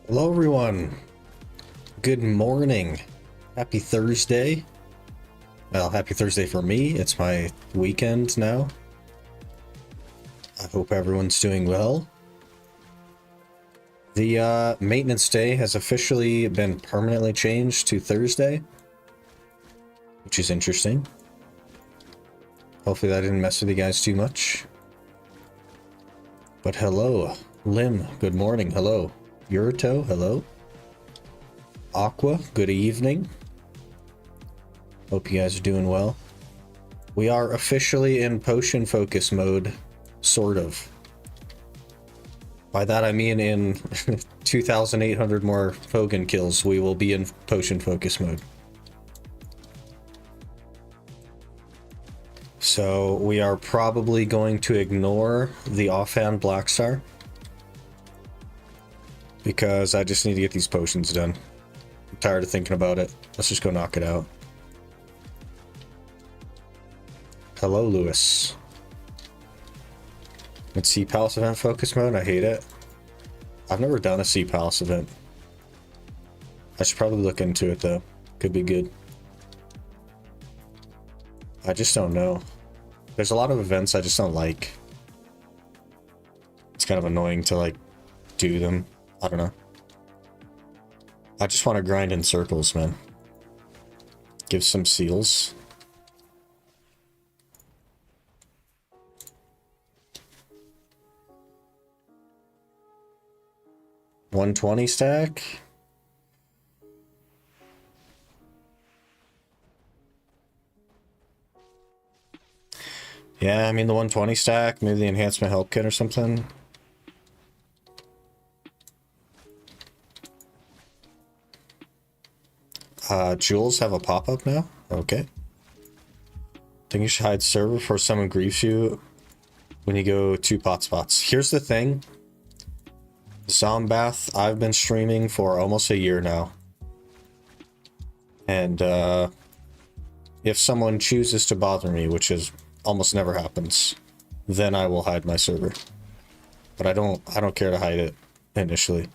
Hello everyone, good morning, happy Thursday. Well, happy Thursday for me, it's my weekend now. I hope everyone's doing well. The maintenance day has officially been permanently changed to Thursday, which is interesting. Hopefully that didn't mess with you guys too much. But hello, Lim, good morning, hello. Yurito, hello. Aqua, good evening. Hope you guys are doing well. We are officially in potion focus mode, sort of. By that I mean in 2,800 more Hogan kills, we will be in potion focus mode. So we are probably going to ignore the offhand Black Star, because I just need to get these potions done. I'm tired of thinking about it. Let's just go knock it out. Hello, Lewis. It's Sea Palace event focus mode. I hate it. I've never done a Sea Palace event. I should probably look into it though. Could be good. I just don't know. There's a lot of events I just don't like. It's kind of annoying to like do them. I don't know. I just want to grind in circles, man. Give some seals. $120 stack. Yeah, I mean the 120 stack, maybe the enhancement help kit or something. Jewels have a pop-up now? Okay. Think you should hide server before someone griefs you when you go to pot spots. Here's the thing. Zombath, I've been streaming for almost a year now. And if someone chooses to bother me, which is almost never happens, then I will hide my server. But I don't care to hide it initially.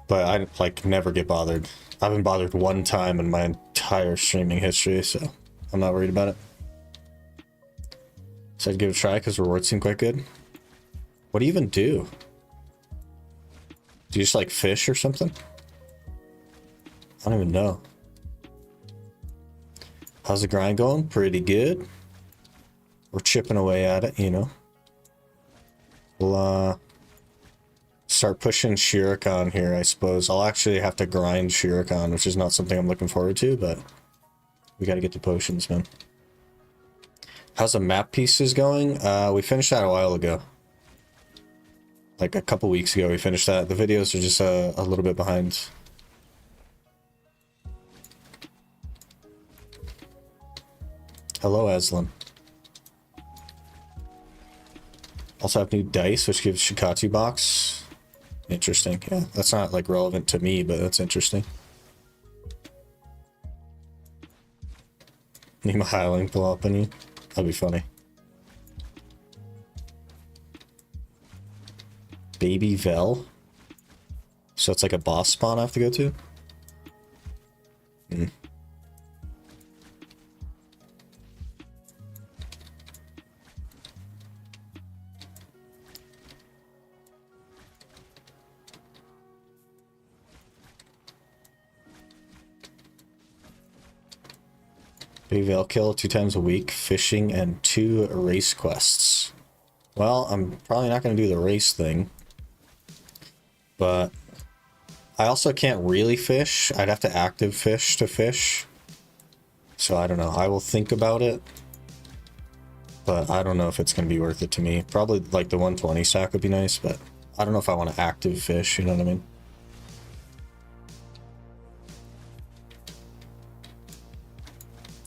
But I like never get bothered. I've been bothered one time in my entire streaming history, so I'm not worried about it. So I'd give it a try because rewards seem quite good. What do you even do? Do you just like fish or something? I don't even know. How's the grind going? Pretty good. We're chipping away at it, you know. We'll start pushing Shuriken here, I suppose. I'll actually have to grind Shuriken, which is not something I'm looking forward to, but we gotta get the potions, man. How's the map pieces going? We finished that a while ago. Like a couple weeks ago we finished that. The videos are just a little bit behind. Hello, Aslan. Also have new dice, which gives Shikatu box. Interesting. Yeah, that's not like relevant to me, but that's interesting. Need my Highling pull up on you. That'd be funny. Baby Vel. So it's like a boss spawn I have to go to? Hmm. Baby Vel kill 2 times a week, fishing, and 2 race quests. Well, I'm probably not going to do the race thing. But I also can't really fish. I'd have to active fish to fish. So I don't know. I will think about it. But I don't know if it's going to be worth it to me. Probably like the 120 stack would be nice, but I don't know if I want to active fish, you know what I mean?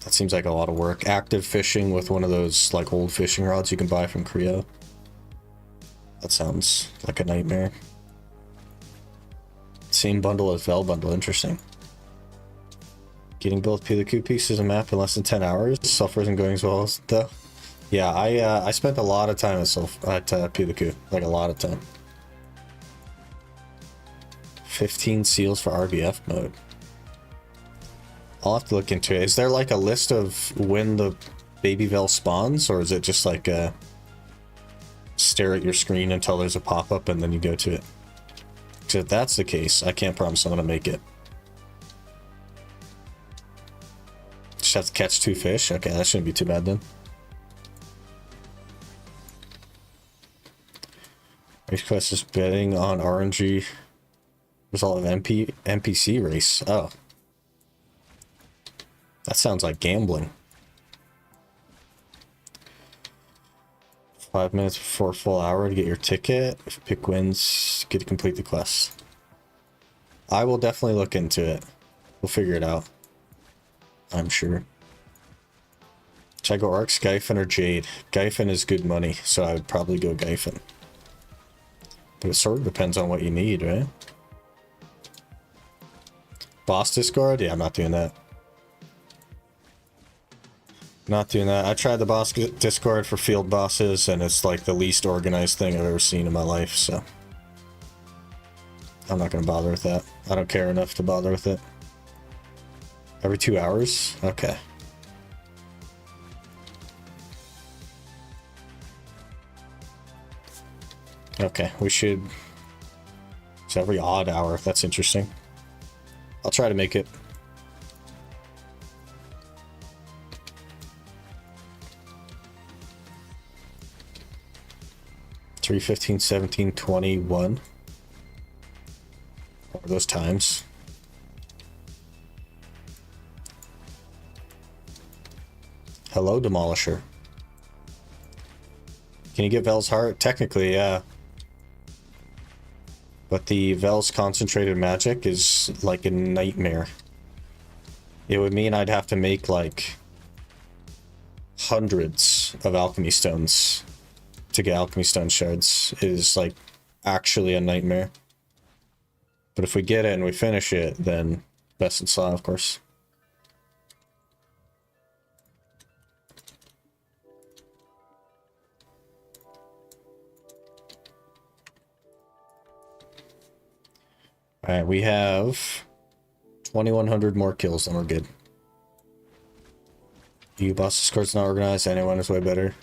That seems like a lot of work. Active fishing with one of those like old fishing rods you can buy from Korea. That sounds like a nightmare. Same bundle as Vel bundle, interesting. Getting both Pilaku pieces of map in less than 10 hours. Sulfur isn't going as well as though. Yeah, I spent a lot of time at Pilaku, like a lot of time. 15 seals for RBF mode. I'll have to look into it. Is there like a list of when the baby Vel spawns, or is it just like a stare at your screen until there's a pop-up and then you go to it? Because if that's the case, I can't promise I'm gonna make it. Just have to catch 2 fish? Okay, that shouldn't be too bad then. Race quest is betting on RNG result of NPC race. Oh. That sounds like gambling. 5 minutes before a full hour to get your ticket. If pick wins, get to complete the quest. I will definitely look into it. We'll figure it out. I'm sure. Should I go Arc, Skyphon, or Jade? Gyphon is good money, so I would probably go Gyphon. But it sort of depends on what you need, right? Boss Discord? Yeah, I'm not doing that. Not doing that. I tried the boss Discord for field bosses, and it's like the least organized thing I've ever seen in my life, so I'm not going to bother with that. I don't care enough to bother with it. Every 2 hours? Okay. Okay, we should... It's every odd hour. That's interesting. I'll try to make it. 3, 15, 17, 21. What are those times? Hello, Demolisher. Can you get Vel's heart? Technically, yeah. But the Vel's concentrated magic is like a nightmare. It would mean I'd have to make like hundreds of alchemy stones to get alchemy stone shards. It is like actually a nightmare. But if we get it and we finish it, then best in slot, of course. Alright, we have 2,100 more kills and we're good. You boss Discord's not organized, anyone is way better.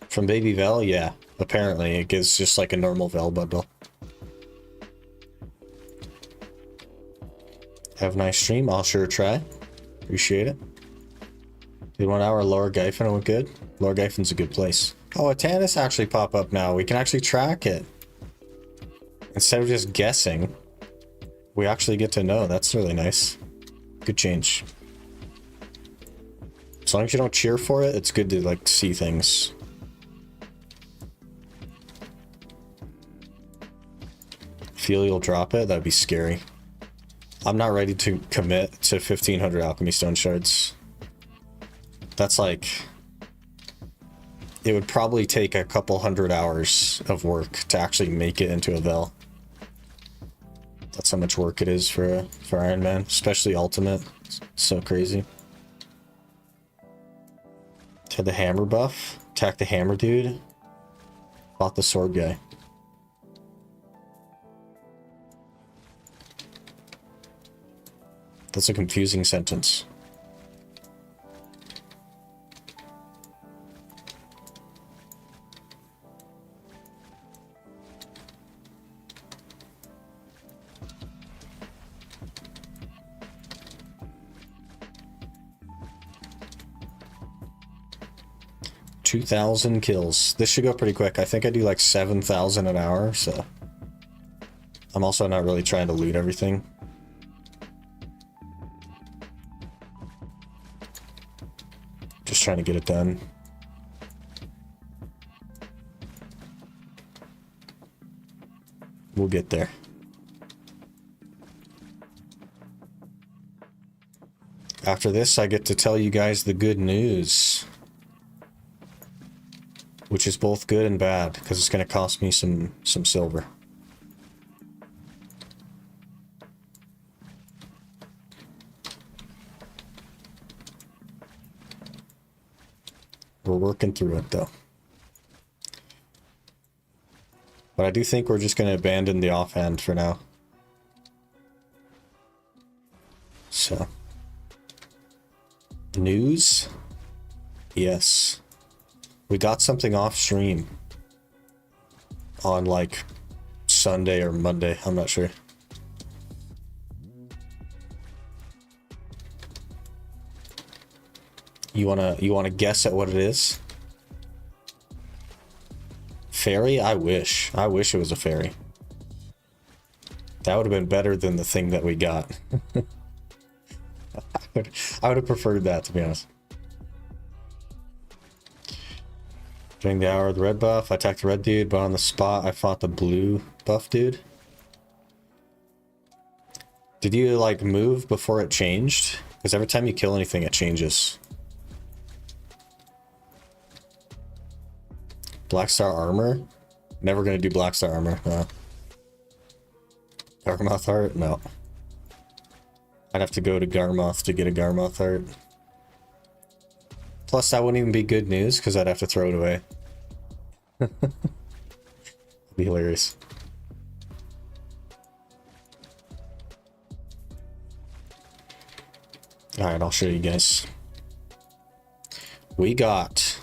From Baby Vel, yeah. Apparently, it gives just like a normal Vel bundle. Have a nice stream, I'll sure try. Appreciate it. Did 1 hour Lower Gyphon went good? Lower Gyphon's a good place. Oh, a Tannis actually pop up now. We can actually track it. Instead of just guessing, we actually get to know. That's really nice. Good change. As long as you don't cheer for it, it's good to like see things. Feel you'll drop it? That'd be scary. I'm not ready to commit to 1,500 alchemy stone shards. That's like... It would probably take a couple 100 hours of work to actually make it into a Vel. That's how much work it is for Iron Man, especially Ultimate. It's so crazy. Had the hammer buff. Attack the hammer dude. Fought the sword guy. That's a confusing sentence. $2,000 kills. This should go pretty quick. I think I do like 7,000 an hour, so... I'm also not really trying to loot everything. Just trying to get it done. We'll get there. After this, I get to tell you guys the good news. Which is both good and bad, because it's going to cost me some silver. We're working through it, though. But I do think we're just going to abandon the offhand for now. So. News? Yes. We got something off stream. On like Sunday or Monday, I'm not sure. You wanna guess at what it is? Fairy? I wish. I wish it was a fairy. That would have been better than the thing that we got. I would have preferred that, to be honest. During the hour of the red buff, I attacked the red dude, but on the spot, I fought the blue buff dude. Did you, like, move before it changed? Because every time you kill anything, it changes. Black Star Armor? Never gonna do Black Star Armor, no. Garmoth Heart? No. I'd have to go to Garmoth to get a Garmoth Heart. Plus, that wouldn't even be good news, because I'd have to throw it away. Be hilarious. Alright, I'll show you guys. We got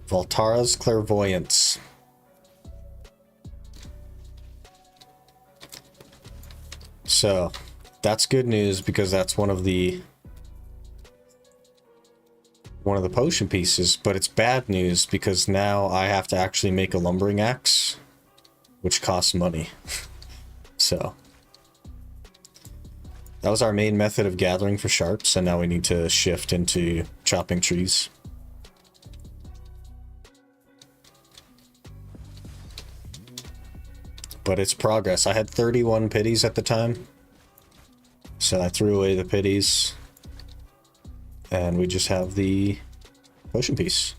Voltara's Clairvoyance. So, that's good news because that's one of the potion pieces, but it's bad news because now I have to actually make a lumbering axe, which costs money. So, that was our main method of gathering for sharps, and now we need to shift into chopping trees. But it's progress. I had 31 pities at the time, so I threw away the pities, and we just have the potion piece.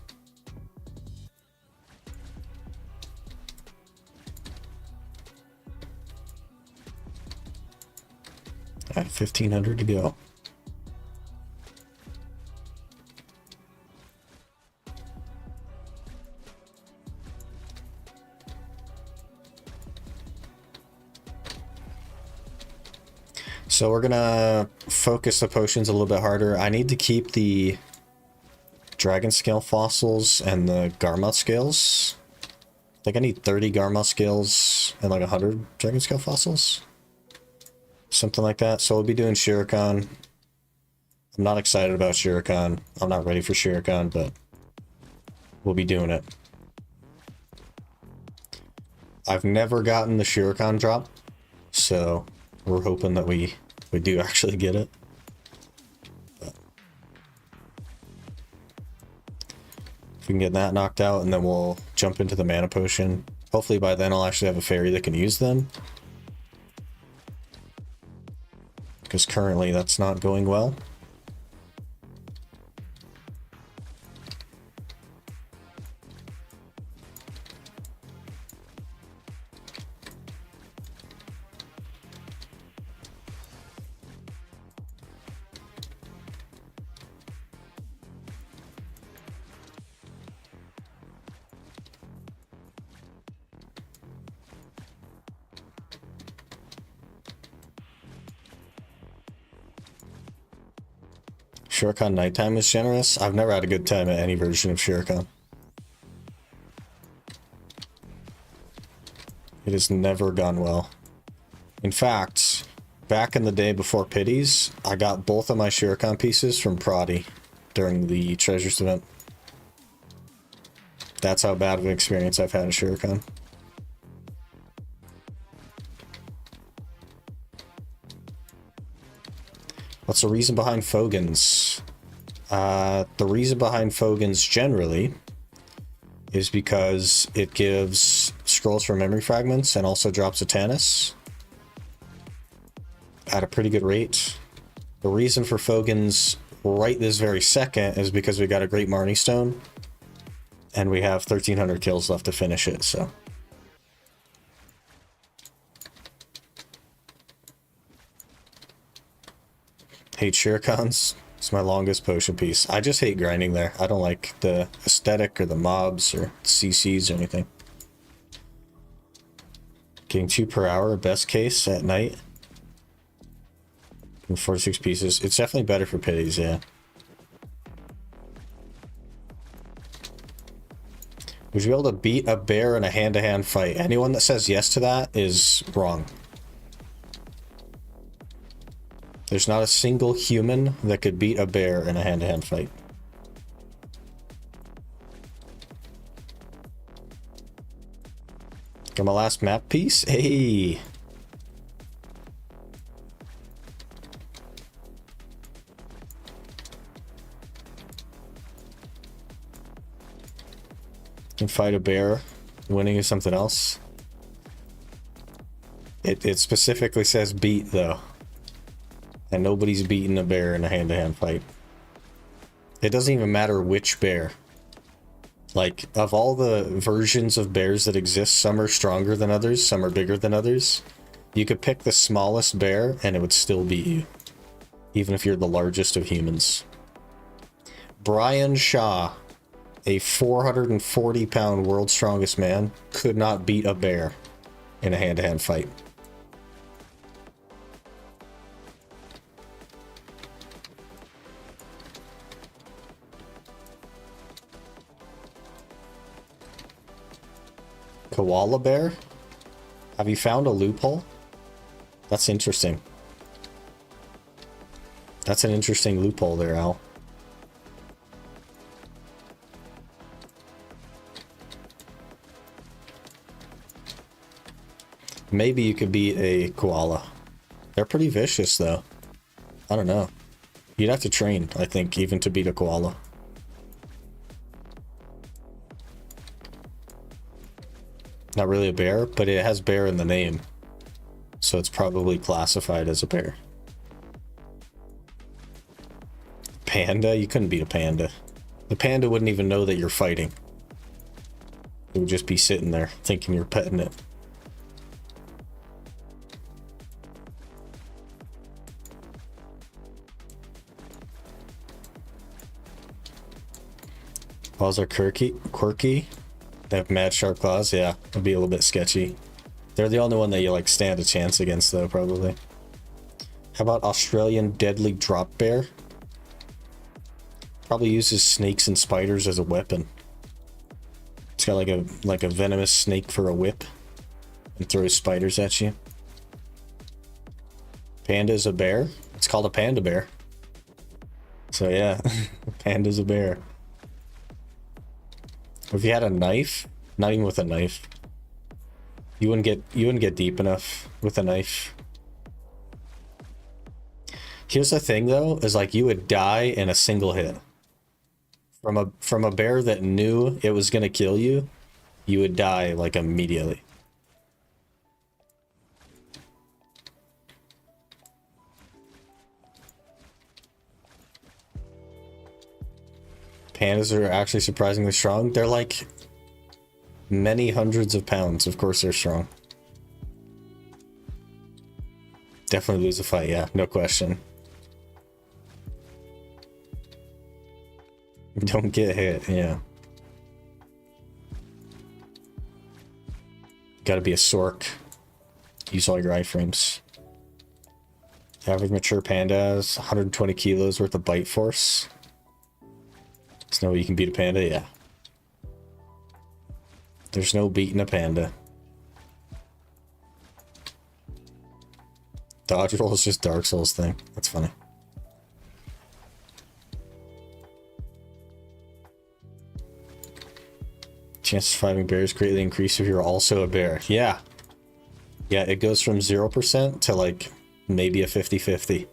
I have 1,500 to go. So we're gonna focus the potions a little bit harder. I need to keep the dragon scale fossils and the Garmoth scales. I think I need 30 Garmoth scales and like 100 dragon scale fossils. Something like that. So we'll be doing Shuriken. I'm not excited about Shuriken. I'm not ready for Shuriken, but we'll be doing it. I've never gotten the Shuriken drop, so we're hoping that we do actually get it. But if we can get that knocked out, and then we'll jump into the mana potion. Hopefully by then I'll actually have a fairy that can use them. Because currently that's not going well. Shuriken nighttime is generous. I've never had a good time at any version of Shuriken. It has never gone well. In fact, back in the day before pities, I got both of my Shuriken pieces from Prodi during the Treasures event. That's how bad of an experience I've had at Shuriken. What's the reason behind Fogans? The reason behind Fogans generally is because it gives scrolls for memory fragments and also drops a Tannis at a pretty good rate. The reason for Fogans right this very second is because we got a Great Marnie Stone and we have 1,300 kills left to finish it, so. Hate Shurikens. It's my longest potion piece. I just hate grinding there. I don't like the aesthetic or the mobs or CCs or anything. Getting 2 per hour, best case at night. And 4 to 6 pieces. It's definitely better for pities, yeah. Would you be able to beat a bear in a hand-to-hand fight? Anyone that says yes to that is wrong. There's not a single human that could beat a bear in a hand-to-hand fight. Got my last map piece. Hey! Can fight a bear. Winning is something else. It specifically says beat, though. And nobody's beaten a bear in a hand-to-hand fight. It doesn't even matter which bear. Like, of all the versions of bears that exist, some are stronger than others, some are bigger than others. You could pick the smallest bear and it would still beat you. Even if you're the largest of humans. Brian Shaw, a 440-pound world's strongest man, could not beat a bear in a hand-to-hand fight. Koala bear? Have you found a loophole? That's interesting. That's an interesting loophole there, Al. Maybe you could beat a koala. They're pretty vicious, though. I don't know. You'd have to train, I think, even to beat a koala. Not really a bear, but it has bear in the name. So it's probably classified as a bear. Panda? You couldn't beat a panda. The panda wouldn't even know that you're fighting. It would just be sitting there thinking you're petting it. Claws are quirky. They have mad sharp claws. Yeah, it'd be a little bit sketchy. They're the only one that you like stand a chance against, though, probably. How about Australian deadly drop bear? Probably uses snakes and spiders as a weapon. It's got like a venomous snake for a whip and throws spiders at you. Panda is a bear. It's called a panda bear. So yeah, panda's a bear. If you had a knife, not even with a knife, you wouldn't get deep enough with a knife. Here's the thing, though, is like you would die in a single hit. From a bear that knew it was gonna kill you, you would die like immediately. Pandas are actually surprisingly strong. They're like many hundreds of pounds. Of course they're strong. Definitely lose a fight, yeah, no question. Don't get hit, yeah. Gotta be a sork. Use all your iframes. Average mature panda has 120 kilos worth of bite force. There's no way you can beat a panda, yeah. There's no beating a panda. Dodge roll is just Dark Souls thing. That's funny. Chance of surviving bears greatly increase if you're also a bear. Yeah. Yeah, it goes from 0% to like maybe a 50-50.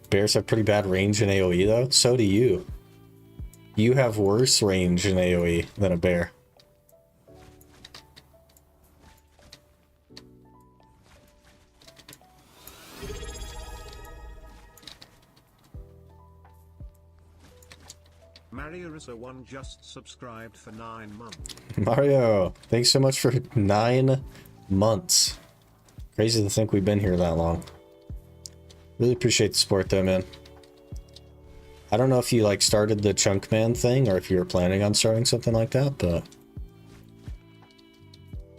Bears have pretty bad range in AoE though. So do you. You have worse range in AoE than a bear. Mario Rizzo1 just subscribed for 9 months. Mario, thanks so much for 9 months. Crazy to think we've been here that long. Really appreciate the support though, man. I don't know if you like started the Chunkman thing or if you were planning on starting something like that, but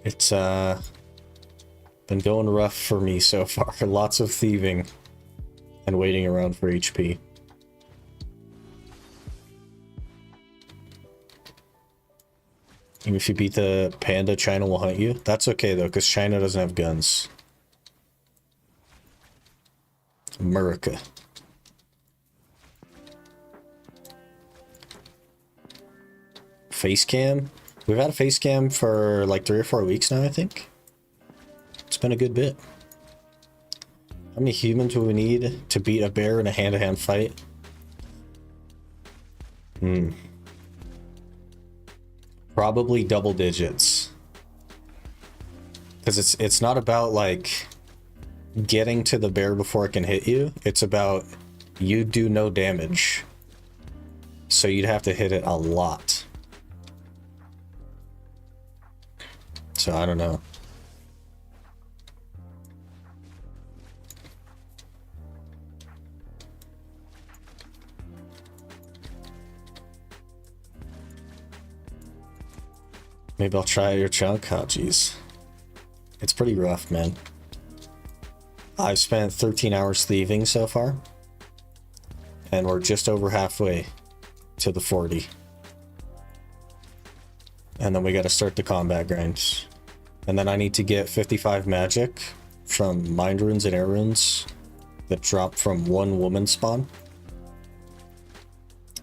it's been going rough for me so far. Lots of thieving and waiting around for HP. Even if you beat the panda, China will hunt you. That's okay though, because China doesn't have guns. America. Face cam. We've had a face cam for like 3 or 4 weeks now, I think. It's been a good bit. How many humans do we need to beat a bear in a hand-to-hand fight? Probably double digits. Because it's not about like getting to the bear before it can hit you. It's about you do no damage. So you'd have to hit it a lot. So I don't know. Maybe I'll try your chunk. Oh, jeez. It's pretty rough, man. I've spent 13 hours thieving so far. And we're just over halfway to the 40. And then we gotta start the combat grind. And then I need to get 55 magic from mind runes and air runes that drop from one woman spawn.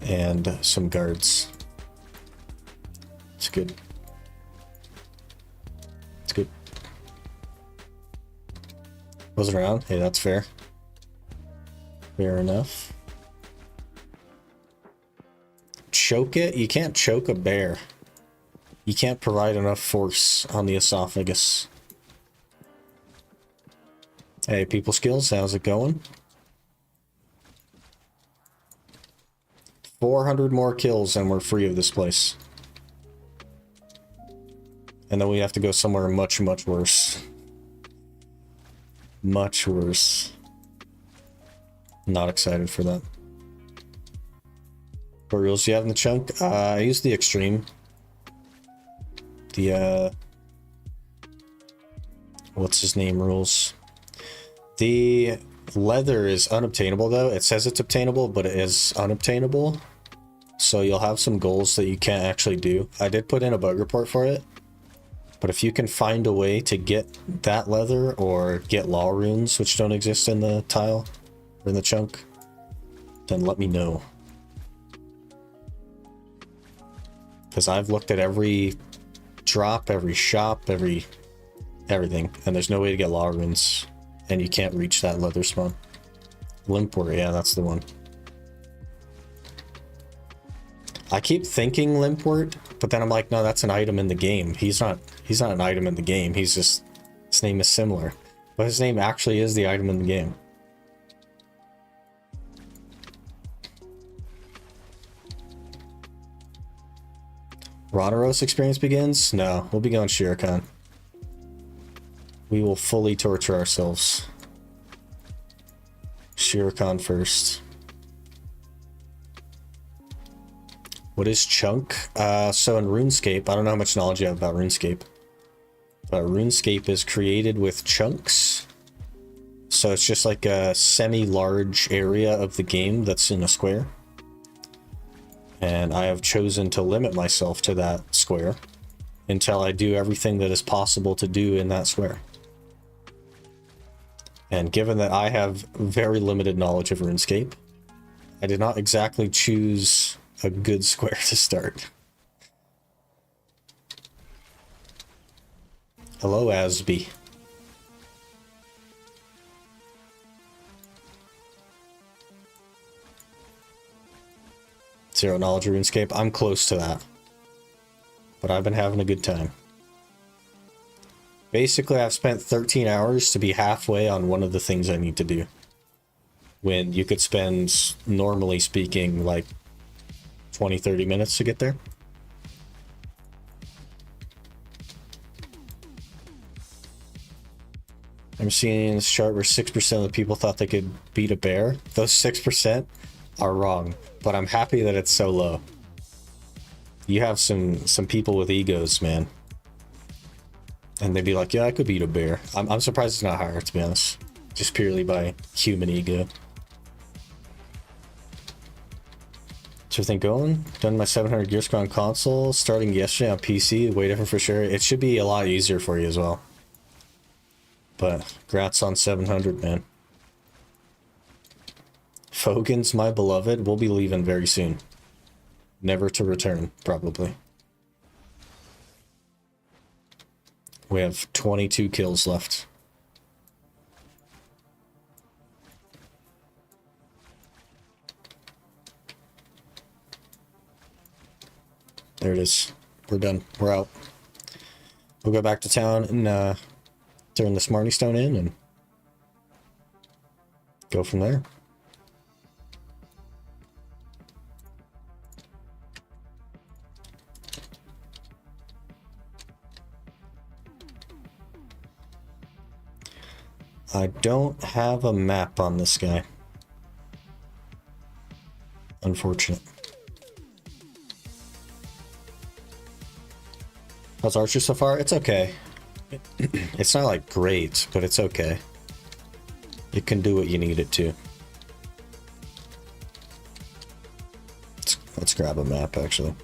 And some guards. It's good. It's good. Wasn't around? Hey, that's fair. Fair enough. Choke it? You can't choke a bear. You can't provide enough force on the esophagus. Hey, people skills, how's it going? 400 more kills and we're free of this place. And then we have to go somewhere much, much worse. Much worse. Not excited for that. What rules do you have in the chunk? I use the Xtreme. The, what's his name rules? The leather is unobtainable though. It says it's obtainable, but it is unobtainable. So you'll have some goals that you can't actually do. I did put in a bug report for it. But if you can find a way to get that leather or get law runes, which don't exist in the tile or in the chunk, then let me know. Because I've looked at every drop, every shop, everything, and there's no way to get law runes, and you can't reach that leather spawn. Limpwort, yeah, that's the one. I keep thinking Limpwort, but then I'm like, no, that's an item in the game. He's not an item in the game. He's just, his name is similar, but his name actually is the item in the game. Ronaros experience begins? No, we'll be going Shirakan. We will fully torture ourselves. Shirakan first. What is chunk? So in RuneScape, I don't know how much knowledge you have about RuneScape, but RuneScape is created with chunks. So it's just like a semi-large area of the game that's in a square. And I have chosen to limit myself to that square until I do everything that is possible to do in that square. And given that I have very limited knowledge of RuneScape, I did not exactly choose a good square to start. Hello, Asby. Zero knowledge of RuneScape. I'm close to that. But I've been having a good time. Basically, I've spent 13 hours to be halfway on one of the things I need to do. When you could spend, normally speaking, like 20-30 minutes to get there. I'm seeing this chart where 6% of the people thought they could beat a bear. Those 6% are wrong, but I'm happy that it's so low. You have some people with egos, man. And they'd be like, yeah, I could beat a bear. I'm surprised it's not higher, to be honest. Just purely by human ego. So I think going, done my 700 gear score on console, starting yesterday on PC, way different for sure. It should be a lot easier for you as well. But congrats on 700, man. Fogan's my beloved. We'll be leaving very soon. Never to return, probably. We have 22 kills left. There it is. We're done. We're out. We'll go back to town and turn the Smarty Stone in and go from there. I don't have a map on this guy. Unfortunate. How's Archer so far? It's okay. It's not like great, but it's okay. It can do what you need it to. Let's grab a map, actually.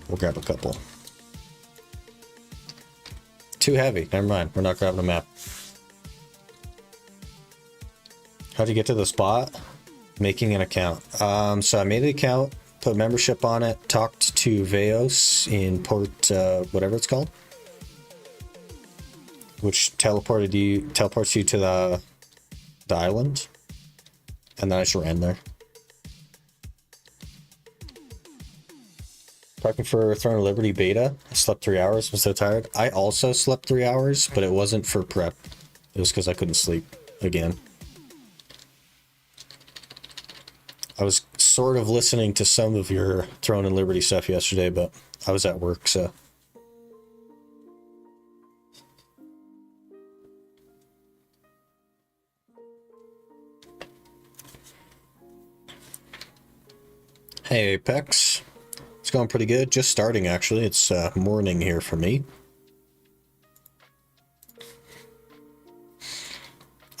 We'll grab a couple. Too heavy. Never mind. We're not grabbing a map. How'd you get to the spot? Making an account. So I made an account, put membership on it, talked to Veos in Port, whatever it's called, which teleports you to the island, and then I just ran there. Parking for Throne of Liberty beta. I slept 3 hours. I'm so tired. I also slept 3 hours, but it wasn't for prep. It was because I couldn't sleep again. I was sort of listening to some of your Throne and Liberty stuff yesterday, but I was at work, so. Hey, Apex. It's going pretty good. Just starting, actually. It's morning here for me.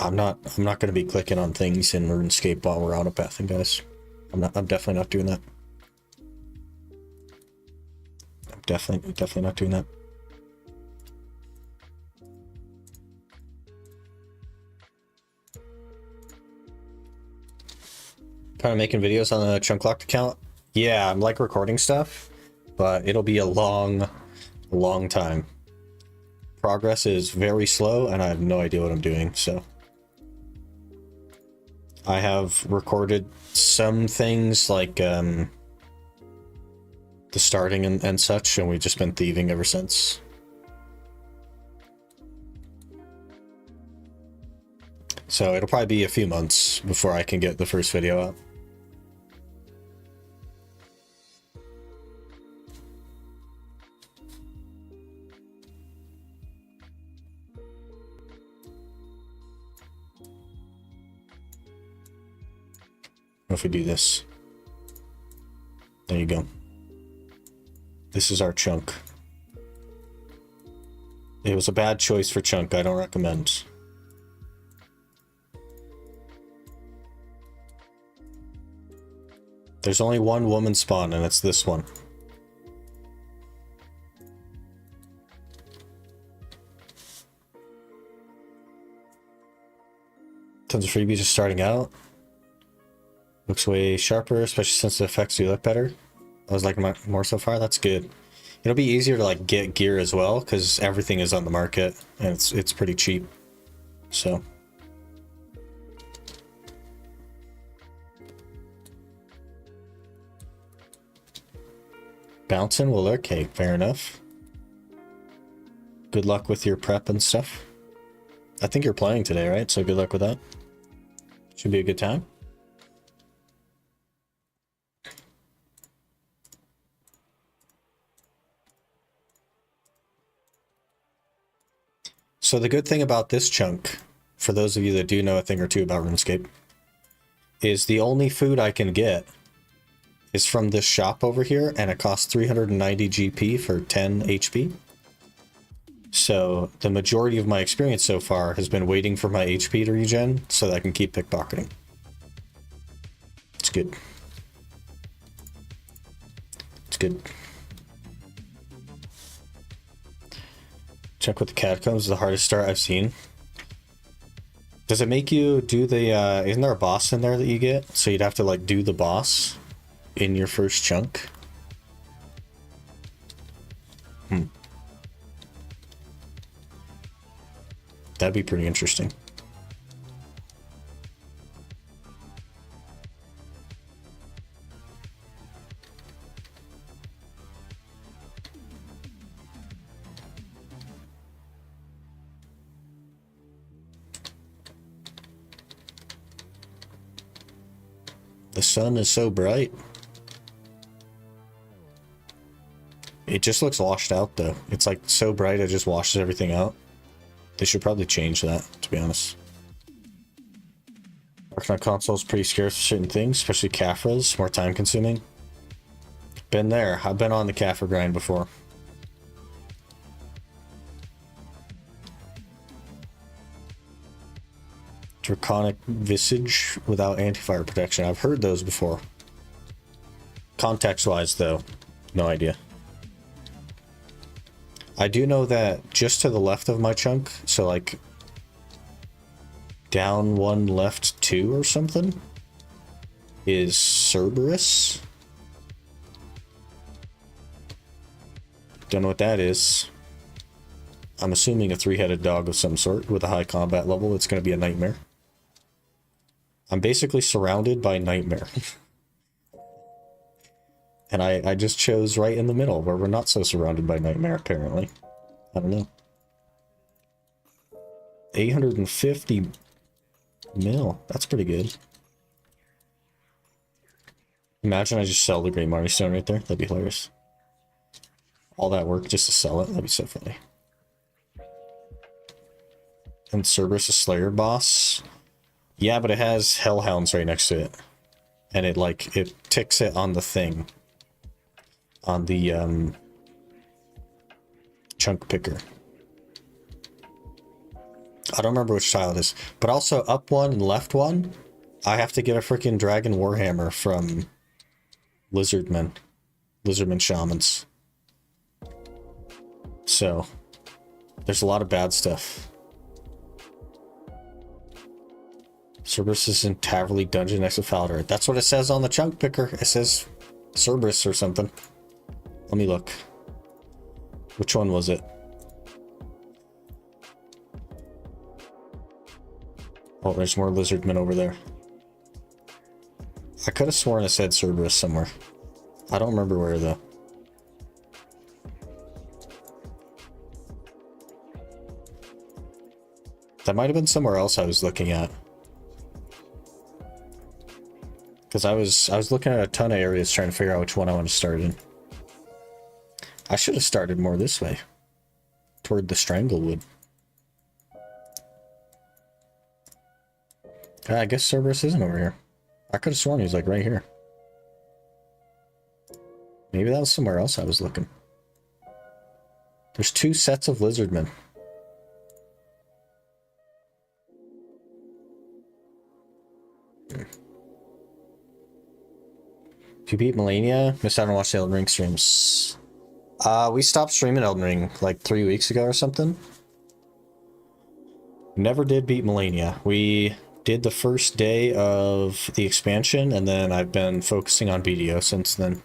I'm not going to be clicking on things in RuneScape while we're autopathing, guys. I'm definitely not doing that. I'm definitely not doing that. Kind of making videos on the Chunk Locked account. Yeah, I'm like recording stuff, but it'll be a long time. Progress is very slow, and I have no idea what I'm doing, so. I have recorded some things like the starting and such, and we've just been thieving ever since. So it'll probably be a few months before I can get the first video out. If we do this, there you go. This is our chunk. It was a bad choice for chunk. I don't recommend. There's only one woman spawn, and it's this one. Tons of freebies just starting out. Looks way sharper, especially since the effects do look better. I was liking more so far. That's good. It'll be easier to like get gear as well because everything is on the market and it's pretty cheap. So. Bouncing? Well, okay, fair enough. Good luck with your prep and stuff. I think you're playing today, right? So good luck with that. Should be a good time. So the good thing about this chunk, for those of you that do know a thing or two about RuneScape, is the only food I can get is from this shop over here, and it costs 390 GP for 10 HP. So the majority of my experience so far has been waiting for my HP to regen so that I can keep pickpocketing. It's good. It's good. Check with the catacombs is the hardest start I've seen. Does it make you do the, isn't there a boss in there that you get? So you'd have to like do the boss in your first chunk? That'd be pretty interesting. The sun is so bright. It just looks washed out though. It's like so bright it just washes everything out. They should probably change that, to be honest. Working on console is pretty scarce for certain things, especially Caphras, more time consuming. Been there. I've been on the Caphra grind before. Draconic Visage without anti-fire protection. I've heard those before. Context-wise, though, no idea. I do know that just to the left of my chunk, so like down one, left two or something, is Cerberus. Don't know what that is. I'm assuming a three-headed dog of some sort with a high combat level. It's going to be a nightmare. I'm basically surrounded by nightmare. And I just chose right in the middle where we're not so surrounded by nightmare, apparently. I don't know. 850 mil. That's pretty good. Imagine I just sell the Great Marty Stone right there. That'd be hilarious. All that work just to sell it. That'd be so funny. And Cerberus a Slayer boss. Yeah, but it has Hellhounds right next to it. And it, like, it ticks it on the thing. On the, chunk picker. I don't remember which tile it is. But also, up one and left one, I have to get a freaking Dragon Warhammer from Lizardmen. Lizardmen Shamans. So, there's a lot of bad stuff. Cerberus is in Taverley Dungeon next to Falder. That's what it says on the chunk picker. It says Cerberus or something. Let me look. Which one was it? Oh, there's more lizardmen over there. I could have sworn it said Cerberus somewhere. I don't remember where though. That might have been somewhere else I was looking at. Because I was looking at a ton of areas trying to figure out which one I want to start in. I should have started more this way. Toward the Stranglewood. I guess Cerberus isn't over here. I could have sworn he was like right here. Maybe that was somewhere else I was looking. There's two sets of lizardmen. If you beat Melania, missed out on watching the Elden Ring streams. We stopped streaming Elden Ring like 3 weeks ago or something. Never did beat Melania. We did the first day of the expansion, and then I've been focusing on BDO since then.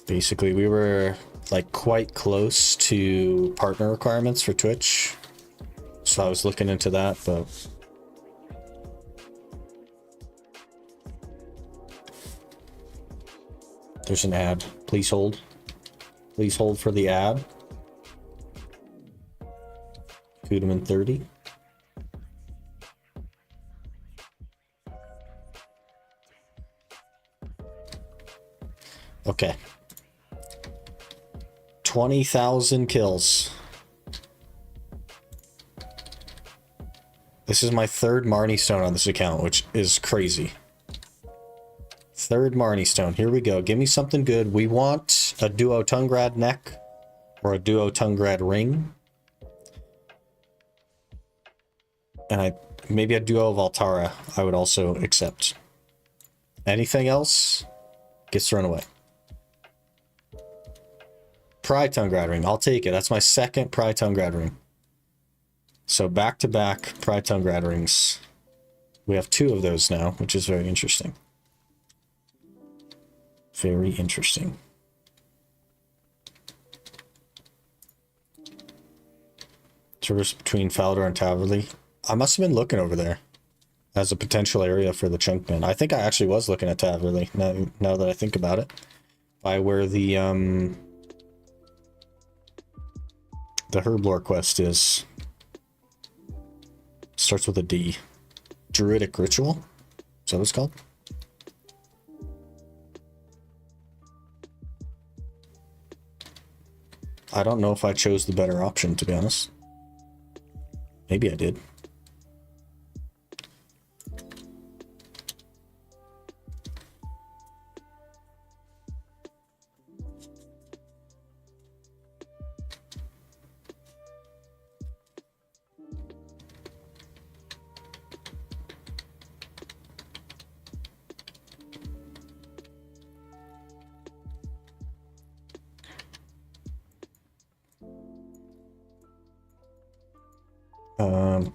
Basically, we were like quite close to partner requirements for Twitch. So I was looking into that, but there's an ad. Please hold. Please hold for the ad. Kudaman 30. Okay. 20,000 kills. This is my third Marnie stone on this account, which is crazy. Third Marnie stone. Here we go. Give me something good. We want a duo Tungrad neck or a duo Tungrad ring. And maybe a duo of Altara I would also accept. Anything else gets thrown away. Pride Tungrad ring. I'll take it. That's my second Pride Tungrad ring. So back-to-back Pride Tungrad rings. We have 2 of those now, which is very interesting. Very interesting. Traverse between Falador and Taverley. I must have been looking over there as a potential area for the Chunkman. I think I actually was looking at Taverley, now that I think about it. By where the Herblore quest is. Starts with a D. Druidic Ritual? Is that what it's called? I don't know if I chose the better option, to be honest. Maybe I did.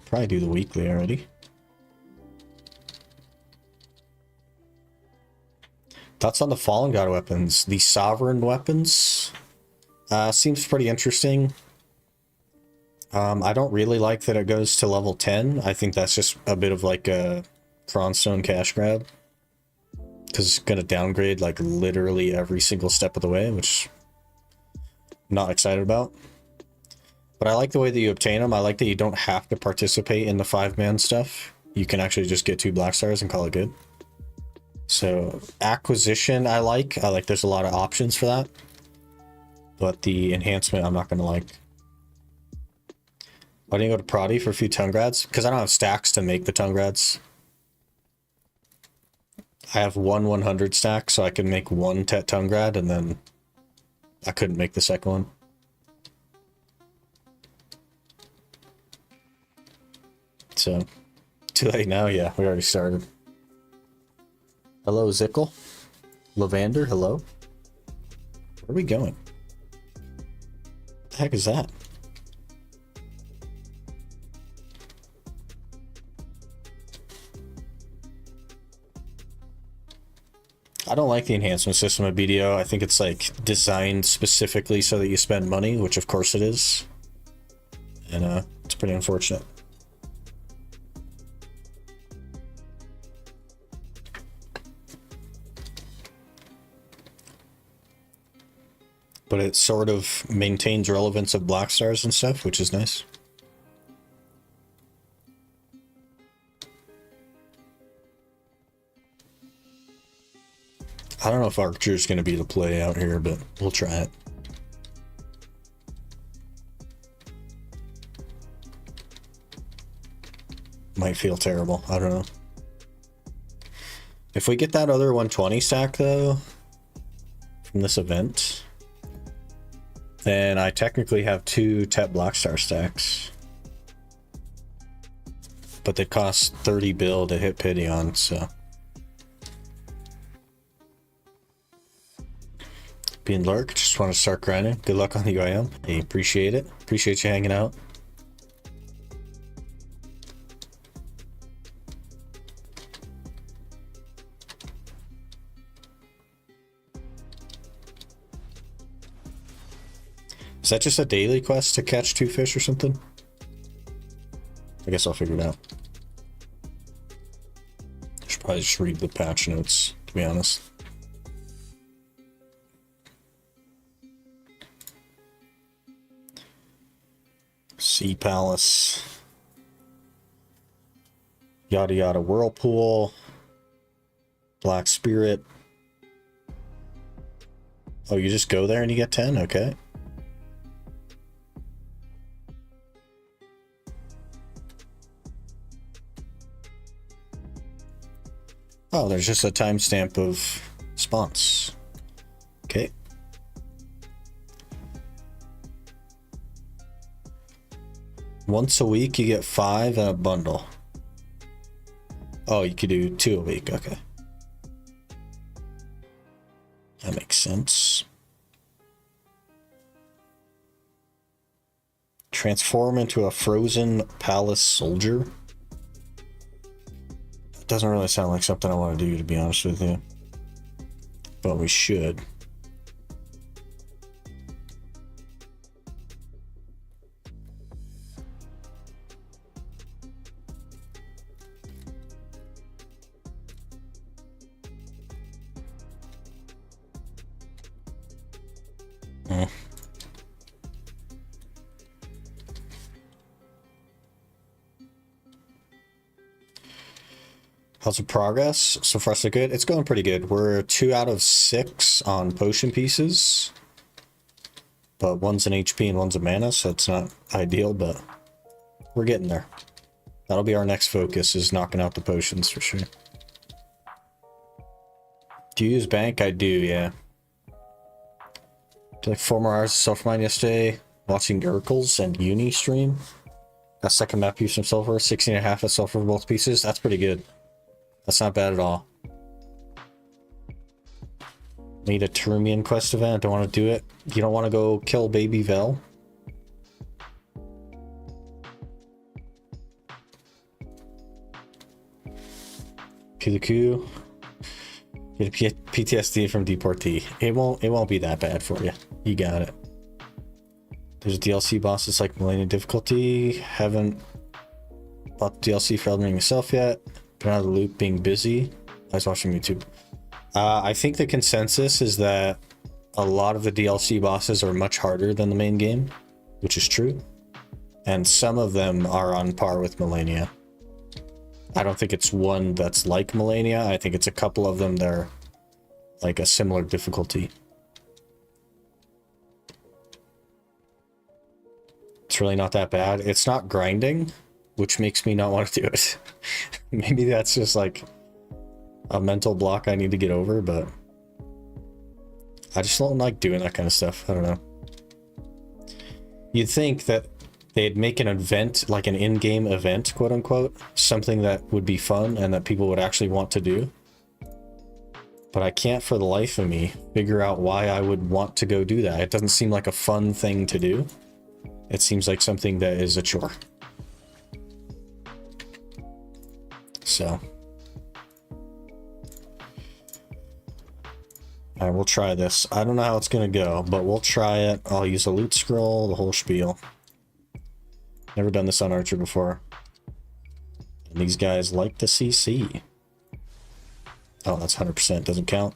Probably do the weekly already. Thoughts on the Fallen God weapons? The Sovereign weapons seems pretty interesting. I don't really like that it goes to level 10. I think that's just a bit of like a Cronstone cash grab. Because it's going to downgrade like literally every single step of the way, which I'm not excited about. But I like the way that you obtain them. I like that you don't have to participate in the 5-man stuff. You can actually just get 2 black stars and call it good. So acquisition I like there's a lot of options for that. But the enhancement I'm not going to like. Why didn't you go to Prodi for a few Tungrads? Because I don't have stacks to make the Tungrads. I have one 100 stack, so I can make 1 Tet Tungrad, and then I couldn't make the second one. So, too late now? Yeah, we already started. Hello, Zickle. Lavander, hello. Where are we going? What the heck is that? I don't like the enhancement system of BDO. I think it's like designed specifically so that you spend money, which of course it is. And it's pretty unfortunate. But it sort of maintains relevance of black stars and stuff, which is nice. I don't know if Archer's going to be the play out here, but we'll try it. Might feel terrible. I don't know. If we get that other 120 stack, though, from this event, then I technically have 2 Tet Blackstar stacks. But they cost 30 bill to hit pity on, so. Being Lurk, just want to start grinding. Good luck on the UIM. Hey, appreciate it. Appreciate you hanging out. Is that just a daily quest to catch 2 fish or something? I guess I'll figure it out. I should probably just read the patch notes, to be honest. Sea Palace. Yada yada Whirlpool. Black Spirit. Oh, you just go there and you get 10? Okay. Oh, there's just a timestamp of spawns. Okay. Once a week you get 5 in a bundle. Oh, you could do 2 a week, okay. That makes sense. Transform into a frozen palace soldier. Doesn't really sound like something I want to do, to be honest with you. But we should. How's the progress? So far so good. It's going pretty good. We're 2 out of 6 on potion pieces. But one's an HP and one's a mana, so it's not ideal, but we're getting there. That'll be our next focus, is knocking out the potions for sure. Do you use bank? I do, yeah. Did like 4 more hours of self-mine yesterday, watching Urkel's and Uni stream. That second map used some sulfur, 16.5 at sulfur for both pieces. That's pretty good. That's not bad at all. Need a Termian quest event. Don't want to do it. You don't want to go kill Baby Vel. PDQ. Get a PTSD from deportee. It won't be that bad for you. You got it. There's a DLC boss that's like Millennium difficulty. Haven't bought the DLC for Elden Ring yourself yet. Been out of the loop being busy. I was watching YouTube. I think the consensus is that a lot of the DLC bosses are much harder than the main game, which is true. And some of them are on par with Millennia. I don't think it's one that's like Millennia. I think it's a couple of them that are like a similar difficulty. It's really not that bad. It's not grinding, which makes me not want to do it. Maybe that's just like a mental block I need to get over, but I just don't like doing that kind of stuff. I don't know. You'd think that they'd make an event, like an in-game event, quote unquote, something that would be fun and that people would actually want to do. But I can't for the life of me figure out why I would want to go do that. It doesn't seem like a fun thing to do. It seems like something that is a chore. So. Alright, we'll try this. I don't know how it's gonna go, but we'll try it. I'll use a loot scroll, the whole spiel. Never done this on Archer before. And these guys like the CC. Oh, that's 100%. Doesn't count.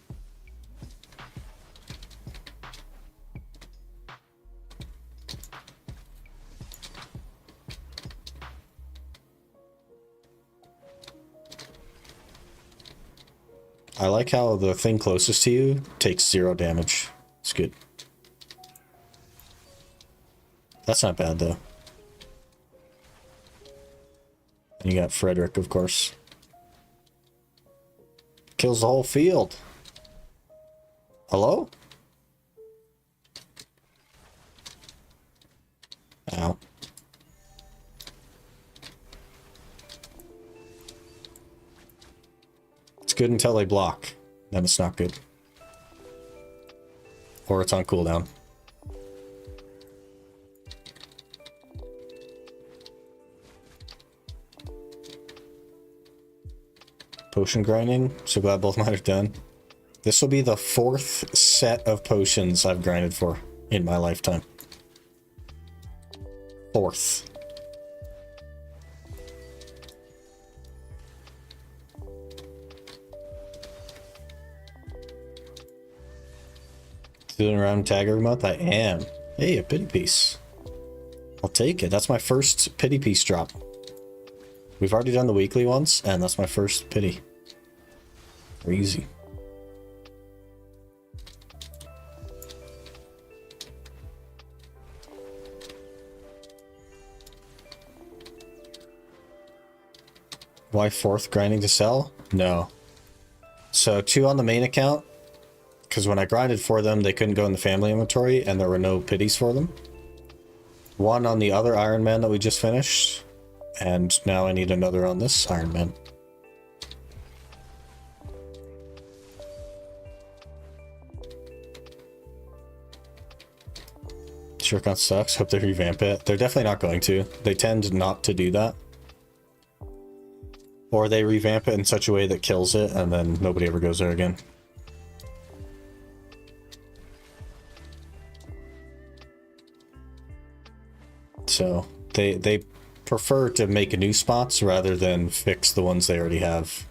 I like how the thing closest to you takes 0 damage. It's good. That's not bad, though. And you got Frederick, of course. Kills the whole field. Hello? Ow. It's good until they block. Then it's not good. Or it's on cooldown. Potion grinding. So glad both mine are done. This will be the 4th set of potions I've grinded for in my lifetime. 4th. Doing around tag every month? I am. Hey, a pity piece. I'll take it. That's my first pity piece drop. We've already done the weekly ones, and that's my first pity. Easy. Why 4th grinding to sell? No. So 2 on the main account, because when I grinded for them, they couldn't go in the family inventory, and there were no pities for them. 1 on the other Iron Man that we just finished, and now I need another on this Iron Man. Shurikon sucks. Hope they revamp it. They're definitely not going to. They tend not to do that. Or they revamp it in such a way that kills it, and then nobody ever goes there again. So, they prefer to make new spots rather than fix the ones they already have.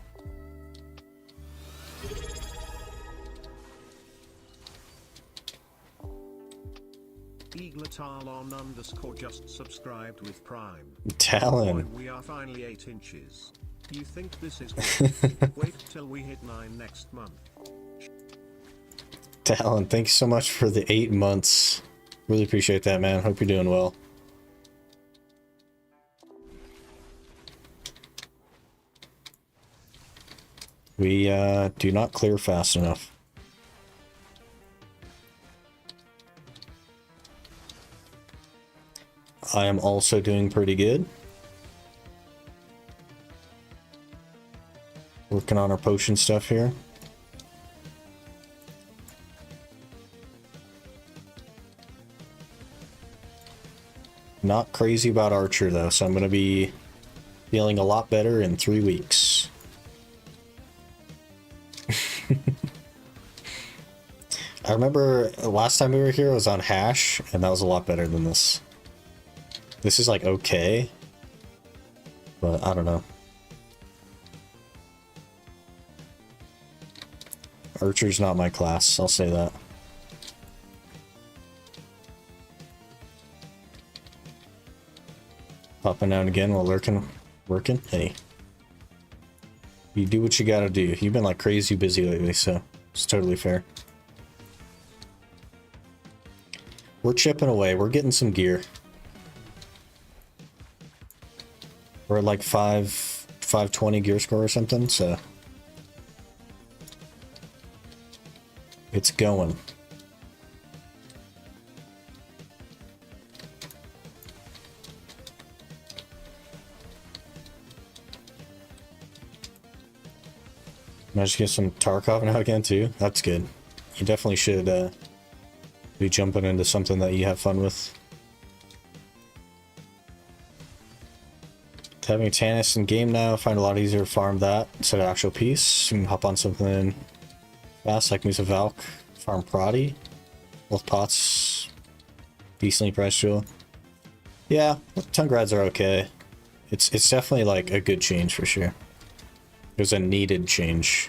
Talon_ just subscribed with Prime. Talon. Boy, we are finally 8 inches. You think this is good? Wait till we hit 9 next month. Talon, thanks so much for the 8 months. Really appreciate that, man. Hope you're doing well. We do not clear fast enough. I am also doing pretty good. Working on our potion stuff here. Not crazy about Archer though, so I'm going to be feeling a lot better in 3 weeks. I remember last time we were here, I was on Hash, and that was a lot better than this. This is like okay, but I don't know. Archer's not my class, I'll say that. Popping out again while working. Hey. You do what you gotta do. You've been like crazy busy lately, so it's totally fair. We're chipping away. We're getting some gear. We're at like 520 gear score or something, so it's going. Managed to get some Tarkov now again too. That's good. You definitely should be jumping into something that you have fun with. Having Tannis in game now, I find a lot easier to farm that instead of actual piece. You can hop on something fast like Musa Valk, farm Prodi. Both pots decently priced jewel. Yeah, Tungrads are okay. It's definitely like a good change for sure. It was a needed change.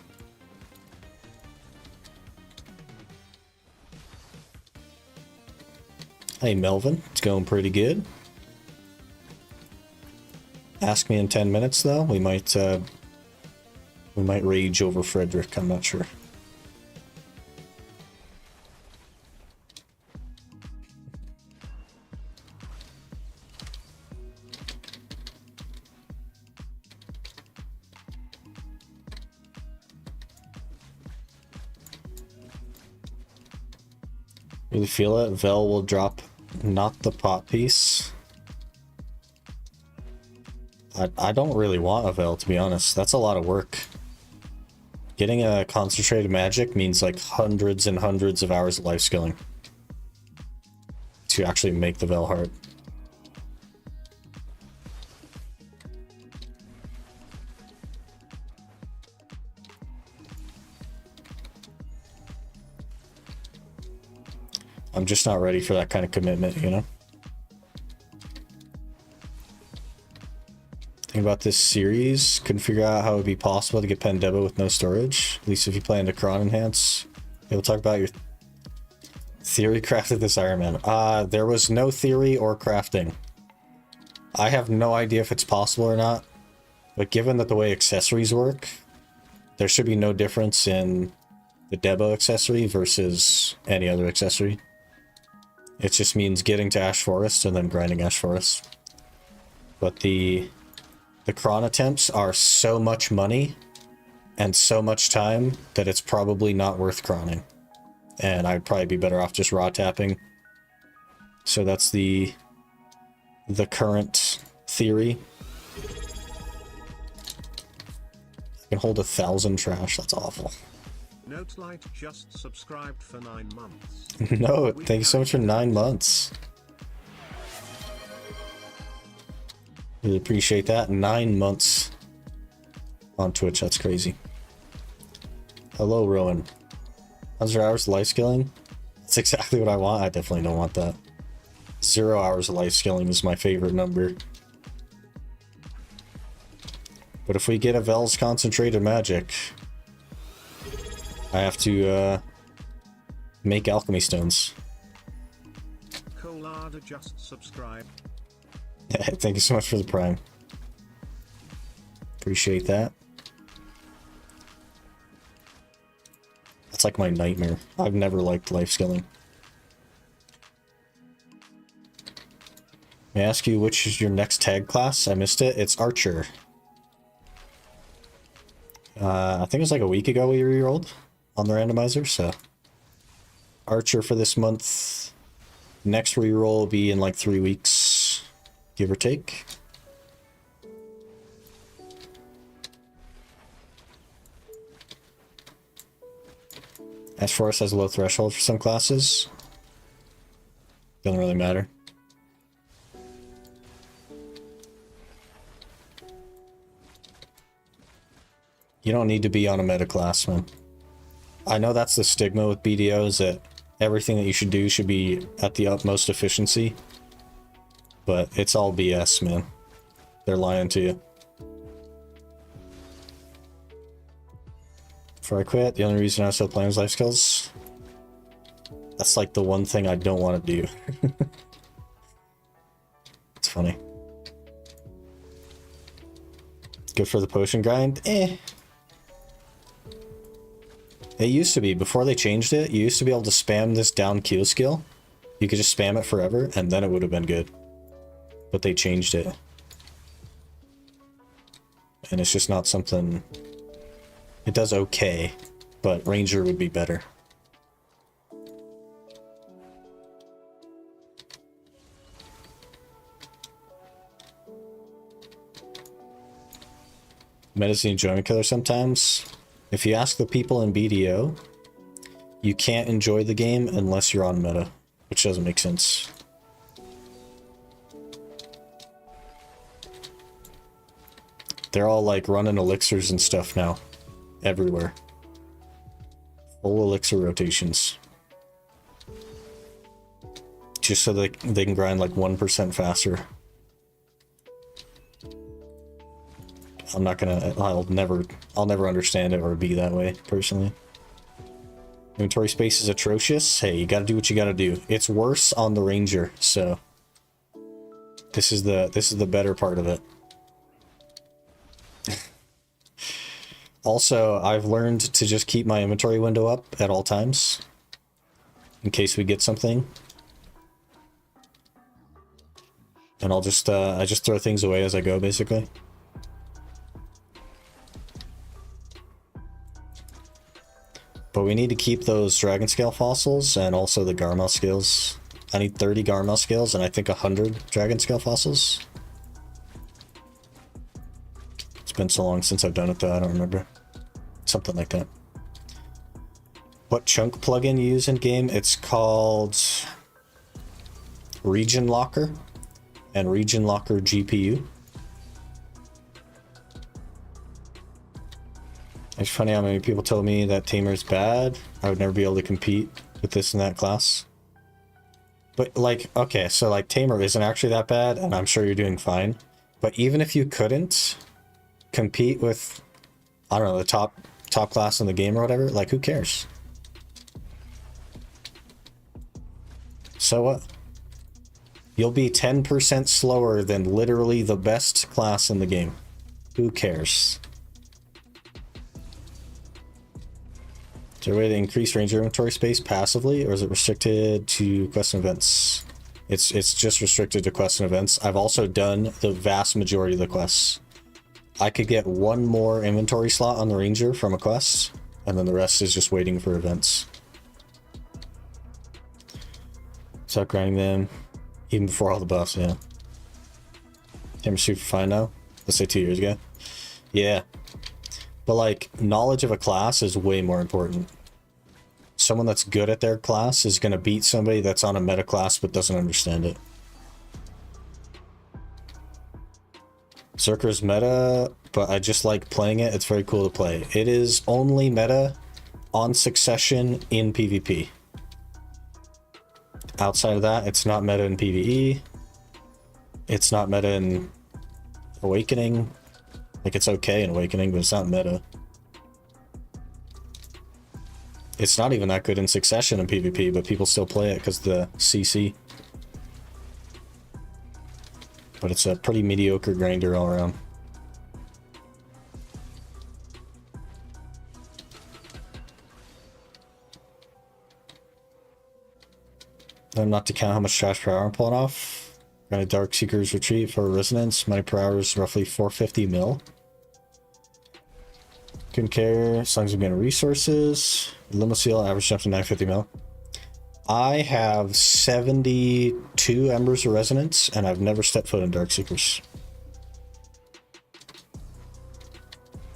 Hey Melvin, it's going pretty good. Ask me in 10 minutes though. We might rage over Frederick, I'm not sure. Really feel it. Vel will drop not the pot piece. I don't really want a Vel, to be honest. That's a lot of work. Getting a concentrated magic means like hundreds and hundreds of hours of life skilling to actually make the Vel heart. I'm just not ready for that kind of commitment, you know? Thinking about this series, couldn't figure out how it would be possible to get Pendeba with no storage. At least if you plan to Cron Enhance. Okay, we'll talk about your theory crafted this Iron Man. There was no theory or crafting. I have no idea if it's possible or not, but given that the way accessories work, there should be no difference in the Debo accessory versus any other accessory. It just means getting to Ash Forest and then grinding Ash Forest. But the Cron attempts are so much money and so much time that it's probably not worth crawling. And I'd probably be better off just raw tapping. So that's the current theory. I can hold 1,000 trash, that's awful. Note Light just subscribed for 9 months. No, thank you so much for 9 months. Really appreciate that. 9 months on Twitch, that's crazy. Hello, Rowan. 100 hours of life skilling? That's exactly what I want. I definitely don't want that. 0 hours of life skilling is my favorite number. But if we get a Vel's concentrated magic, I have to make alchemy stones. Colada just subscribed. Thank you so much for the prime. Appreciate that. That's like my nightmare. I've never liked life skilling. May I ask you which is your next tag class? I missed it. It's Archer. I think it was like a week ago we rerolled on the randomizer, so Archer for this month. Next reroll will be in like 3 weeks, give or take. S4S has a low threshold for some classes. Doesn't really matter. You don't need to be on a meta class, man. I know that's the stigma with BDO, is that everything that you should do should be at the utmost efficiency. But it's all BS, man. They're lying to you. Before I quit, the only reason I was still playing was life skills. That's like the one thing I don't want to do. It's funny. Good for the potion grind? Eh. It used to be, before they changed it, you used to be able to spam this down Q skill. You could just spam it forever, and then it would have been good. But they changed it. And it's just not something... It does okay, but Ranger would be better. Meta's the enjoyment killer sometimes. If you ask the people in BDO, you can't enjoy the game unless you're on meta, which doesn't make sense. They're all like running elixirs and stuff now, everywhere. Full elixir rotations. Just so they can grind like 1% faster. I'm not gonna, I'll never understand it or be that way, personally. Inventory space is atrocious. Hey, you gotta do what you gotta do. It's worse on the Ranger, so this is the better part of it. Also, I've learned to just keep my inventory window up at all times in case we get something. And I'll just I just throw things away as I go, basically. But we need to keep those dragon scale fossils and also the Garmel scales. I need 30 Garmel scales and I think 100 dragon scale fossils. It's been so long since I've done it though, I don't remember. Something like that. What chunk plugin you use in game? It's called Region Locker and Region Locker GPU. It's funny how many people told me that Tamer's bad. I would never be able to compete with this and that class. But like, okay, so like Tamer isn't actually that bad, and I'm sure you're doing fine. But even if you couldn't compete with, I don't know, the top class in the game or whatever, like who cares? So what? You'll be 10% slower than literally the best class in the game. Who cares? Is there a way to increase Ranger inventory space passively, or is it restricted to quests and events? It's just restricted to quests and events. I've also done the vast majority of the quests. I could get one more inventory slot on the ranger from a quest, and then the rest is just waiting for events. Start grinding them even before all the buffs, yeah. Tamer super fine now. Let's say 2 years ago. Yeah. But like, knowledge of a class is way more important. Someone that's good at their class is gonna beat somebody that's on a meta class but doesn't understand it. Zerker's meta, but I just like playing it. It's very cool to play. It is only meta on Succession in PvP. Outside of that, it's not meta in PvE. It's not meta in Awakening. Like, it's okay in Awakening, but it's not meta. It's not even that good in Succession in PvP, but people still play it because the CC. But it's a pretty mediocre grinder all around. Then not to count how much trash per hour I'm pulling off. Got a Dark Seeker's Retreat for Resonance. Money per hour is roughly 450 mil. Couldn't care as long as I'm getting resources. Limo Seal, average jump to 950 mil. I have 72 Embers of Resonance, and I've never stepped foot in Dark Seekers.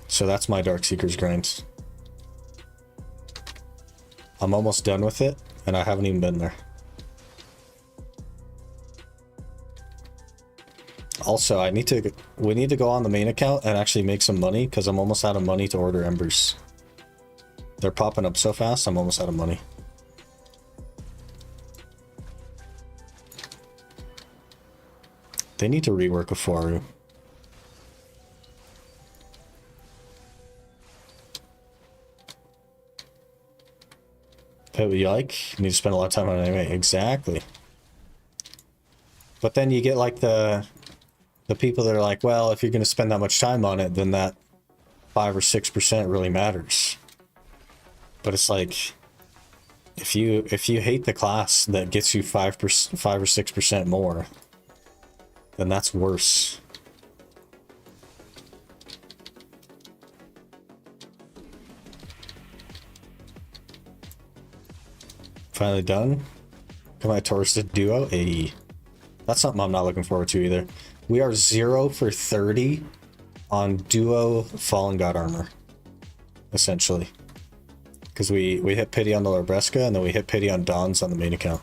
So that's my Dark Seekers grind. I'm almost done with it, and I haven't even been there. Also, we need to go on the main account and actually make some money, because I'm almost out of money to order Embers. They're popping up so fast, I'm almost out of money. They need to rework a Fuaru. Pay what you like. You need to spend a lot of time on it anyway. Exactly. But then you get like the people that are like, well, if you're going to spend that much time on it, then that 5 or 6% really matters. But it's like, if you hate the class that gets you 5 or 6% more, then that's worse. Finally done. Come on, Touristed Duo. Hey, that's something I'm not looking forward to either. We are 0 for 30 on Duo Fallen God armor, essentially. Because we hit pity on the Larbresca, and then we hit pity on Dons on the main account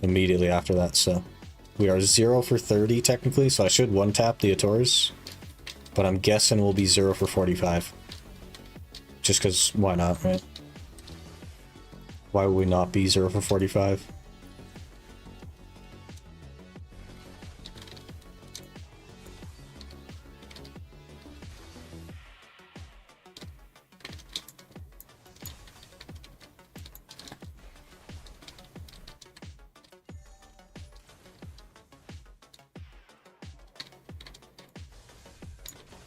immediately after that, so we are 0 for 30 technically, so I should one-tap the Ators, but I'm guessing we'll be 0 for 45. Just because, why not, right? Why would we not be 0 for 45?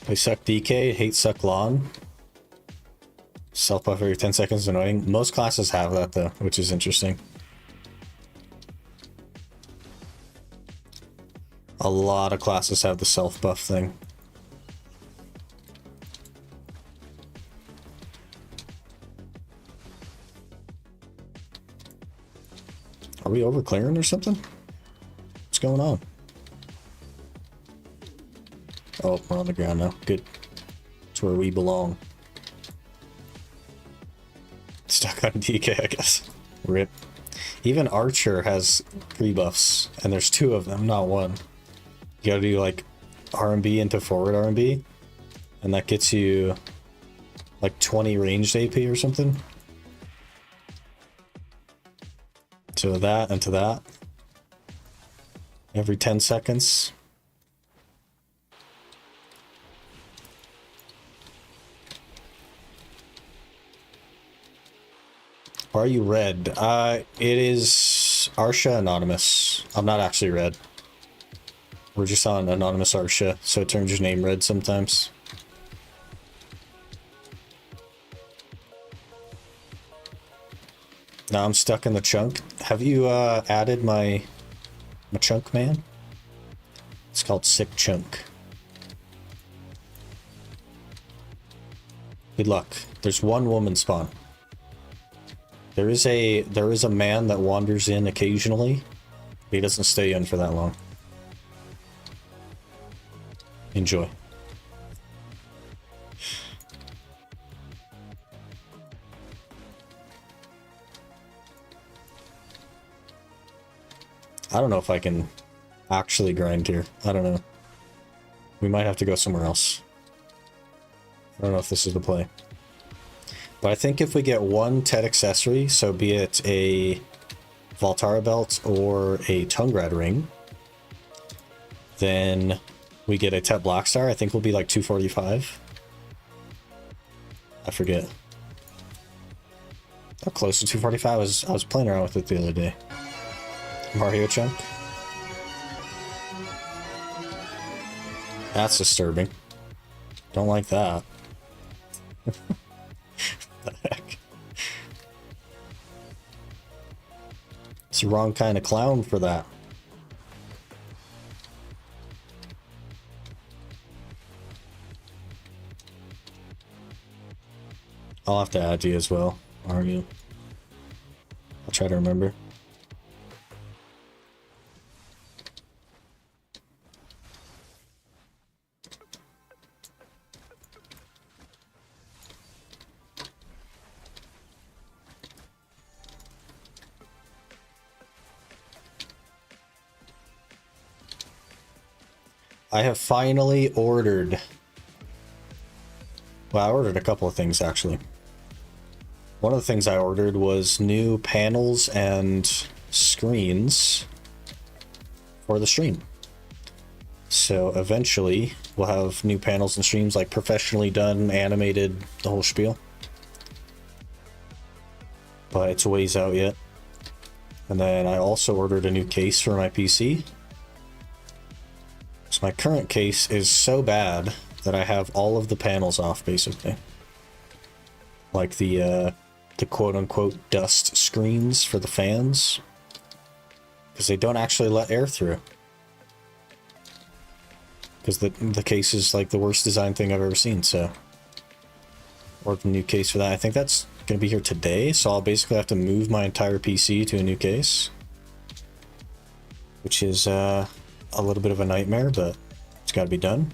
They suck DK, hate suck lawn. Self buff every 10 seconds is annoying. Most classes have that though, which is interesting. A lot of classes have the self buff thing. Are we over clearing or something? What's going on? Oh, we're on the ground now. Good. It's where we belong. Stuck on DK, I guess. RIP. Even Archer has pre-buffs, and there's 2 of them, not 1. You gotta do like RMB into forward RMB, and that gets you like 20 ranged AP or something. So that and to that. Every 10 seconds. Are you red? It is Arsha Anonymous. I'm not actually red. We're just on Anonymous Arsha, so it turns your name red sometimes. Now I'm stuck in the chunk. Have you added my Chunkman? It's called Sick Chunk. Good luck. There's one woman spawn. There is a man that wanders in occasionally. But he doesn't stay in for that long. Enjoy. I don't know if I can actually grind here. I don't know. We might have to go somewhere else. I don't know if this is the play. But I think if we get one Tet accessory, so be it a Valtara belt or a Tungrad ring, then we get a Tet Black Star. I think we'll be like 245. I forget. How close to 245? I was playing around with it the other day. Mario Chunk. That's disturbing. Don't like that. What the heck? It's the wrong kind of clown for that. I'll have to add you as well, are you? I'll try to remember. I have finally ordered... Well, I ordered a couple of things, actually. One of the things I ordered was new panels and screens for the stream. So eventually, we'll have new panels and streams, like professionally done, animated, the whole spiel. But it's a ways out yet. And then I also ordered a new case for my PC. So my current case is so bad that I have all of the panels off, basically. Like the quote-unquote dust screens for the fans. Because they don't actually let air through. Because the case is like the worst design thing I've ever seen, so... Ordered a new case for that. I think that's going to be here today, so I'll basically have to move my entire PC to a new case. Which is, a little bit of a nightmare, but it's got to be done.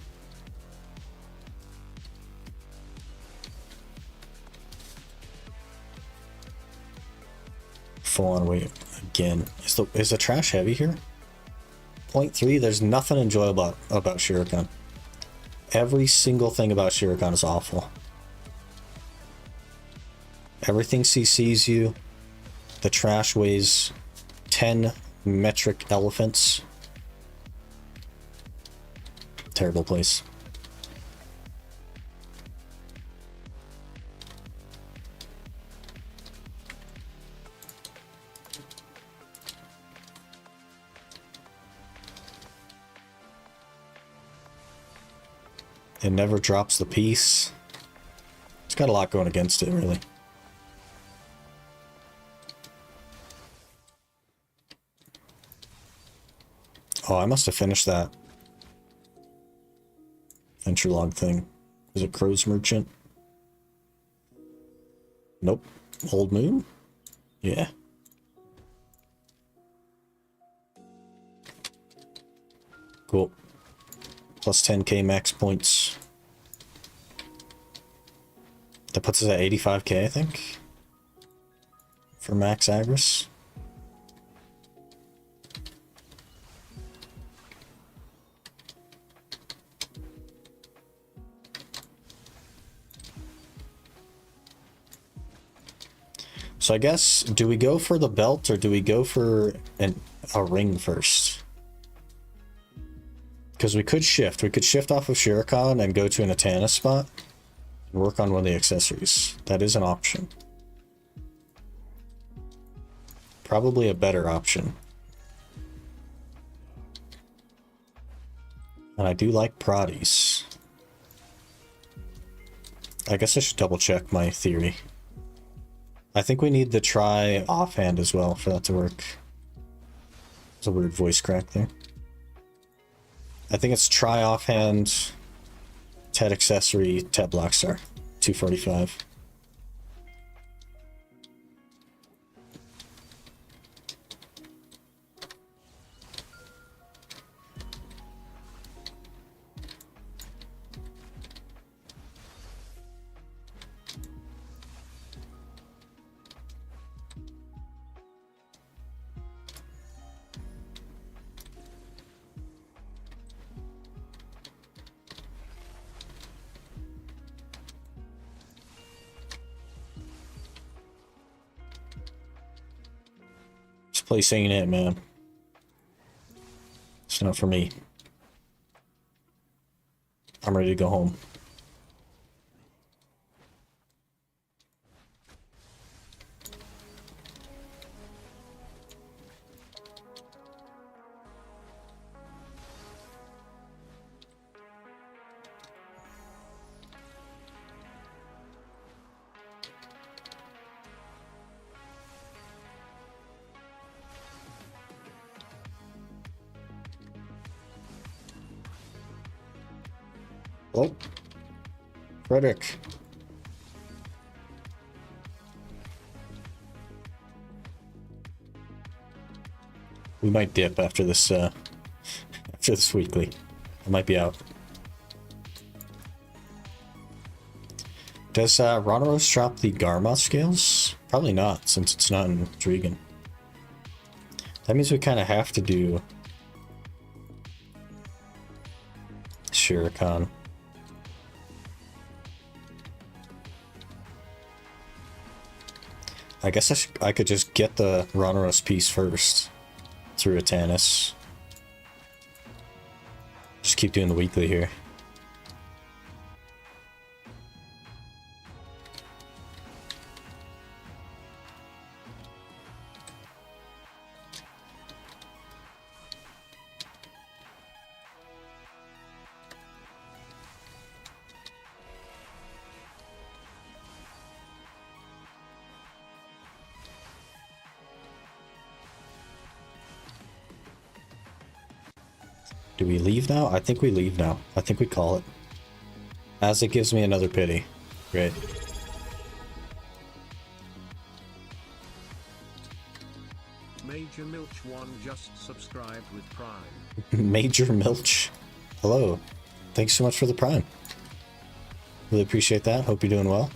Full on weight again. Is the trash heavy here? 0.3. There's nothing enjoyable about Shuriken. Every single thing about Shuriken is awful. Everything CCs you. The trash weighs 10 metric elephants. Terrible place. It never drops the piece. It's got a lot going against it, really. Oh, I must have finished that venture log thing. Was it Crow's Merchant? Nope. Old Moon? Yeah. Cool. Plus 10k max points. That puts us at 85k, I think. For max Agris. So I guess, do we go for the belt or do we go for a ring first? Because we could shift. We could shift off of Shuriken and go to an Atana spot and work on one of the accessories. That is an option. Probably a better option. And I do like Proddies. I guess I should double check my theory. I think we need the try offhand as well for that to work. There's a weird voice crack there. I think it's try offhand, Tet accessory, Tet Black Star. 245. This place ain't it, man. It's not for me. I'm ready to go home. Oh, Frederick. We might dip after this weekly. I might be out. Does Ronaros drop the Garmoth scales? Probably not, since it's not in Dragon. That means we kind of have to do Shuriken. I guess I could just get the Ronaros piece first through a Tannis. Just keep doing the weekly here. Do we leave now? I think we leave now. I think we call it. As it gives me another pity. Great. Major Milch 1 just subscribed with Prime. Major Milch. Hello. Thanks so much for the Prime. Really appreciate that. Hope you're doing well.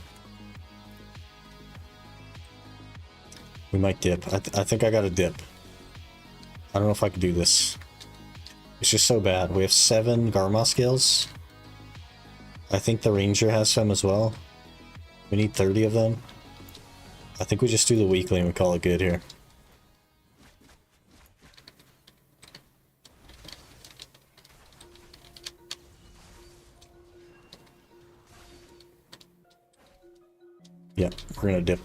We might dip. I think I got to dip. I don't know if I can do this. It's just so bad. We have 7 Garmoth scales. I think the Ranger has some as well. We need 30 of them. I think we just do the weekly and we call it good here. Yep, we're gonna dip.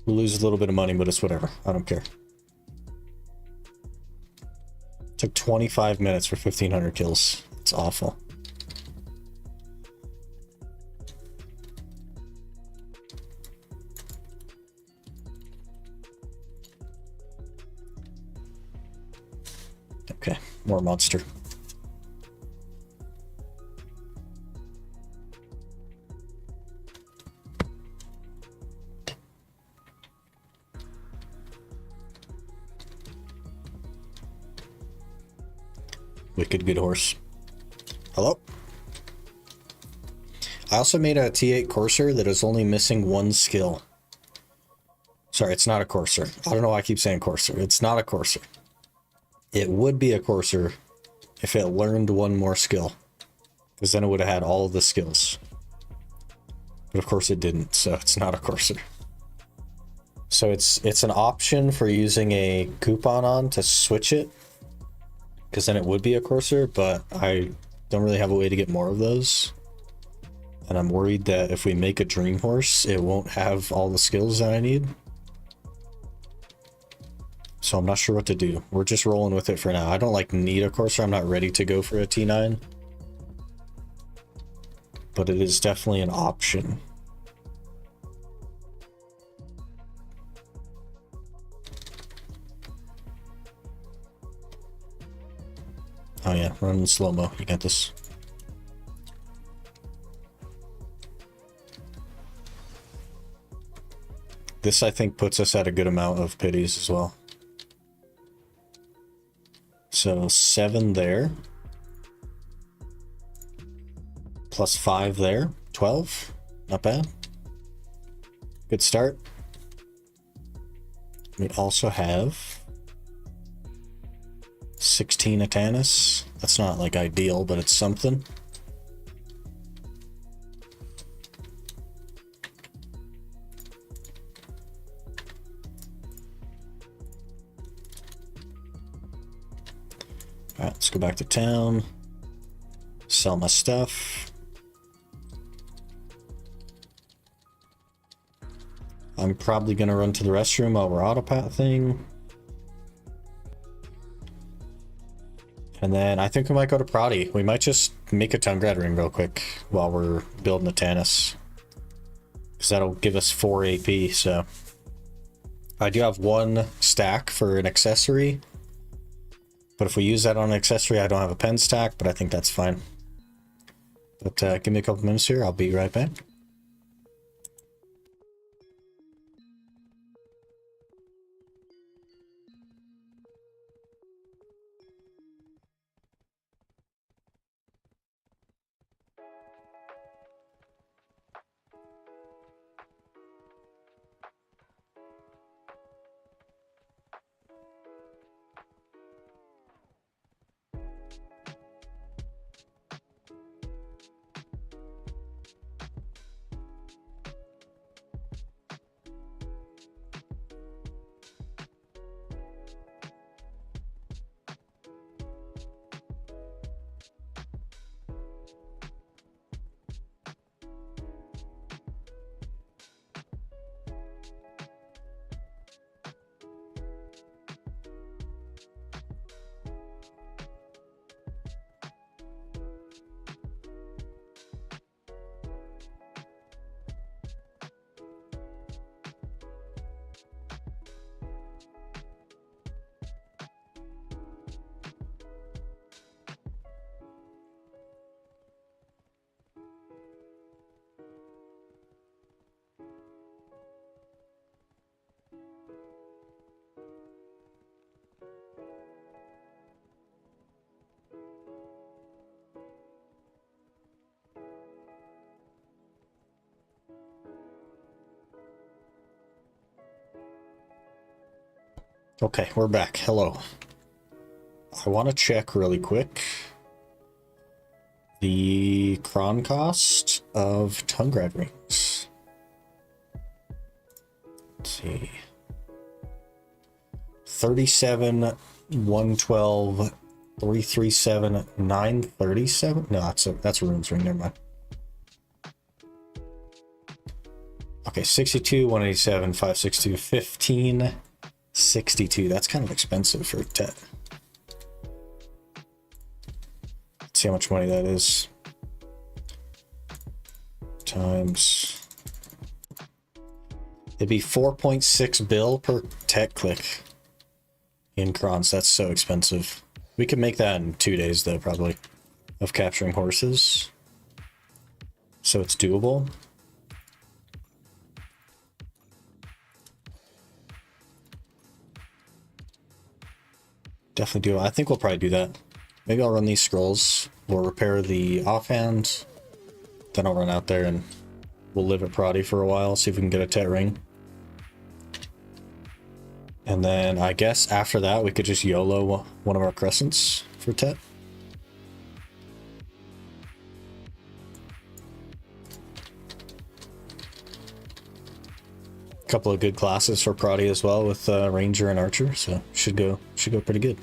We'll lose a little bit of money, but it's whatever. I don't care. Took 25 minutes for 1,500 kills. It's awful. Okay, more monster. Wicked good horse. Hello? I also made a T8 Courser that is only missing 1 skill. Sorry, it's not a Courser. I don't know why I keep saying Courser. It's not a Courser. It would be a Courser if it learned 1 more skill. Because then it would have had all of the skills. But of course it didn't, so it's not a Courser. So it's an option for using a coupon on to switch it. Because then it would be a Courser, but I don't really have a way to get more of those. And I'm worried that if we make a Dream Horse, it won't have all the skills that I need. So I'm not sure what to do. We're just rolling with it for now. I don't need a Courser. I'm not ready to go for a T9. But it is definitely an option. Oh yeah, run in slow-mo. You got this. This, I think, puts us at a good amount of pities as well. So 7 there. Plus 5 there. 12. Not bad. Good start. We also have 16 Atanas. That's not like ideal, but it's something. Alright, let's go back to town. Sell my stuff. I'm probably gonna run to the restroom while we're autopathing. And then I think we might go to Prodi. We might just make a Tungrad ring real quick while we're building the Tannis. Because that'll give us 4 AP, so. I do have 1 stack for an accessory. But if we use that on an accessory, I don't have a pen stack, but I think that's fine. But give me a couple minutes here, I'll be right back. Okay, we're back. Hello. I want to check really quick the cron cost of Tungrad rings. Let's see. 37, 112, 337, 937. No, that's a runes ring, never mind. Okay, 62, 187, 562, 15. 62. That's kind of expensive for Tet. Let's see how much money that is. Times. It'd be 4.6 bill per Tet click in crons. That's so expensive. We could make that in 2 days though, probably, of capturing horses. So it's doable. Definitely do. I think we'll probably do that. Maybe I'll run these scrolls. We'll repair the offhand. Then I'll run out there and we'll live at Prodi for a while. See if we can get a Tet ring. And then I guess after that we could just YOLO one of our crescents for Tet. Couple of good classes for Prodi as well with Ranger and Archer, so should go pretty good.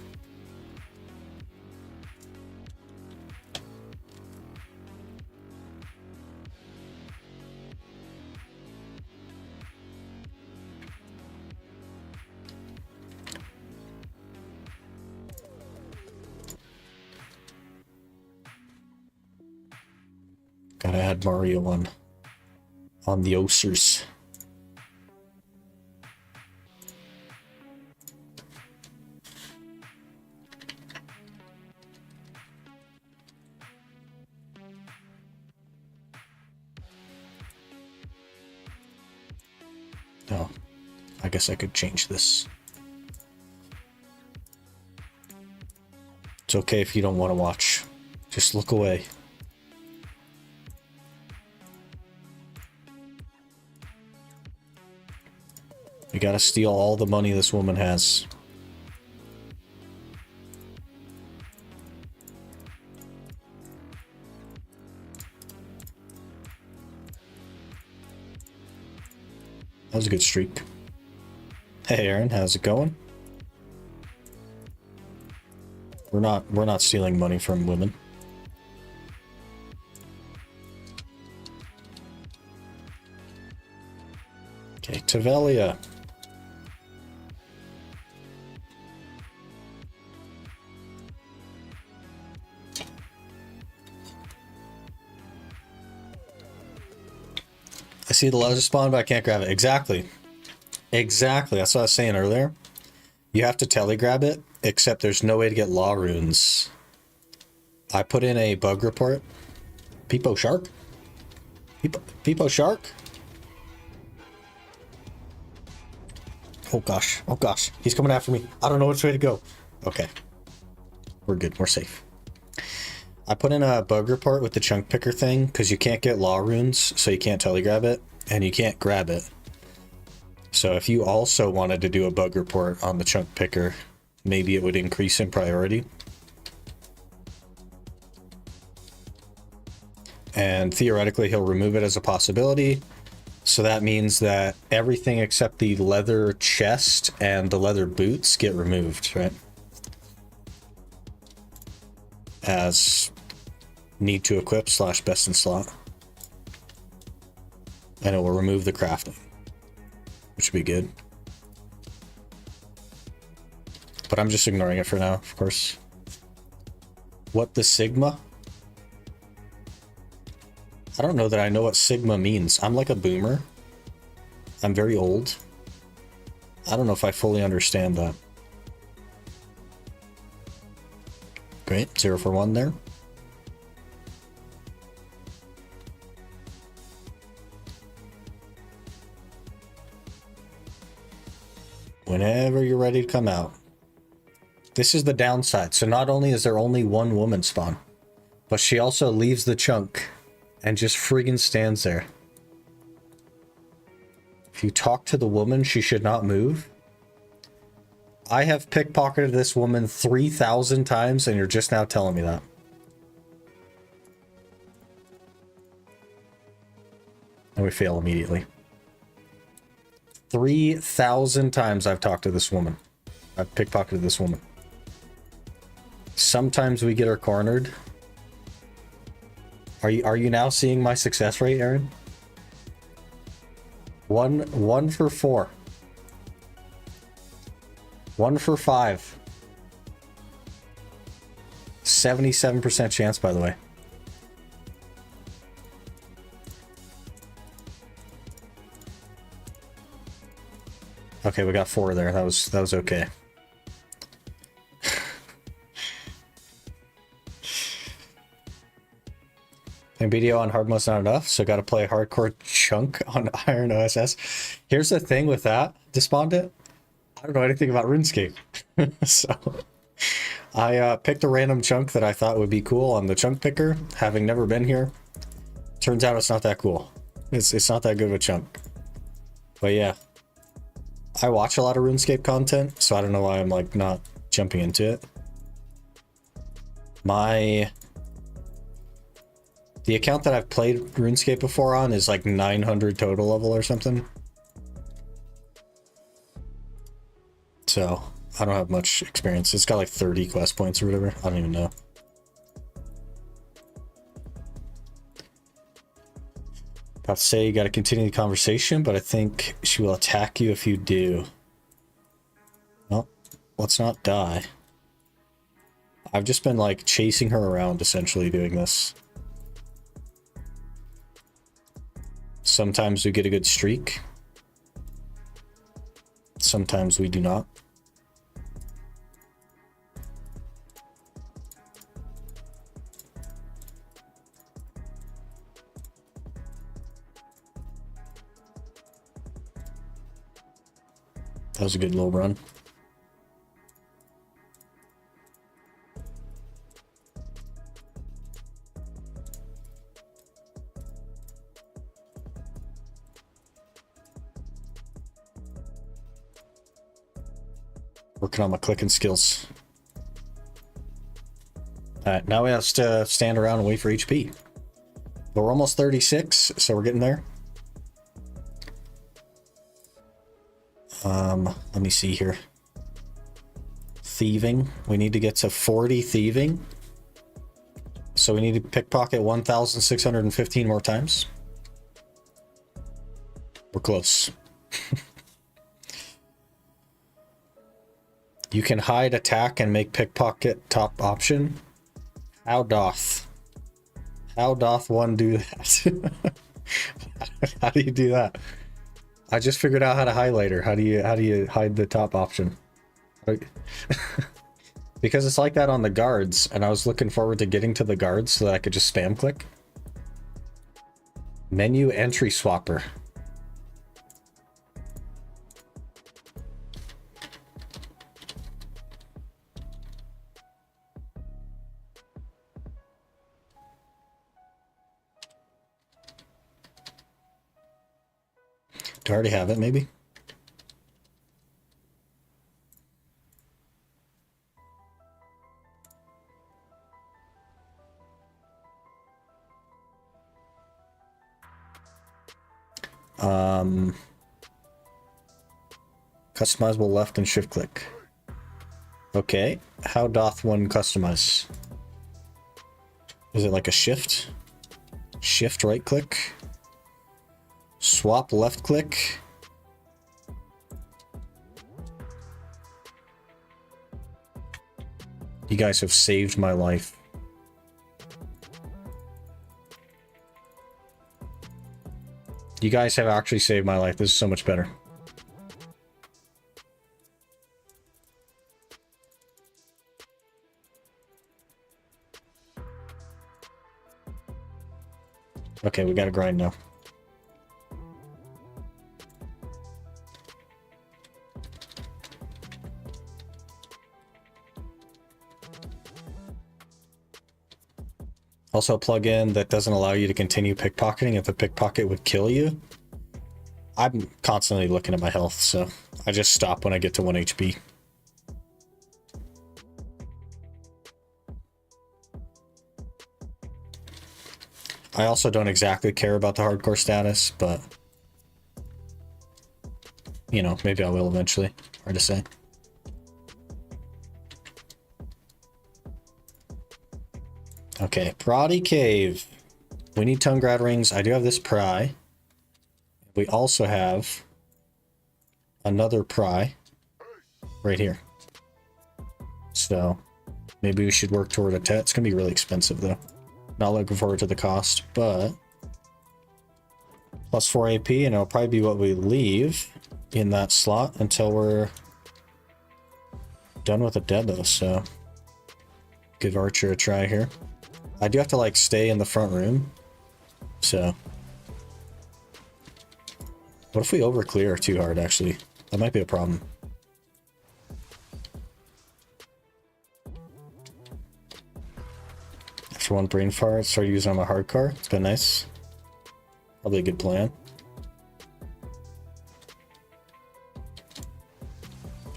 Gotta add Mario on the Osers. No, I guess I could change this. It's okay if you don't want to watch. Just look away. We gotta steal all the money this woman has. That was a good streak. Hey Aaron, how's it going? We're not stealing money from women. Okay, Tavelia. I see the leather spawn, but I can't grab it. Exactly. Exactly. That's what I was saying earlier. You have to telegrab it, except there's no way to get law runes. I put in a bug report. Peepo shark? Peepo shark? Oh gosh. Oh gosh. He's coming after me. I don't know which way to go. Okay. We're good. We're safe. I put in a bug report with the chunk picker thing because you can't get law runes, so you can't telegrab it, and you can't grab it. So if you also wanted to do a bug report on the chunk picker, maybe it would increase in priority. And theoretically, he'll remove it as a possibility. So that means that everything except the leather chest and the leather boots get removed, right? As need to equip / best in slot. And it will remove the crafting, which would be good. But I'm just ignoring it for now, of course. What the Sigma? I don't know that I know what Sigma means. I'm like a boomer. I'm very old. I don't know if I fully understand that. Great, 0 for 1 there. Whenever you're ready to come out. This is the downside. So not only is there only one woman spawn, but she also leaves the chunk and just friggin' stands there. If you talk to the woman, she should not move. I have pickpocketed this woman 3,000 times and you're just now telling me that. And we fail immediately. 3,000 times I've talked to this woman. I've pickpocketed this woman. Sometimes we get her cornered. Are you now seeing my success rate, Aaron? One for 4. 1 for 5. 77% chance, by the way. Okay, we got 4 there. That was okay. And video on hard mode's not enough, so gotta play hardcore chunk on Iron OSS. Here's the thing with that, Despondent. I don't know anything about RuneScape. So I picked a random chunk that I thought would be cool on the chunk picker, having never been here. Turns out it's not that cool. It's not that good of a chunk. But yeah. I watch a lot of RuneScape content, so I don't know why I'm like not jumping into it. The account that I've played RuneScape before on is like 900 total level or something. So I don't have much experience. It's got like 30 quest points or whatever. I don't even know. About to say you got to continue the conversation, but I think she will attack you if you do. Well, let's not die. I've just been like chasing her around, essentially doing this. Sometimes we get a good streak. Sometimes we do not. was a good little run. Working on my clicking skills. Alright, now we have to stand around and wait for HP. But we're almost 36, so we're getting there. Let me see here. Thieving. We need to get to 40 thieving. So we need to pickpocket 1,615 more times. We're close. You can hide, attack, and make pickpocket top option. How doth one do that? How do you do that? I just figured out how to highlighter. How do you hide the top option? Because it's like that on the guards, and I was looking forward to getting to the guards so that I could just spam click. Menu entry swapper. Do I already have it, maybe? Customizable left and shift click. Okay, how doth one customize? Is it like a shift? Shift right click? Swap left click. You guys have saved my life. You guys have actually saved my life. This is so much better. Okay, we gotta grind now. Also a plugin that doesn't allow you to continue pickpocketing if a pickpocket would kill you. I'm constantly looking at my health, so I just stop when I get to 1 HP. I also don't exactly care about the hardcore status, but you know, maybe I will eventually. Hard to say. Okay, Prodi Cave. We need Tungrad rings. I do have this pry. We also have another pry right here. So maybe we should work toward a tet. It's gonna be really expensive though. Not looking forward to the cost, but plus 4 AP, and it'll probably be what we leave in that slot until we're done with the dead though, so give Archer a try here. I do have to like stay in the front room, so what if we over clear too hard? Actually, that might be a problem. After one brain fart, start using on my hard car. It's been nice. Probably a good plan.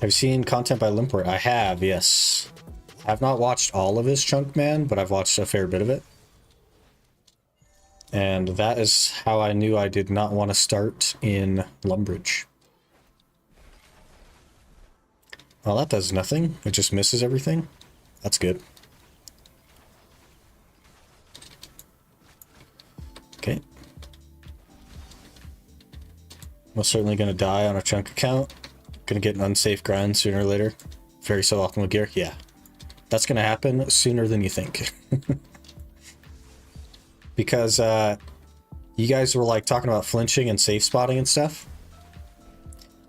Have you seen content by Limport? I have, yes. I've not watched all of his Chunkman, but I've watched a fair bit of it. And that is how I knew I did not want to start in Lumbridge. Well, that does nothing. It just misses everything. That's good. Okay. Most certainly going to die on a chunk account. Going to get an unsafe grind sooner or later. Very suboptimal gear. Yeah. That's going to happen sooner than you think. Because you guys were like talking about flinching and safe spotting and stuff.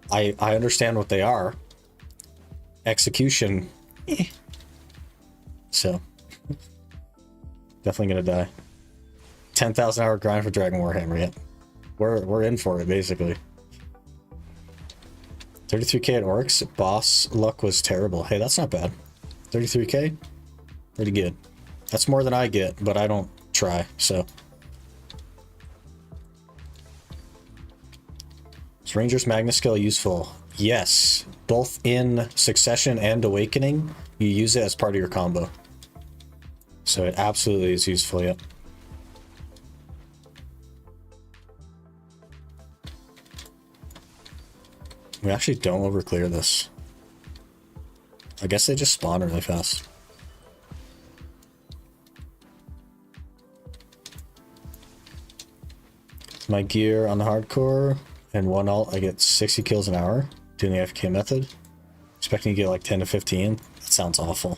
I understand what they are. Execution. So. Definitely going to die. 10,000 hour grind for Dragon Warhammer, yeah. We're in for it, basically. 33k at Oryx. Boss luck was terrible. Hey, that's not bad. 33k? Pretty good. That's more than I get, but I don't try, so. Is Ranger's Magna Skill useful? Yes. Both in Succession and Awakening, you use it as part of your combo. So it absolutely is useful, yeah. We actually don't overclear this. I guess they just spawn really fast. My gear on the hardcore and one ult, I get 60 kills an hour doing the FK method. Expecting to get like 10 to 15. That sounds awful.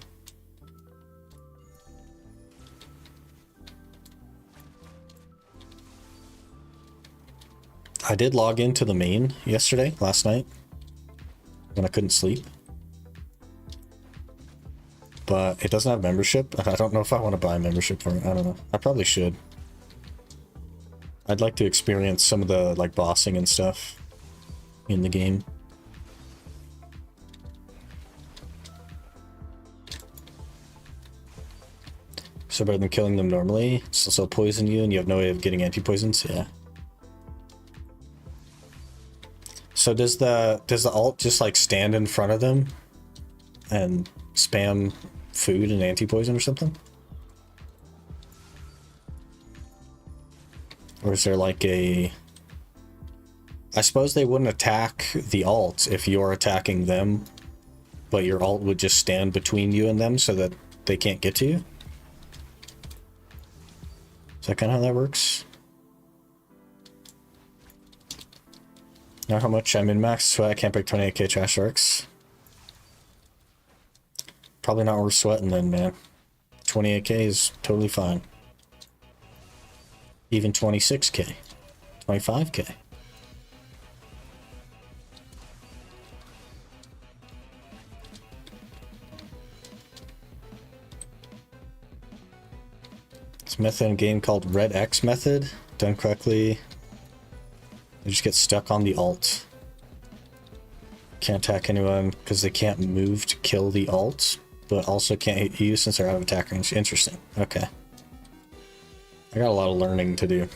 I did log into the main yesterday, last night, when I couldn't sleep. But it doesn't have membership, and I don't know if I want to buy a membership for it. I don't know. I probably should. I'd like to experience some of the like bossing and stuff in the game. So better than killing them normally. It's also poison you and you have no way of getting anti-poisons. Yeah. So does the ult just like stand in front of them and spam food and anti-poison or something? Or is there like a... I suppose they wouldn't attack the ult if you're attacking them, but your ult would just stand between you and them so that they can't get to you? Is that kind of how that works? Know how much I'm in max, so I can't pick 28k trash arcs. Probably not worth sweating then, man. 28k is totally fine. Even 26k. 25k. This method in a game called Red X method. Done correctly. They just get stuck on the ult. Can't attack anyone because they can't move to kill the ult, but also can't hit you since they're out of attack range. Interesting. Okay. I got a lot of learning to do.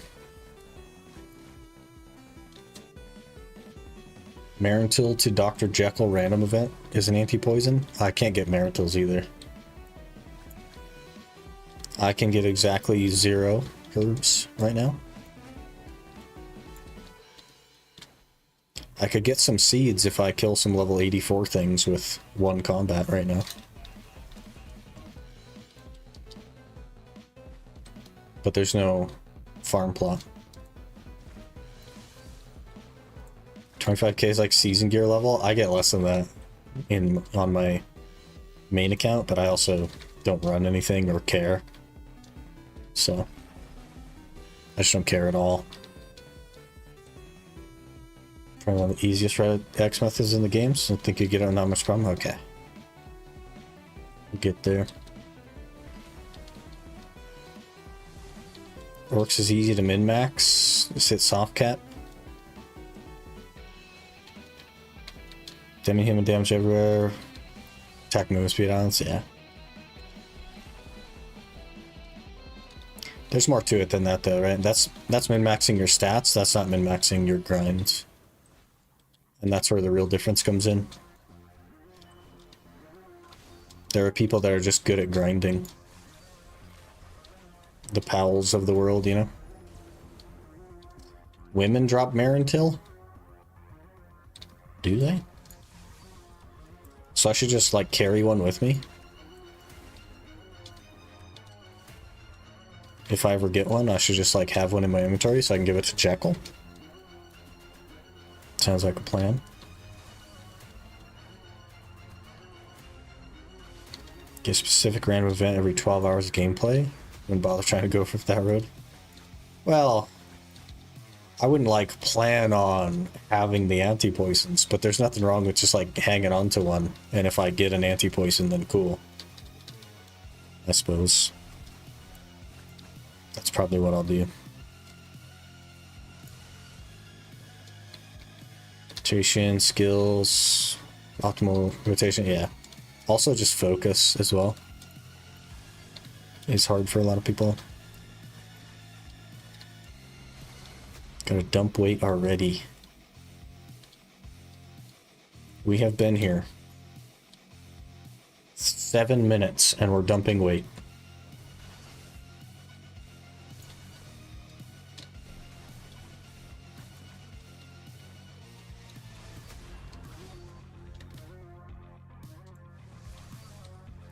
Marintil to Dr. Jekyll random event is an anti-poison. I can't get Marintils either. I can get exactly 0 herbs right now. I could get some seeds if I kill some level 84 things with 1 combat right now. But there's no farm plot. 25k is like season gear level. I get less than that on my main account, but I also don't run anything or care. So I just don't care at all. Probably one of the easiest Red X methods in the game, so I think you get it without much problem. Okay. We'll get there. Orcs is easy to min-max. Just hit soft cap. Demi-human damage everywhere. Attack movement speed balance, yeah. There's more to it than that though, right? That's min-maxing your stats, that's not min-maxing your grinds. And that's where the real difference comes in. There are people that are just good at grinding. The Powells of the world, you know? Women drop Marintil? Do they? So I should just like carry one with me? If I ever get one, I should just like have one in my inventory so I can give it to Jekyll. Sounds like a plan. Get a specific random event every 12 hours of gameplay. Wouldn't bother trying to go for that road. Well, I wouldn't like plan on having the anti-poisons, but there's nothing wrong with just like hanging on to one. And if I get an anti-poison, then cool. I suppose. That's probably what I'll do. Rotation, skills, optimal rotation, yeah. Also just focus as well. It's hard for a lot of people. Gotta dump weight already. We have been here 7 minutes and we're dumping weight.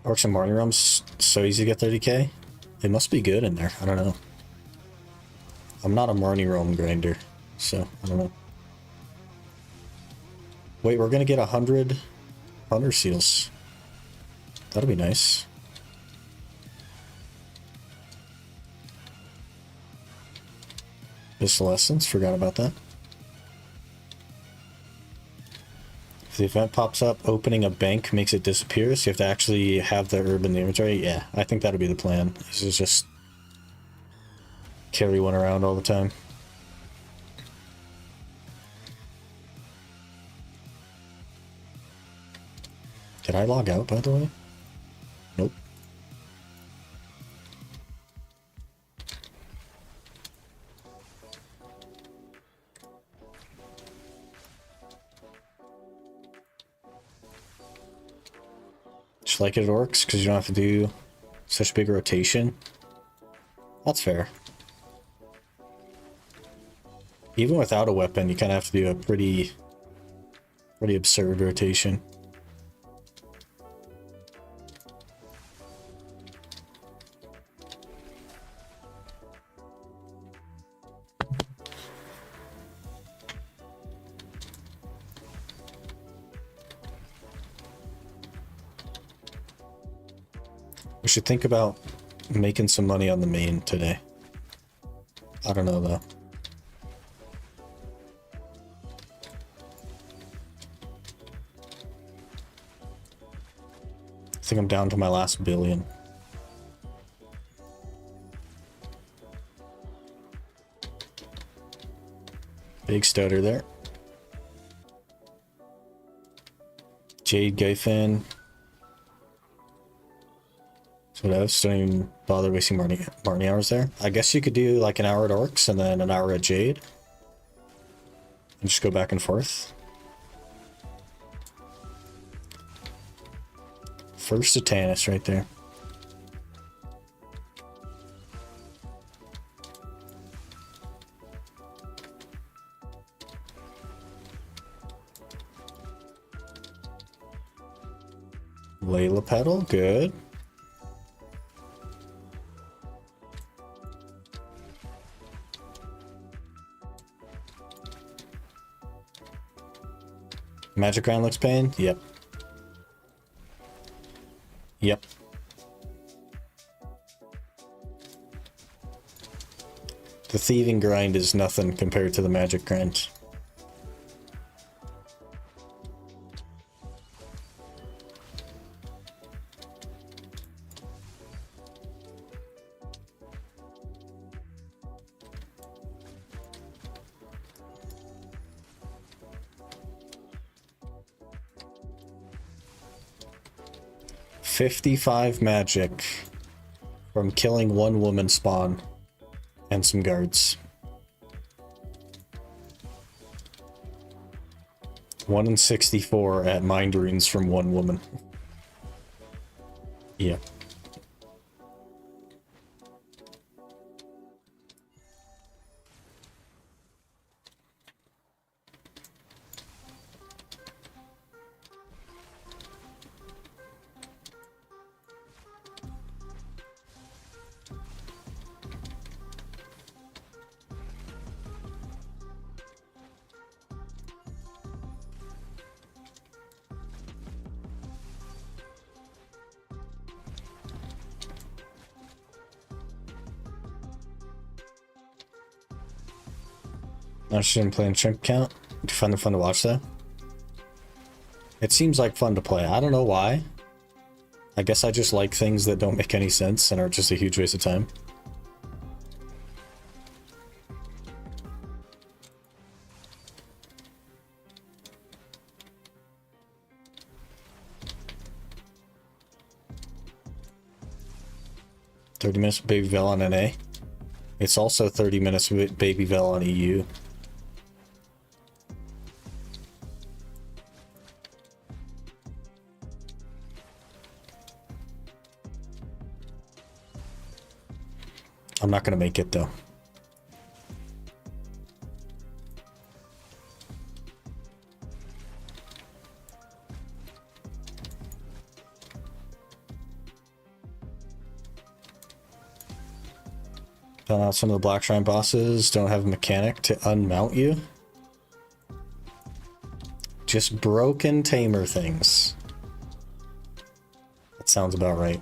Orcs and Marnie Realms, so easy to get 30k? It must be good in there, I don't know. I'm not a Marnie Realm grinder, so I don't know. Wait, we're gonna get 100 Hunter Seals. That'll be nice. This lessons, forgot about that. If the event pops up, opening a bank makes it disappear, so you have to actually have the herb in the inventory. Yeah, I think that'll be the plan. This is just carry one around all the time. Did I log out, by the way? Nope. Just like it orcs, because you don't have to do such big rotation. That's fair. Even without a weapon, you kind of have to do a pretty absurd rotation. We should think about making some money on the main today. I don't know though. I think I'm down to my last billion. Big stutter there. Jade Gaithan. So I just don't even bother wasting Marnie hours there. I guess you could do like an hour at Orcs and then an hour at Jade. And just go back and forth. First Satanus right there. Layla Petal, good. Magic Ground looks pain? Yep. Yep. The thieving grind is nothing compared to the magic grind. $55 magic from killing one woman spawn and some guards. 1 in 64 at mind runes from one woman. Yeah. I shouldn't play in chunk count. Do you find it fun to watch though? It seems like fun to play. I don't know why. I guess I just like things that don't make any sense and are just a huge waste of time. 30 minutes with Baby Vel on NA. It's also 30 minutes with Baby Vel on EU. I'm not gonna make it though. Found out some of the Black Shrine bosses don't have a mechanic to unmount you. Just broken Tamer things. That sounds about right.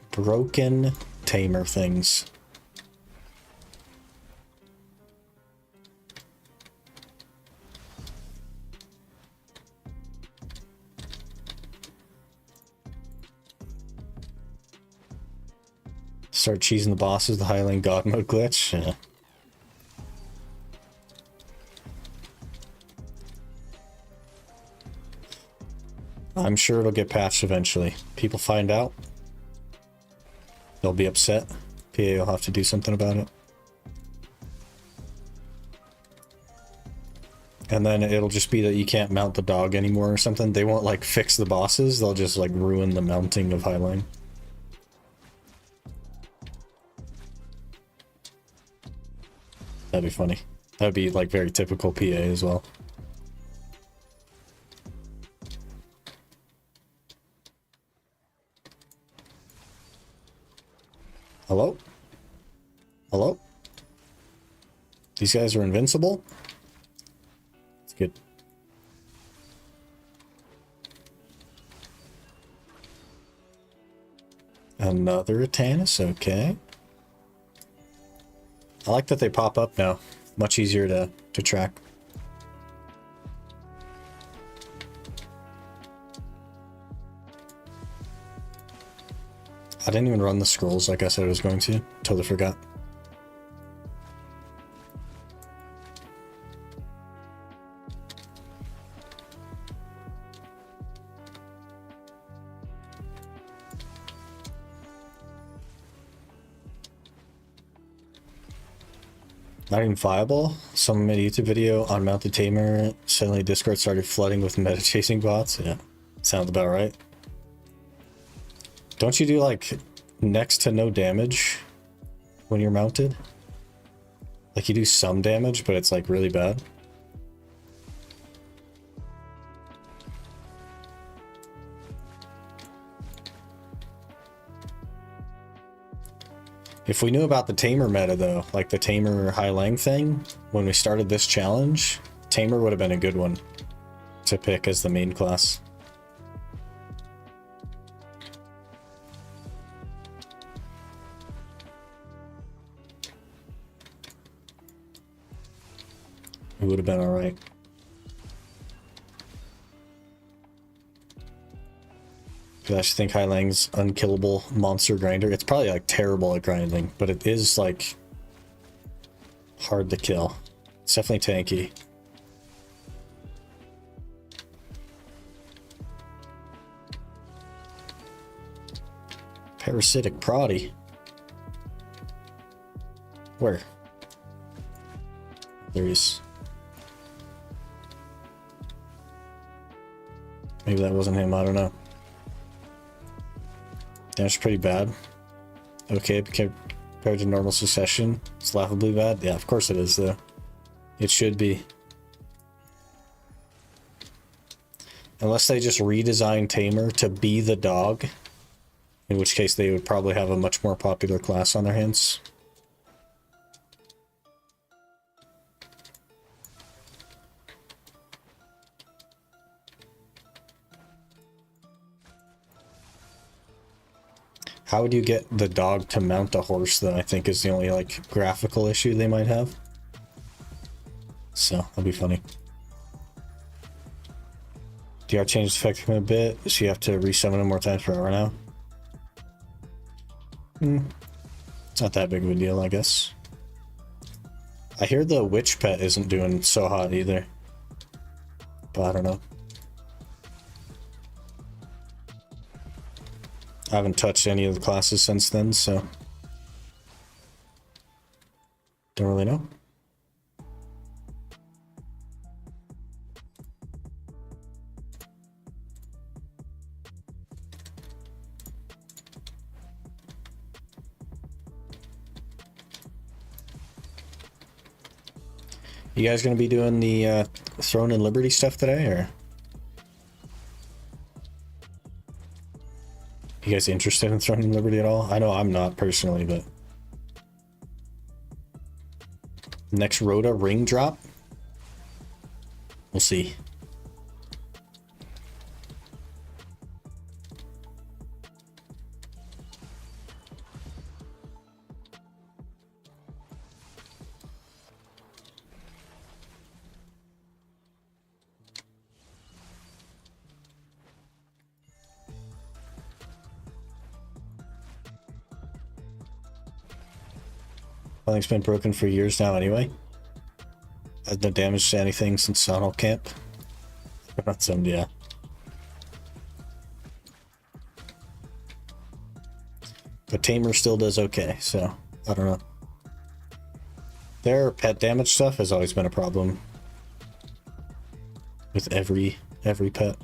Broken Tamer things. Start cheesing the bosses, the high lane god mode glitch. Yeah. I'm sure it'll get patched eventually. People find out. They'll be upset. PA will have to do something about it. And then it'll just be that you can't mount the dog anymore or something. They won't like fix the bosses, they'll just like ruin the mounting of high lane. That'd be funny. That'd be like very typical PA as well. Hello? Hello? These guys are invincible? It's good. Another Atanus, okay. I like that they pop up now. Much easier to track. I didn't even run the scrolls like I said I was going to. Totally forgot. Not even viable. Someone made a YouTube video on Mounted Tamer. Suddenly Discord started flooding with meta chasing bots. Yeah, sounds about right. Don't you do like next to no damage when you're mounted? Like you do some damage, but it's like really bad. If we knew about the Tamer meta though, like the Tamer High Lang thing, when we started this challenge, Tamer would have been a good one to pick as the main class. It would have been alright. I actually think High Lang's unkillable monster grinder. It's probably like terrible at grinding, but it is like hard to kill. It's definitely tanky. Parasitic Proddy. Where? There he is. Maybe that wasn't him, I don't know. Damage pretty bad. Okay, compared to normal succession, it's laughably bad. Yeah, of course it is though. It should be. Unless they just redesign Tamer to be the dog, in which case they would probably have a much more popular class on their hands. How would you get the dog to mount a horse though, I think is the only like graphical issue they might have. So that'd be funny. DR changed effect a bit, so you have to resummon him more times per hour now. It's not that big of a deal, I guess. I hear the witch pet isn't doing so hot either. But I don't know. I haven't touched any of the classes since then, so don't really know. You guys gonna be doing the Throne and Liberty stuff today, or you guys interested in Throne and Liberty at all? I know I'm not personally, but next Rhoda ring drop, we'll see. I think it's been broken for years now anyway. Had no damage to anything since Sonal Camp. Not some, yeah. But Tamer still does okay, so I don't know. Their pet damage stuff has always been a problem with every pet.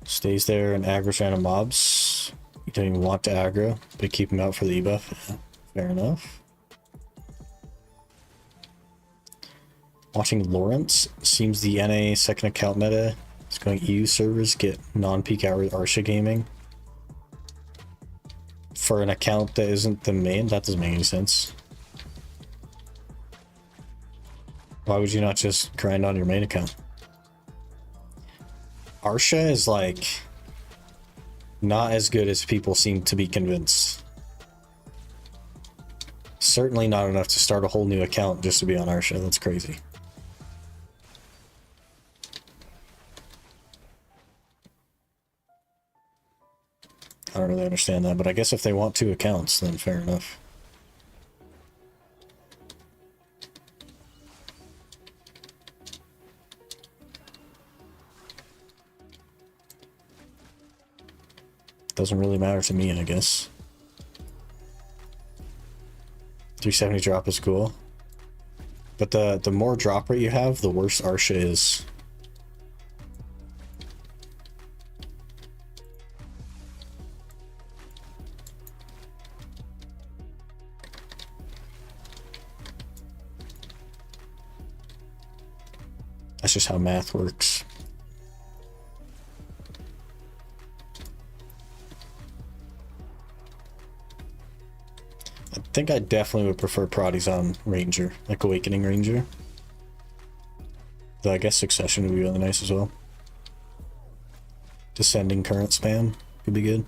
Stays there and aggro's random mobs. You don't even want to aggro, but keep him out for the debuff. Yeah, fair enough. Watching Lawrence. Seems the NA second account meta is going EU servers get non-peak hour Arsha gaming. For an account that isn't the main, that doesn't make any sense. Why would you not just grind on your main account? Arsha is like not as good as people seem to be convinced. Certainly not enough to start a whole new account just to be on Arsha. That's crazy. I don't really understand that, but I guess if they want 2 accounts, then fair enough. Doesn't really matter to me, I guess. 370 drop is cool. But the more drop rate you have, the worse Arsha is. That's just how math works. I think I definitely would prefer Prodigy's on Ranger, like Awakening Ranger. Though I guess Succession would be really nice as well. Descending Current spam could be good.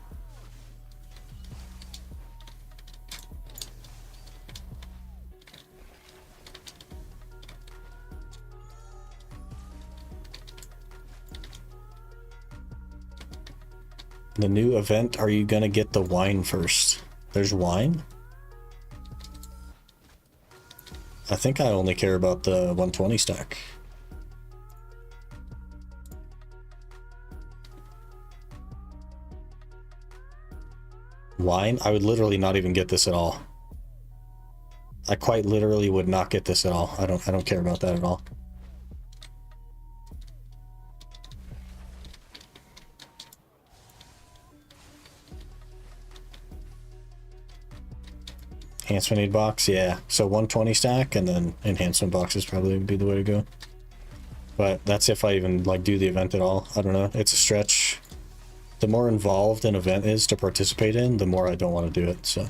The new event, are you gonna get the wine first? There's wine? I think I only care about the 120 stack. Wine? I would literally not even get this at all. I quite literally would not get this at all. I don't care about that at all. Enhancement aid box, yeah. So 120 stack and then enhancement boxes probably would be the way to go. But that's if I even like do the event at all. I don't know. It's a stretch. The more involved an event is to participate in, the more I don't want to do it, so.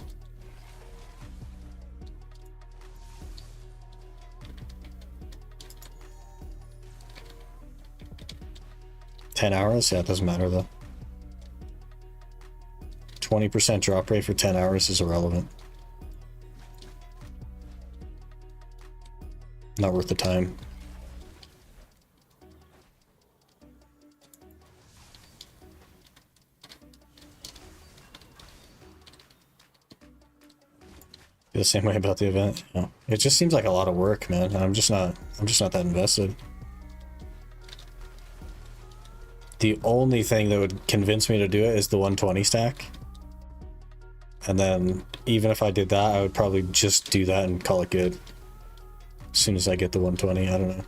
$10 hours? Yeah, it doesn't matter though. 20% drop rate for 10 hours is irrelevant. Not worth the time. Feel the same way about the event. Yeah. It just seems like a lot of work, man. I'm just not that invested. The only thing that would convince me to do it is the 120 stack. And then even if I did that, I would probably just do that and call it good. As soon as I get the 120, I don't know.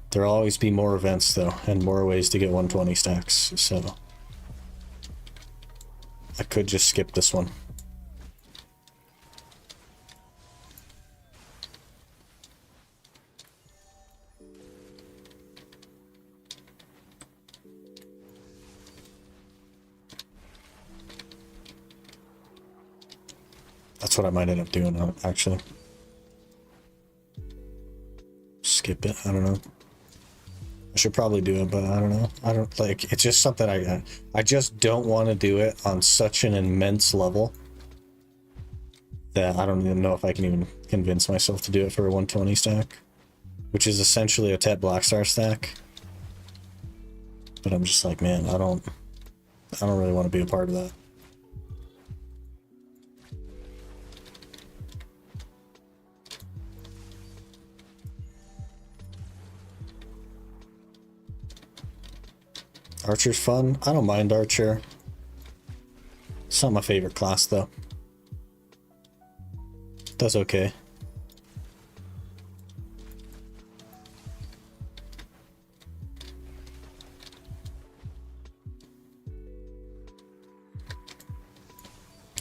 There'll always be more events though, and more ways to get 120 stacks, so I could just skip this one. That's what I might end up doing, actually. Skip it, I don't know. I should probably do it, but I don't know. I don't like, it's just something I just don't want to do it on such an immense level that I don't even know if I can even convince myself to do it for a 120 stack, which is essentially a Tet Blackstar stack. But I'm just like, man, I don't really want to be a part of that. Archer's fun. I don't mind Archer. It's not my favorite class though. Does okay.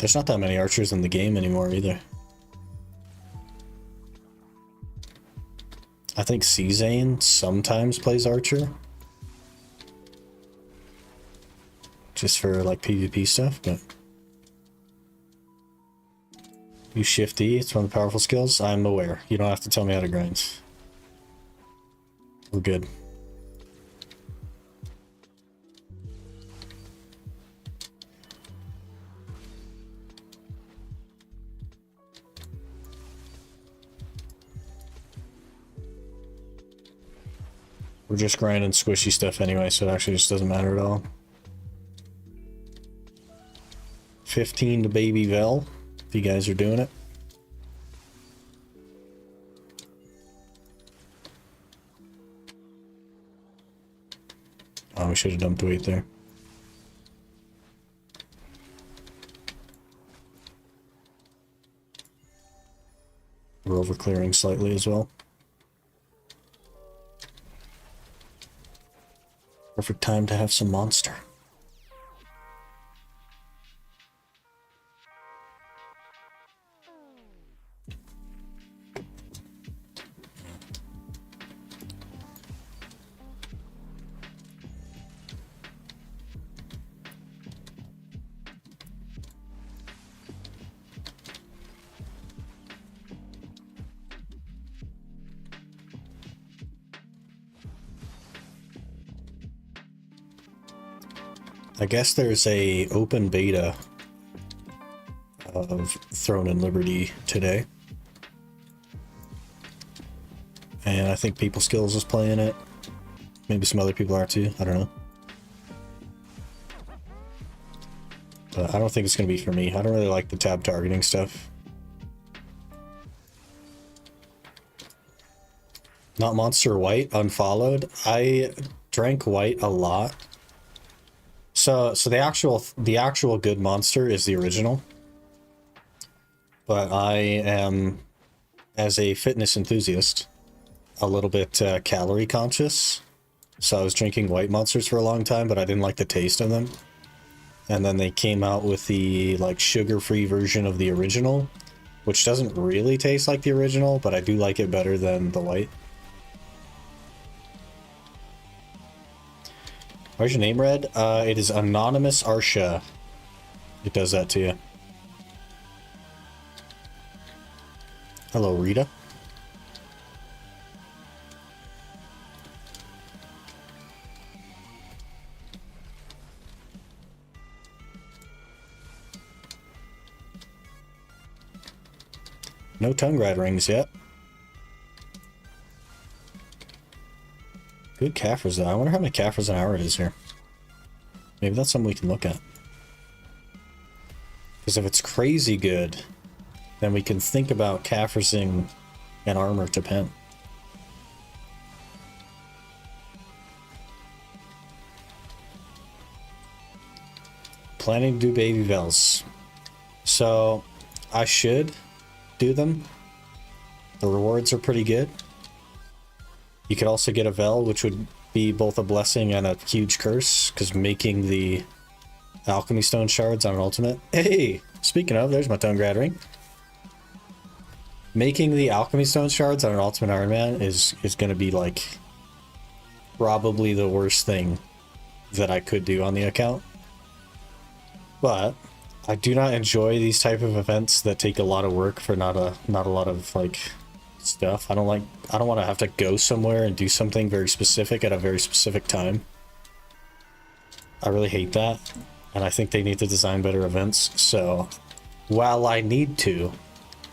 There's not that many archers in the game anymore either. I think Xtreme sometimes plays archer. Just for like PvP stuff, but you shift E, it's one of the powerful skills. I'm aware. You don't have to tell me how to grind. We're good. We're just grinding squishy stuff anyway, so it actually just doesn't matter at all. 15 to Baby Vel, if you guys are doing it. Oh, we should have dumped weight there. We're over clearing slightly as well. Perfect time to have some monster. I guess there's a open beta of Throne and Liberty today. And I think People Skills is playing it. Maybe some other people are too, I don't know. But I don't think it's going to be for me. I don't really like the tab targeting stuff. Not Monster White, unfollowed. I drank white a lot. So the actual good monster is the original. But I am, as a fitness enthusiast, a little bit calorie conscious. So I was drinking white monsters for a long time, but I didn't like the taste of them. And then they came out with the like sugar-free version of the original, which doesn't really taste like the original, but I do like it better than the white. Where's your name read? It is Anonymous Arsha. It does that to you. Hello, Rita. No tongue rad rings yet. Good Caffers though. I wonder how many Caffers an hour it is here. Maybe that's something we can look at. Because if it's crazy good, then we can think about Caffersing an armor to pen. Planning to do baby Vels. So I should do them. The rewards are pretty good. You could also get a Vel, which would be both a blessing and a huge curse, because making the alchemy stone shards on an ultimate. Hey, speaking of, there's my tongue grad ring. Making the alchemy stone shards on an ultimate Iron Man is going to be like probably the worst thing that I could do on the account. But I do not enjoy these type of events that take a lot of work for not a lot of like stuff. I don't want to have to go somewhere and do something very specific at a very specific time. I really hate that, and I think they need to design better events. So while I need to,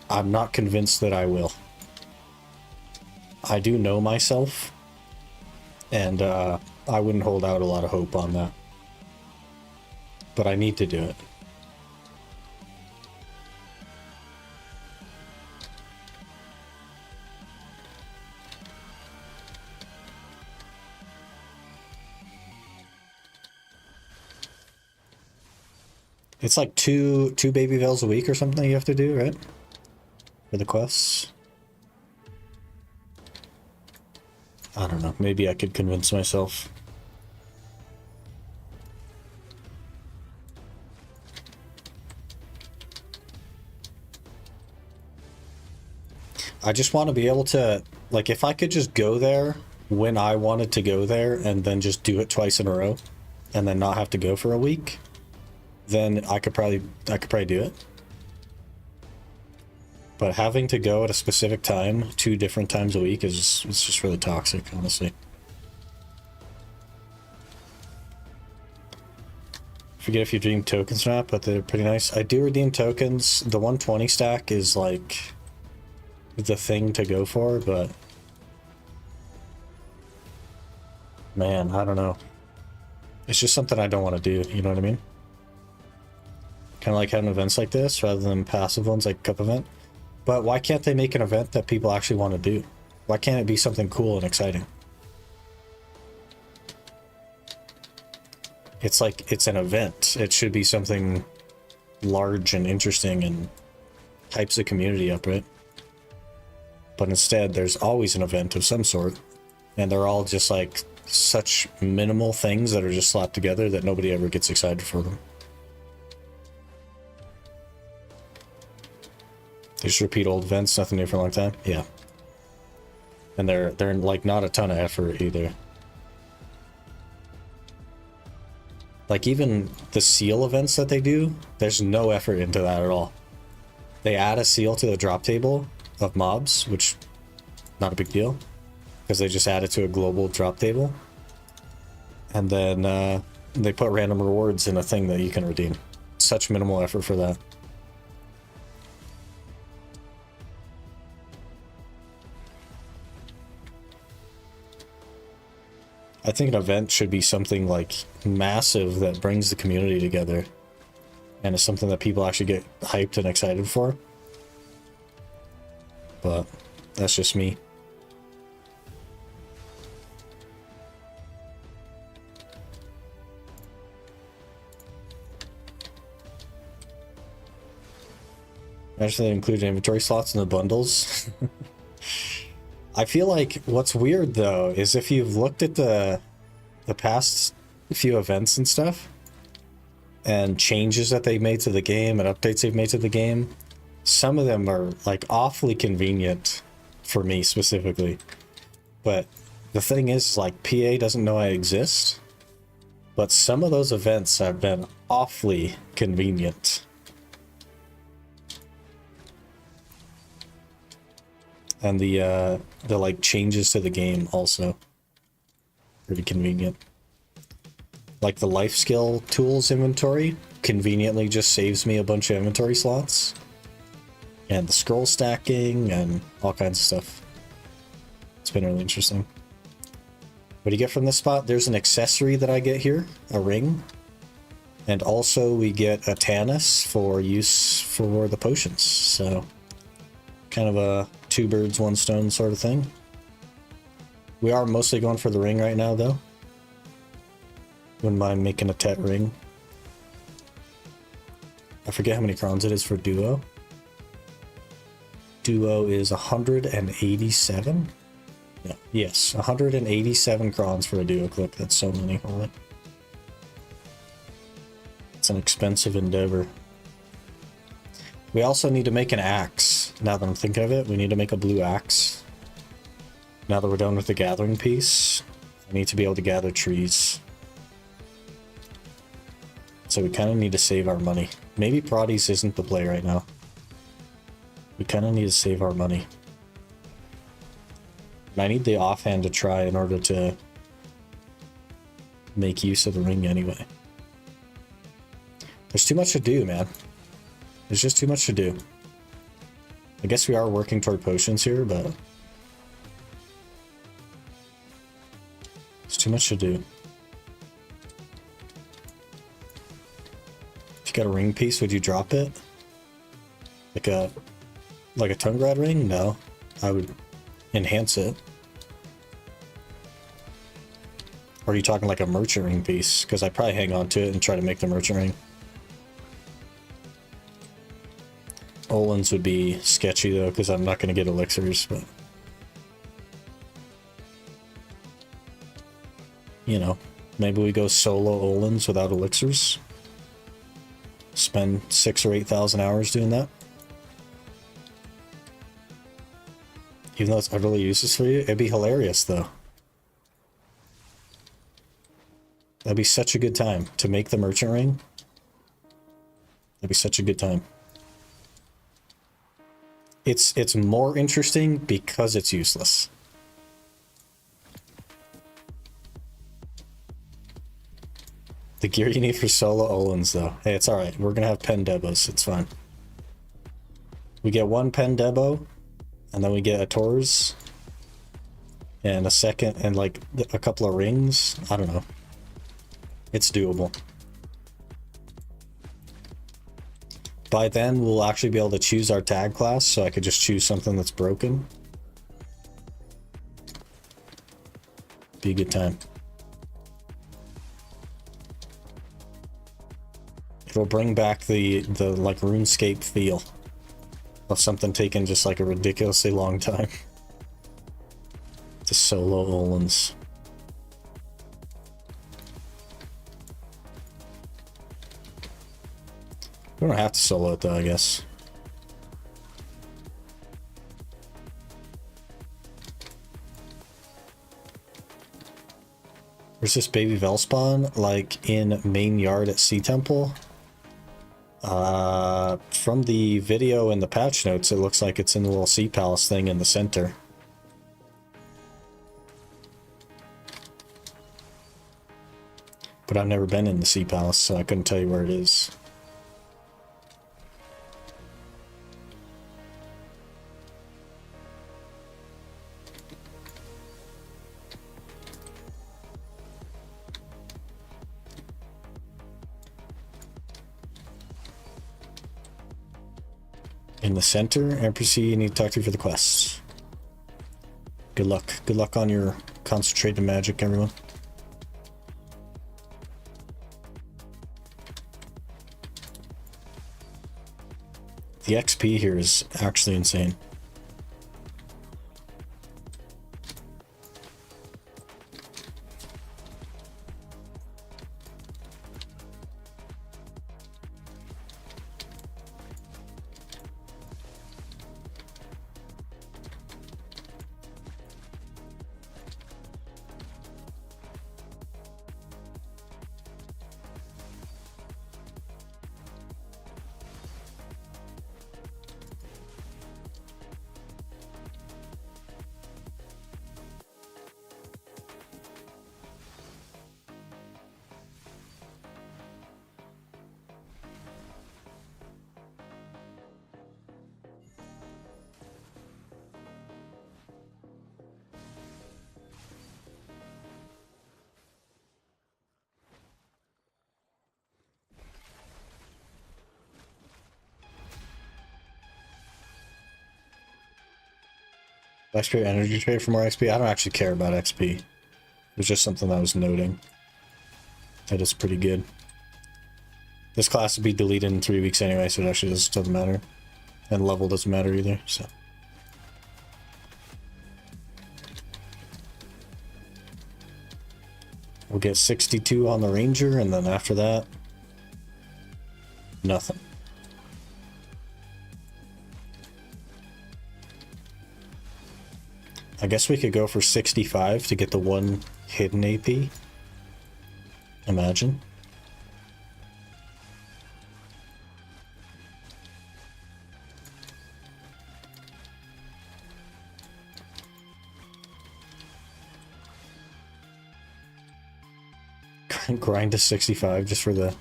I'm not convinced that I will. I do know myself, and I wouldn't hold out a lot of hope on that. But I need to do it. It's like two baby Vels a week or something you have to do, right? For the quests. I don't know. Maybe I could convince myself. I just want to be able to, like, if I could just go there when I wanted to go there and then just do it twice in a row and then not have to go for a week, then I could probably do it. But having to go at a specific time, 2 different times a week, it's just really toxic, honestly. Forget if you redeem tokens or not, but they're pretty nice. I do redeem tokens. The 120 stack is like the thing to go for, but man, I don't know. It's just something I don't want to do, you know what I mean? Kind of like having events like this rather than passive ones like Cup event. But why can't they make an event that people actually want to do? Why can't it be something cool and exciting? It's like, it's an event. It should be something large and interesting and hypes the community up, right? But instead, there's always an event of some sort, and they're all just like such minimal things that are just slapped together that nobody ever gets excited for them. They just repeat old events, nothing new for a long time. Yeah. And they're like not a ton of effort either. Like even the seal events that they do, there's no effort into that at all. They add a seal to the drop table of mobs, which not a big deal because they just add it to a global drop table. And then they put random rewards in a thing that you can redeem. Such minimal effort for that. I think an event should be something like massive that brings the community together and is something that people actually get hyped and excited for. But that's just me. Imagine they include inventory slots in the bundles. I feel like what's weird though is if you've looked at the past few events and stuff and changes that they've made to the game and updates they've made to the game, some of them are like awfully convenient for me specifically. But the thing is, like, PA doesn't know I exist, but some of those events have been awfully convenient. And the like changes to the game also pretty convenient. Like the life skill tools inventory conveniently just saves me a bunch of inventory slots. And the scroll stacking and all kinds of stuff. It's been really interesting. What do you get from this spot? There's an accessory that I get here, a ring. And also we get a Tannis for use for the potions. So kind of a two birds, one stone sort of thing. We are mostly going for the ring right now though. Wouldn't mind making a Tet ring. I forget how many crowns it is for duo. Duo is 187? No, yes, 187 crowns for a duo clip. That's so many. Holy. It's an expensive endeavor. We also need to make an axe. Now that I'm thinking of it, we need to make a blue axe. Now that we're done with the gathering piece, I need to be able to gather trees. So we kind of need to save our money. Maybe Prodies isn't the play right now. We kind of need to save our money. And I need the offhand to try in order to make use of the ring anyway. There's too much to do, man. There's just too much to do. I guess we are working toward potions here, but there's too much to do. If you got a ring piece, would you drop it? Like a Tungrad ring? No. I would enhance it. Or are you talking like a merchant ring piece? Because I'd probably hang on to it and try to make the merchant ring. Olins would be sketchy though, because I'm not going to get elixirs, but you know, maybe we go solo Olins without elixirs. Spend 6,000 or 8,000 hours doing that. Even though it's utterly useless for you, it'd be hilarious though. That'd be such a good time to make the merchant ring. That'd be such a good time. It's more interesting because it's useless. The gear you need for solo Olins though. Hey, it's alright. We're gonna have pen debos. It's fine. We get one pen debo, and then we get a Tors, and a second, and like a couple of rings. I don't know. It's doable. By then, we'll actually be able to choose our tag class, so I could just choose something that's broken. Be a good time. It'll bring back the like RuneScape feel of something taking just like a ridiculously long time to solo Olins. We don't have to solo it though, I guess. Where's this baby Velspawn? Like in main yard at Sea Temple? From the video and the patch notes, it looks like it's in the little Sea Palace thing in the center. But I've never been in the Sea Palace, so I couldn't tell you where it is. In the center, NPC you need to talk to for the quests. Good luck. Good luck on your concentrated magic, everyone. The XP here is actually insane. Last period energy trade for more XP. I don't actually care about XP. It was just something I was noting. That is pretty good. This class will be deleted in 3 weeks anyway, so it actually doesn't matter. And level doesn't matter either, so. We'll get 62 on the Ranger, and then after that, nothing. I guess we could go for 65 to get the one hidden AP. Imagine. Grind to 65 just for the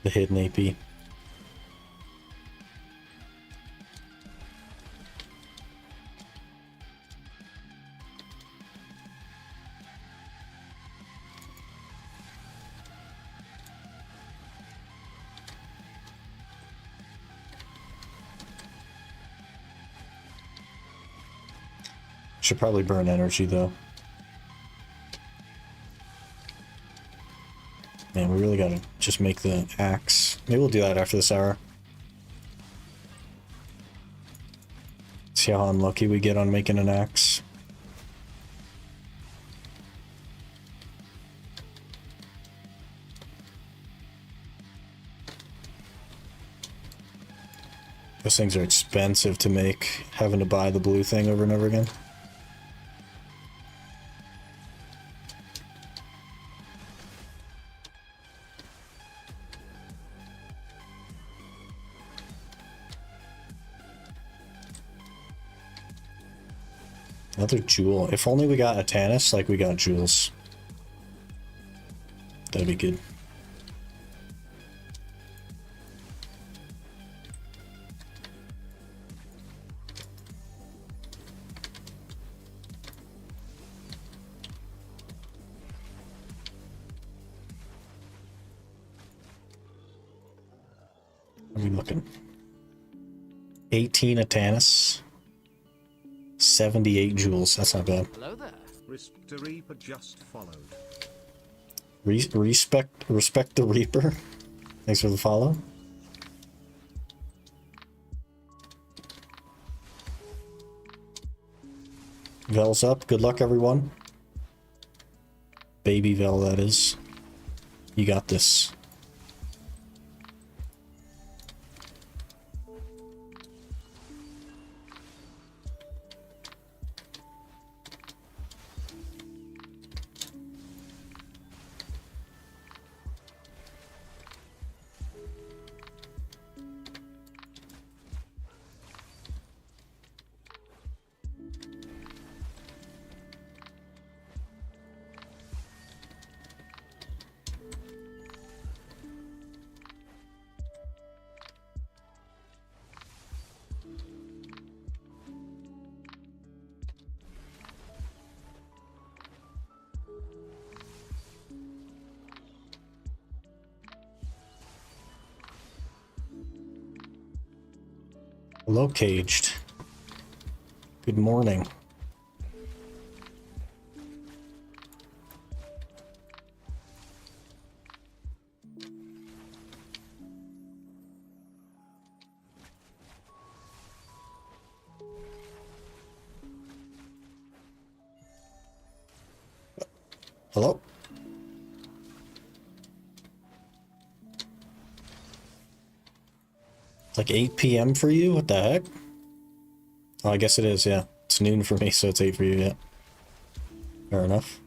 hidden AP. Should probably burn energy though. Man, we really gotta just make the axe. Maybe we'll do that after this hour. See how unlucky we get on making an axe. Those things are expensive to make, having to buy the blue thing over and over again. Another jewel. If only we got a Tannis like we got jewels. That'd be good. What are we looking? 18 a Tannis. 78 jewels. That's not bad. Hello there. Mr. Reaper just followed. Respect the Reaper. Thanks for the follow. Vel's up. Good luck, everyone. Baby Vel, that is. You got this. Hello, Caged. Good morning. Hello? It's like 8 p.m. for you? What the heck? Oh, I guess it is, yeah. It's noon for me, so it's 8 for you, yeah. Fair enough.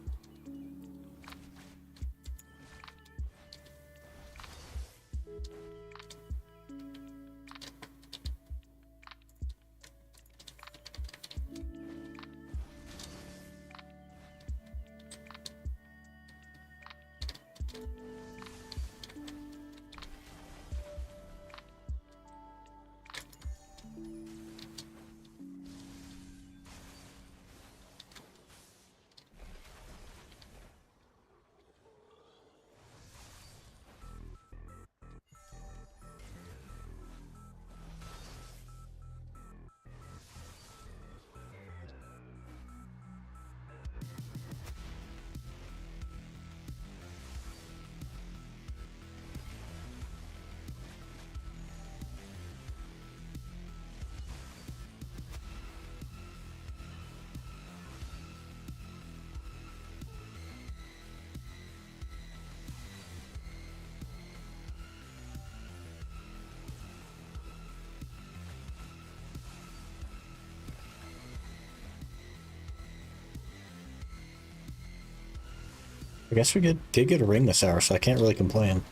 I guess we did get a ring this hour, so I can't really complain.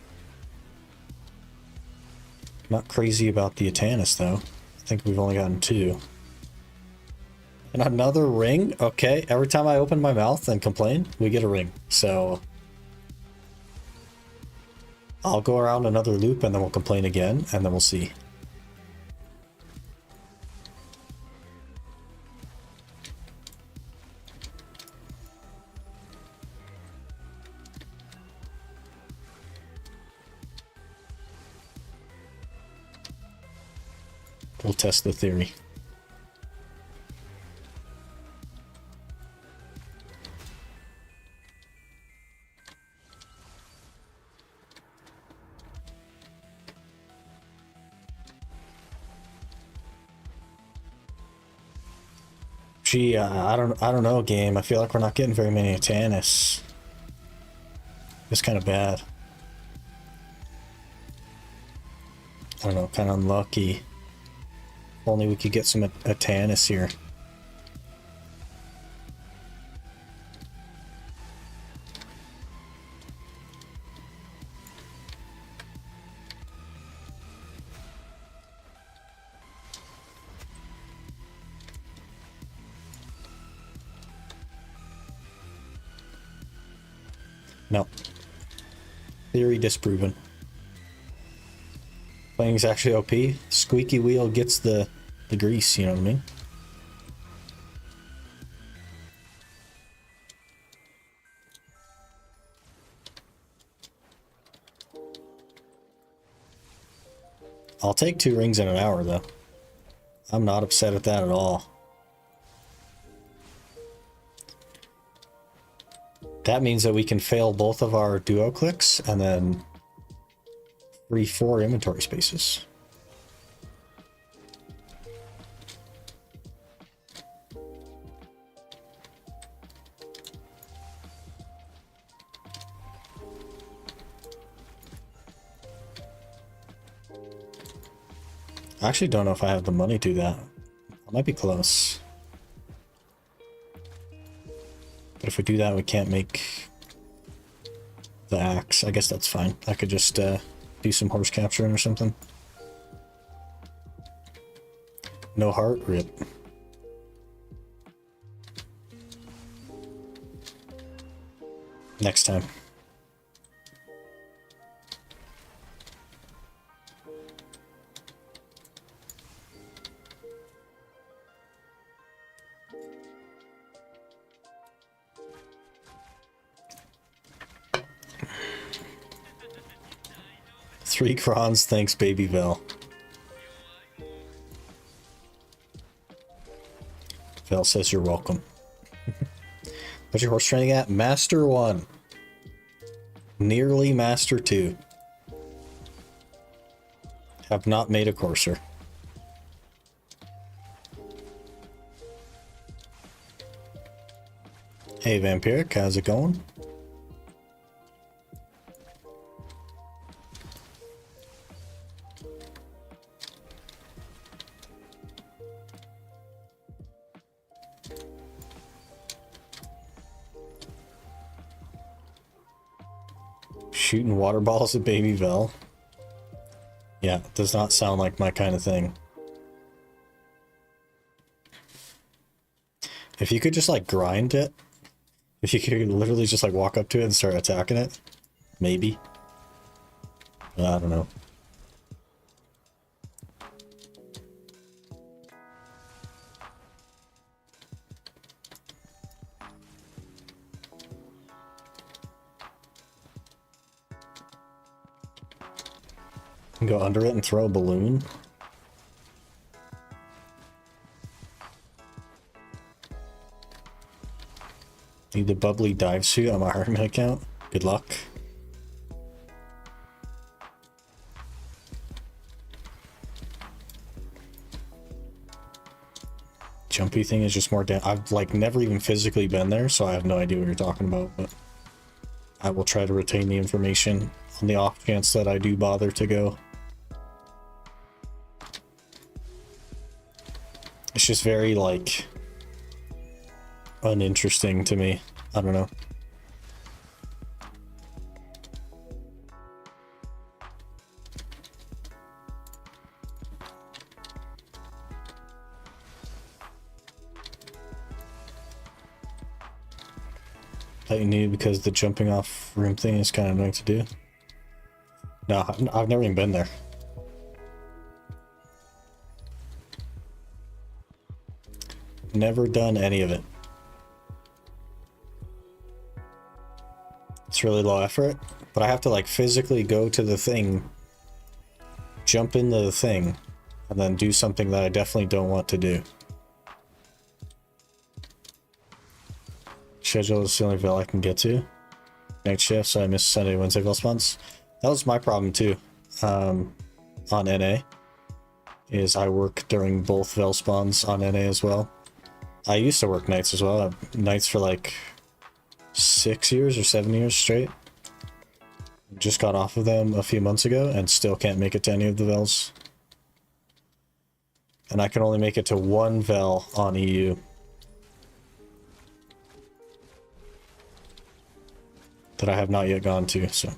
Not crazy about the Atanis, though. I think we've only gotten 2. And another ring? Okay, every time I open my mouth and complain, we get a ring. So I'll go around another loop and then we'll complain again, and then we'll see. We'll test the theory. Gee, I don't know, game. I feel like we're not getting very many Atanis. It's kind of bad. I don't know, kind of unlucky. If only we could get some Atanis here. No. Theory disproven. Playing's actually OP. Squeaky wheel gets the grease, you know what I mean? I'll take 2 rings in an hour, though. I'm not upset at that at all. That means that we can fail both of our duo clicks and then free 4 inventory spaces. I actually don't know if I have the money to do that. I might be close. But if we do that, we can't make the axe. I guess that's fine. I could just do some horse capturing or something. No heart? Rip. Next time. Three crons, thanks, Babyville. Vel says you're welcome. What's your horse training at? Master 1. Nearly Master 2. Have not made a courser. Hey, Vampiric, how's it going? Shooting water balls at Babyville. Yeah, it does not sound like my kind of thing. If you could just like grind it, if you could literally just like walk up to it and start attacking it, maybe. I don't know. Go under it and throw a balloon. Need the bubbly dive suit on my Heartman account. Good luck. Jumpy thing is just more down. I've like never even physically been there, so I have no idea what you're talking about, but I will try to retain the information on the off chance that I do bother to go. It's just very, like, uninteresting to me. I don't know. that you need because the jumping off room thing is kind of annoying to do? No, I've never even been there. Never done any of it. It's really low effort, but I have to like physically go to the thing, jump into the thing, and then do something that I definitely don't want to do. Schedule is the only veil I can get to. Night shift, so I miss Sunday, Wednesday veil spawns. That was my problem too. On NA, is I work during both veil spawns on NA as well. I used to work nights as well. Nights for like 6 years or 7 years straight. Just got off of them a few months ago and still can't make it to any of the veils. And I can only make it to one veil on EU. That I have not yet gone to, so.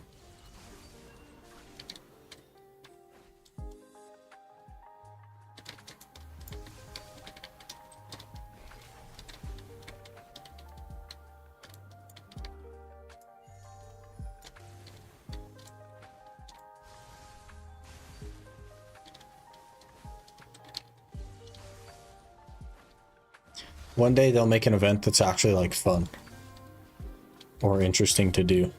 One day they'll make an event that's actually like fun or interesting to do.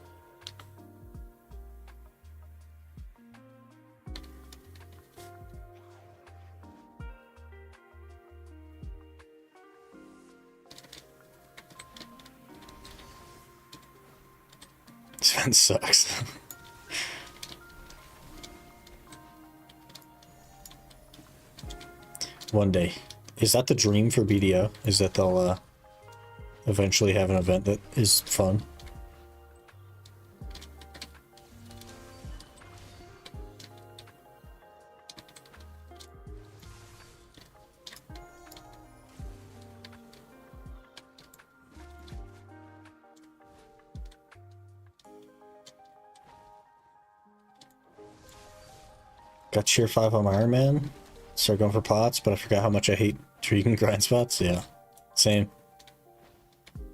This event sucks. One day. Is that the dream for BDO? Is that they'll eventually have an event that is fun? Got tier 5 on my Iron Man. Start going for pots, but I forgot how much I hate Tregan grind spots. Yeah, same.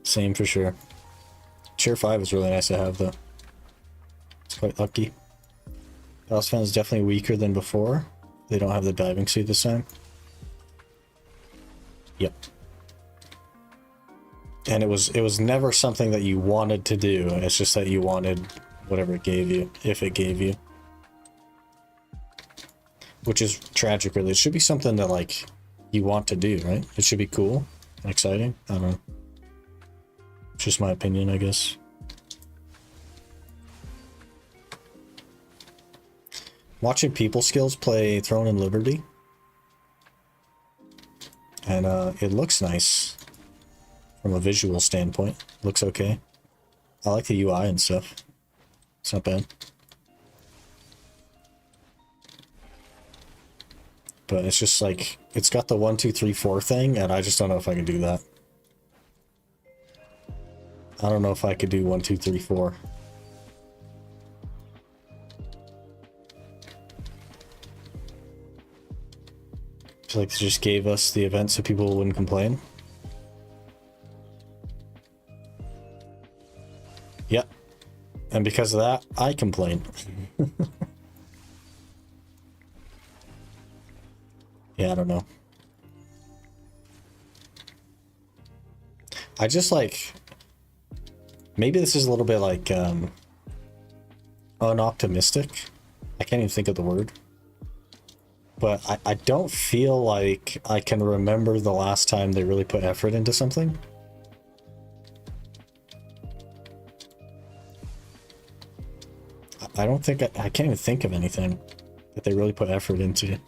Same for sure. Tier 5 is really nice to have though. It's quite lucky. Dallas fan is definitely weaker than before. They don't have the diving suit this time. Yep. And it was never something that you wanted to do. It's just that you wanted whatever it gave you, if it gave you. Which is tragic, really. It should be something that, like, you want to do, right? It should be cool and exciting. I don't know. It's just my opinion, I guess. Watching people skills play Throne and Liberty. And it looks nice from a visual standpoint. Looks okay. I like the UI and stuff. It's not bad. But it's just like, it's got the 1, 2, 3, 4 thing, and I just don't know if I can do that. I don't know if I could do 1, 2, 3, 4. I feel like they just gave us the event so people wouldn't complain. Yep. And because of that, I complain. Yeah, I don't know. I just like, maybe this is a little bit like unoptimistic. I can't even think of the word. But I don't feel like I can remember the last time they really put effort into something. I don't think, I can't even think of anything that they really put effort into.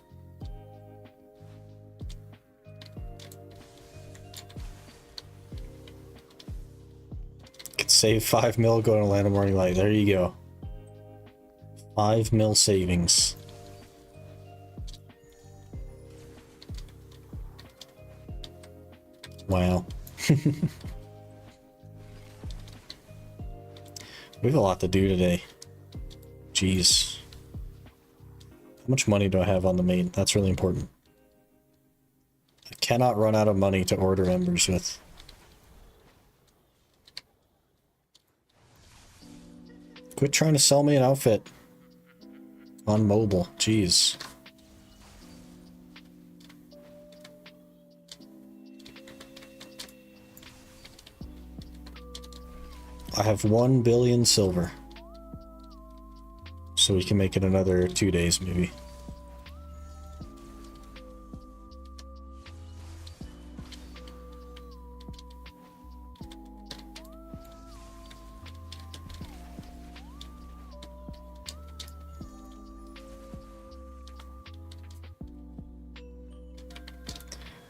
Save 5 mil, go to Land of Morning Light. There you go. 5 mil savings. Wow. We have a lot to do today. Jeez. How much money do I have on the main? That's really important. I cannot run out of money to order embers with. Quit trying to sell me an outfit on mobile. Jeez. I have 1 billion silver. So we can make it another 2 days maybe.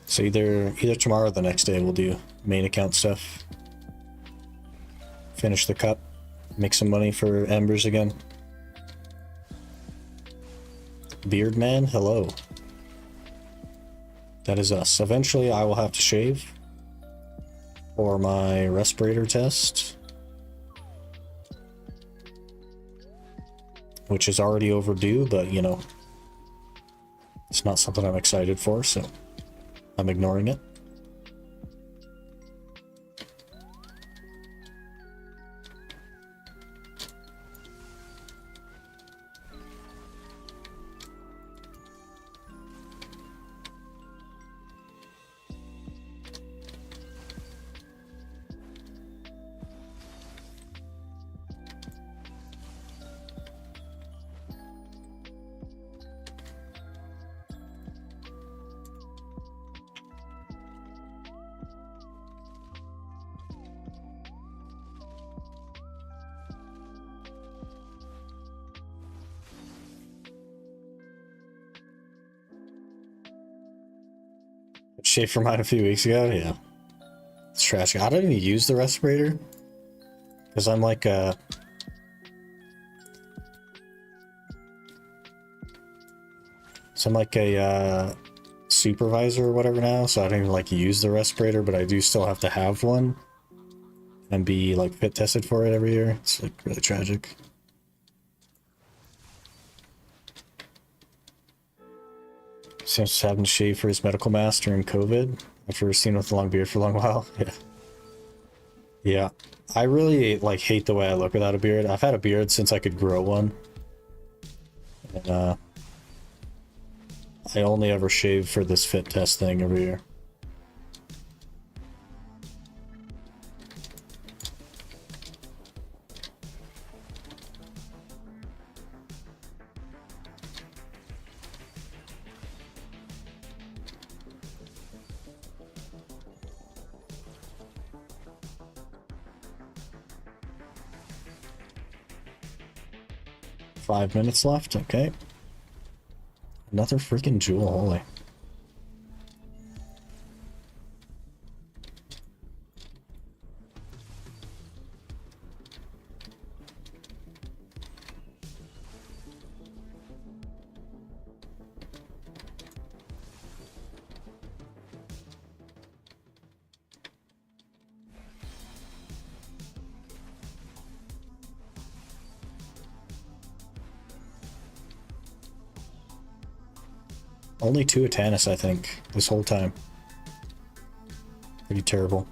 So either tomorrow or the next day we'll do main account stuff. Finish the cup, make some money for embers again. Beard man, hello. That is us. Eventually I will have to shave for my respirator test, which is already overdue, but you know, it's not something I'm excited for, so I'm ignoring it. Shave for mine a few weeks ago, yeah. It's trash. I don't even use the respirator because I'm like a supervisor or whatever now, so I don't even like use the respirator, but I do still have to have one and be like fit tested for it every year. It's like really tragic. Sam's having to shave for his medical mask during COVID after seeing with a long beard for a long while. Yeah. Yeah. I really like hate the way I look without a beard. I've had a beard since I could grow one. And I only ever shave for this fit test thing every year. Five minutes left, okay. Another freaking jewel, holy. Only 2 Atanis, I think, this whole time. Pretty terrible.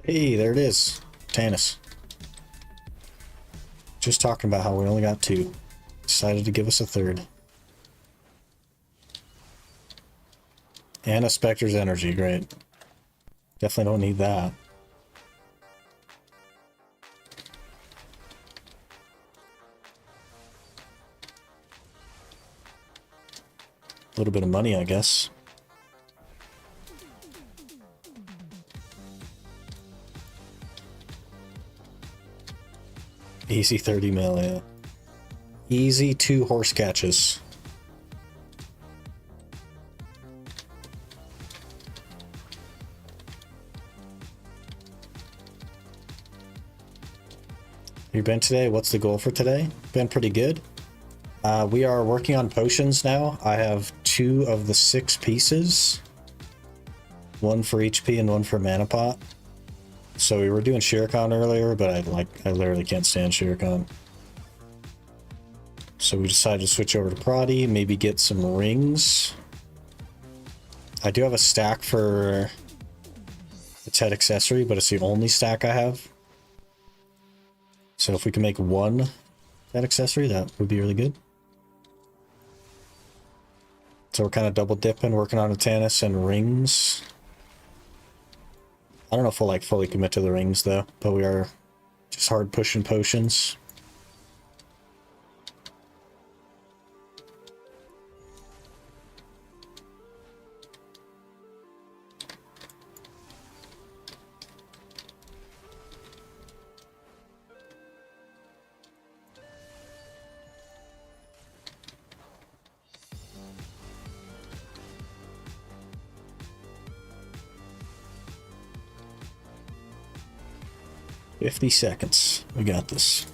Hey, there it is. Tanis. Just talking about how we only got 2. Decided to give us a 3rd. And a Spectre's Energy, great. Definitely don't need that. A little bit of money, I guess. Easy 30 mil, yeah. Easy 2 horse catches. You been today? What's the goal for today? Been pretty good. We are working on potions now. I have 2 of the 6 pieces. 1 for HP and 1 for mana pot. So we were doing Shiricon earlier, but I literally can't stand Shiricon. So we decided to switch over to Prodi, maybe get some rings. I do have a stack for the Ted accessory, but it's the only stack I have. So if we can make 1 Ted accessory, that would be really good. So we're kind of double dipping, working on a Tannis and rings. I don't know if we'll like fully commit to the rings though, but we are just hard pushing potions. "50 seconds. We got this."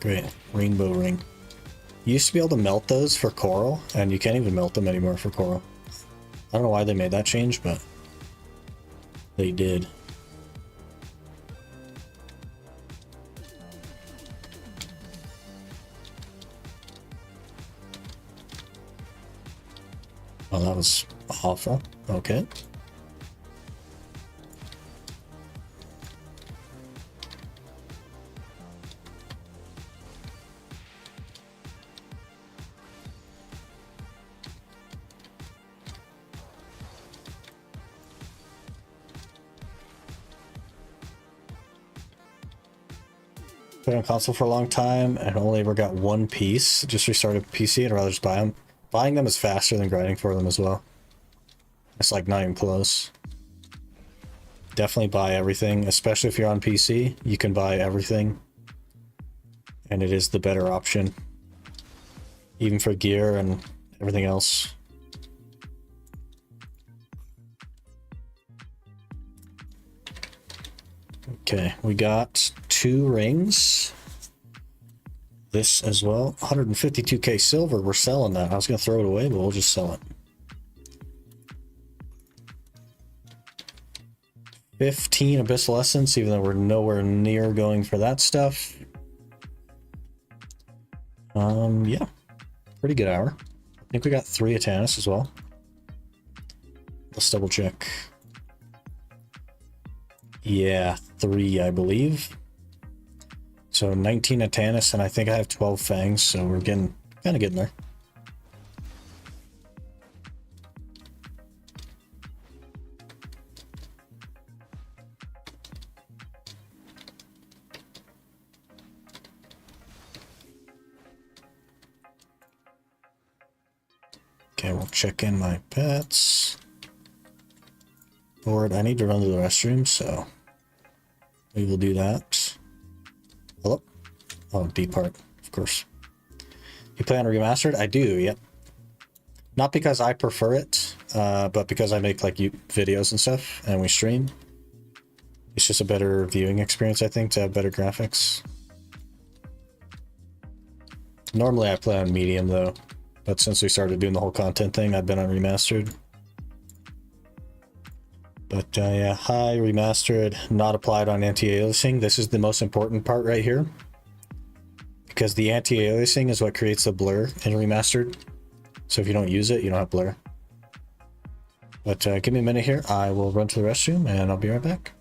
Great. Rainbow ring. You used to be able to melt those for coral, and you can't even melt them anymore for coral. I don't know why they made that change, but they did. Oh, that was awful. Okay. Played on console for a long time and only ever got 1 piece. Just restarted PC. I'd rather just buy them. Buying them is faster than grinding for them as well. It's like not even close. Definitely buy everything, especially if you're on PC. You can buy everything, and it is the better option, even for gear and everything else. Okay, we got 2 rings. This as well. 152k silver. We're selling that. I was going to throw it away, but we'll just sell it. 15 Abyssal Essence, even though we're nowhere near going for that stuff. Yeah. Pretty good hour. I think we got 3 Atanis as well. Let's double check. Yeah, 3, I believe. So 19 Atanis, and I think I have 12 Fangs, so we're kind of getting there. Okay, we'll check in my pets. Lord, I need to run to the restroom, so we will do that. Hello? Oh, D-part, of course. You play on Remastered? I do, yep. Not because I prefer it, but because I make like videos and stuff, and we stream. It's just a better viewing experience, I think, to have better graphics. Normally I play on Medium, though. But since we started doing the whole content thing, I've been on Remastered. But yeah, hi, Remastered, not applied on anti-aliasing. This is the most important part right here. Because the anti-aliasing is what creates the blur in Remastered. So if you don't use it, you don't have blur. But give me a minute here. I will run to the restroom and I'll be right back.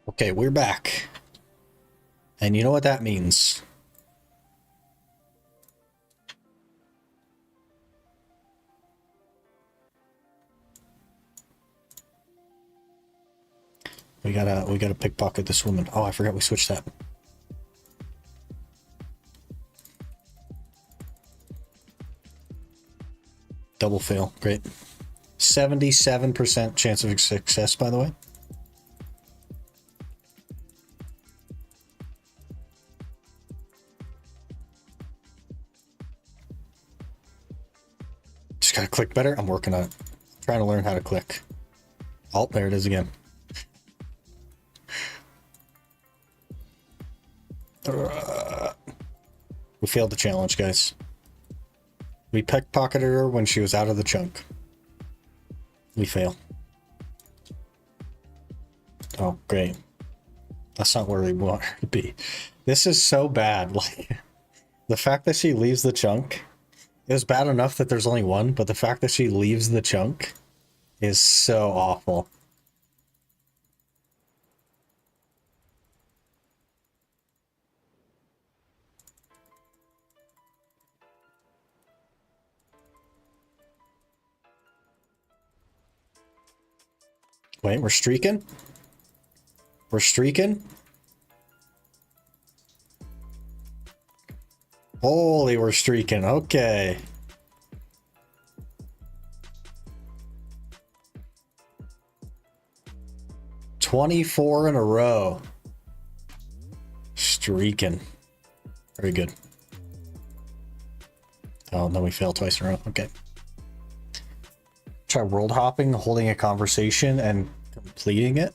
Okay, we're back. And you know what that means. We gotta pickpocket this woman. Oh, I forgot we switched that. Double fail. Great. 77% chance of success, by the way. Just gotta click better. I'm working on it. I'm trying to learn how to click. Oh, there it is again. We failed the challenge, guys. We pickpocketed her when she was out of the chunk. We fail. Oh, great. That's not where we want her to be. This is so bad. Like, the fact that she leaves the chunk, it was bad enough that there's only one, but the fact that she leaves the chunk is so awful. Wait, we're streaking? We're streaking? Holy, we're streaking. Okay. $24 in a row. Streaking. Very good. Oh, no, we failed twice in a row. Okay. Try world hopping, holding a conversation, and completing it.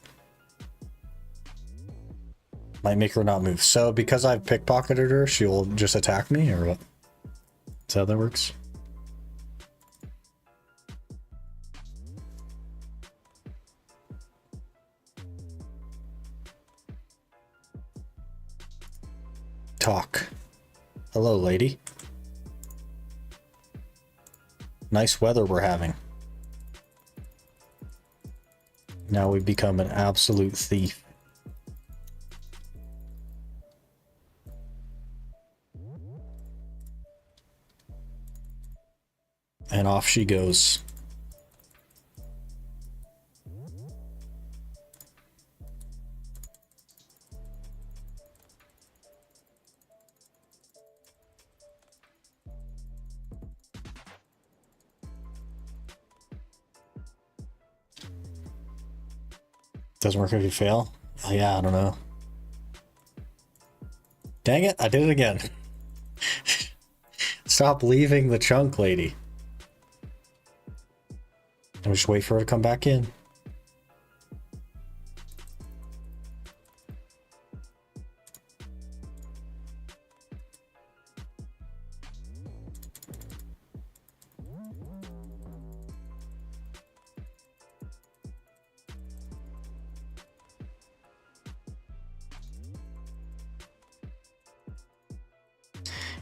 Might make her not move. So because I've pickpocketed her, she'll just attack me, or what? That's how that works. Talk. Hello, lady. Nice weather we're having. Now we become an absolute thief. And off she goes. Doesn't work if you fail? Oh, yeah, I don't know. Dang it, I did it again. Stop leaving the chunk, lady. And just wait for her to come back in.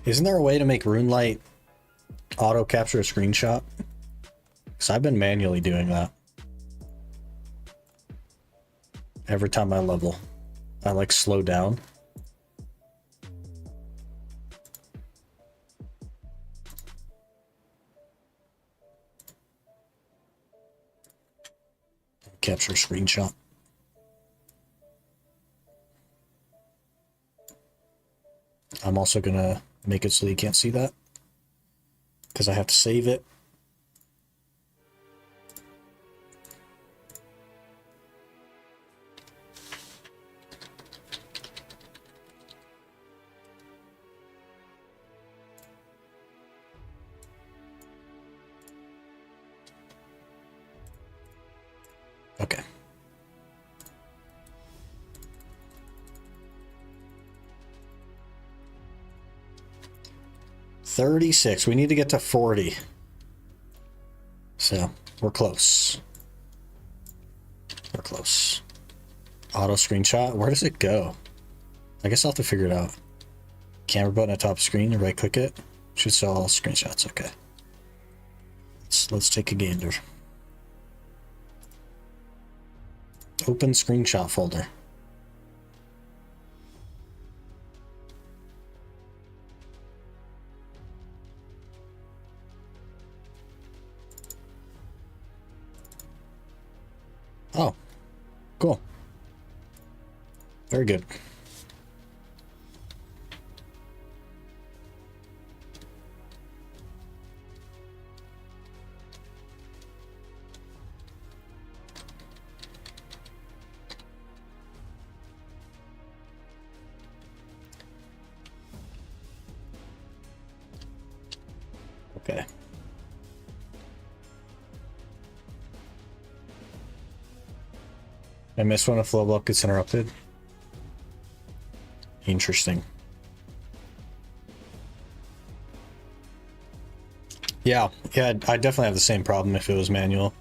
Isn't there a way to make RuneLight auto capture a screenshot? Because I've been manually doing that. Every time I level, I like slow down. Capture a screenshot. I'm also gonna make it so you can't see that, because I have to save it. Okay. $36. We need to get to 40. So we're close. We're close. Auto screenshot. Where does it go? I guess I'll have to figure it out. Camera button at top screen and right click it. Should show all screenshots. Okay. Let's take a gander. Open screenshot folder. Cool. Very good. Okay. I missed when a flow block gets interrupted. Interesting. Yeah, I definitely have the same problem if it was manual.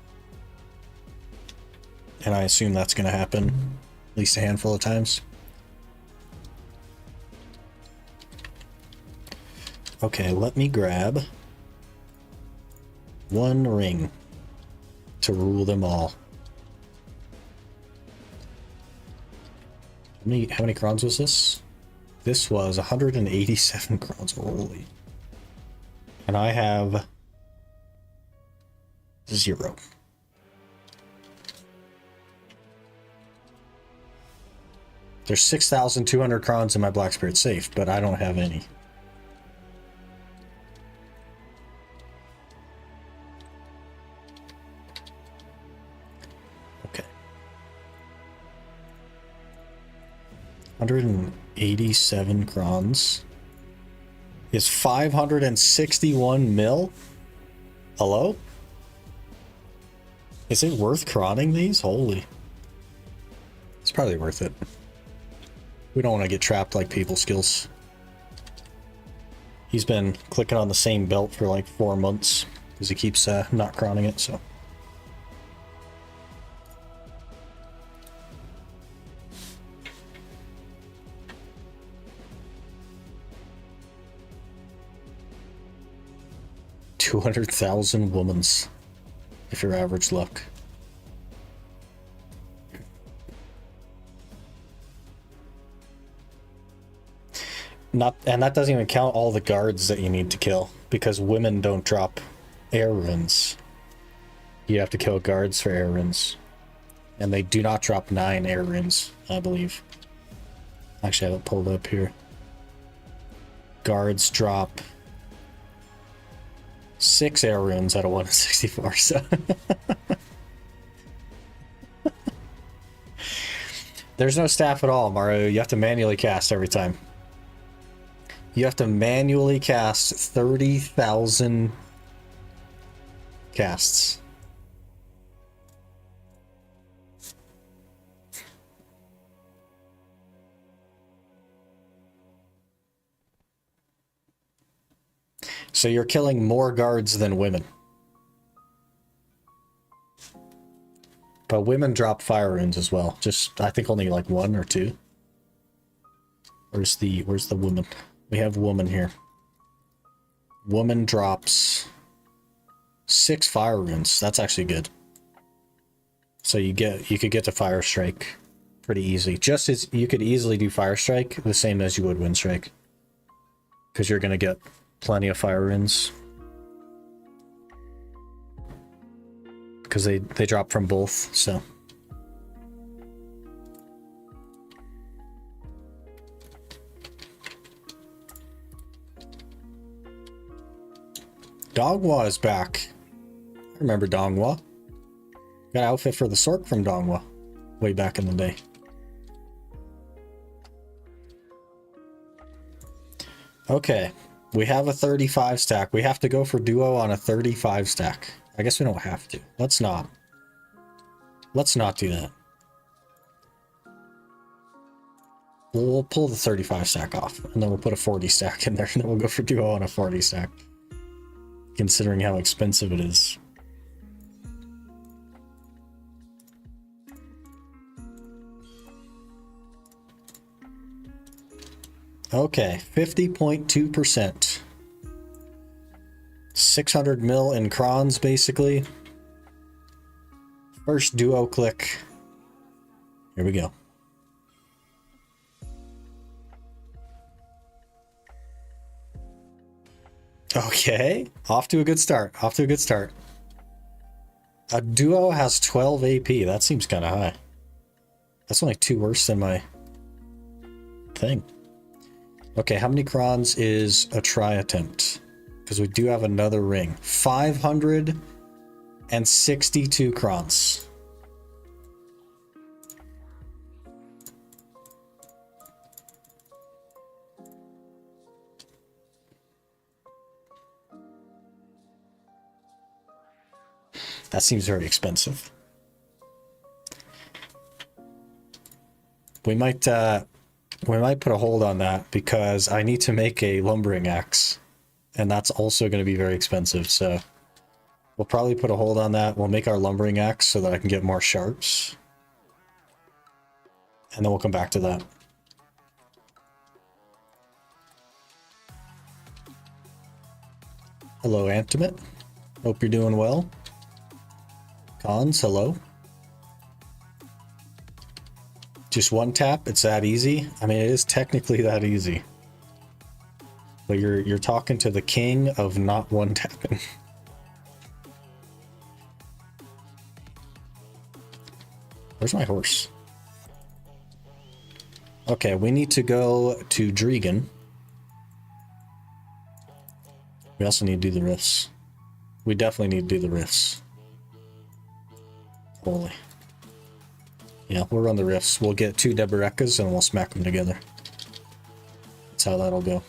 And I assume that's going to happen at least a handful of times. Okay, let me grab one ring to rule them all. How many crowns was this? This was 187 crowns. Holy. And I have 0. There's 6,200 crowns in my Black Spirit safe, but I don't have any. Okay. 187 crowns is 561 mil. Hello? Is it worth crowning these? Holy. It's probably worth it. We don't want to get trapped like People Skills. He's been clicking on the same belt for like 4 months because he keeps not crowning it, so. $200,000 womans, if you're average luck. And that doesn't even count all the guards that you need to kill, because women don't drop air runes. You have to kill guards for air runes. And they do not drop 9 air runes, I believe. Actually, I have it pulled up here. Guards drop 6 air runes out of 164, so. There's no staff at all, Mario. You have to manually cast every time. You have to manually cast 30,000 casts. So you're killing more guards than women. But women drop fire runes as well. Just, I think only like 1 or 2. Where's the woman? We have woman here. Woman drops 6 fire runes. That's actually good. So you could get to Fire Strike pretty easy. Just as you could easily do Fire Strike the same as you would Wind Strike. Because you're gonna get plenty of fire runes. Because they drop from both, so. Dongwa is back. I remember Dongwa. Got an outfit for the Sork from Dongwa way back in the day. Okay, we have a 35 stack. We have to go for duo on a 35 stack. I guess we don't have to. Let's not. Let's not do that. We'll pull the 35 stack off, and then we'll put a 40 stack in there, and then we'll go for duo on a 40 stack. Considering how expensive it is. Okay, 50.2%. 600 mil in crons, basically. First duo click. Here we go. Okay, off to a good start. Off to a good start. A duo has 12 AP. That seems kind of high. That's only 2 worse than my thing. Okay, how many crons is a try attempt? Because we do have another ring. 562 crons. That seems very expensive. We might put a hold on that because I need to make a lumbering axe, and that's also going to be very expensive. So we'll probably put a hold on that. We'll make our lumbering axe so that I can get more sharps, and then we'll come back to that. Hello, Enhancement. Hope you're doing well. Cons, hello. Just one tap, it's that easy? I mean, it is technically that easy. But you're talking to the king of not one tapping. Where's my horse? Okay, we need to go to Dregan. We also need to do the rifts. We definitely need to do the rifts. Holy. Yeah, we'll run the rifts. We'll get 2 Deberekas and we'll smack them together. That's how that'll go.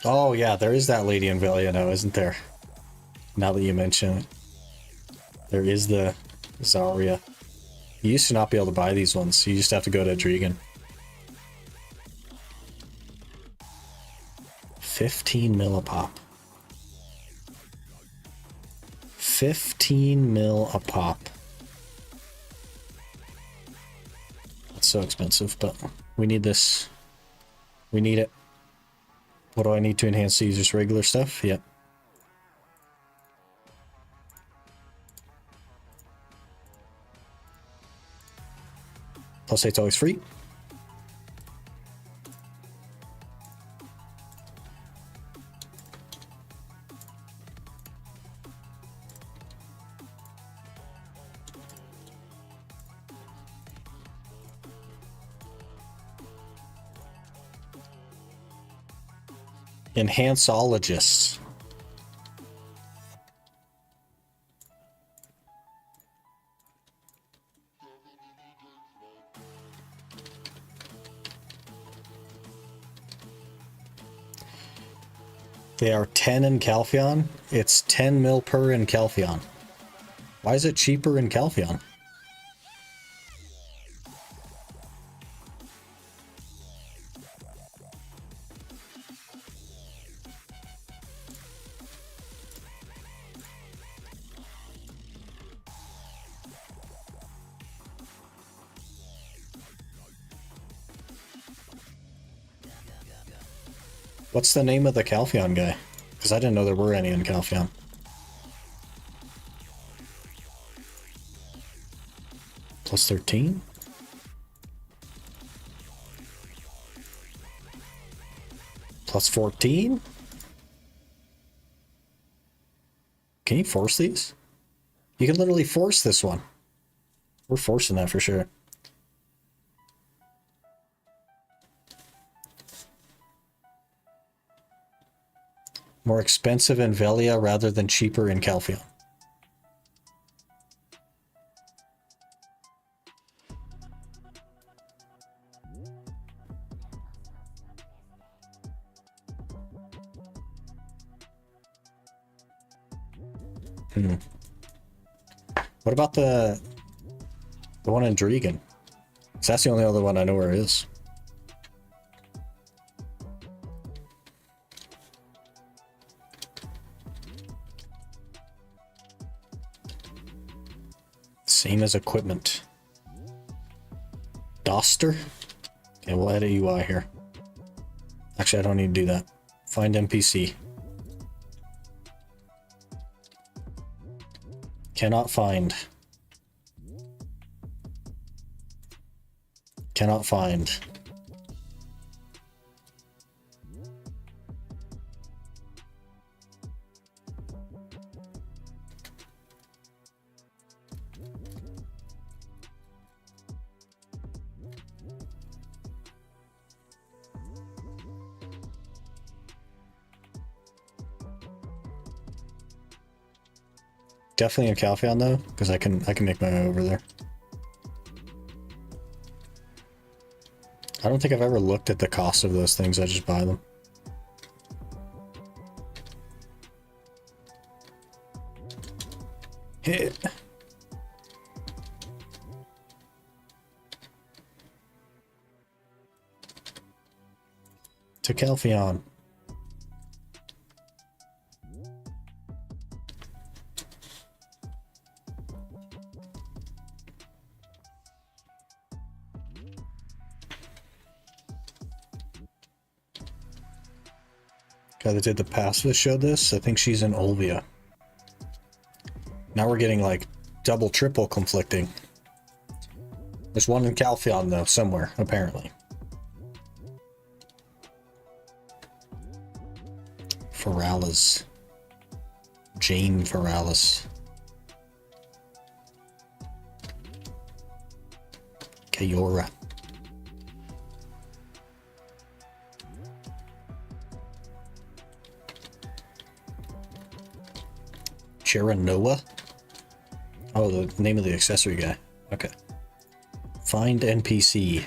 Oh yeah, there is that lady in Velia now, isn't there? Now that you mention it. There is the Zarya. You used to not be able to buy these ones. You just have to go to Dregan. 15 mil a pop. 15 mil a pop. That's so expensive, but we need this. We need it. What do I need to enhance these? Just regular stuff? Yep. +8's always free. Enhanceologists. They are 10 in Calpheon. It's 10 mil per in Calpheon. Why is it cheaper in Calpheon? What's the name of the Calpheon guy? Because I didn't know there were any in Calpheon. +13? +14? Can you force these? You can literally force this one. We're forcing that for sure. More expensive in Velia rather than cheaper in Calpheon. What about the one in Dregan? 'Cause that's the only other one I know where it is. Same as equipment. Doster? Okay, we'll add a UI here. Actually, I don't need to do that. Find NPC. Cannot find. Cannot find. Definitely a Calpheon though, because I can make my way over there. I don't think I've ever looked at the cost of those things, I just buy them. Hit. To Calpheon. Guy that did the pacifist showed this. I think she's in Olvia. Now we're getting like double, triple conflicting. There's one in Calpheon though, somewhere, apparently. Feralis. Jane Feralis. Kayora. Cheranoa? Oh, the name of the accessory guy. Okay. Find NPC.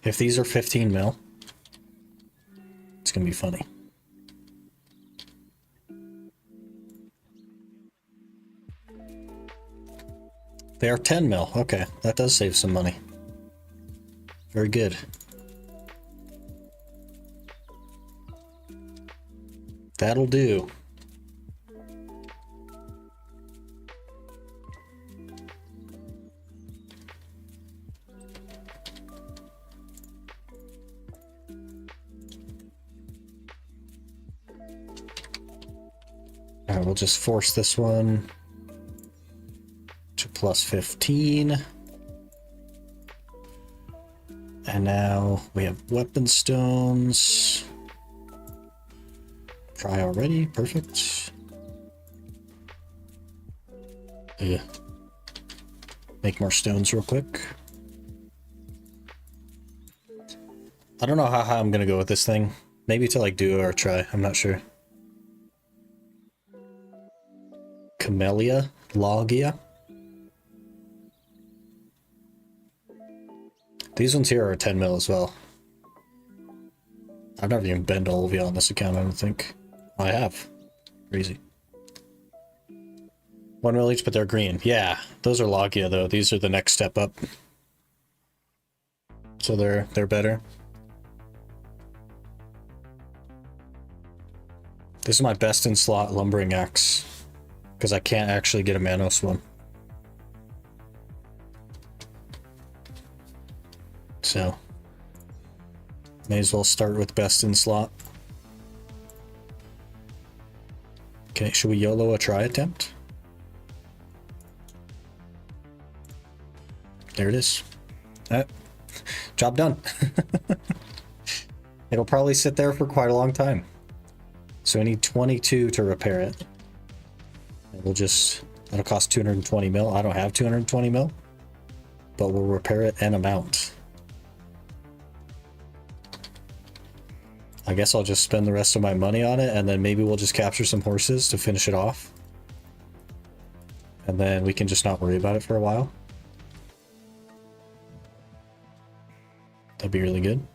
If these are 15 mil, it's gonna be funny. They are 10 mil. Okay, that does save some money. Very good. That'll do. Alright, we'll just force this one to plus 15. And now we have weapon stones. Try already, perfect. Yeah. Make more stones real quick. I don't know how high I'm gonna go with this thing. Maybe to like duo or try, I'm not sure. Camellia, Logia. These ones here are 10 mil as well. I've never even been to Olvia on this account, I don't think. Oh, I have. Crazy. 1 mil each, but they're green. Yeah, those are Logia though. These are the next step up. So they're better. This is my best in slot lumbering axe. Because I can't actually get a Manos one. So, may as well start with best in slot. Okay, should we YOLO a try attempt? There it is. Job done. It'll probably sit there for quite a long time. So I need 22 to repair it. And we'll just, that'll cost 220 mil. I don't have 220 mil, but we'll repair it an amount. I guess I'll just spend the rest of my money on it, and then maybe we'll just capture some horses to finish it off. And then we can just not worry about it for a while. That'd be really good.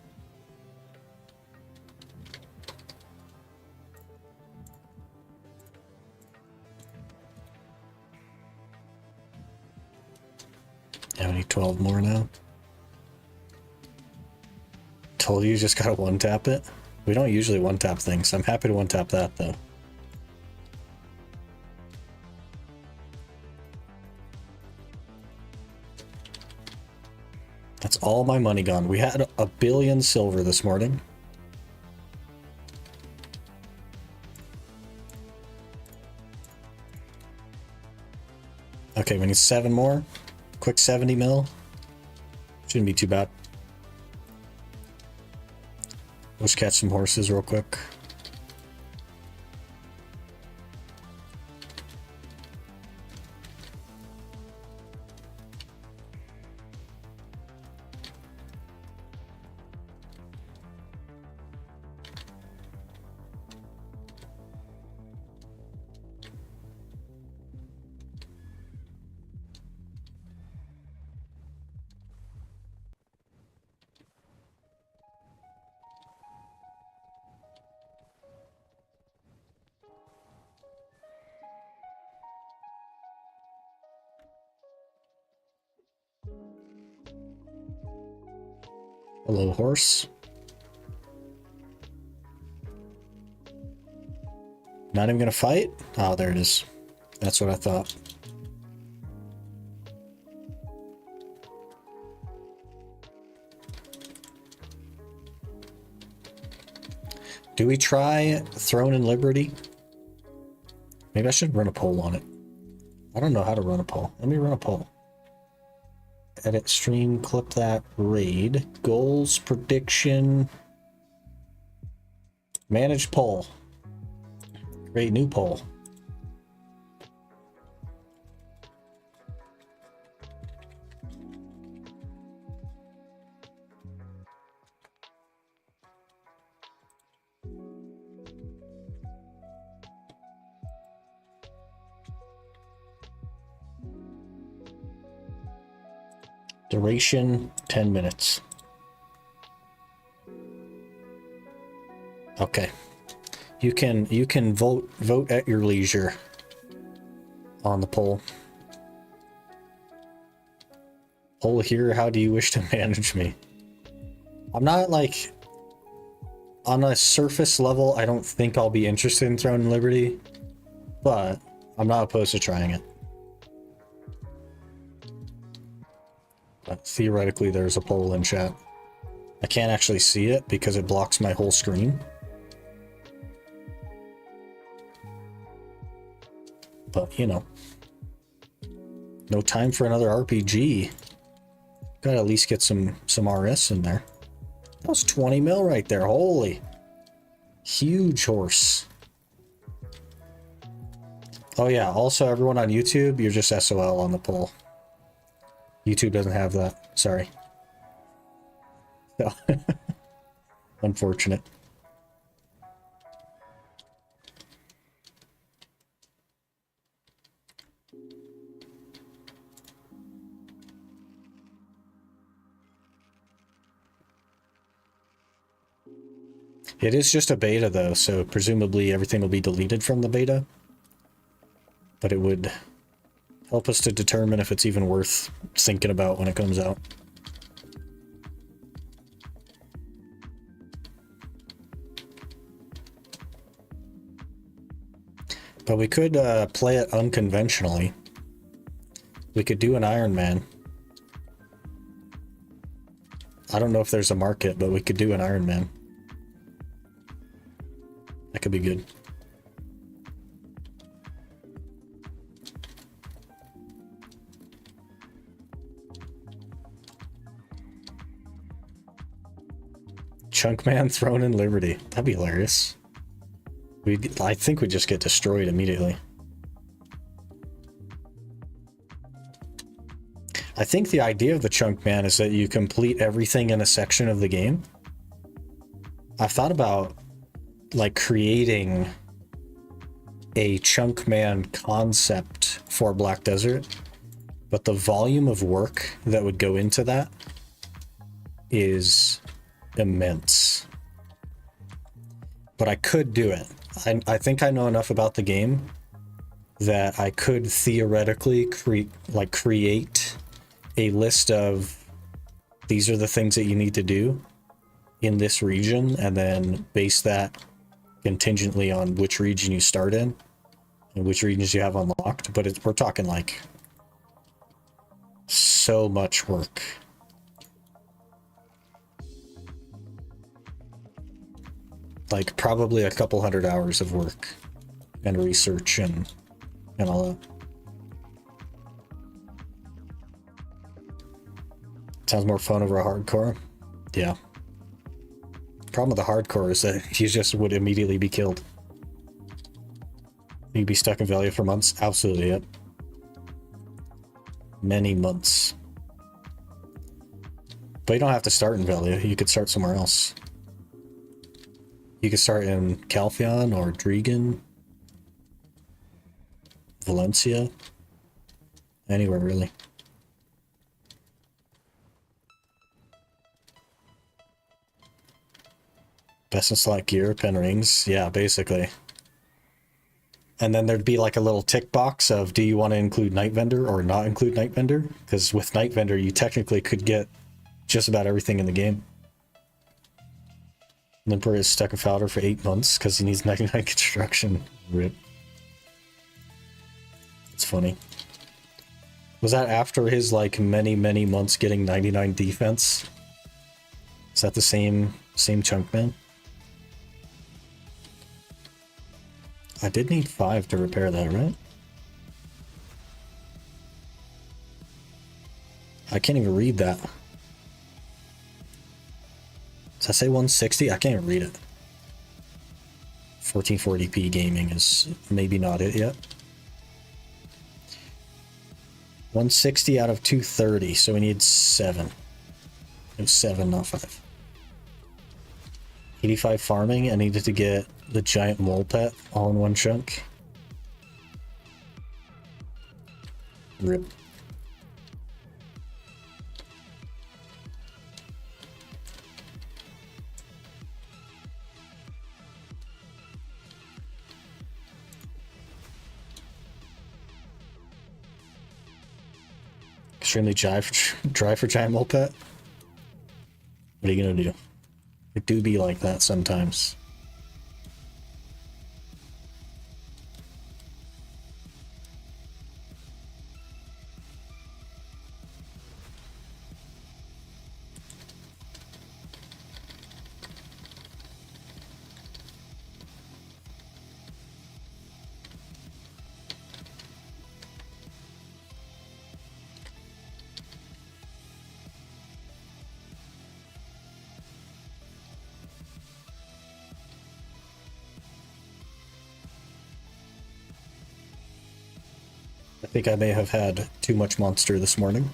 Yeah, we need 12 more now. Told you just gotta one-tap it. We don't usually one-tap things. I'm happy to one-tap that, though. That's all my money gone. We had 1 billion silver this morning. Okay, we need 7 more. Quick 70 mil. Shouldn't be too bad. Let's catch some horses real quick. Hello, horse. Not even gonna fight? Oh, there it is. That's what I thought. Do we try Throne and Liberty? Maybe I should run a poll on it. I don't know how to run a poll. Let me run a poll. Edit stream, clip that, raid, goals, prediction, manage poll, create new poll. Duration 10 minutes. Okay. You can vote at your leisure on the poll. Poll here, how do you wish to manage me? I'm not like on a surface level, I don't think I'll be interested in Throne and Liberty, but I'm not opposed to trying it. But theoretically, there's a poll in chat. I can't actually see it because it blocks my whole screen. But, you know. No time for another RPG. Gotta at least get some RS in there. That was 20 mil right there. Holy. Huge horse. Oh yeah, also everyone on YouTube, you're just SOL on the poll. YouTube doesn't have that. Sorry. So, unfortunate. It is just a beta though, so presumably everything will be deleted from the beta. But it would help us to determine if it's even worth thinking about when it comes out. But we could play it unconventionally. We could do an Iron Man. I don't know if there's a market, but we could do an Iron Man. That could be good. Chunkman, Throne and Liberty. That'd be hilarious. I think we just get destroyed immediately. I think the idea of the Chunkman is that you complete everything in a section of the game. I've thought about like creating a Chunkman concept for Black Desert, but the volume of work that would go into that is immense. But I could do it. I think I know enough about the game that I could theoretically create a list of these are the things that you need to do in this region, and then base that contingently on which region you start in and which regions you have unlocked. But we're talking like so much work. Like probably a couple 100 hours of work and research and all that. Sounds more fun over a hardcore. Yeah. Problem with the hardcore is that you just would immediately be killed. You'd be stuck in Value for months. Absolutely, yep. Many months. But you don't have to start in Value. You could start somewhere else. You could start in Calpheon or Drigan, Valencia, anywhere really. Best in slot gear, pen rings, yeah, basically. And then there'd be like a little tick box of do you want to include Night Vendor or not include Night Vendor? Because with Night Vendor, you technically could get just about everything in the game. And then put his stack of powder for 8 months because he needs 99 construction. Rip. It's funny. Was that after his, like, many months getting 99 defense? Is that the same Chunkman? I did need 5 to repair that, right? I can't even read that. Does that say 160? I can't even read it. 1440p gaming is maybe not it yet. 160 out of 230, so we need 7. No, 7, not 5. 85 farming, I needed to get the giant mole pet all in one chunk. Rip. Extremely dry for giant mole pet. What are you gonna do? It do be like that sometimes. I think I may have had too much monster this morning.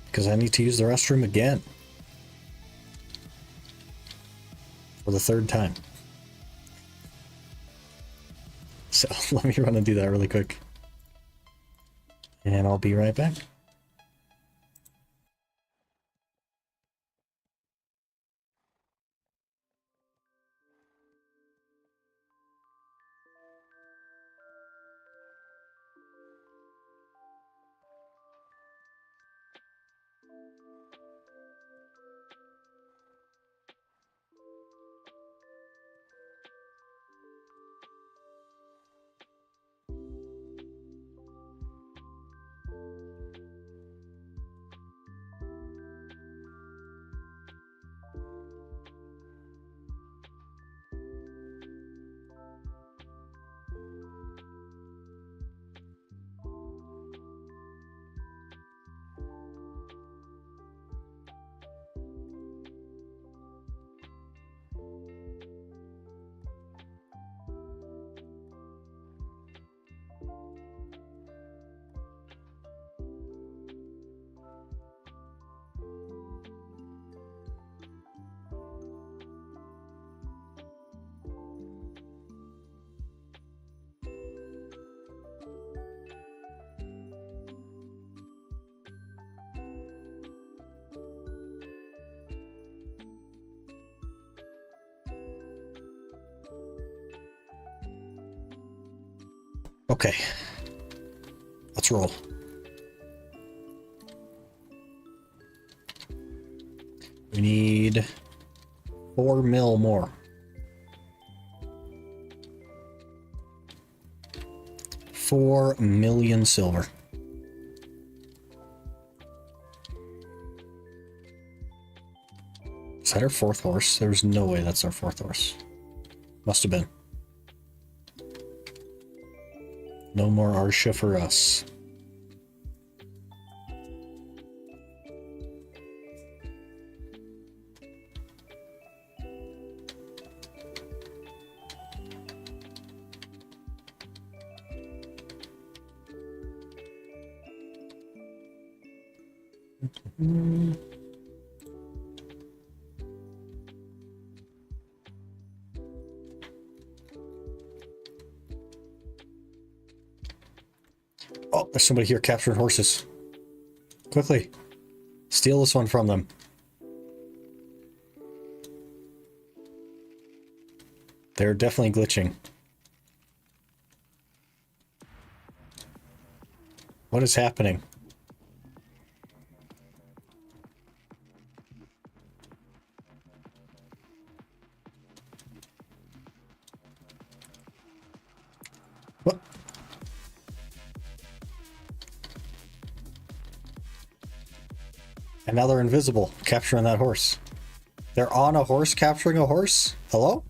Because I need to use the restroom again. For the 3rd time. So let me run and do that really quick. And I'll be right back. Okay. Let's roll. We need 4 mil more. 4 million silver. Is that our 4th horse? There's no way that's our 4th horse. Must have been. No more Arsha for us. Oh, there's somebody here capturing horses. Quickly. Steal this one from them. They're definitely glitching. What is happening? And now they're invisible, capturing that horse. They're on a horse, capturing a horse? Hello?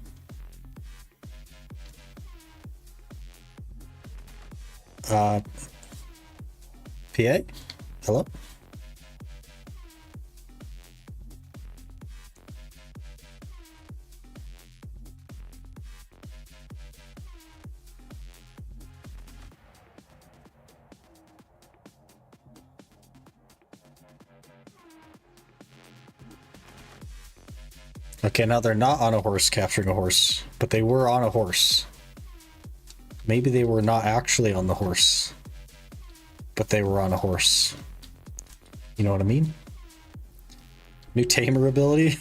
PA? Hello? Okay, now they're not on a horse capturing a horse, but they were on a horse. Maybe they were not actually on the horse, but they were on a horse. You know what I mean? New Tamer ability?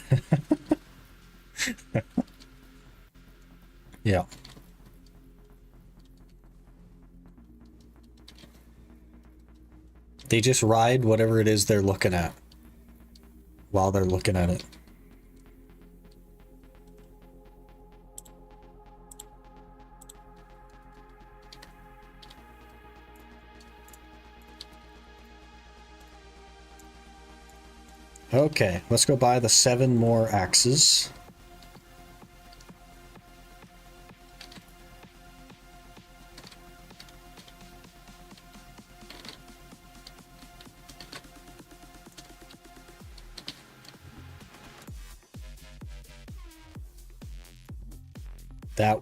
Yeah. They just ride whatever it is they're looking at while they're looking at it. Okay, let's go buy the 7 more axes. That...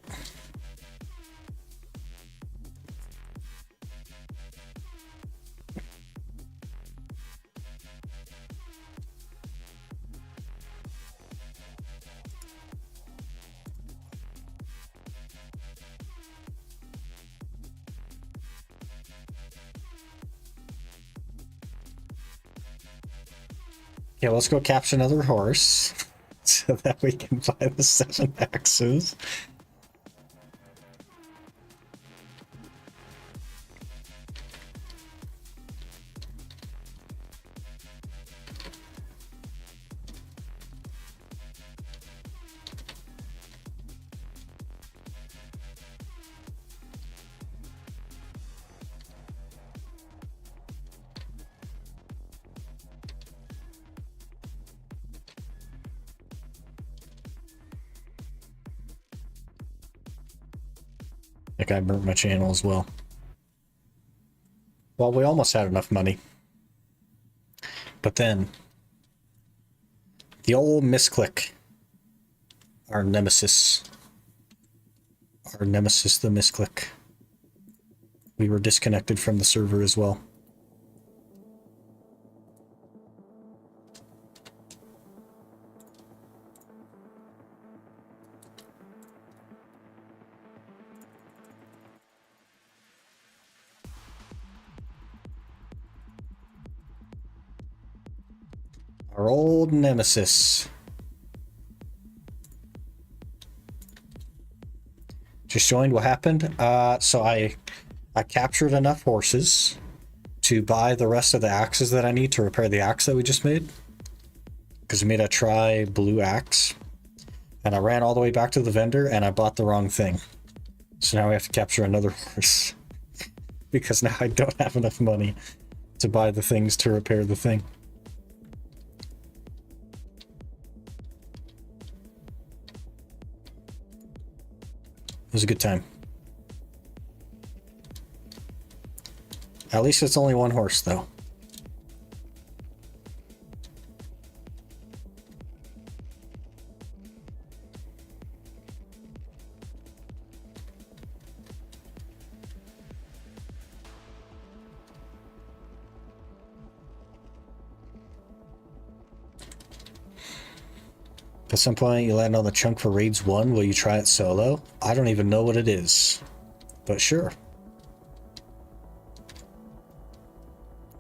Yeah, let's go capture another horse so that we can buy the 7 axes. That guy burnt my channel as well. Well, we almost had enough money. But then, the old misclick. Our nemesis. Our nemesis, the misclick. We were disconnected from the server as well. Our old nemesis. Just joined. What happened? So I captured enough horses to buy the rest of the axes that I need to repair the axe that we just made. Because we made a tri-blue axe. And I ran all the way back to the vendor and I bought the wrong thing. So now we have to capture another horse. Because now I don't have enough money to buy the things to repair the thing. It was a good time. At least it's only one horse, though. At some point, you land on the chunk for raids 1. Will you try it solo? I don't even know what it is, but sure.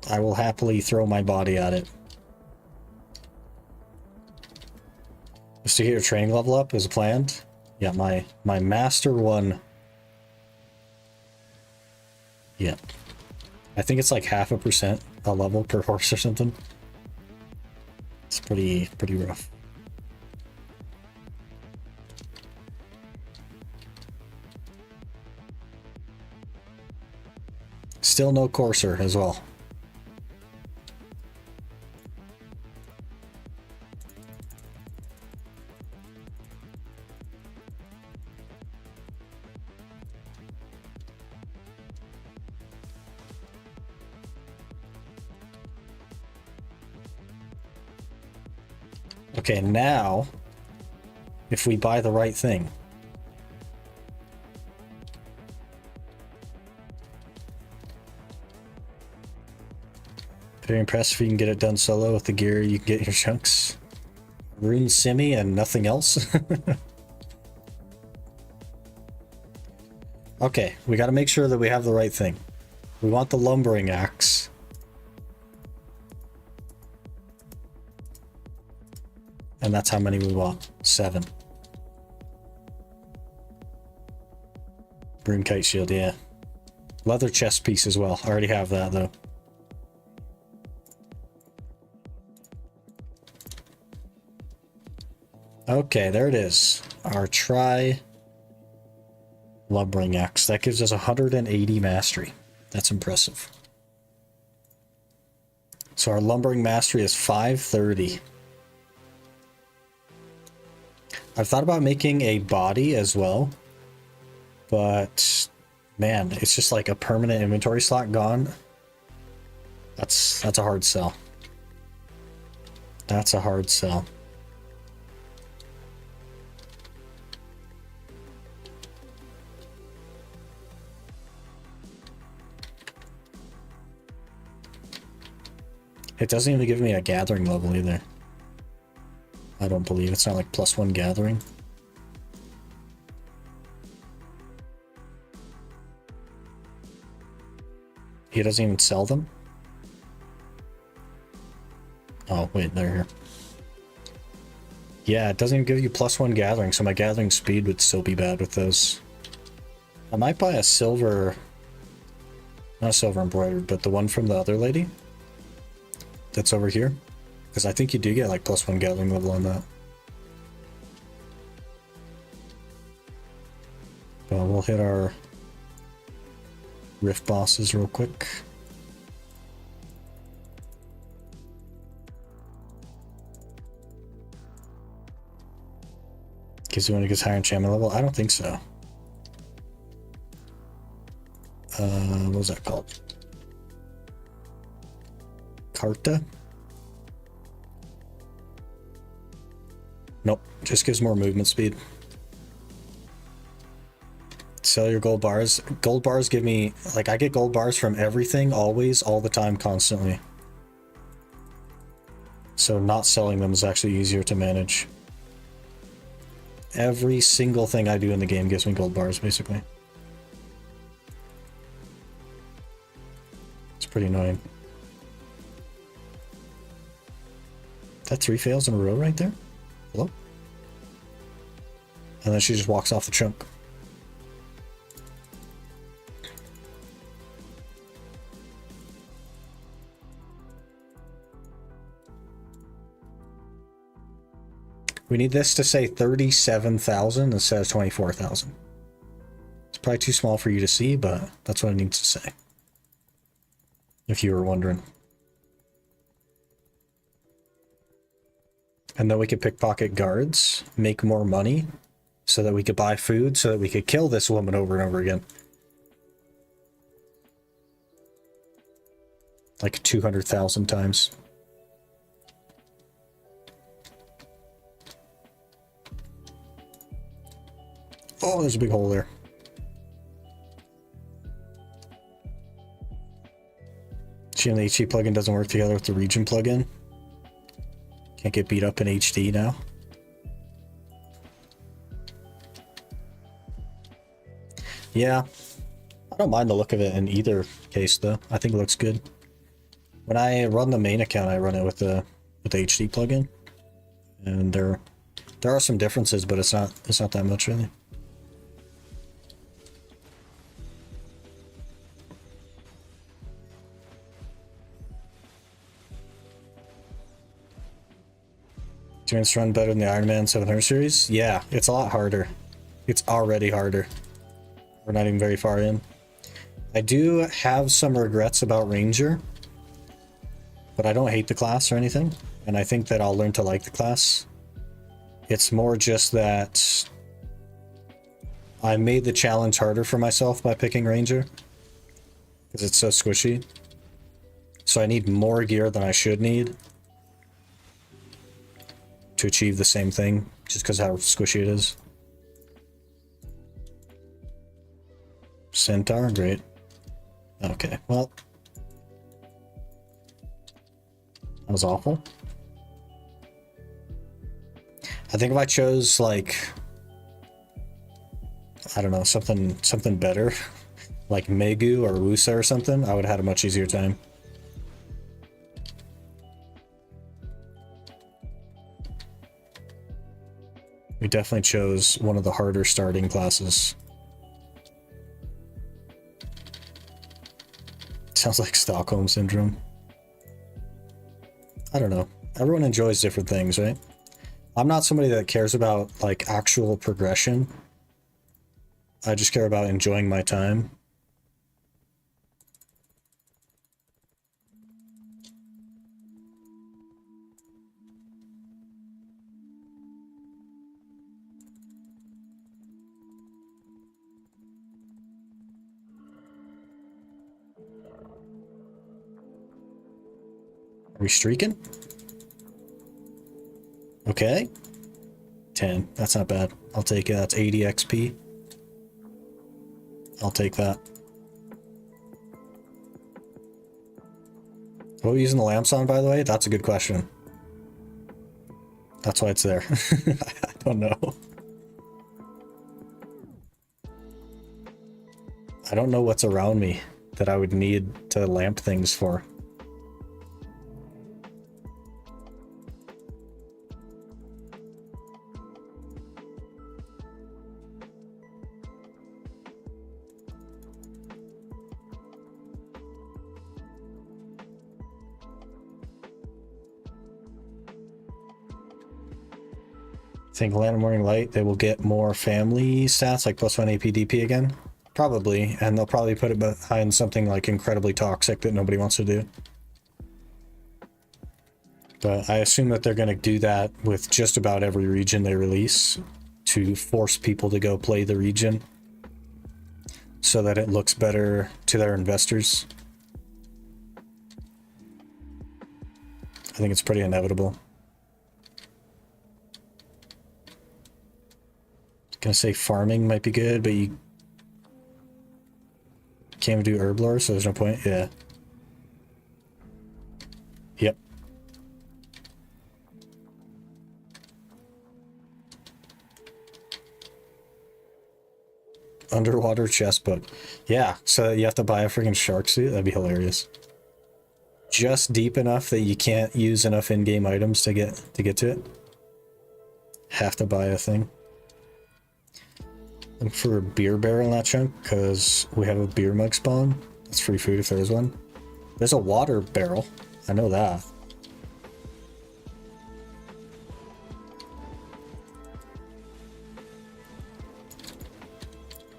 I will happily throw my body at it. Just to get your training level up as planned. Yeah, my master 1. Yeah. I think it's like 0.5% a level per horse or something. It's pretty rough. Still no courser as well. Okay, now, if we buy the right thing. Very impressed if you can get it done solo with the gear you can get your chunks. Rune Simi and nothing else. Okay, we gotta make sure that we have the right thing. We want the lumbering axe. And that's how many we want. 7. Broom kite shield, yeah. Leather chest piece as well. I already have that though. Okay, there it is. Our lumbering axe. That gives us 180 mastery. That's impressive. So our lumbering mastery is 530. I've thought about making a body as well, but man, it's just like a permanent inventory slot gone. That's a hard sell. That's a hard sell. It doesn't even give me a gathering level either. I don't believe it's not like +1 gathering. He doesn't even sell them? Oh, wait, they're here. Yeah, it doesn't even give you +1 gathering, so my gathering speed would still be bad with those. I might buy a silver... Not a silver embroidered, but the one from the other lady. That's over here. Because I think you do get like +1 gathering level on that. But we'll hit our rift bosses real quick. Gives you one that gets higher enchantment level? I don't think so. What was that called? Carta? Nope, just gives more movement speed. Sell your gold bars. Gold bars give me, like, I get gold bars from everything, always, all the time, constantly. So not selling them is actually easier to manage. Every single thing I do in the game gives me gold bars, basically. It's pretty annoying. That 3 fails in a row right there? Hello? And then she just walks off the chunk. We need this to say 37,000 instead of 24,000. It's probably too small for you to see, but that's what it needs to say. If you were wondering. And then we could pickpocket guards, make more money, so that we could buy food, so that we could kill this woman over and over again. Like 200,000 times. Oh, there's a big hole there. She and the HD plugin doesn't work together with the region plugin. Can't get beat up in HD now. Yeah, I don't mind the look of it in either case though. I think it looks good. When I run the main account, I run it with the HD plugin, and there are some differences, but it's not that much really. Do you want to run better than the Iron Man 700 series? Yeah, it's a lot harder. It's already harder. We're not even very far in. I do have some regrets about Ranger, but I don't hate the class or anything, and I think that I'll learn to like the class. It's more just that I made the challenge harder for myself by picking Ranger, because it's so squishy. So I need more gear than I should need. to achieve the same thing, just because how squishy it is. Centaur, great. Okay, well, that was awful. I think if I chose, like, I don't know, something better, like Megu or Wusa or something, I would have had a much easier time. We definitely chose one of the harder starting classes. Sounds like Stockholm Syndrome. I don't know. Everyone enjoys different things, right? I'm not somebody that cares about, like, actual progression. I just care about enjoying my time. Are we streaking? Okay. 10. That's not bad. I'll take it. That's 80 XP. I'll take that. What are we using the lamps on, by the way? That's a good question. That's why it's there. I don't know. I don't know what's around me that I would need to lamp things for. Think Land of Morning Light, they will get more family stats, like +1 AP DP again? Probably, and they'll probably put it behind something like incredibly toxic that nobody wants to do. But I assume that they're going to do that with just about every region they release to force people to go play the region so that it looks better to their investors. I think it's pretty inevitable. Gonna say farming might be good, but you can't do herb lore, so there's no point. Yeah. Yep. Underwater chest book. Yeah, so you have to buy a freaking shark suit? That'd be hilarious. Just deep enough that you can't use enough in-game items to get to it. Have to buy a thing. Look for a beer barrel in that chunk, because we have a beer mug spawn. That's free food if there's one. There's a water barrel. I know that.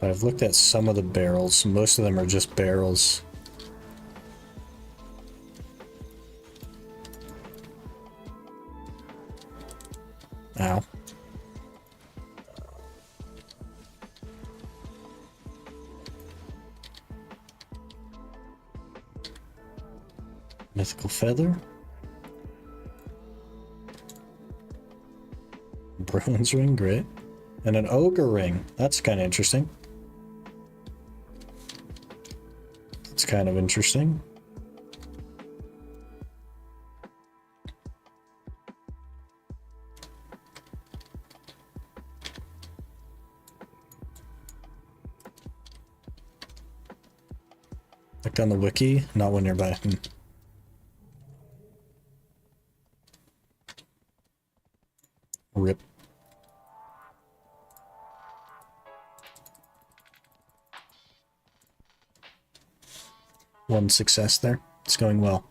I've looked at some of the barrels. Most of them are just barrels. Ow. Mythical feather. Bronze ring, great. And an ogre ring. That's kind of interesting. That's kind of interesting. Look down the wiki, not one nearby. Rip. One success there. It's going well.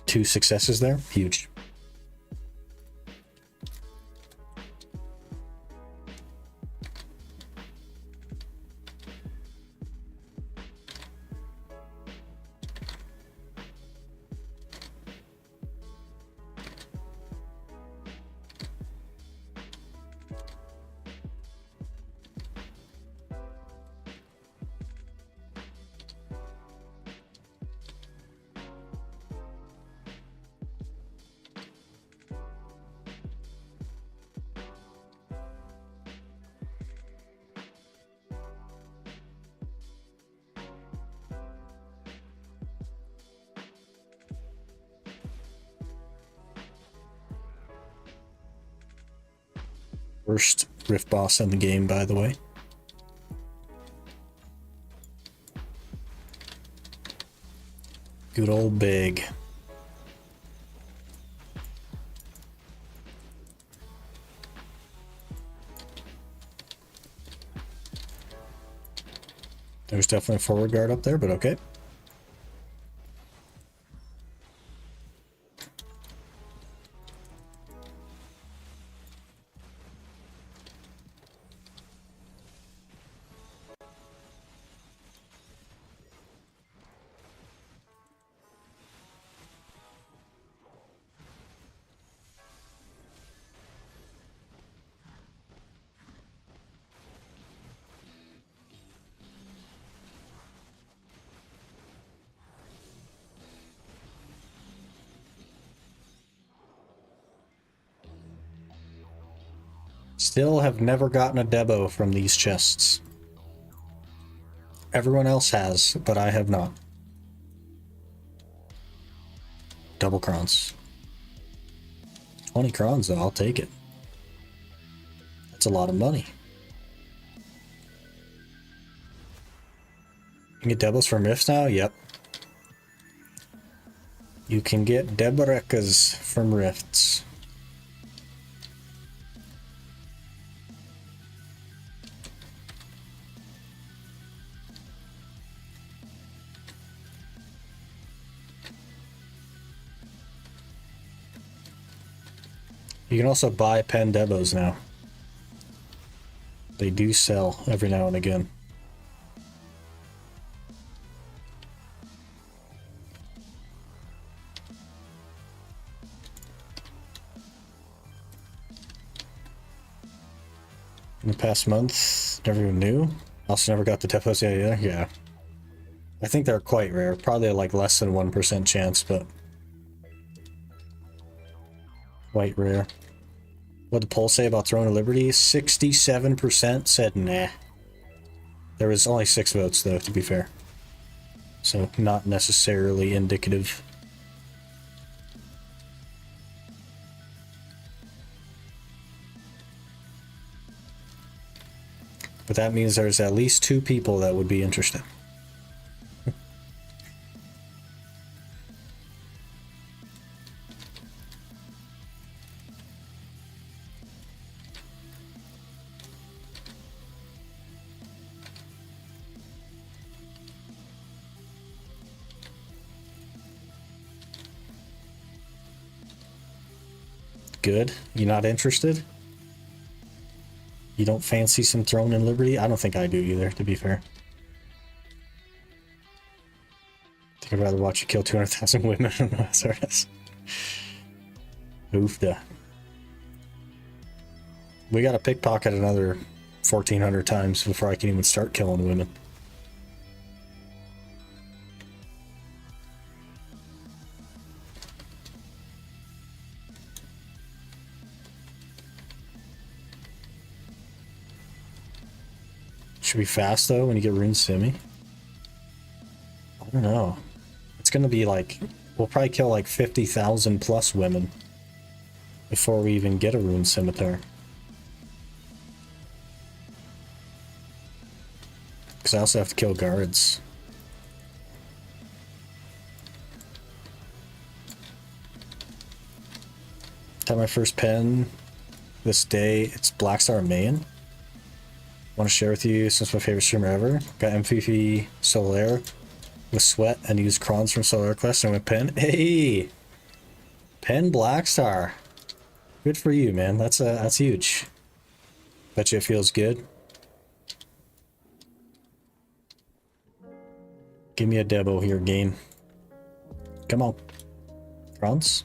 Two successes there. Huge. First Rift boss in the game, by the way. Good old Big. There's definitely a forward guard up there, but okay. Still have never gotten a Debo from these chests. Everyone else has, but I have not. Double crowns. 20 crowns though, I'll take it. That's a lot of money. You can get Debos from Rifts now? Yep. You can get Deberekas from Rifts. You can also buy pen Debos now. They do sell every now and again. In the past month, never even knew. Also never got the Debos yet either. Yeah. I think they're quite rare. Probably like less than 1% chance, but quite rare. What'd the poll say about Throne of Liberty? 67% said nah. There was only 6 votes though, to be fair. So not necessarily indicative. But that means there's at least 2 people that would be interested. Good. You not interested? You don't fancy some Throne and Liberty? I don't think I do either, to be fair. I think I'd rather watch you kill 200,000 women than SRS. Oofda. We gotta pickpocket another 1,400 times before I can even start killing women. Should be fast though when you get Rune Simi. I don't know. It's gonna be like, we'll probably kill like 50,000 plus women before we even get a Rune Scimitar. Because I also have to kill guards. Got my first pen this day. It's Blackstar Mayan. Want to share with you since my favorite streamer ever. Got MVP Solaire with Sweat and used Crons from Solaire Quest and went Pen. Hey! Pen Blackstar. Good for you, man. That's huge. Bet you it feels good. Give me a Debo here, game. Come on. Crons?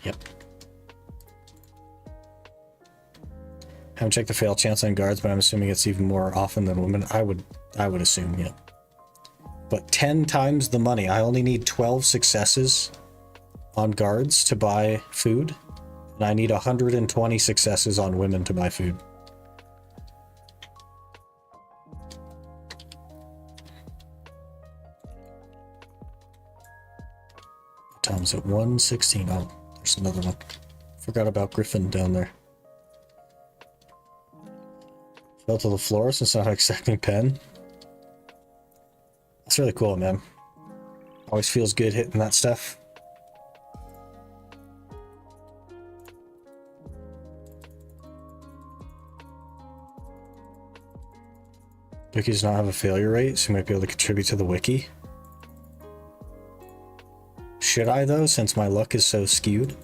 Yep. Haven't checked the fail chance on guards, but I'm assuming it's even more often than women. I would assume, yeah. But 10 times the money. I only need 12 successes on guards to buy food, and I need 120 successes on women to buy food. was at 116. Oh, there's another one. Forgot about Griffin down there. Fell to the floor since not expecting pen. That's really cool, man. Always feels good hitting that stuff. Wiki does not have a failure rate, so you might be able to contribute to the wiki. Should I, though, since my luck is so skewed?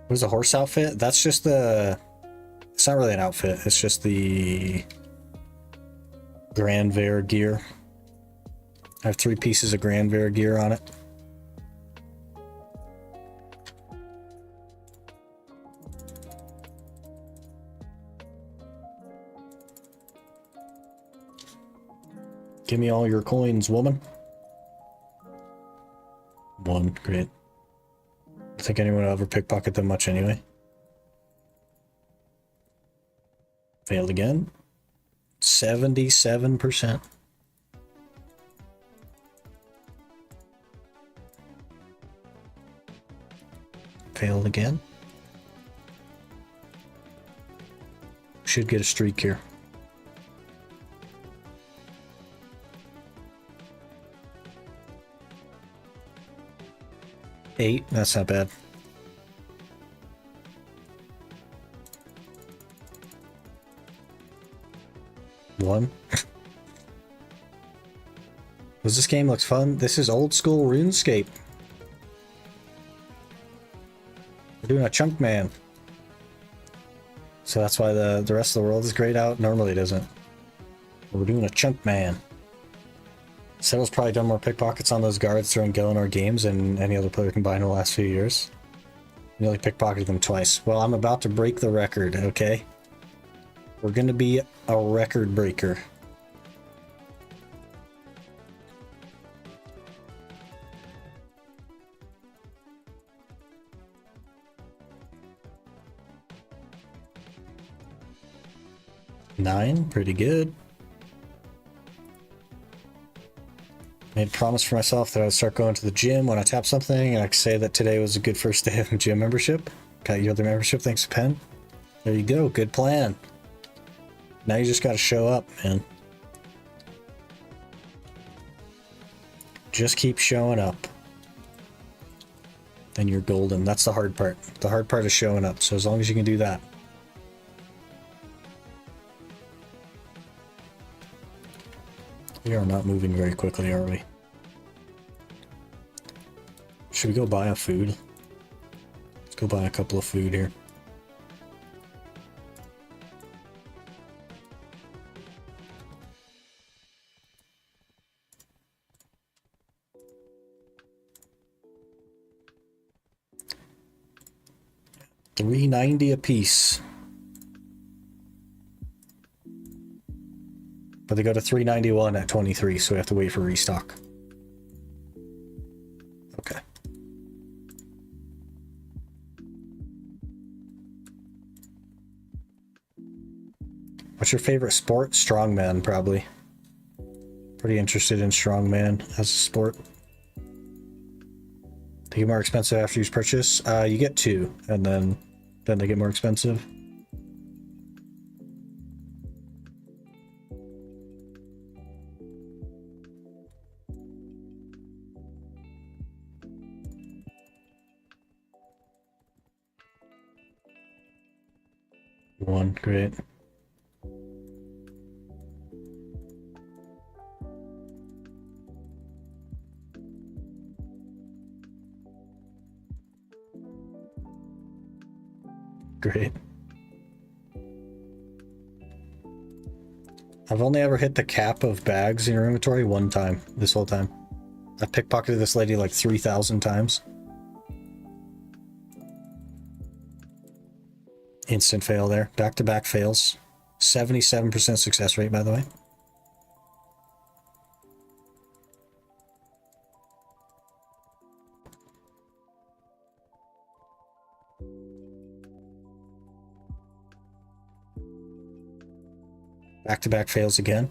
What is a horse outfit? That's just the... It's not really an outfit, it's just the... Grand Vare gear. I have 3 pieces of Grand Vare gear on it. Give me all your coins, woman. 1, great. I think anyone will ever pickpocket them much anyway. Failed again. 77%. Failed again. Should get a streak here. Eight, that's not bad. One. This game looks fun. This is old school RuneScape. We're doing a Chunkman. So that's why the rest of the world is grayed out. Normally it isn't. We're doing a Chunkman. Settle's probably done more pickpockets on those guards throwing Gillinor games than any other player combined in the last few years. Nearly pickpocketed them twice. Well, I'm about to break the record, okay? We're gonna be a record breaker. Nine, pretty good. Made a promise for myself that I would start going to the gym when I tap something, and I could say that today was a good first day of gym membership. Got your other membership thanks to Pen. There you go, good plan. Now you just gotta show up, man. Just keep showing up. And you're golden. That's the hard part. The hard part is showing up, so as long as you can do that. We are not moving very quickly, are we? Should we go buy a food? Let's go buy a couple of food here. $3.90 a piece. But they go to $3.91 at 23, so we have to wait for restock. Okay. What's your favorite sport? Strongman, probably. Pretty interested in strongman as a sport. They get more expensive after you purchase. You get 2, and then they get more expensive. One, great. Great. I've only ever hit the cap of bags in your inventory 1 time this whole time. I pickpocketed this lady like 3,000 times. Instant fail there. Back-to-back fails. 77% success rate, by the way. Back-to-back fails again.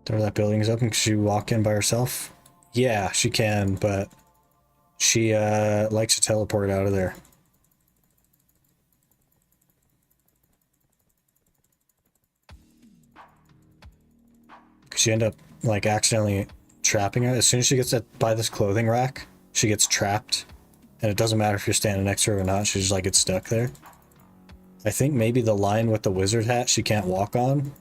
Throw that building is open. Can she walk in by herself? Yeah, she can, but she likes to teleport out of there. Could she end up like accidentally trapping her? As soon as she gets by this clothing rack, she gets trapped. And it doesn't matter if you're standing next to her or not, she just like gets stuck there. I think maybe the line with the wizard hat she can't walk on.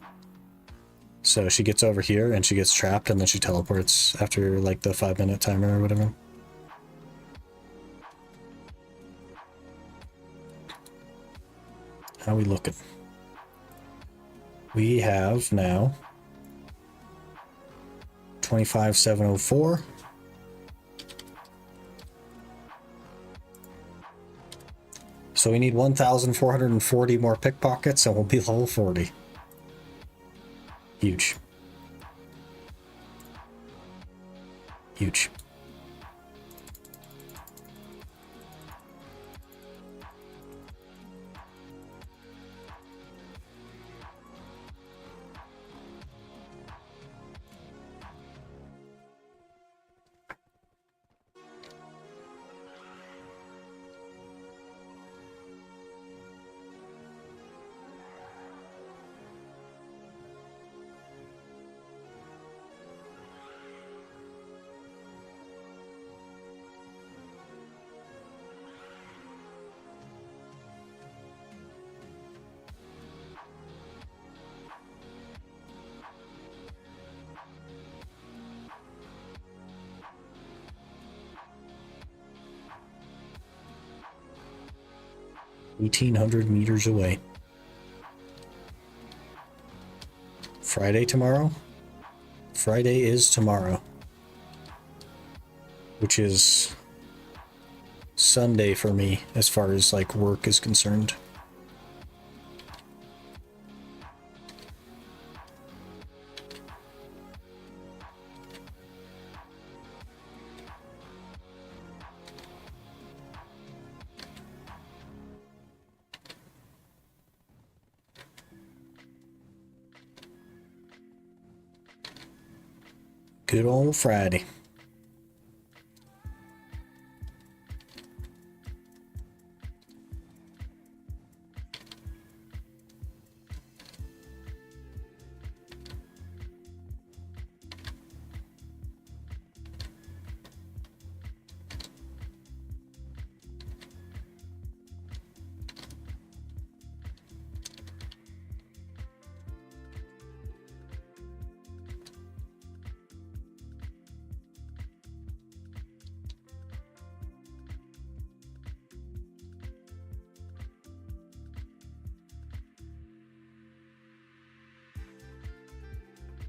So she gets over here and she gets trapped and then she teleports after like the 5-minute timer or whatever. How we looking? We have now 25,704. So we need 1,440 more pickpockets and we'll be level 40. Huge. Huge. $1,800 meters away. Friday tomorrow? Friday is tomorrow. Which is Sunday for me as far as like work is concerned. Good old Friday.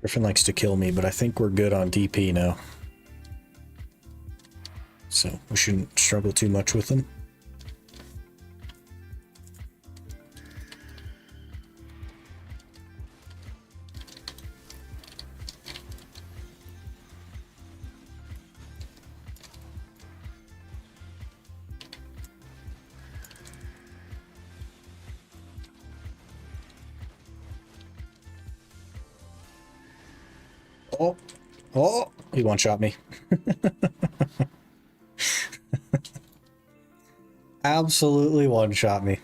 Griffin likes to kill me, but I think we're good on DP now. So we shouldn't struggle too much with them. Oh, he one-shot me. Absolutely one-shot me.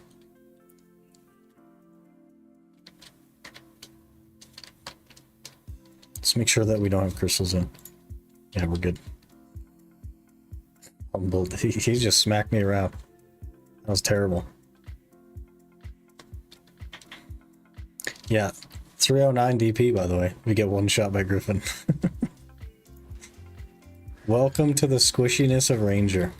Let's make sure that we don't have crystals in. Yeah, we're good. He just smacked me around. That was terrible. Yeah, 309 DP, by the way. We get one shot by Griffin. Welcome to the squishiness of Ranger.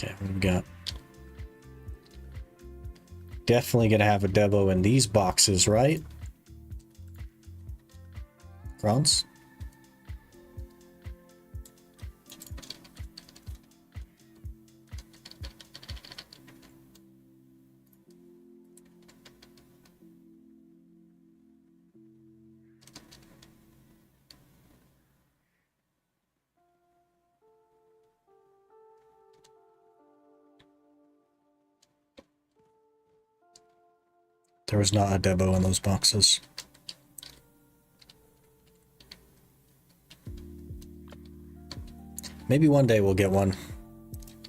Okay, we've got... Definitely gonna have a Debo in these boxes, right? Bronze? There was not a Debo in those boxes. Maybe one day we'll get one,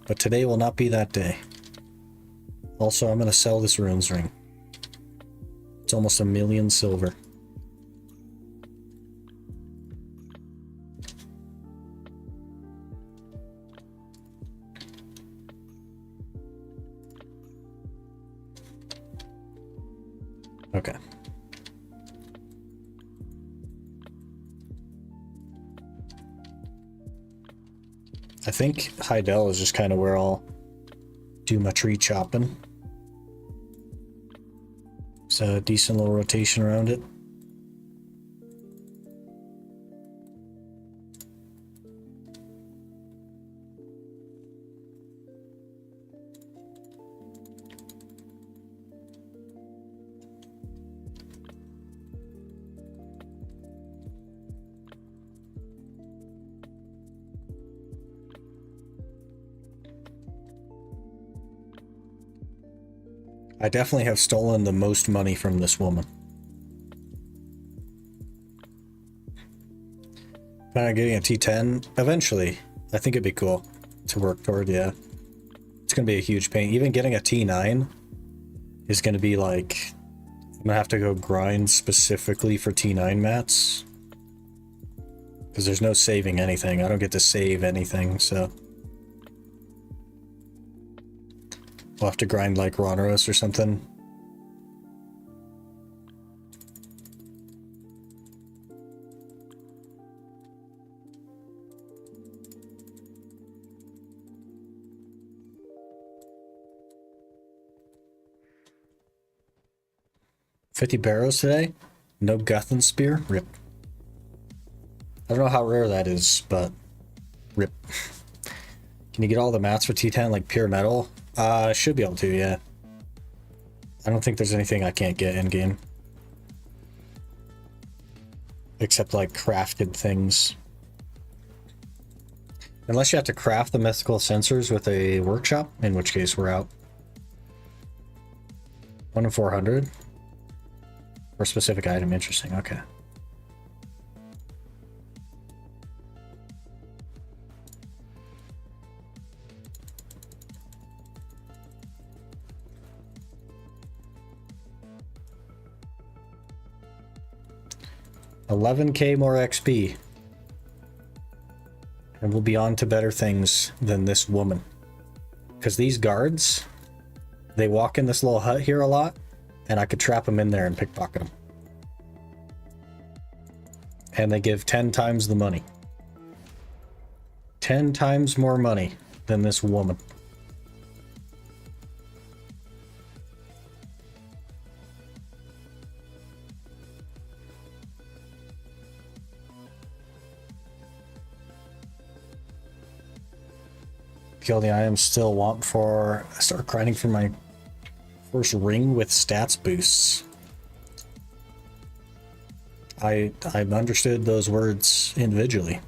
but today will not be that day. Also, I'm going to sell this runes ring. It's almost 1 million silver. Okay. I think Heidel is just kind of where I'll do my tree chopping. So a decent little rotation around it. I definitely have stolen the most money from this woman. Kind of getting a T10 eventually. I think it'd be cool to work toward, yeah. It's gonna be a huge pain. Even getting a T9 is gonna be like, I'm gonna have to go grind specifically for T9 mats. Because there's no saving anything. I don't get to save anything, so. We'll have to grind like Roneros or something. $50 barrows today? No Guthan Spear? Rip. I don't know how rare that is, but rip. Can you get all the mats for T10 like pure metal? Should be able to, yeah. I don't think there's anything I can't get in game. Except like crafted things. Unless you have to craft the mythical sensors with a workshop, in which case we're out. 1 in 400? For a specific item, interesting, okay. $11K more XP. And we'll be on to better things than this woman. Because these guards, they walk in this little hut here a lot, and I could trap them in there and pickpocket them. And they give 10 times the money. 10 times more money than this woman. Kill the item still want before I start grinding for my first ring with stats boosts. I've understood those words individually.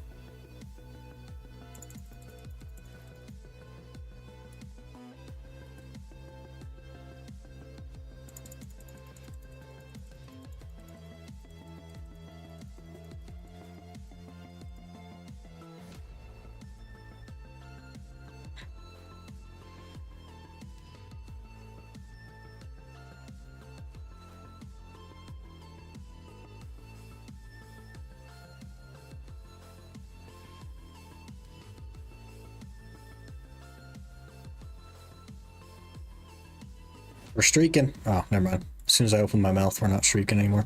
We're streaking. Oh, never mind. As soon as I open my mouth, we're not streaking anymore.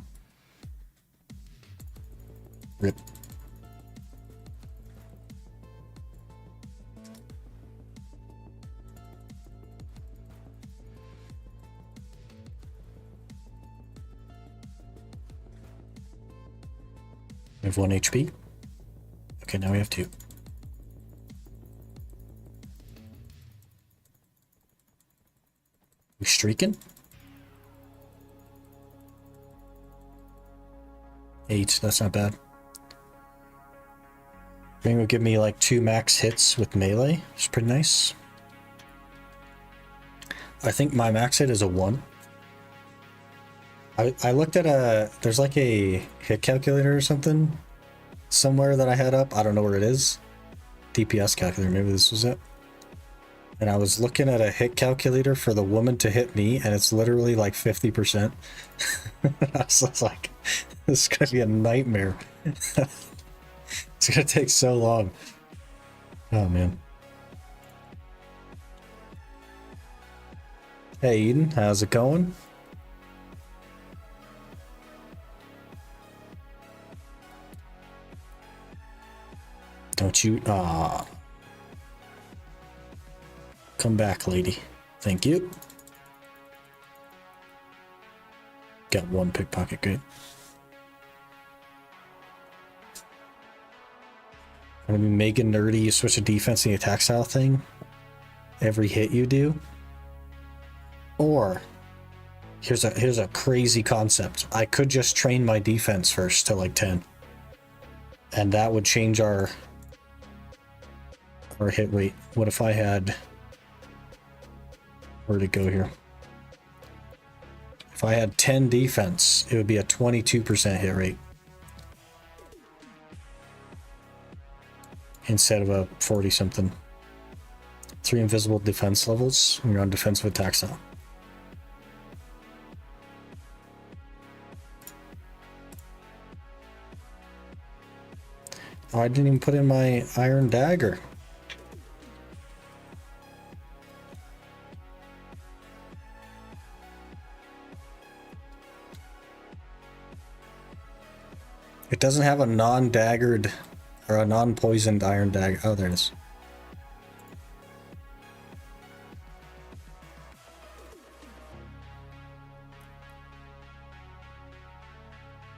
Rip. have 1 HP. Okay, now we have 2. We streaking? 8, that's not bad. Ring will give me like 2 max hits with melee. It's pretty nice. I think my max hit is a 1. I looked at there's like a hit calculator or something somewhere that I had up. I don't know where it is. DPS calculator, maybe this was it. And I was looking at a hit calculator for the woman to hit me, and it's literally like 50%. I was like, this is gonna be a nightmare. It's gonna take so long. Oh man. Hey Eden, how's it going? Don't you come back, lady. Thank you. Got 1 pickpocket, good. I mean, mega nerdy, you switch a defense and the attack style thing every hit you do. Or here's a crazy concept. I could just train my defense first to like 10. And that would change our hit rate. What if I had, where'd it go here? If I had 10 defense, it would be a 22% hit rate. Instead of a 40 something. 3 invisible defense levels when you're on defensive attack style. Oh, I didn't even put in my iron dagger. It doesn't have a non-daggered or a non-poisoned iron dagger. Oh, there it is.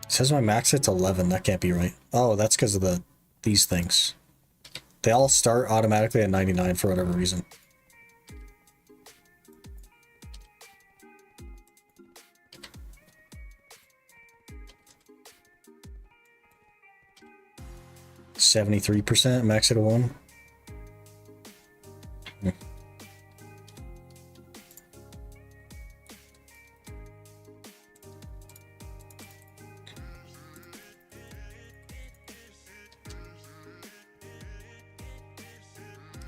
It says my max hit's 11. That can't be right. Oh, that's because of these things. They all start automatically at 99 for whatever reason. %, max hit of 1.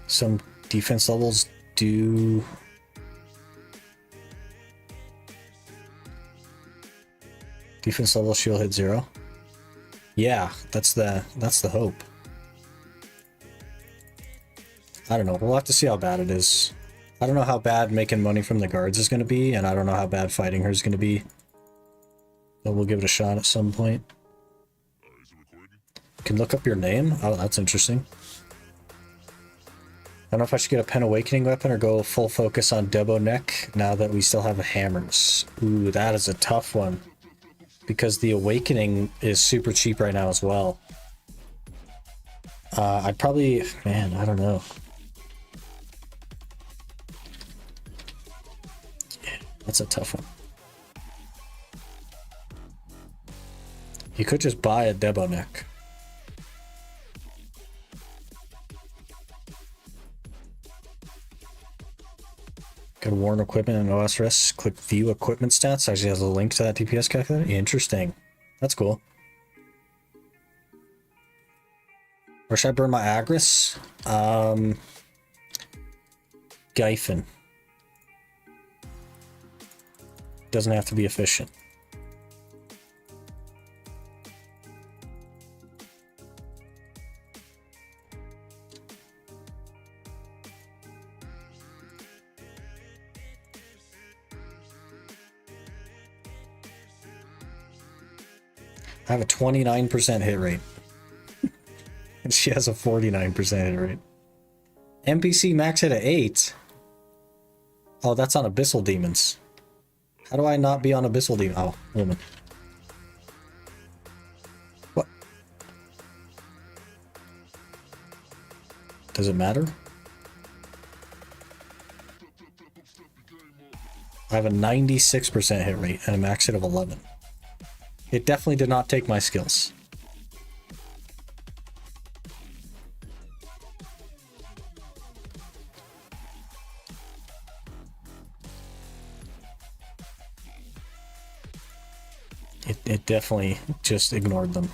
Some defense levels do defense level shield hit 0. Yeah, that's the hope. I don't know. We'll have to see how bad it is. I don't know how bad making money from the guards is going to be, and I don't know how bad fighting her is going to be. But we'll give it a shot at some point. You can look up your name. Oh, that's interesting. I don't know if I should get a Pen Awakening weapon or go full focus on Debo Neck now that we still have hammers. Ooh, that is a tough one. Because the Awakening is super cheap right now as well. I'd probably... Man, I don't know. Yeah, that's a tough one. You could just buy a Debo Neck. Go to Warren Equipment and OSRS, click View Equipment Stats. Actually has a link to that DPS calculator. Interesting. That's cool. Where should I burn my Agris? Gyphon. Doesn't have to be efficient. I have a 29% hit rate. And she has a 49% hit rate. NPC max hit at 8. Oh, that's on Abyssal Demons. How do I not be on Abyssal Demon? Oh, woman. What? Does it matter? I have a 96% hit rate and a max hit of 11. It definitely did not take my skills. It definitely just ignored them.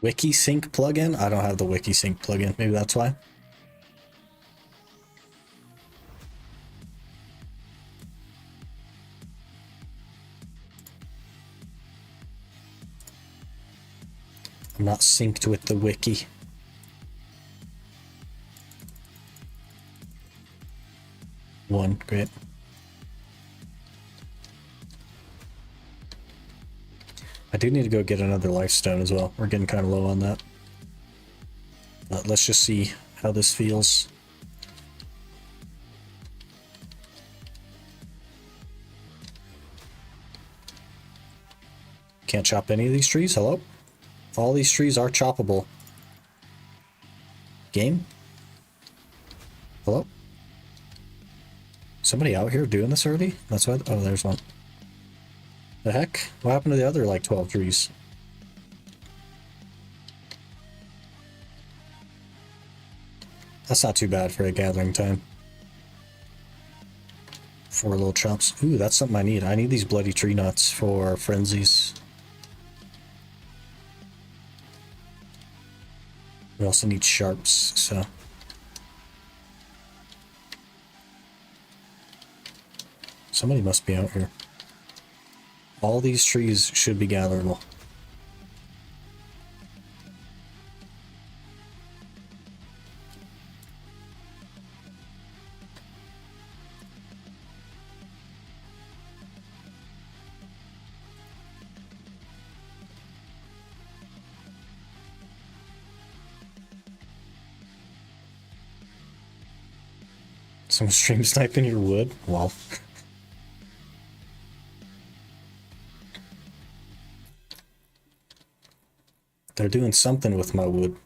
WikiSync plugin? I don't have the WikiSync plugin. Maybe that's why. I'm not synced with the wiki. One, great. I do need to go get another lifestone as well. We're getting kind of low on that. But let's just see how this feels. Can't chop any of these trees. Hello? All these trees are choppable. Game? Hello? Somebody out here doing this already? That's why. Oh, there's one. The heck? What happened to the other, like, 12 trees? That's not too bad for a gathering time. 4 little chops. Ooh, that's something I need. I need these bloody tree nuts for frenzies. We also need sharps, so... Somebody must be out here. All these trees should be gatherable. Some stream sniping your wood? Wow. They're doing something with my wood.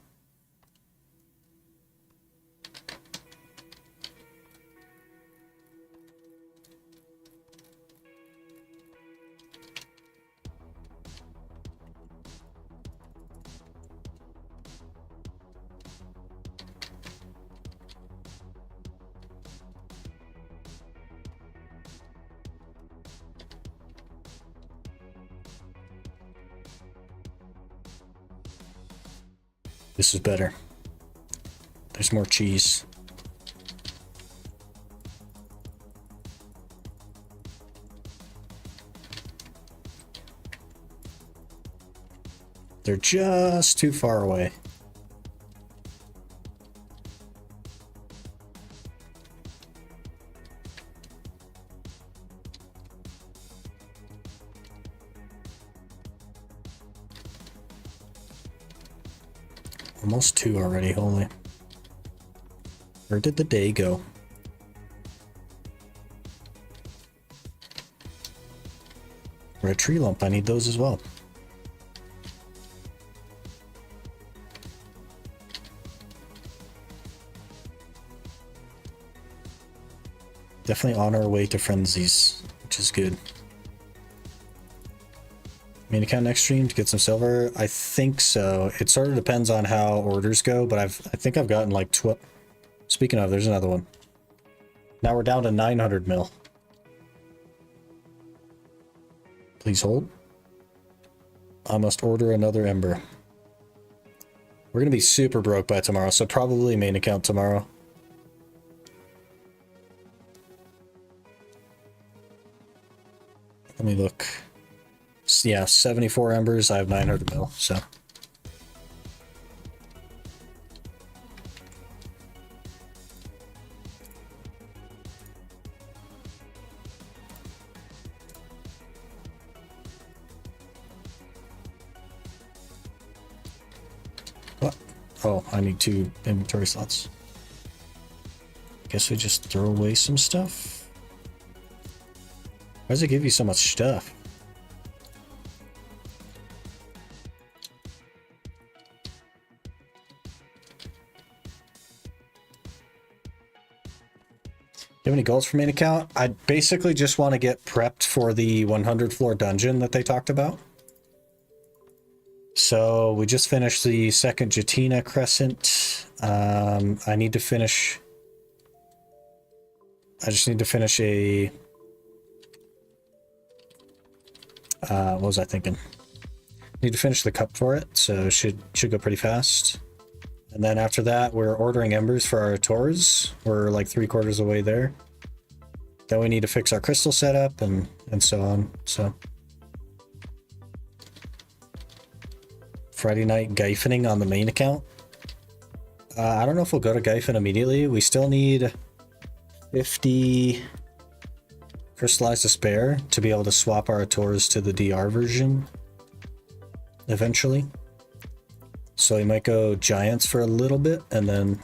This is better. There's more cheese. They're just too far away. Almost 2 already, holy. Where did the day go? Red tree lump, I need those as well. Definitely on our way to frenzies, which is good. Main account next stream to get some silver? I think so. It sort of depends on how orders go, but I think I've gotten like 12. Speaking of, there's another one. Now we're down to 900 mil. Please hold. I must order another ember. We're gonna be super broke by tomorrow, so probably main account tomorrow. Let me look. Yeah, 74 embers. I have 900 mil, so. What? Oh, I need 2 inventory slots. Guess we just throw away some stuff. Why does it give you so much stuff? You have any goals for main account? I basically just want to get prepped for the 100 floor dungeon that they talked about. So we just finished the second Jatina Crescent. I need to finish. I just need to finish a. What was I thinking? Need to finish the cup for it, so should go pretty fast. And then after that, we're ordering embers for our tours. We're like 3/4 away there. Then we need to fix our crystal setup and so on. So Friday night Gyphoning on the main account. I don't know if we'll go to Gyphon immediately. We still need 50 crystallized despair to be able to swap our tours to the DR version eventually. So we might go Giants for a little bit and then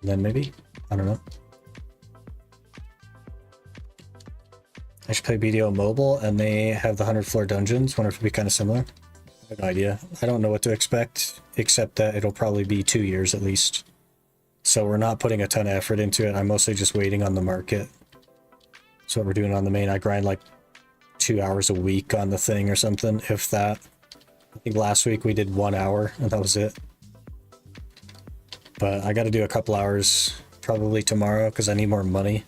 maybe, I don't know. I should play BDO mobile and they have the 100 floor dungeons. Wonder if it'd be kind of similar. I have no idea. I don't know what to expect, except that it'll probably be 2 years at least. So we're not putting a ton of effort into it. I'm mostly just waiting on the market. So what we're doing on the main, I grind like 2 hours a week on the thing or something, if that. I think last week we did 1 hour and that was it. But I got to do a couple hours probably tomorrow because I need more money.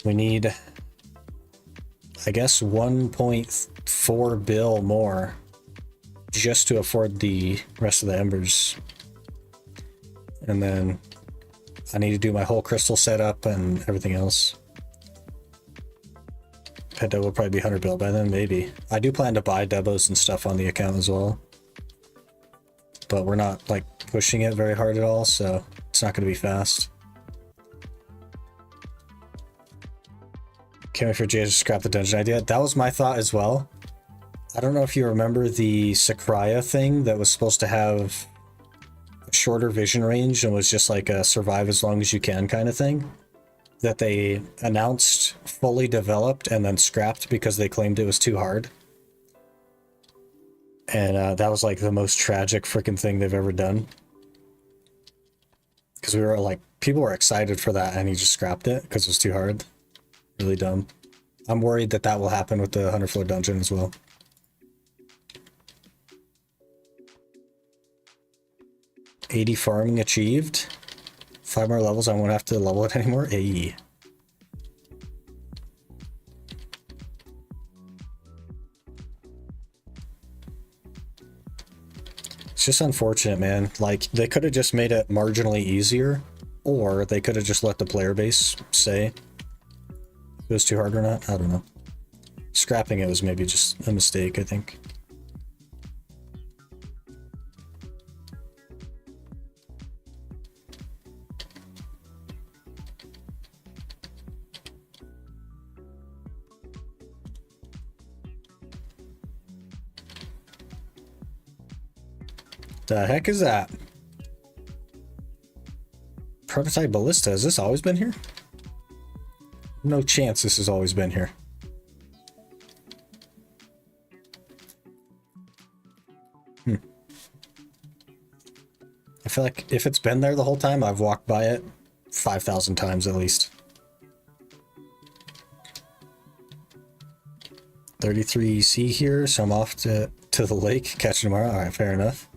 We need, I guess, 1.4 bill more just to afford the rest of the embers. And then I need to do my whole crystal setup and everything else. Penta will probably be 100 bill by then, maybe. I do plan to buy debos and stuff on the account as well. But we're not like pushing it very hard at all, so it's not going to be fast. Can't wait for Jay to scrap the dungeon idea. That was my thought as well. I don't know if you remember the Sakraya thing that was supposed to have a shorter vision range and was just like a survive as long as you can kind of thing. That they announced fully developed and then scrapped because they claimed it was too hard. And that was like the most tragic freaking thing they've ever done. Because we were like, people were excited for that and he just scrapped it because it was too hard. Really dumb. I'm worried that that will happen with the 100 floor dungeon as well. $80 farming achieved. 5 more levels, I won't have to level it anymore. Ayy. It's just unfortunate, man. Like, they could have just made it marginally easier, or they could have just let the player base say if it was too hard or not. I don't know. Scrapping it was maybe just a mistake, I think. The heck is that? Prototype ballista, has this always been here? No chance this has always been here. I feel like if it's been there the whole time, I've walked by it 5,000 times at least. 33C here, so I'm off to the lake. Catch you tomorrow. All right, fair enough.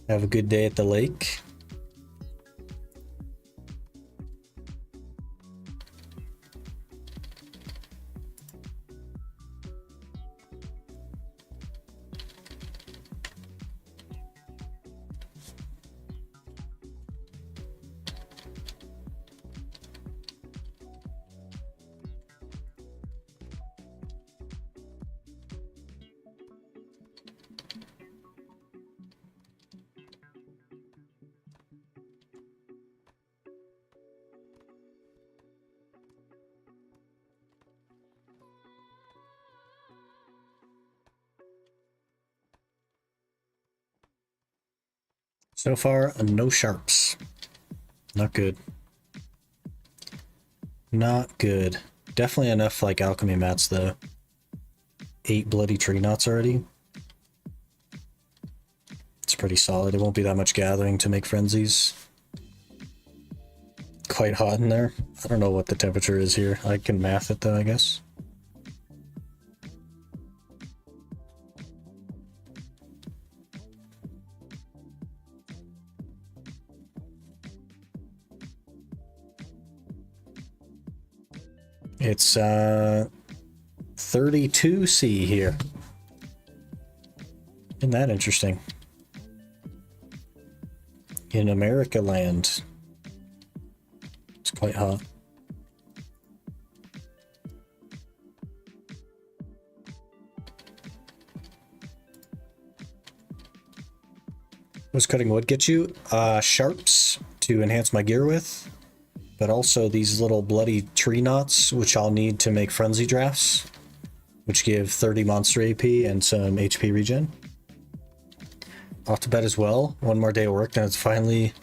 Have a good day at the lake. So far, no sharps. Not good. Not good. Definitely enough like alchemy mats though. 8 bloody tree knots already. It's pretty solid. It won't be that much gathering to make frenzies. Quite hot in there. I don't know what the temperature is here. I can math it though, I guess. It's 32°C here. Isn't that interesting? In America land. It's quite hot. What's cutting wood get you? Sharps to enhance my gear with, but also these little bloody tree knots, which I'll need to make frenzy drafts, which give 30 monster AP and some HP regen. Off to bed as well. One more day of work, then it's finally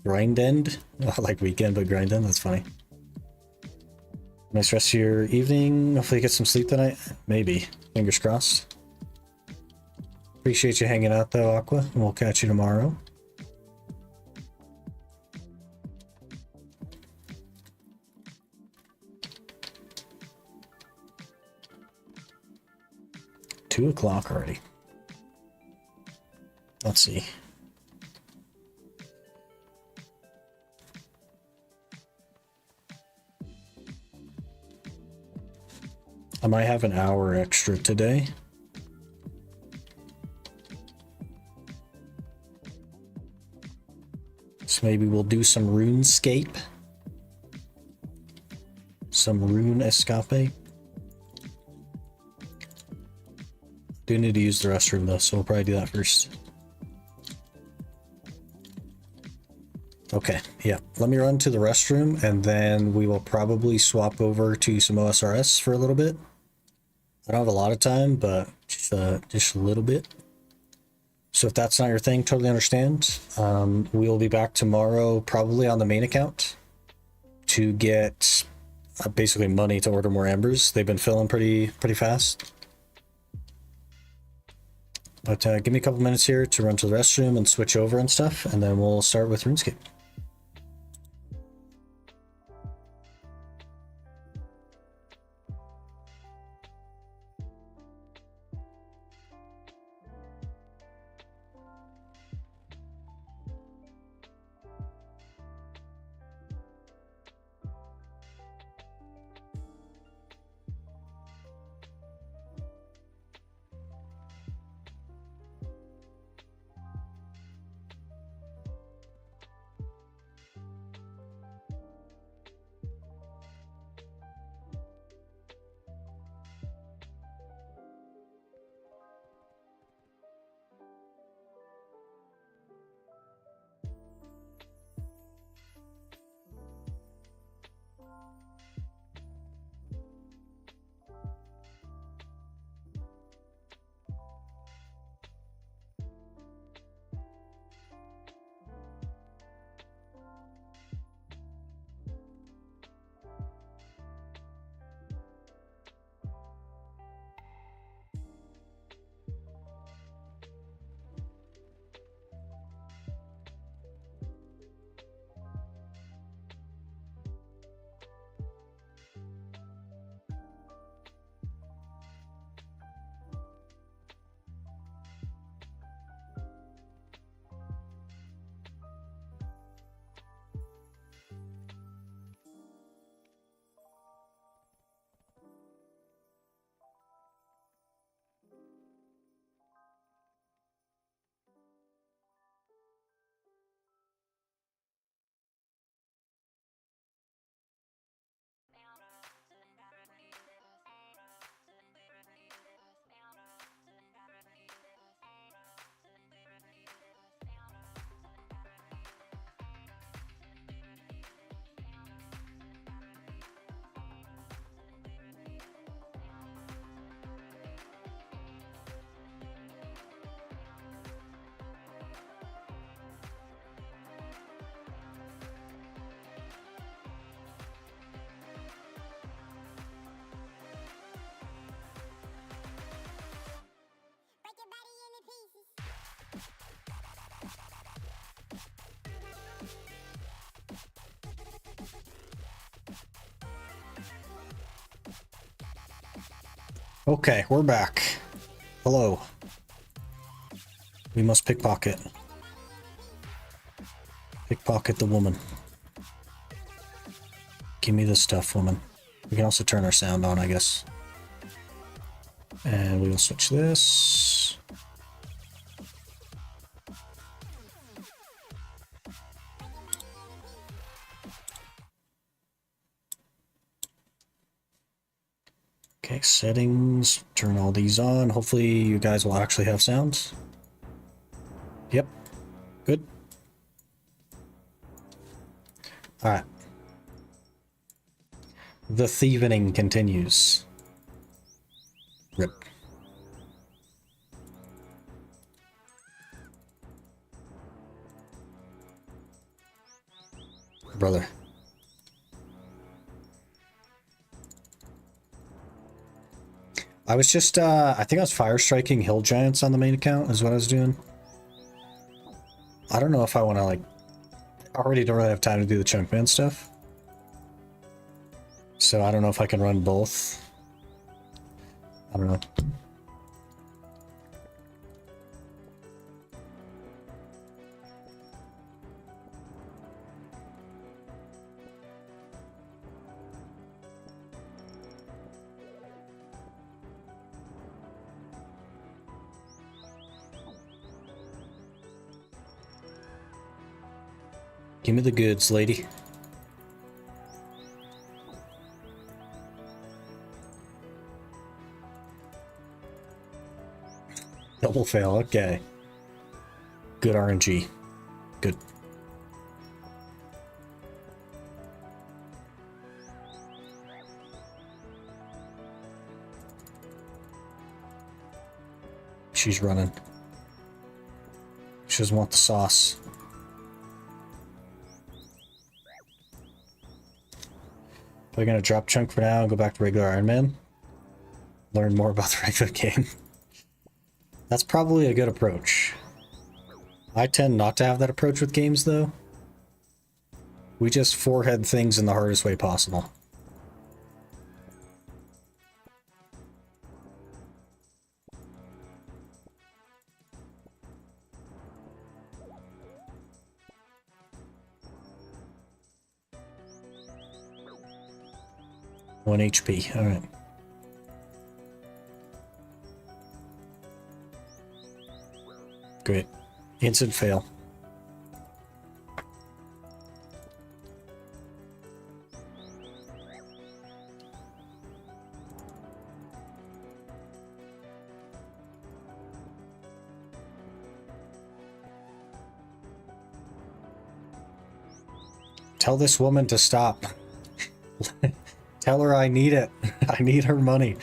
grind end. Like weekend, but grind end. That's funny. Nice rest of your evening. Hopefully you get some sleep tonight. Maybe. Fingers crossed. Appreciate you hanging out though, Aqua, and we'll catch you tomorrow. Two o'clock already. Let's see. I might have an hour extra today. So maybe we'll do some RuneScape. Some RuneScape. Do need to use the restroom though, so we'll probably do that first. Okay, yeah. Let me run to the restroom and then we will probably swap over to some OSRS for a little bit. I don't have a lot of time, but just a little bit. So if that's not your thing, totally understand. We'll be back tomorrow, probably on the main account, to get basically money to order more embers. They've been filling pretty fast. But give me a couple minutes here to run to the restroom and switch over and stuff, and then we'll start with RuneScape. Okay, we're back. Hello. We must pickpocket. Pickpocket the woman. Give me the stuff, woman. We can also turn our sound on, I guess. And we will switch this. Okay, settings. Turn all these on. Hopefully you guys will actually have sounds. Yep. Good. Alright. The thievening continues. Rip. Brother. I was just, I think I was fire striking hill giants on the main account is what I was doing. I don't know if I want to, like, I already don't really have time to do the Chunkman stuff. So I don't know if I can run both. I don't know. Give me the goods, lady. Double fail, okay. Good RNG. Good. She's running. She doesn't want the sauce. Probably gonna drop Chunk for now and go back to regular Iron Man. Learn more about the regular game. That's probably a good approach. I tend not to have that approach with games, though. We just forehead things in the hardest way possible. One HP, alright. Great. Instant fail. Tell this woman to stop. Tell her I need it. I need her money.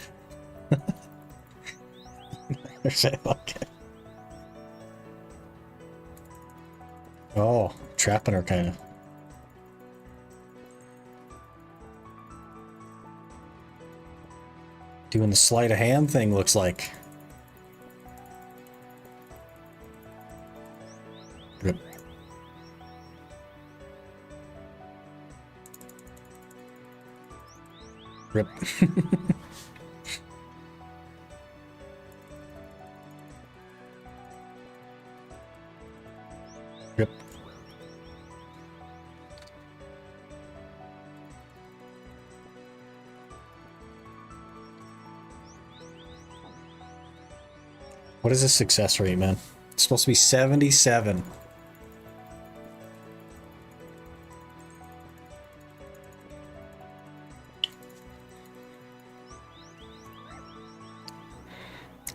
Okay. Oh, trapping her kind of. Doing the sleight of hand thing, looks like. Rip. Rip. Rip. What is the success rate, man? It's supposed to be 77.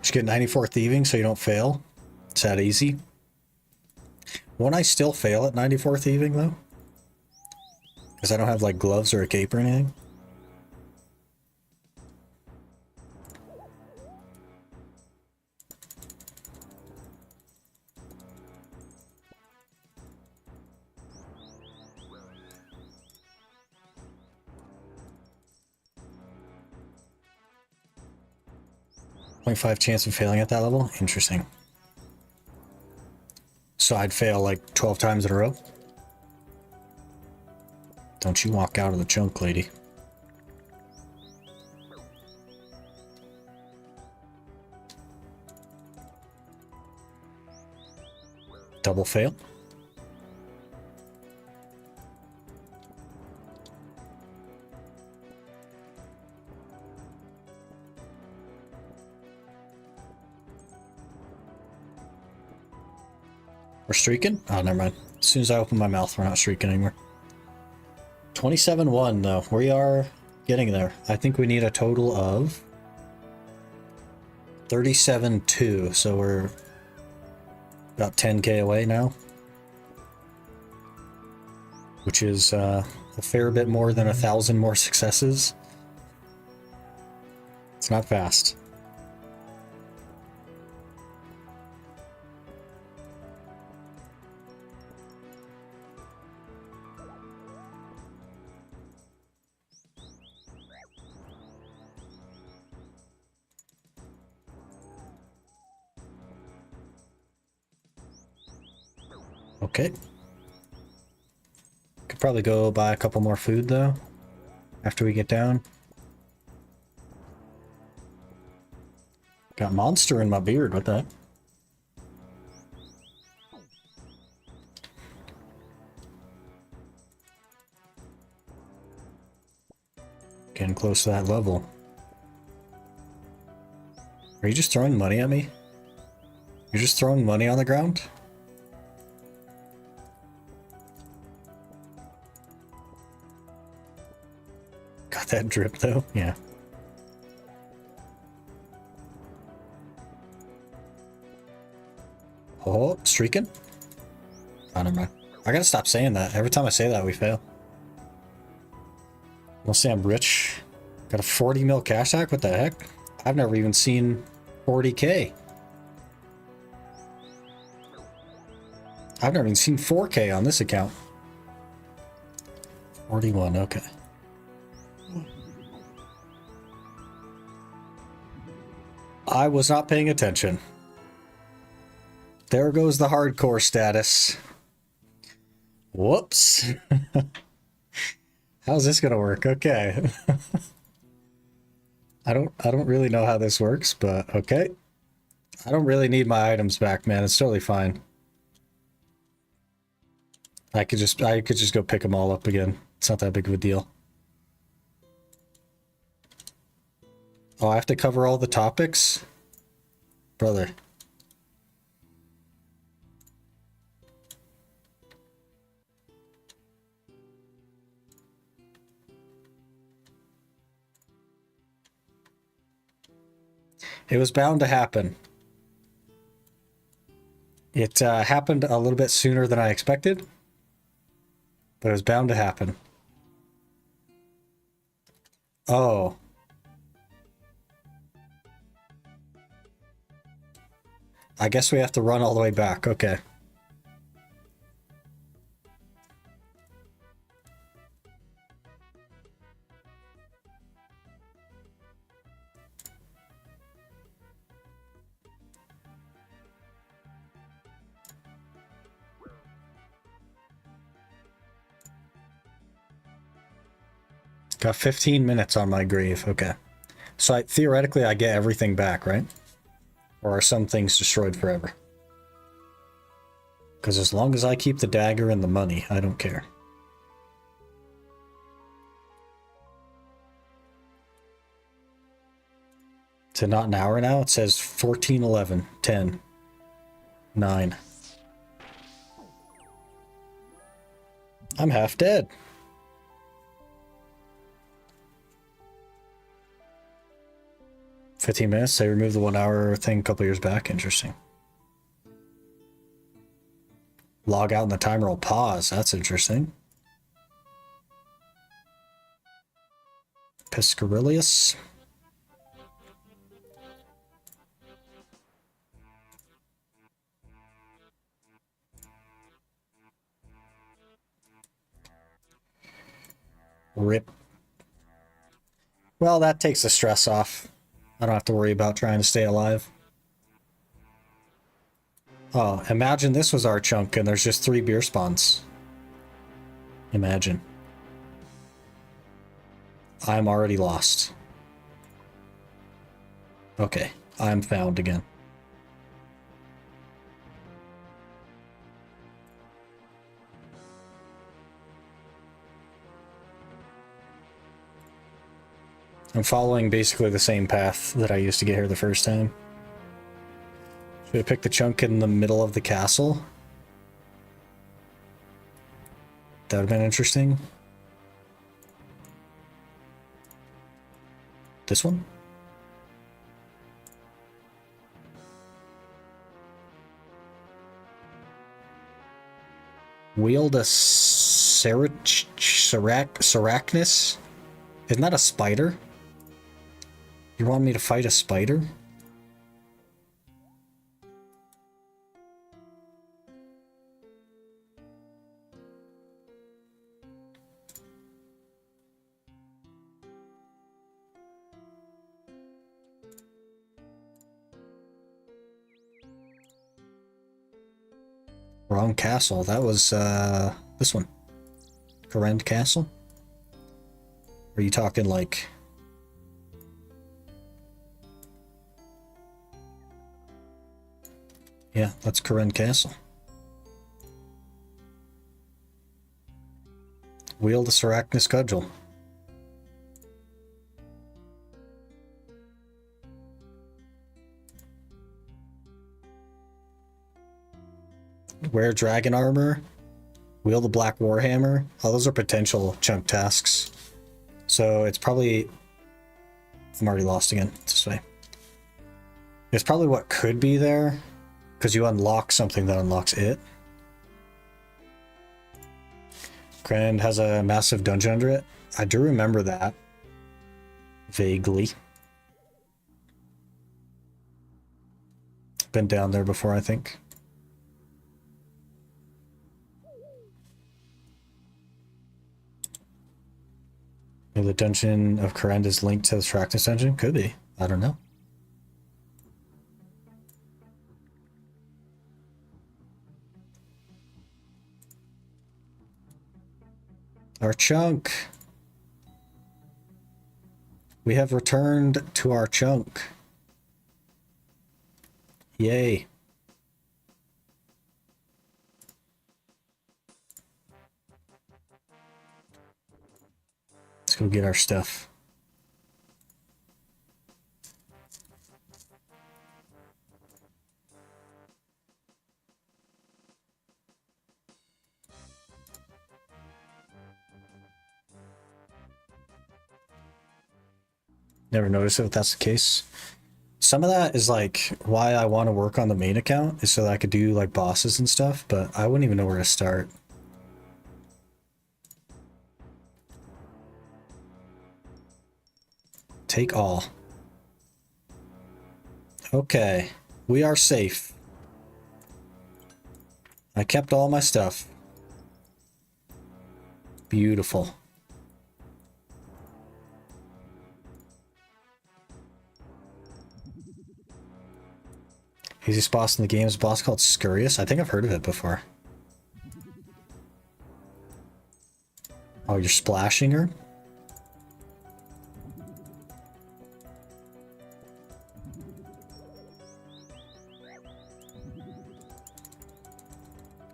Just get 94 thieving so you don't fail. It's that easy. Won't I still fail at 94 thieving, though? Because I don't have, like, gloves or a cape or anything? .5 chance of failing at that level? Interesting. So I'd fail like 12 times in a row? Don't you walk out of the chunk, lady. Double fail. We're streaking? Oh, never mind. As soon as I open my mouth, we're not streaking anymore. 27-1, though. We are getting there. I think we need a total of 37-2, so we're about 10k away now. Which is a fair bit more than 1,000 more successes. It's not fast. Okay. Could probably go buy a couple more food though, after we get down. Got monster in my beard, what the heck? Getting close to that level. Are you just throwing money at me? You're just throwing money on the ground? Got that drip though? Yeah. Oh, streaking? Oh, never mind. I gotta stop saying that. Every time I say that, we fail. We'll say I'm rich. Got a 40 mil cash stack? What the heck? I've never even seen 40k. I've never even seen 4k on this account. 41, okay. I was not paying attention. There goes the hardcore status. Whoops. How's this gonna work? Okay. I don't really know how this works, but okay. I don't really need my items back, man. It's totally fine. I could just go pick them all up again. It's not that big of a deal. Oh, I have to cover all the topics? Brother. It was bound to happen. It happened a little bit sooner than I expected, but it was bound to happen. Oh. I guess we have to run all the way back. Okay. Got 15 minutes on my grave. Okay. So theoretically, I get everything back, right? Or are some things destroyed forever? Because as long as I keep the dagger and the money, I don't care. To not an hour now, it says 14, 11, 10, 9. I'm half dead. "15 minutes, they removed the 1 hour thing a couple years back. Interesting. Log out and the timer will pause. That's interesting. Piscarilius. Rip. Well, that takes the stress off. I don't have to worry about trying to stay alive. Oh, imagine this was our chunk and there's just 3 beer spawns. Imagine. I'm already lost. Okay, I'm found again. I'm following basically the same path that I used to get here the first time. Should I pick the chunk in the middle of the castle? That would have been interesting. This one? Wield a Sarachnis? Isn't that a spider? You want me to fight a spider? Wrong castle. That was this one. Corrend Castle? Are you talking like... Yeah, that's Corrend Castle. Wield the Sarachnis cudgel. Wear dragon armor. Wield the black warhammer. Oh, those are potential chunk tasks. So it's probably... I'm already lost again. It's this way. It's probably what could be there, because you unlock something that unlocks it. Grand has a massive dungeon under it. I do remember that. Vaguely. Been down there before, I think. Maybe the dungeon of Corrend is linked to the Sarachnis dungeon? Could be. I don't know. Our chunk. We have returned to our chunk. Yay. Let's go get our stuff. Never noticed it if that's the case. Some of that is like why I want to work on the main account is so that I could do like bosses and stuff, but I wouldn't even know where to start. Take all. Okay, we are safe. I kept all my stuff. Beautiful. Easiest boss in the game is a boss called Scurious. I think I've heard of it before. Oh, you're splashing her?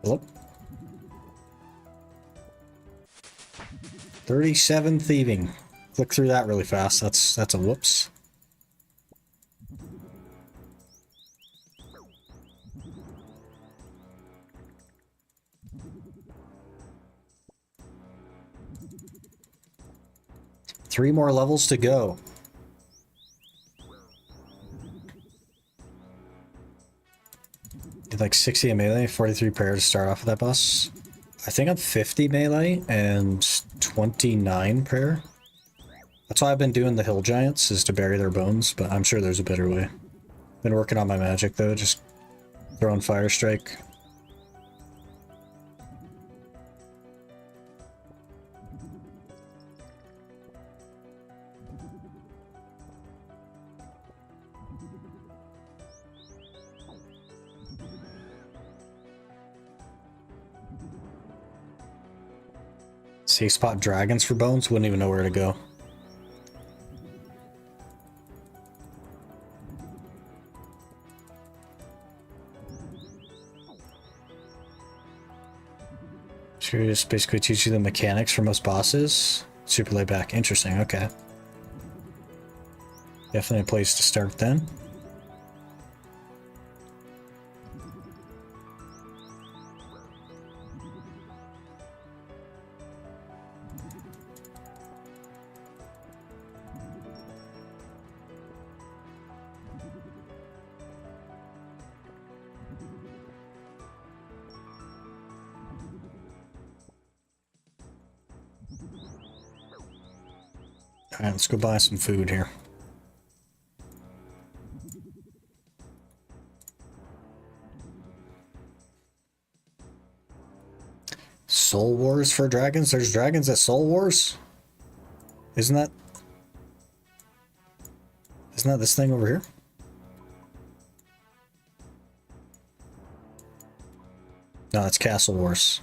Hello? 37 thieving. Look through that really fast. That's a whoops. Three more levels to go. Did like 60 in melee, 43 prayer to start off with that boss. I think I'm 50 melee and 29 prayer. That's why I've been doing the hill giants, is to bury their bones, but I'm sure there's a better way. Been working on my magic though, just throwing fire strike. Safe spot dragons for bones, wouldn't even know where to go. Should we just basically teach you the mechanics for most bosses? Super laid back. Interesting, okay. Definitely a place to start then. Alright, let's go buy some food here. Soul Wars for dragons? There's dragons at Soul Wars? Isn't that this thing over here? No, it's Castle Wars.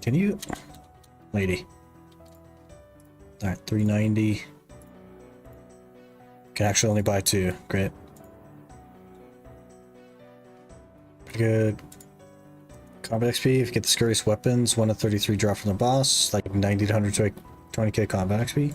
Can you... Lady. Alright, 390. Can actually only buy 2. Great. Pretty good. Combat XP, if you get the scariest weapons, 1 to 33 drop from the boss, like 90 to 120k combat XP.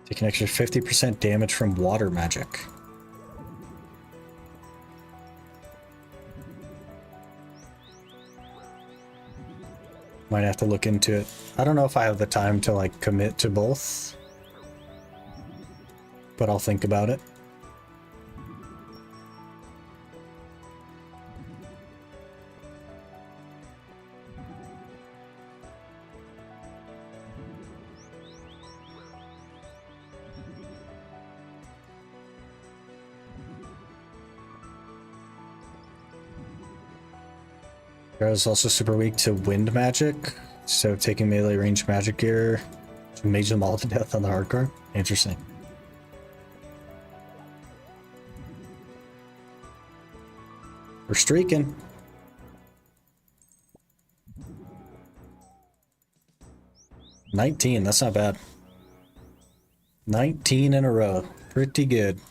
Take an extra 50% damage from water magic. Might have to look into it. I don't know if I have the time to like commit to both, but I'll think about it. I was also super weak to wind magic, so taking melee range magic gear to mage them all to death on the hardcore. Interesting. We're streaking. $19, that's not bad. 19 in a row. Pretty good.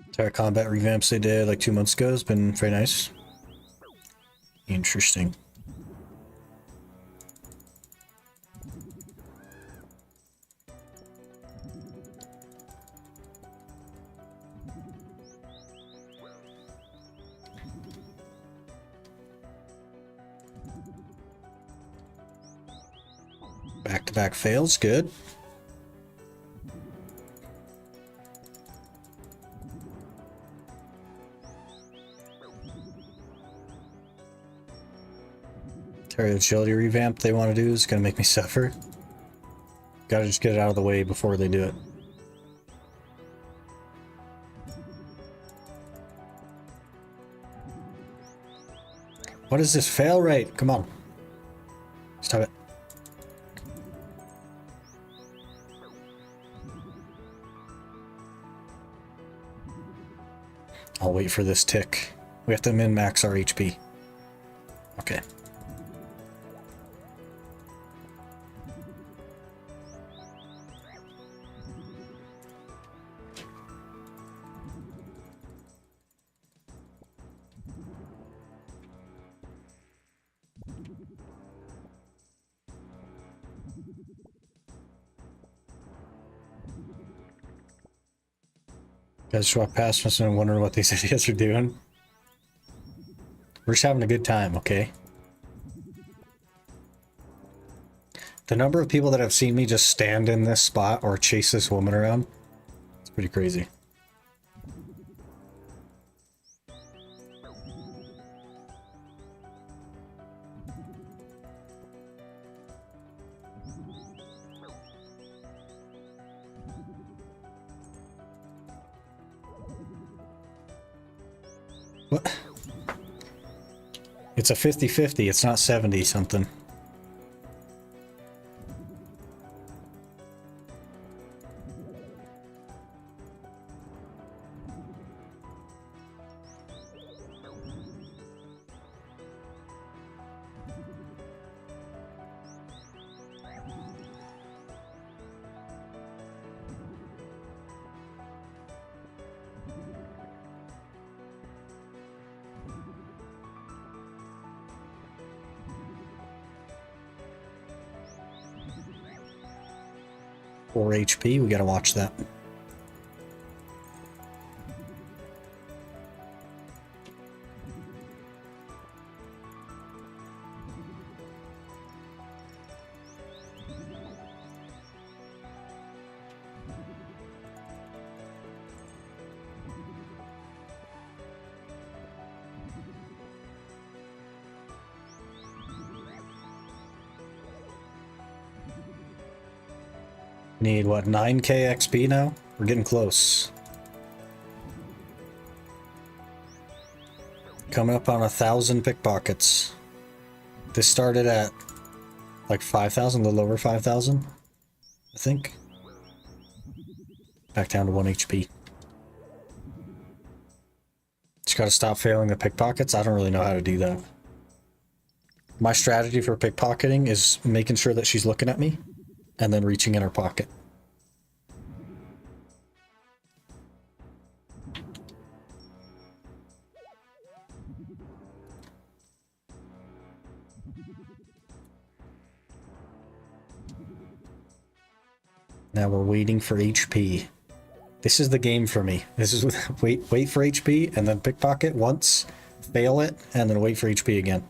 Entire combat revamps they did like 2 months ago has been very nice. Interesting. Back-to-back fails, good. Terry agility revamp they want to do is gonna make me suffer. Gotta just get it out of the way before they do it. What is this fail rate? Come on. Stop it. I'll wait for this tick. We have to min-max our HP. Okay. Guys just walk past us and wondering what these idiots are doing. We're just having a good time, okay? The number of people that have seen me just stand in this spot or chase this woman around, it's pretty crazy. What? It's a 50-50, it's not 70 something. Four HP, we gotta watch that. Need what, 9k XP now? We're getting close. Coming up on 1,000 pickpockets. This started at like 5,000, a little over 5,000, I think. Back down to 1 HP. Just gotta stop failing the pickpockets. I don't really know how to do that. My strategy for pickpocketing is making sure that she's looking at me and then reaching in her pocket. Now we're waiting for HP. This is the game for me. This is wait for HP and then pickpocket once, fail it, and then wait for HP again.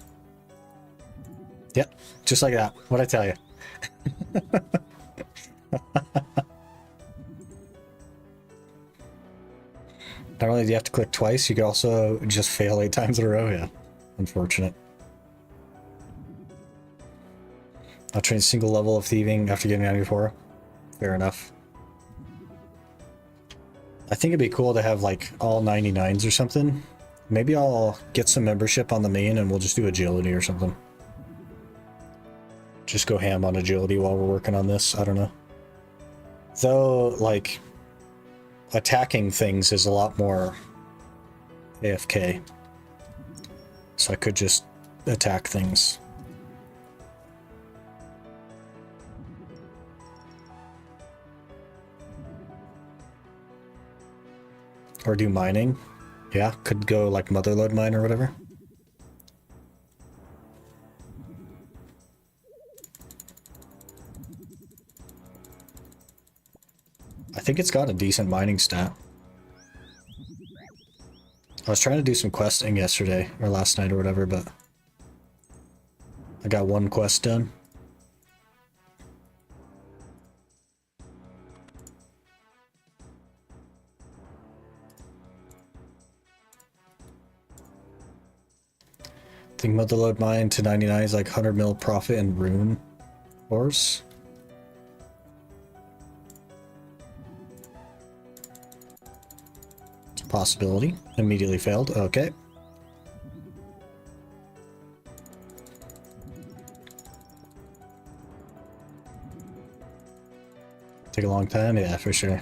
Yep, just like that. What'd I tell you? Not only do you have to click twice, you can also just fail 8 times in a row. Yeah, unfortunate. I'll train single level of thieving after getting 94. Fair enough. I think it'd be cool to have like all 99s or something. Maybe I'll get some membership on the main and we'll just do agility or something. Just go ham on agility while we're working on this. I don't know. Though, like, attacking things is a lot more AFK. So I could just attack things. Or do mining. Yeah, could go like motherlode mine or whatever. I think it's got a decent mining stat. I was trying to do some questing yesterday, or last night or whatever, but I got one quest done. I think motherlode mine to 99 is like 100 mil profit in rune ores. It's a possibility. Immediately failed. Okay. Take a long time? Yeah, for sure.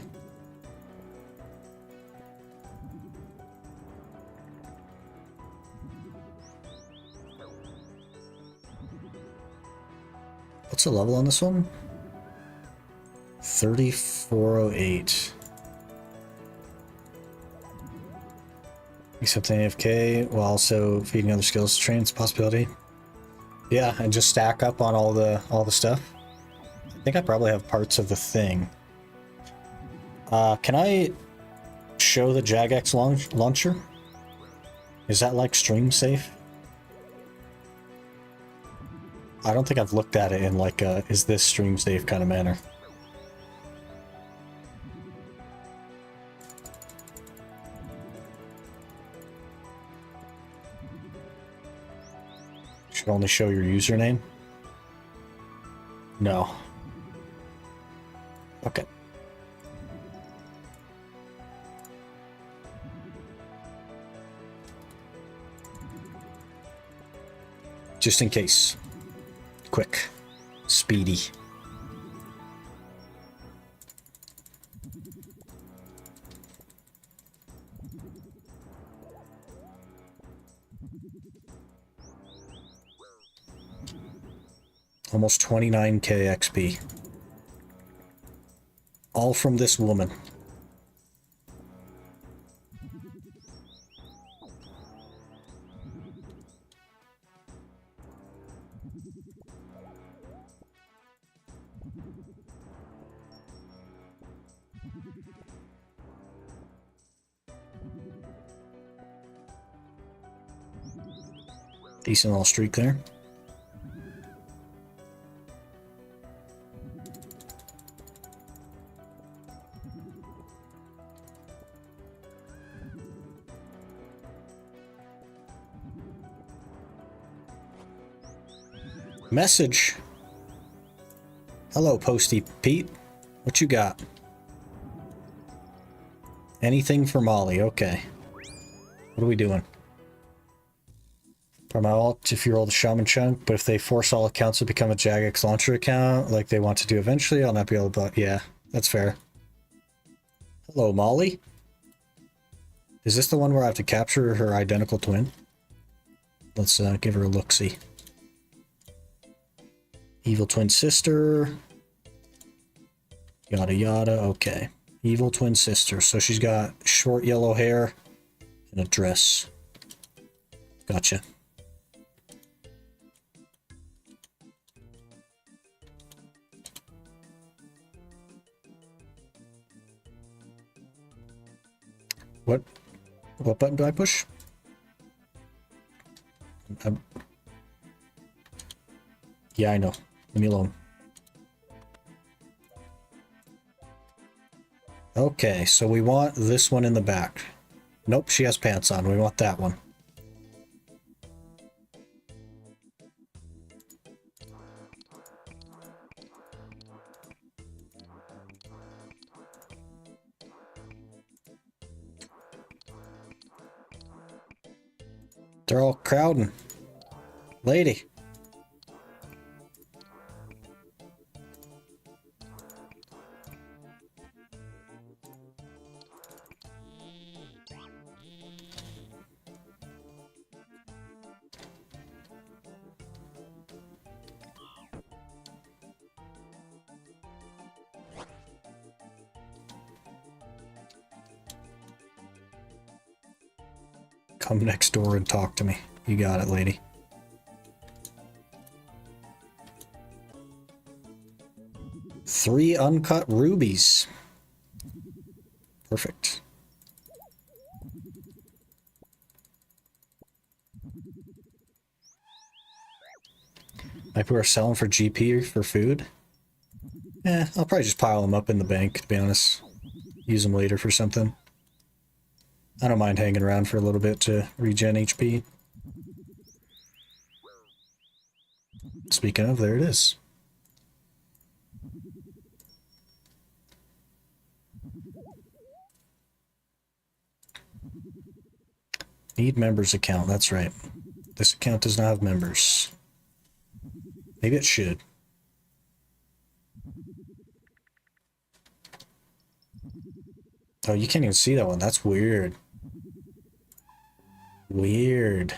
What's the level on this one? 3408. Accepting AFK while also feeding other skills to train. It's a possibility. Yeah, and just stack up on all the stuff. I think I probably have parts of the thing. Can I show the Jagex launcher? Is that like stream safe? I don't think I've looked at it in like a, is this stream safe kind of manner. Should only show your username? No. Okay. Just in case. Quick. Speedy. Almost 29k XP. All from this woman. Decent little streak there. Message. Hello, Posty Pete. What you got? Anything for Molly. Okay. What are we doing? For my alt, if you roll the Shaman Chunk, but if they force all accounts to become a Jagex launcher account, like they want to do eventually, I'll not be able to... Yeah, that's fair. Hello, Molly. Is this the one where I have to capture her identical twin? Let's give her a look-see. Evil twin sister. Yada yada, okay. Evil twin sister. So she's got short yellow hair and a dress. Gotcha. What button do I push? Yeah, I know. Leave me alone. Okay, so we want this one in the back. Nope, she has pants on. We want that one. They're all crowding. Lady. Come next door and talk to me. You got it, lady. Three uncut rubies. Perfect. People are selling for GP for food. I'll probably just pile them up in the bank, to be honest. Use them later for something. I don't mind hanging around for a little bit to regen HP. Speaking of, there it is. Need members account, that's right. This account does not have members. Maybe it should. Oh, you can't even see that one. That's weird. Weird.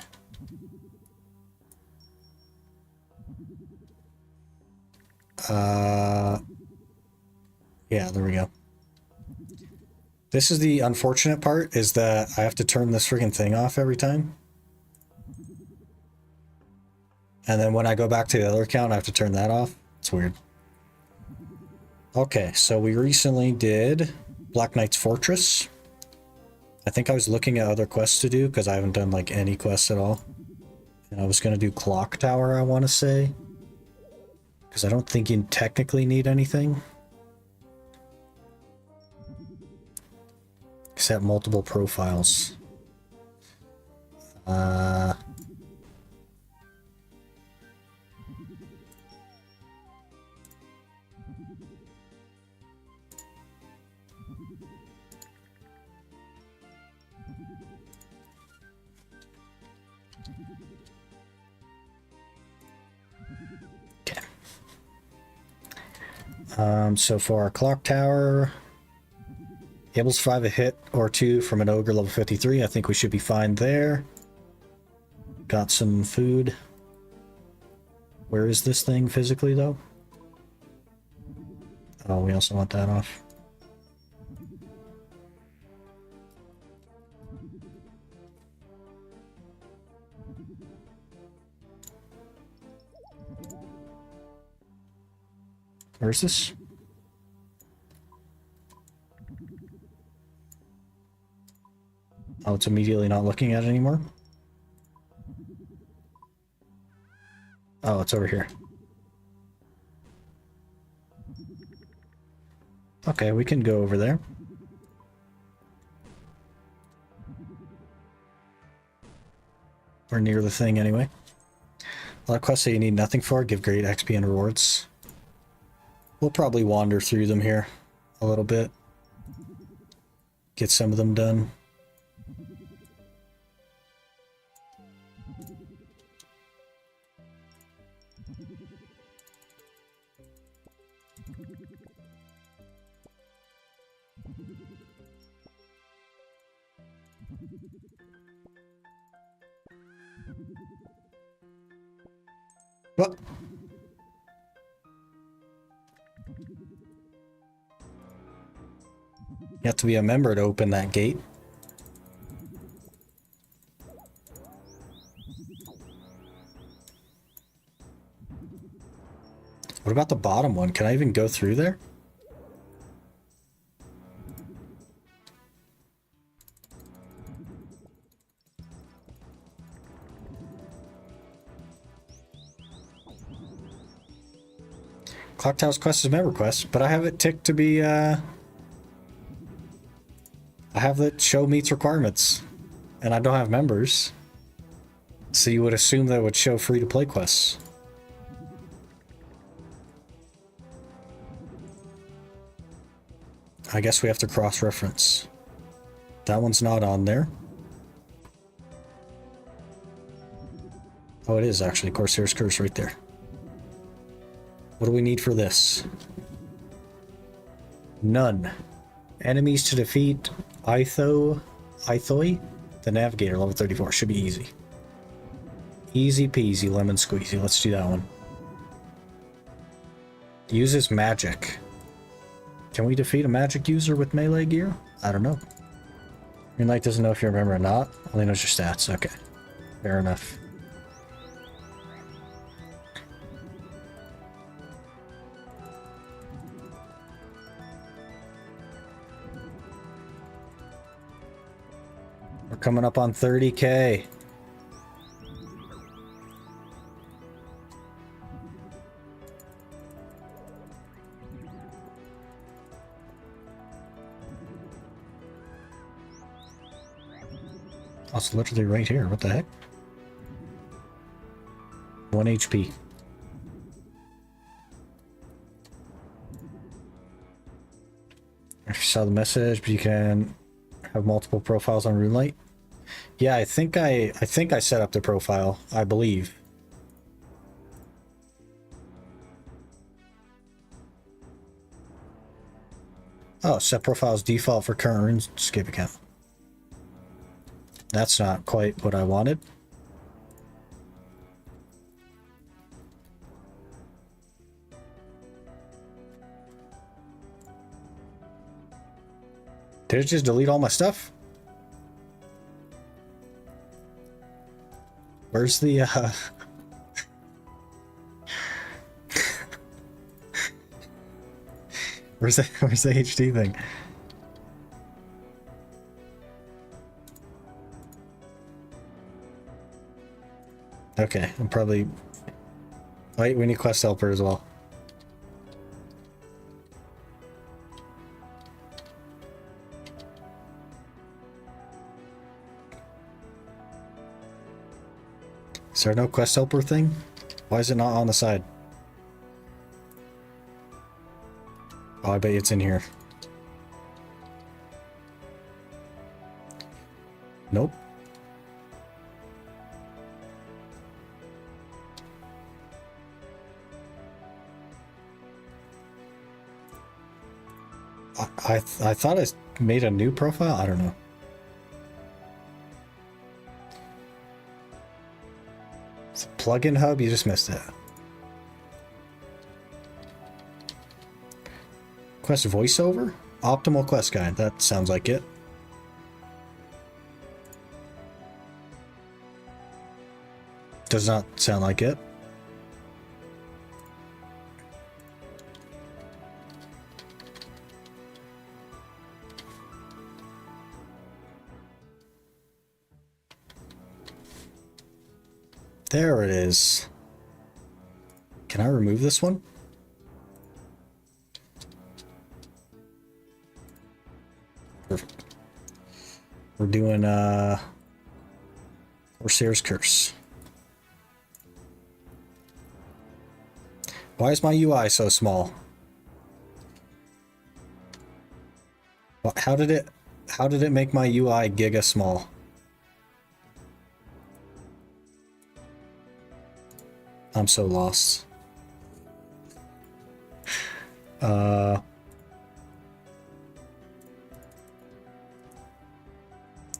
Yeah, there we go. This is the unfortunate part, is that I have to turn this freaking thing off every time. And then when I go back to the other account, I have to turn that off. It's weird. Okay, so we recently did Black Knight's Fortress. I think I was looking at other quests to do, because I haven't done like any quests at all. And I was going to do Clock Tower, I want to say. Because I don't think you technically need anything. Except multiple profiles. So for our clock tower, able to survive a hit or two from an ogre level 53. I think we should be fine there. Got some food. Where is this thing physically, though? Oh, we also want that off. Where is this? Oh, it's immediately not looking at it anymore? Oh, it's over here. Okay, we can go over there. We're near the thing anyway. A lot of quests that you need nothing for, give great XP and rewards. We'll probably wander through them here a little bit. Get some of them done. What? You have to be a member to open that gate. What about the bottom one? Can I even go through there? Clock Tower's quest is member quest, but I have it ticked to be, I have it show meets requirements, and I don't have members. So you would assume that it would show free-to-play quests. I guess we have to cross-reference. That one's not on there. Oh, it is actually. Corsair's Curse right there. What do we need for this? None. Enemies to defeat. Ithoi, the Navigator, level 34. Should be easy. Easy peasy, lemon squeezy. Let's do that one. Uses magic. Can we defeat a magic user with melee gear? I don't know. Greenlight doesn't know if you remember or not. Only knows your stats. Okay. Fair enough. We're coming up on 30K. Oh, it's literally right here. What the heck? 1 HP. If you saw the message, but you can have multiple profiles on RuneLight. Yeah, I think I set up the profile, I believe. Oh, set profiles default for current RuneScape account. That's not quite what I wanted. Did it just delete all my stuff? Where's the where's the HD thing? Okay, I'm probably... Wait, we need quest helper as well. Is there no quest helper thing? Why is it not on the side? Oh, I bet it's in here. Nope. I thought I made a new profile. I don't know. It's a plugin hub. You just missed it. Quest voiceover? Optimal quest guide. That sounds like it. Does not sound like it. There it is. Can I remove this one? Perfect. We're doing Corsair's Curse. Why is my UI so small? How did it make my UI giga small? I'm so lost.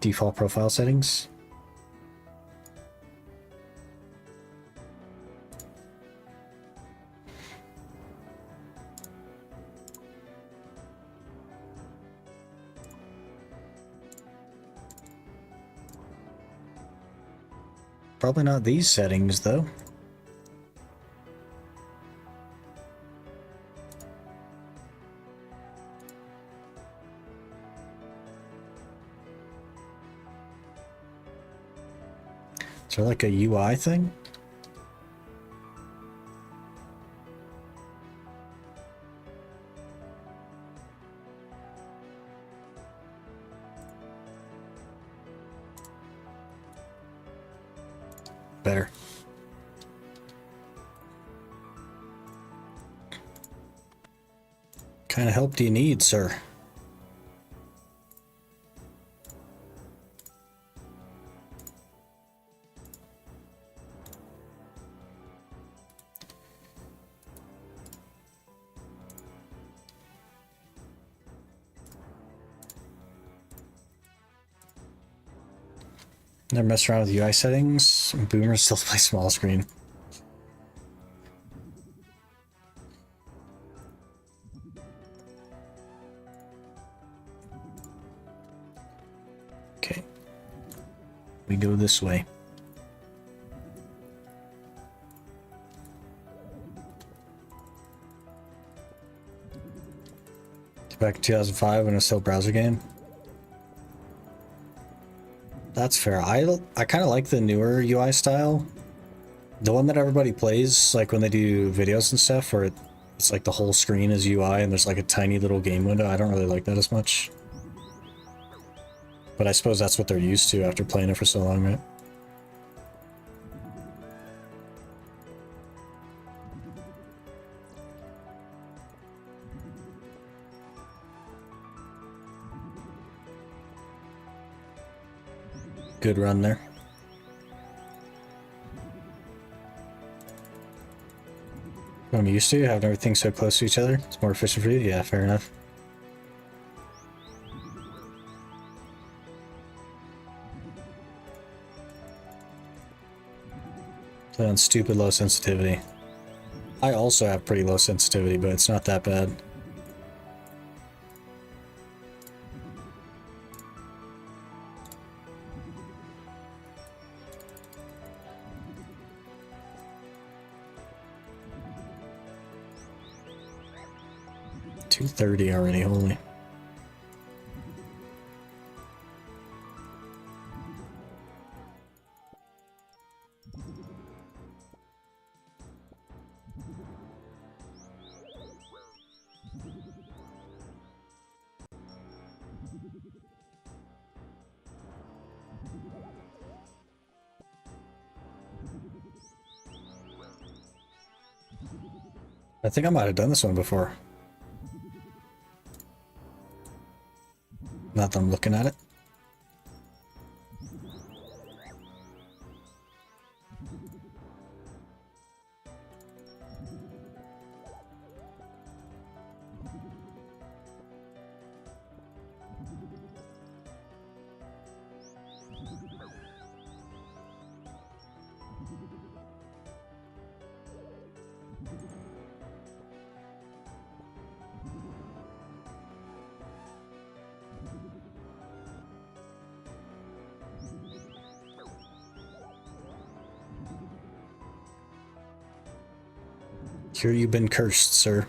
Default profile settings. Probably not these settings though. Is there like a UI thing? Better. What kind of help do you need, sir? Never messed around with UI settings. Boomers still play small screen. Okay. We go this way. Back in 2005 when it was still a browser game. That's fair. I kind of like the newer UI style. The one that everybody plays, like when they do videos and stuff, where it's like the whole screen is UI and there's like a tiny little game window. I don't really like that as much. But I suppose that's what they're used to after playing it for so long, right? Good run there. I'm used to having everything so close to each other. It's more efficient for you. Yeah, fair enough. Play on stupid low sensitivity. I also have pretty low sensitivity, but it's not that bad. $230 already, holy. I think I might have done this one before. Not that I'm looking at it. Here you've been cursed, sir.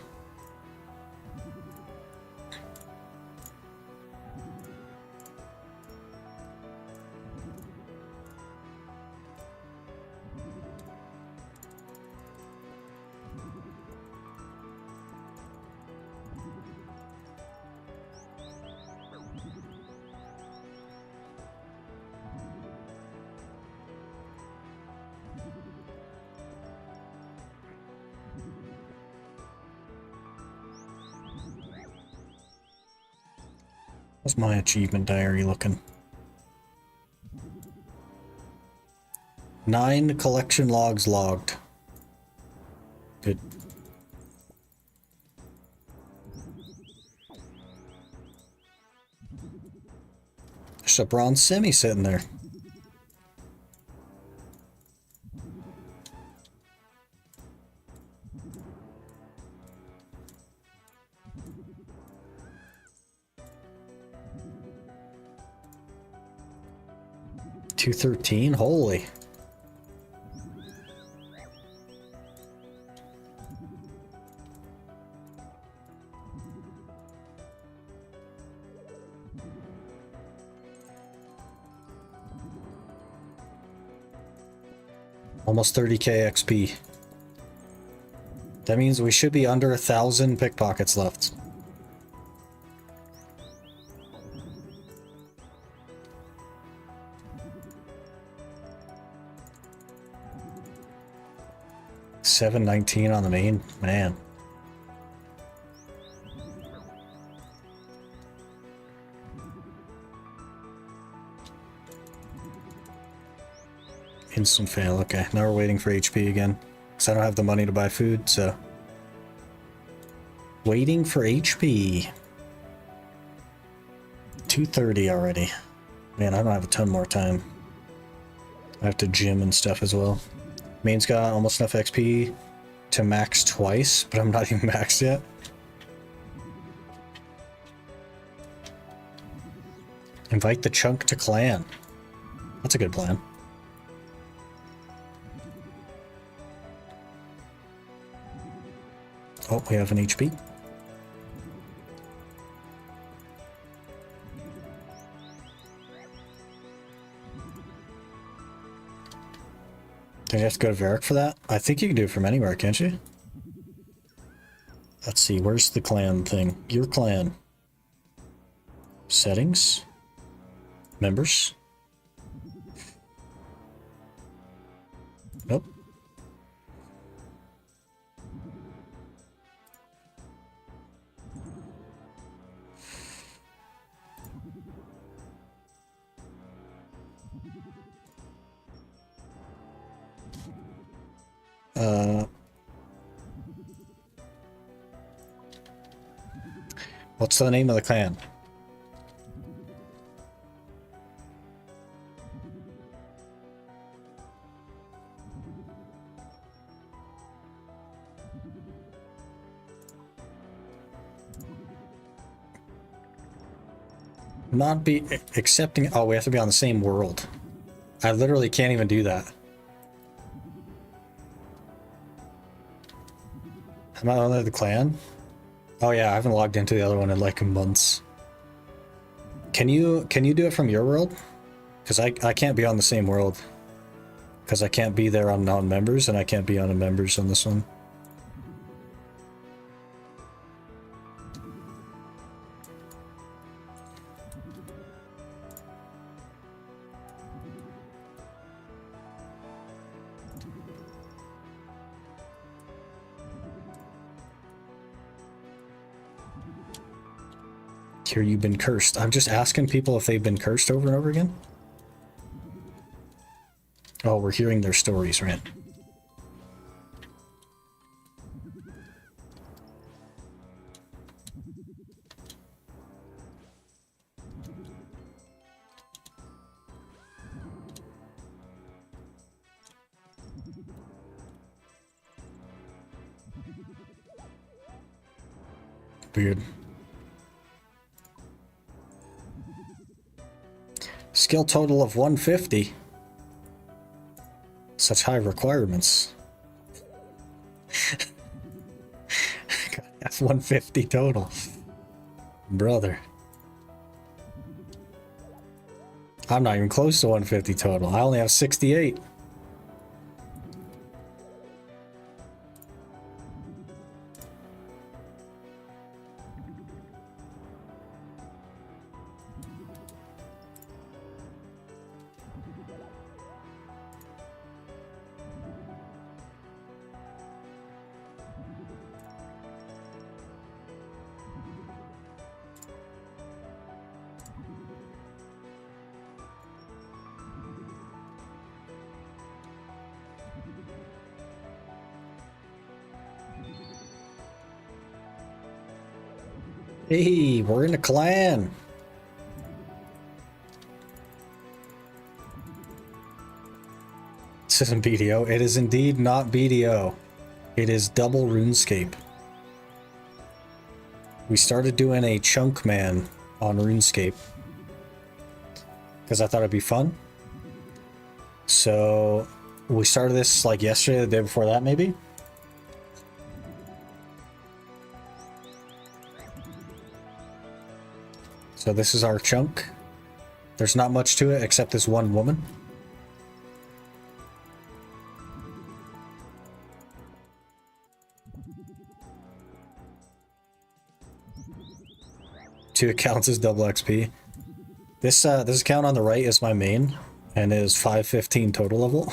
How's my achievement diary looking? 9 collection logs logged. Good. There's a bronze semi sitting there. $213? Holy. Almost 30k XP. That means we should be under 1,000 pickpockets left. $719 on the main, man. Instant fail. Okay, now we're waiting for HP again. Because I don't have the money to buy food, so... Waiting for HP. 2:30 already. Man, I don't have a ton more time. I have to gym and stuff as well. Main's got almost enough XP to max twice, but I'm not even maxed yet. Invite the chunk to clan. That's a good plan. Oh, we have an HP. Do you have to go to Varric for that? I think you can do it from anywhere, can't you? Let's see, where's the clan thing? Your clan. Settings. Members. Nope. What's the name of the clan? Not be accepting. Oh, we have to be on the same world. I literally can't even do that. Am I under the clan? Oh yeah, I haven't logged into the other one in like months. Can you do it from your world? Because I can't be on the same world. Because I can't be there on non-members, and I can't be on members on this one. Here you've been cursed. I'm just asking people if they've been cursed over and over again. Oh, we're hearing their stories, right? Beard. Skill total of 150. Such high requirements. That's 150 total. Brother. I'm not even close to 150 total. I only have 68. Hey, we're in a clan. This isn't BDO. It is indeed not BDO. It is double RuneScape. We started doing a Chunkman on RuneScape because I thought it'd be fun. So we started this like yesterday, the day before that, maybe. So this is our chunk. There's not much to it except this one woman. Two accounts is double XP. This account on the right is my main and is 515 total level.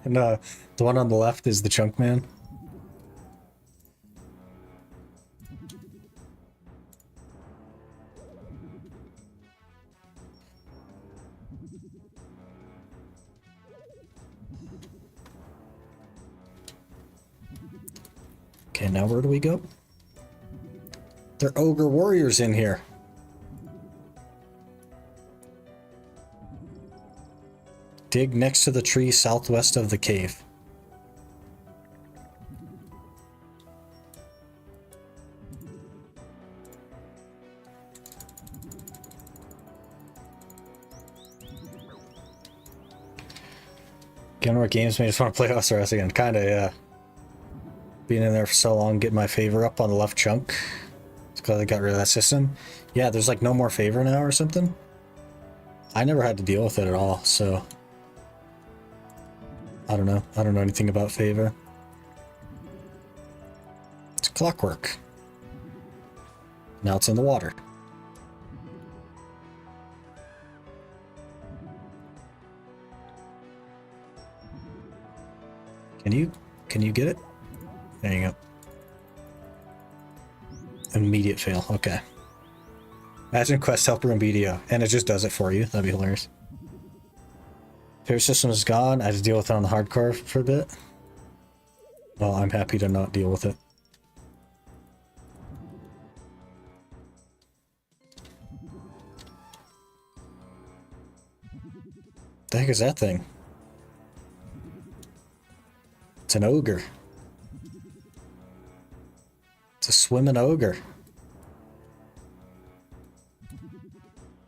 And the one on the left is the Chunkman. Okay, now where do we go? There are ogre warriors in here. Dig next to the tree southwest of the cave. Getting more games, I just want to play SRS again. Kinda, yeah. Being in there for so long, getting my favor up on the left chunk. It's because I got rid of that system. Yeah, there's like no more favor now or something. I never had to deal with it at all, so... I don't know. I don't know anything about favor. It's clockwork. Now it's in the water. Can you get it? There you go. Immediate fail. Okay. Imagine quest helper in BDO, and it just does it for you. That'd be hilarious. Favorite system is gone. I had to deal with it on the hardcore for a bit. Well, I'm happy to not deal with it. The heck is that thing? It's an ogre. It's a swimming ogre.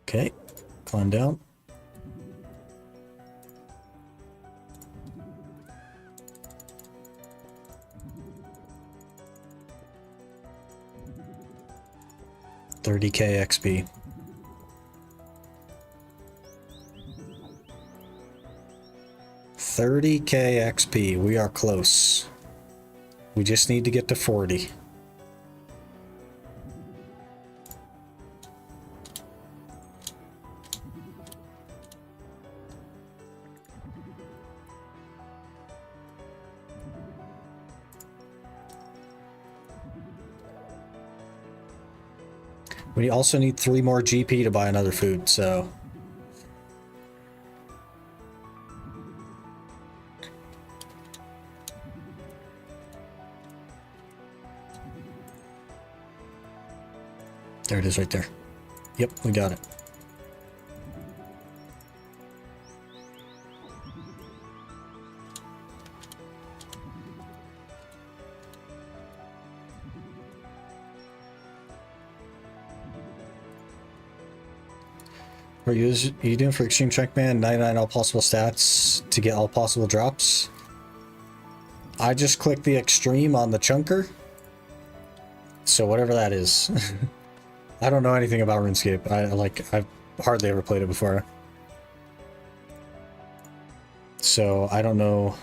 Okay, climb down. $30K XP. $30K XP. We are close. We just need to get to 40. We also need 3 more GP to buy another food, so... There it is right there. Yep, we got it. What are you doing for Extreme Chunkman? 99 all possible stats to get all possible drops. I just clicked the Extreme on the chunker. So whatever that is. I don't know anything about RuneScape. I've hardly ever played it before. So I don't know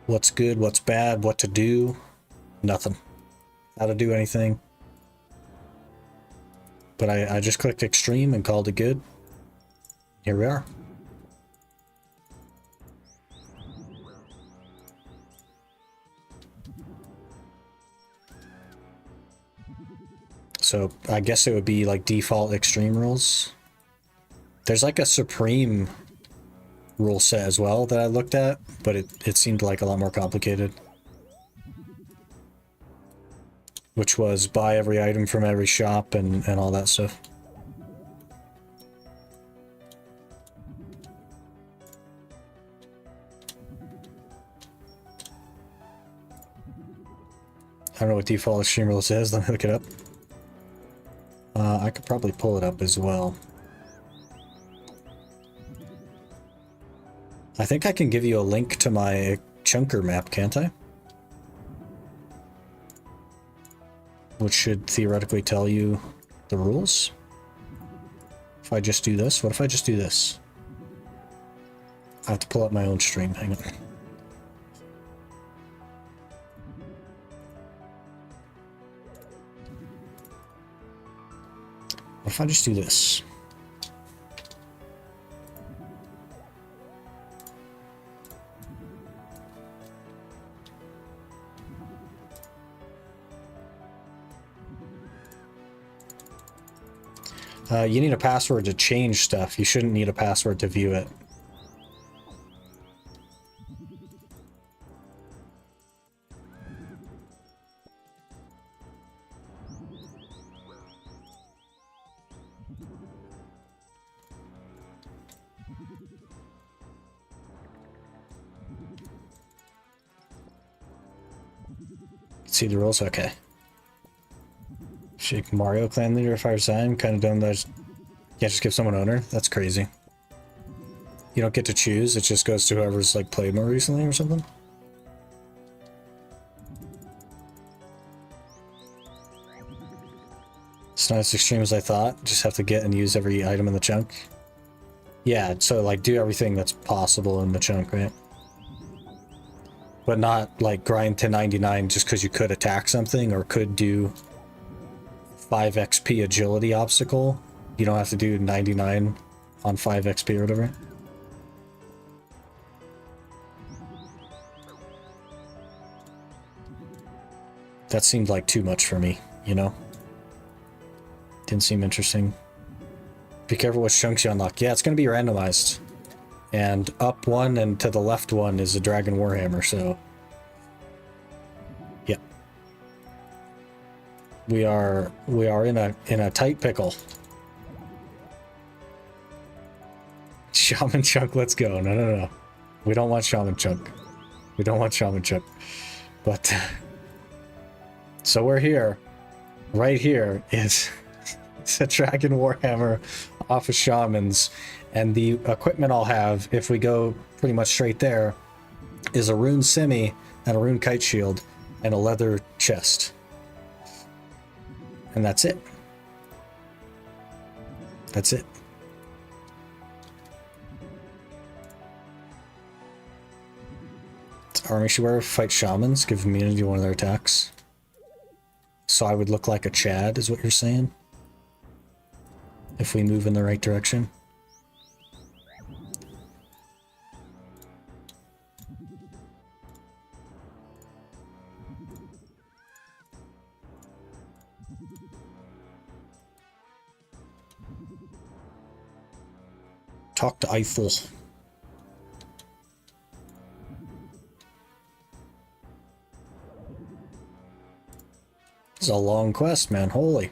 what's good, what's bad, what to do. Nothing. How to do anything. But I just clicked Extreme and called it good. Here we are. So I guess it would be like default Extreme rules. There's like a Supreme rule set as well that I looked at, but it seemed like a lot more complicated. Which was buy every item from every shop and all that stuff. I don't know what default Extreme rules is. Let me look it up. I could probably pull it up as well. I think I can give you a link to my chunker map, can't I? Which should theoretically tell you the rules. If I just do this, what if I just do this? I have to pull up my own stream, hang on. What if I just do this? You need a password to change stuff. You shouldn't need a password to view it. See the rules? Okay. Shake Mario clan leader if I resign. Kind of dumb that I can't just give someone owner. That's crazy. You don't get to choose. It just goes to whoever's like played more recently or something. It's not as extreme as I thought. Just have to get and use every item in the chunk. Yeah, so like do everything that's possible in the chunk, right? But not like grind to 99 just because you could attack something or could do 5 XP agility obstacle. You don't have to do 99 on 5 XP or whatever. That seemed like too much for me, you know? Didn't seem interesting. Be careful which chunks you unlock. Yeah, it's going to be randomized. And up one and to the left one is a Dragon Warhammer, so... yeah. We are in a tight pickle. Shaman Chunk, let's go. No. We don't want Shaman Chunk. We don't want Shaman Chunk. But... so we're here. Right here is... it's a Dragon Warhammer off of Shamans. And the equipment I'll have, if we go pretty much straight there, is a rune semi and a rune kite shield and a leather chest. And that's it. That's it. It's army should wear fight shamans, give immunity to one of their attacks. So I would look like a Chad, is what you're saying? If we move in the right direction. Talk to Eiffel. This is a long quest, man. Holy.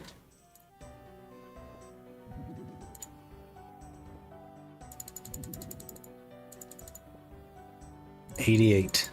$88.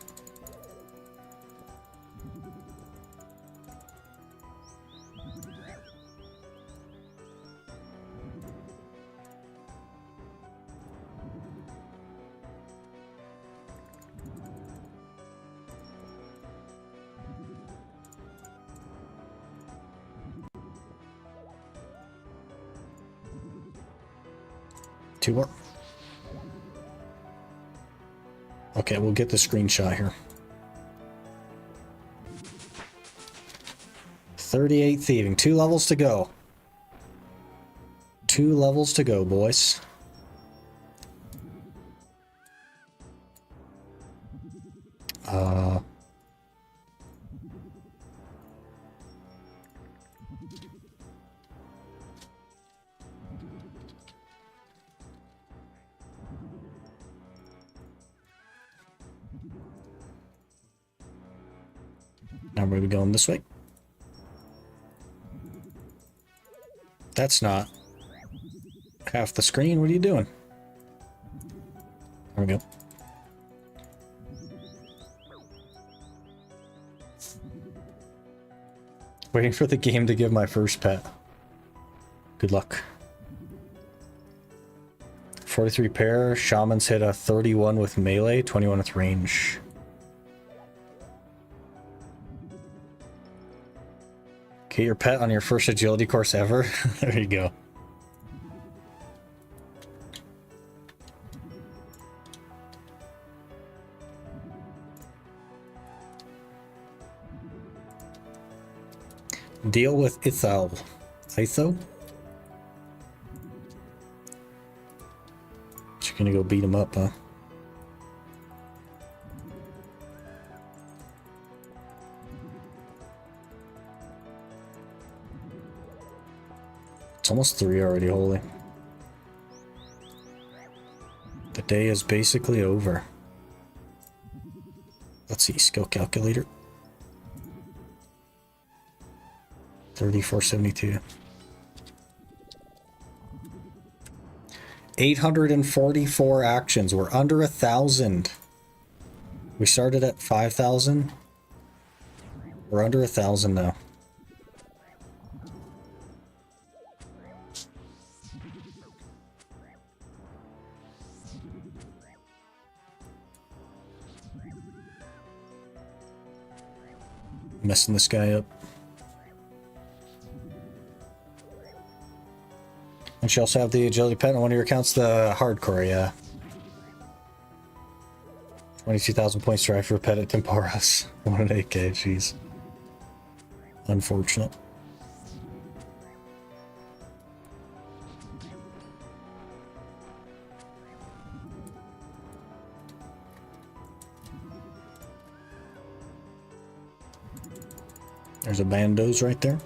2 more. Okay, we'll get the screenshot here. 38 thieving. 2 levels to go. 2 levels to go, boys. Now we're maybe going this way. That's not half the screen. What are you doing? There we go. Waiting for the game to give my first pet. Good luck. 43 pair. Shamans hit a 31 with melee, 21 with range. Get your pet on your first agility course ever. There you go. Deal with Ithal. Itho? You're gonna go beat him up, huh? It's almost 3 already, holy. The day is basically over. Let's see, skill calculator. 3472. 844 actions. We're under 1,000. We started at 5,000. We're under 1,000 now. Messing this guy up. And you also have the agility pet on one of your accounts, the hardcore, yeah. 22,000 points try for a pet at Temporas. 1 at 8k, jeez. Unfortunate. There's a bandos right there.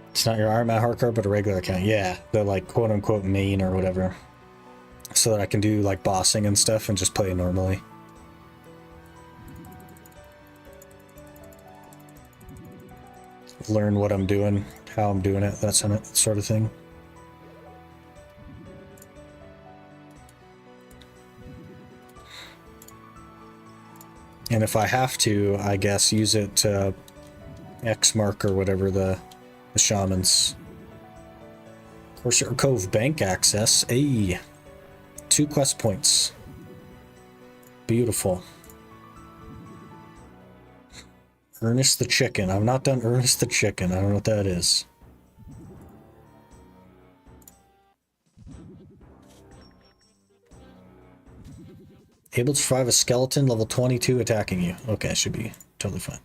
It's not your Ironman hardcore, but a regular account. Yeah, the like quote unquote main or whatever. So that I can do like bossing and stuff and just play normally. Learn what I'm doing, how I'm doing it, that sort of thing. And if I have to, I guess use it to X mark or whatever the shamans. Corsair Cove bank access. Ayy. 2 quest points. Beautiful. Ernest the Chicken. I've not done Ernest the Chicken. I don't know what that is. Able to survive a skeleton level 22 attacking you. Okay, should be totally fine.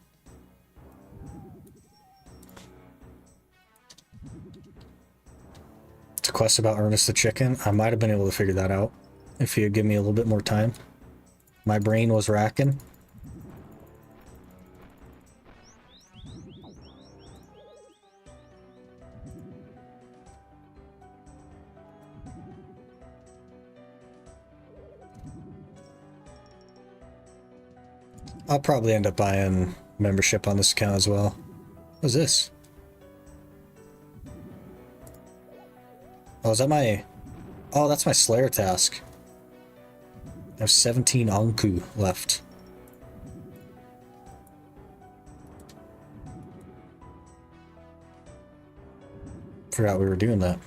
It's a quest about Ernest the Chicken. I might have been able to figure that out if you'd give me a little bit more time. My brain was racking. I'll probably end up buying membership on this account as well. What's this? Oh, is that my... Oh, that's my Slayer task. I have 17 Anku left. Forgot we were doing that.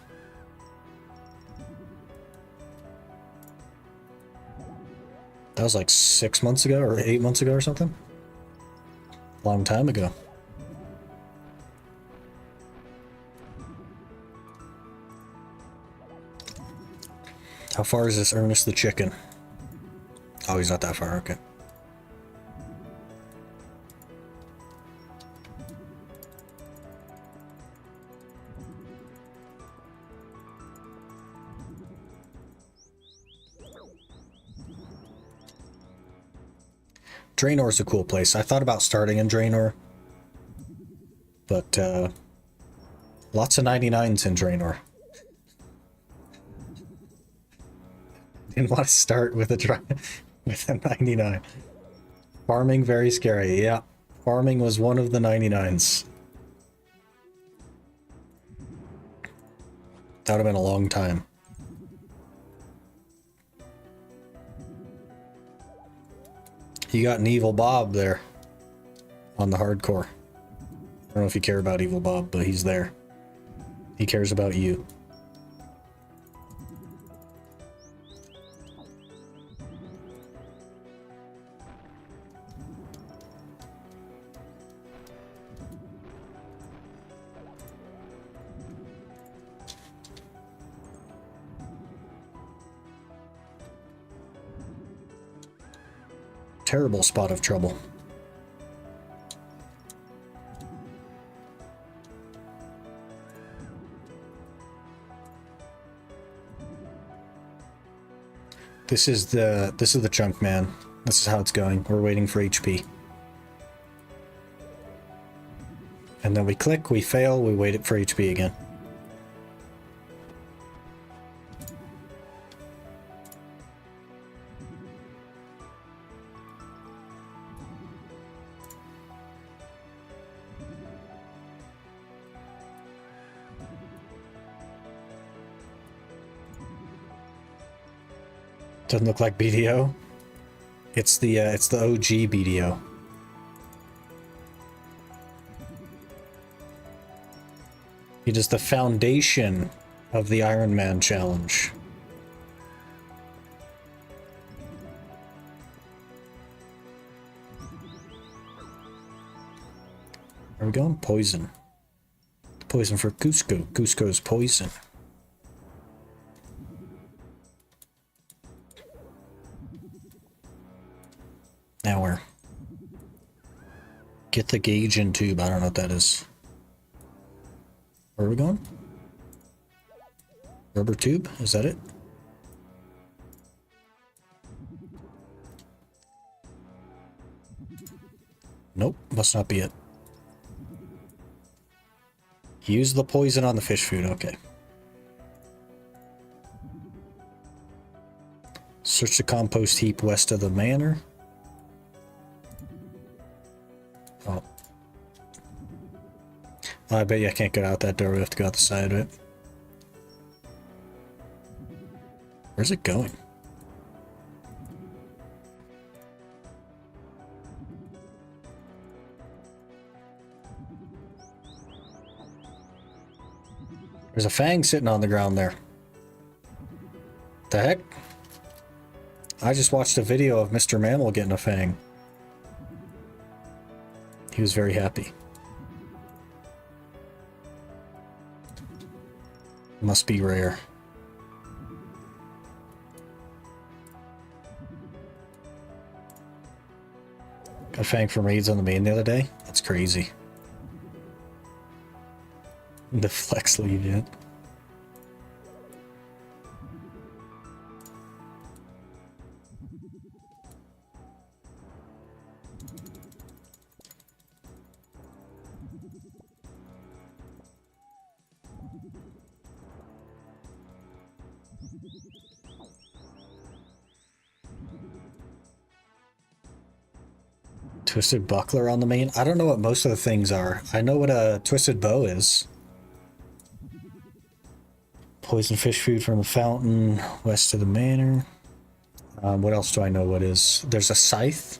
That was like 6 months ago or 8 months ago or something. Long time ago. How far is this Ernest the chicken? Oh, he's not that far, okay. Draenor's a cool place. I thought about starting in Draenor, but lots of 99s in Draenor. Didn't want to start with a 99. Farming, very scary. Yeah, farming was one of the 99s. That would have been a long time. You got an Evil Bob there on the hardcore. I don't know if you care about Evil Bob, but he's there. He cares about you. Terrible spot of trouble. This is the Chunkman. This is how it's going. We're waiting for HP. And then we click, we fail, we wait it for HP again. Doesn't look like BDO. It's the OG BDO. It is the foundation of the Iron Man challenge. Where are we going? Poison. Poison for Cusco. Cusco's poison. Now where? Get the gauge in tube. I don't know what that is. Where are we going? Rubber tube? Is that it? Nope, must not be it. Use the poison on the fish food. Okay. Search the compost heap west of the manor. Oh. I bet you I can't get out that door. We have to go out the side of it. Where's it going? There's a fang sitting on the ground there. The heck? I just watched a video of Mr. Mammal getting a fang. He was very happy. Must be rare. Got a fang from raids on the main the other day. That's crazy. The flex lead yet. Twisted buckler on the main. I don't know what most of the things are. I know what a twisted bow is. Poison fish food from the fountain west of the manor. What else do I know what is? There's a scythe.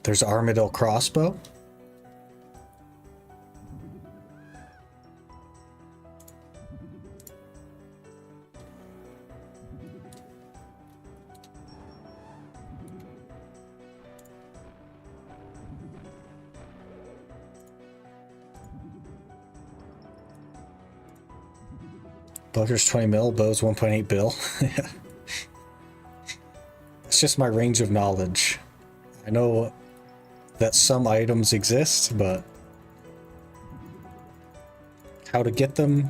There's There's Armadillo crossbow. Bunker's 20 mil, bow's 1.8 bill. It's just my range of knowledge. I know that some items exist, but how to get them,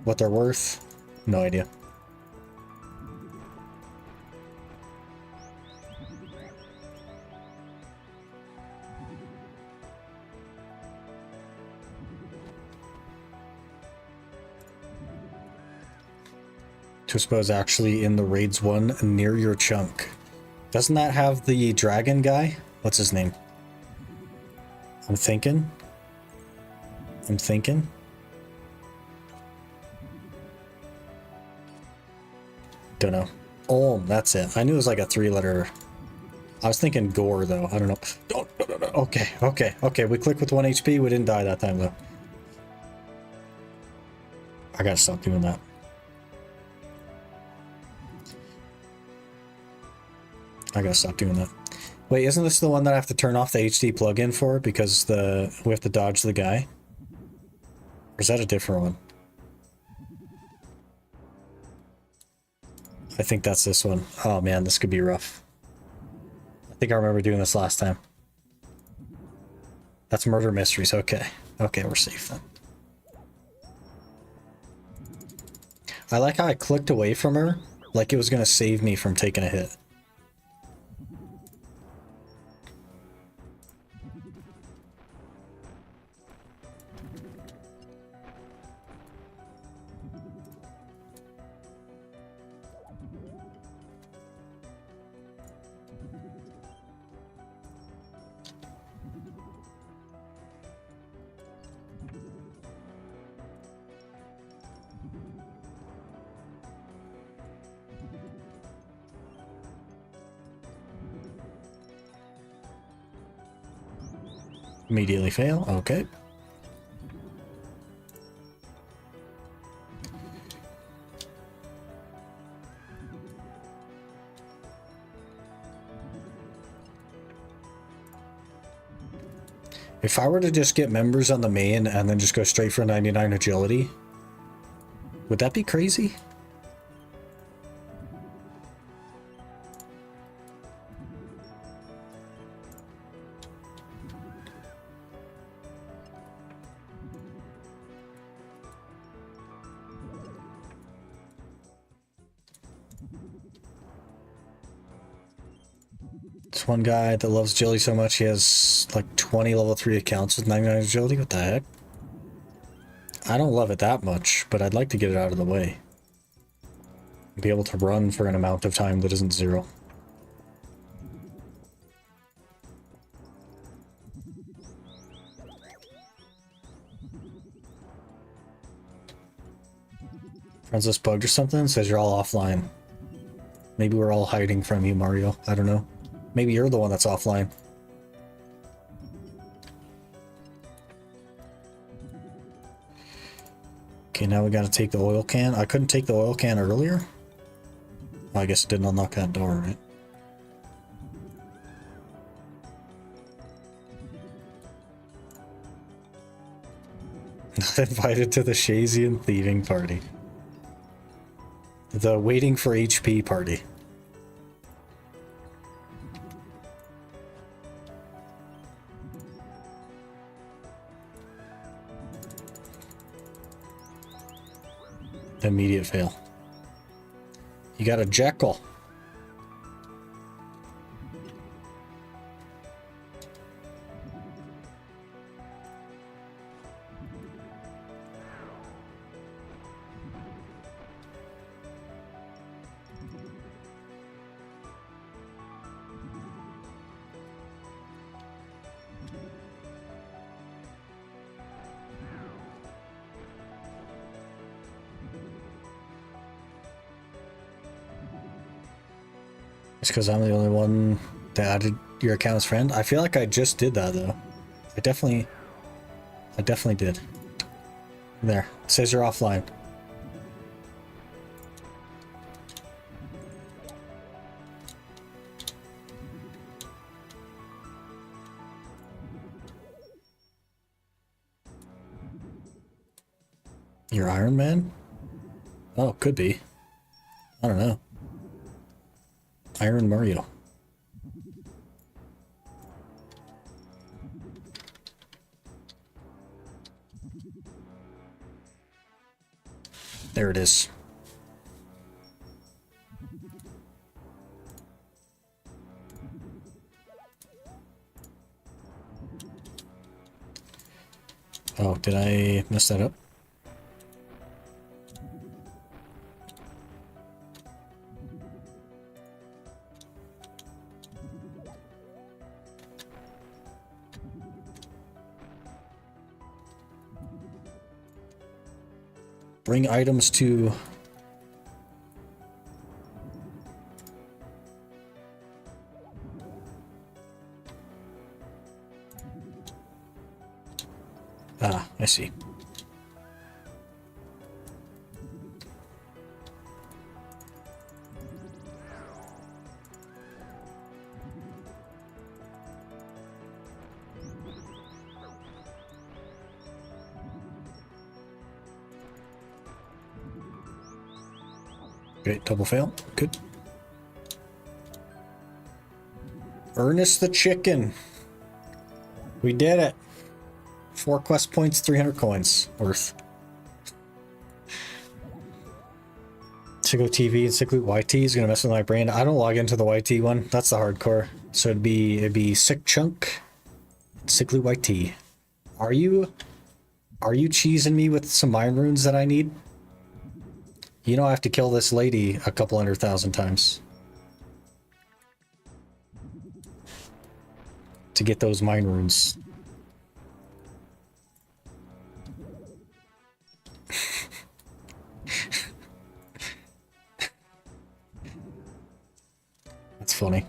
what they're worth, no idea. Twispo's actually in the raids one near your chunk. Doesn't that have the dragon guy? What's his name? I'm thinking. Don't know. Oh, that's it. I knew it was like a 3-letter. I was thinking gore though. I don't know. No. Okay. We clicked with 1 HP. We didn't die that time though. I gotta stop doing that. Wait, isn't this the one that I have to turn off the HD plugin for because we have to dodge the guy? Or is that a different one? I think that's this one. Oh man, this could be rough. I think I remember doing this last time. That's murder mysteries. Okay, we're safe then. I like how I clicked away from her, like it was gonna save me from taking a hit. Immediately fail. Okay. If I were to just get members on the main and then just go straight for 99 agility, would that be crazy? This one guy that loves agility so much, he has like 20 level 3 accounts with 99 agility. What the heck? I don't love it that much, but I'd like to get it out of the way. Be able to run for an amount of time that isn't 0. Friends just bugged or something? Says you're all offline. Maybe we're all hiding from you, Mario. I don't know. Maybe you're the one that's offline. Okay, now we gotta take the oil can. I couldn't take the oil can earlier? Well, I guess it didn't unlock that door, right? Not invited to the Shayzien thieving party. The waiting for HP party. Immediate fail. You got a Jekyll. It's because I'm the only one They added your account as friend. I feel like I just did that though. I definitely did. There, it says you're offline. You're Iron Man? Oh, could be. I don't know. Iron Mario. There it is. Oh, did I mess that up? Bring items to... Ah, I see. Great, double fail. Good. Ernest the chicken. We did it. 4 quest points, 300 coins worth. Sicko TV and Sickly YT is gonna mess with my brain. I don't log into the YT one. That's the hardcore. So it'd be Sick Chunk, Sickly YT. Are you cheesing me with some iron runes that I need? You know I have to kill this lady a couple 100,000 times to get those mine runes. That's funny.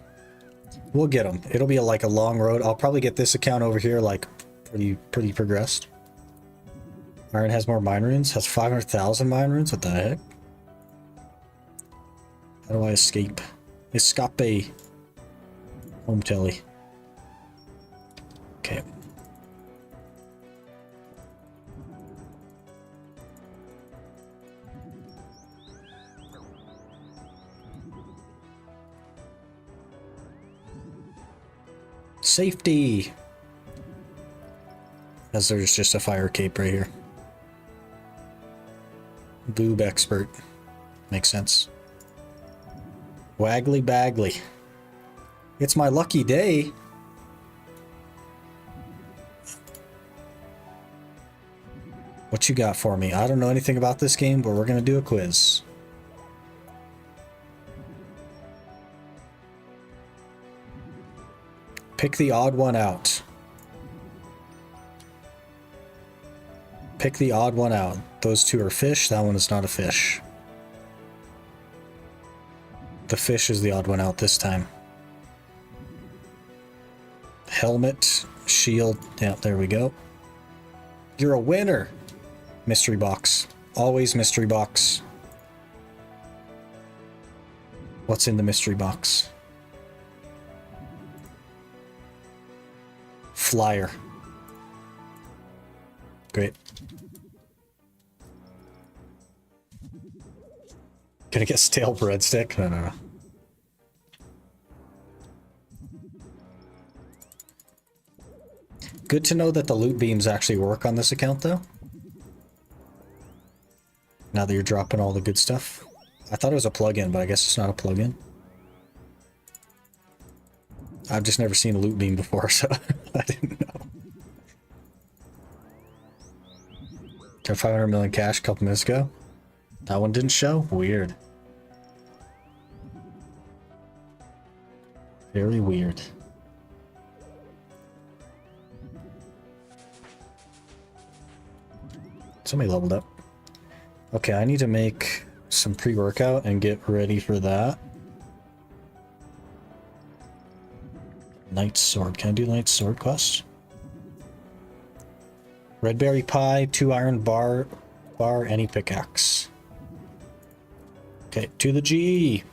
We'll get them. It'll be like a long road. I'll probably get this account over here like pretty progressed. Iron has more mine runes. Has 500,000 mine runes. What the heck? How do I escape? Escape. Home telly. Okay. Safety. As there's just a fire cape right here. Boob expert. Makes sense. Waggly Bagley. It's my lucky day. What you got for me? I don't know anything about this game, but we're gonna do a quiz. Pick the odd one out. Pick the odd one out. Those two are fish. That one is not a fish. The fish is the odd one out this time. Helmet, shield. Yeah, there we go. You're a winner. Mystery box. Always mystery box. What's in the mystery box? Flyer. Great. Gonna get stale breadstick? No. Good to know that the loot beams actually work on this account, though. Now that you're dropping all the good stuff. I thought it was a plugin, but I guess it's not a plugin. I've just never seen a loot beam before, so I didn't know. Got 500 million cash a couple minutes ago. That one didn't show? Weird. Very weird. Somebody leveled up. Okay, I need to make some pre-workout and get ready for that. Knight's Sword. Can I do the Knight's Sword quest? Red berry pie, 2 iron bar, any pickaxe. Okay, to the G.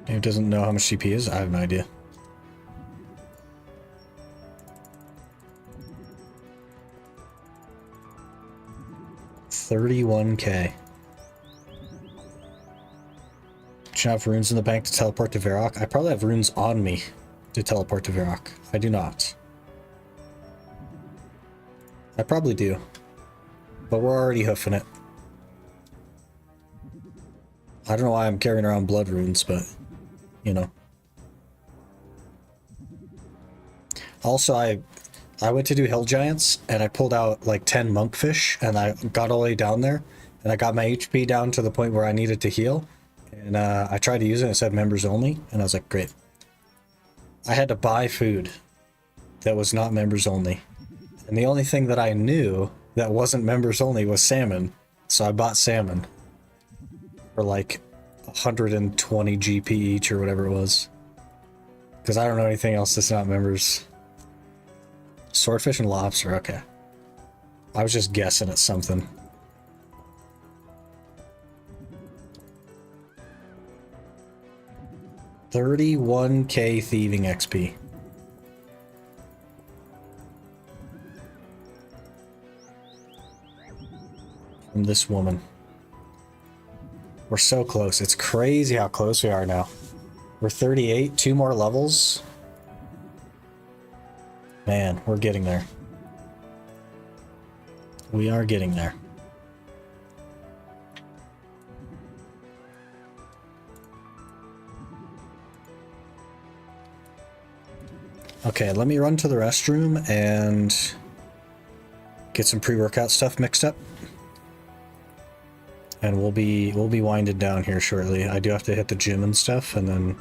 It doesn't know how much CP is. I have no idea. $31K. Should I have runes in the bank to teleport to Varrock? I probably have runes on me to teleport to Varrock. I do not. I probably do. But we're already hoofing it. I don't know why I'm carrying around blood runes, but, you know. Also, I went to do Hill Giants, and I pulled out like 10 monkfish, and I got all the way down there, and I got my HP down to the point where I needed to heal, and I tried to use it, and it said members only, and I was like, great. I had to buy food that was not members only, and the only thing that I knew that wasn't members only was salmon, so I bought salmon for like 120 GP each or whatever it was, because I don't know anything else that's not members. Swordfish and lobster, okay. I was just guessing at something. $31K thieving XP. From this woman. We're so close. It's crazy how close we are now. We're 38, 2 more levels. Man, we're getting there. We are getting there. Okay, let me run to the restroom and get some pre-workout stuff mixed up. And we'll be winded down here shortly. I do have to hit the gym and stuff, and then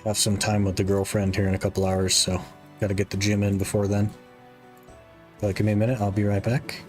have some time with the girlfriend here in a couple hours, so gotta get the gym in before then. But give me a minute, I'll be right back.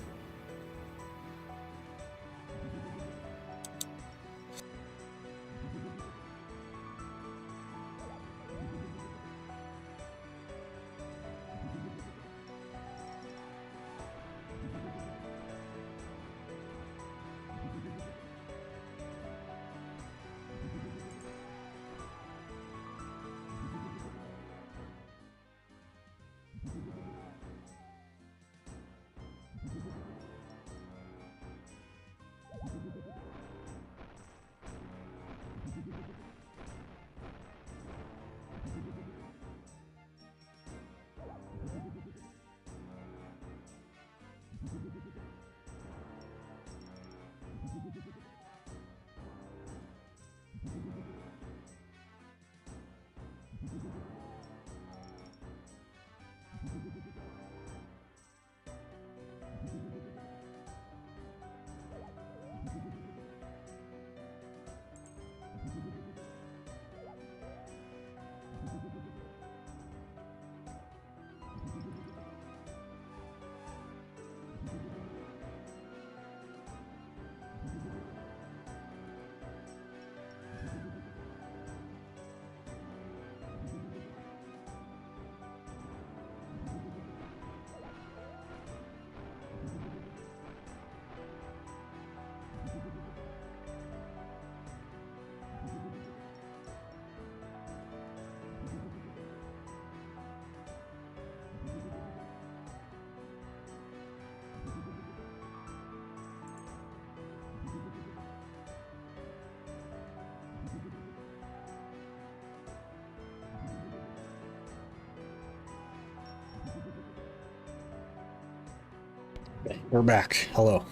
We're back. Hello.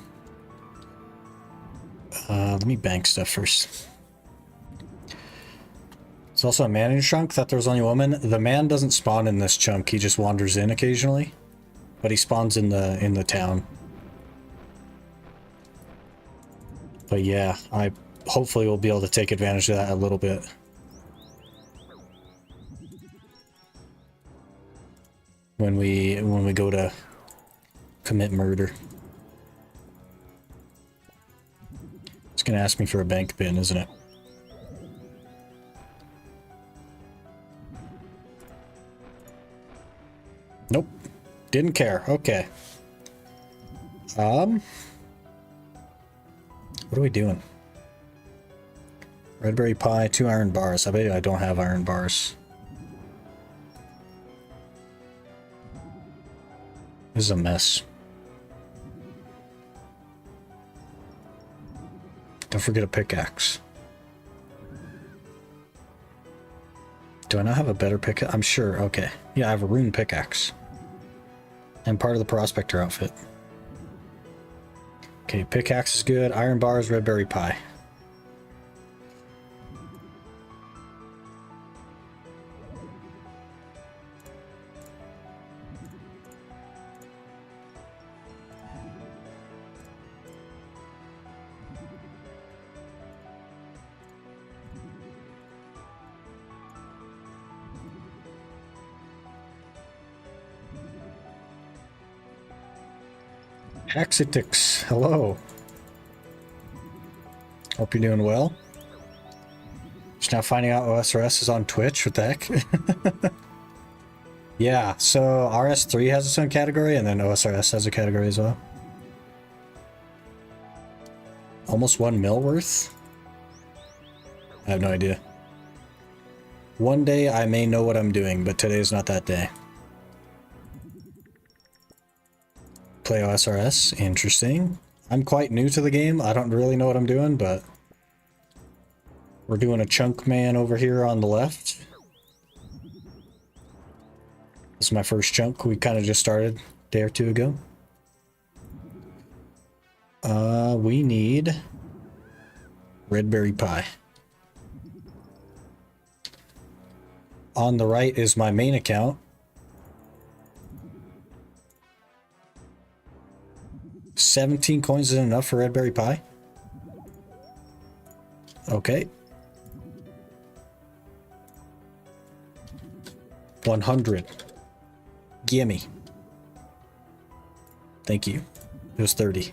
Let me bank stuff first. It's also a man in a chunk. Thought there was only a woman. The man doesn't spawn in this chunk. He just wanders in occasionally, but he spawns in the town. But yeah, I hopefully will be able to take advantage of that a little bit. When we go to commit murder. gonna ask me for a bank pin, isn't it? Nope. Didn't care. Okay. What are we doing? Red berry pie, 2 iron bars. I bet you I don't have iron bars. This is a mess. Don't forget a pickaxe. Do I not have a better pickaxe? I'm sure. Okay. Yeah, I have a rune pickaxe. And part of the prospector outfit. Okay, pickaxe is good. Iron bars, red berry pie. Axitix, hello. Hope you're doing well. Just now finding out OSRS is on Twitch. What the heck? Yeah, so RS3 has its own category, and then OSRS has a category as well. Almost 1 mil worth? I have no idea. One day I may know what I'm doing, but today's not that day. Play OSRS, interesting. I'm quite new to the game. I don't really know what I'm doing, but we're doing a Chunkman over here on the left. This is my first chunk. We kind of just started a day or two ago. We need red berry pie. On the right is my main account. 17 coins isn't enough for red berry pie? Okay. 100. Gimme. Thank you. It was 30.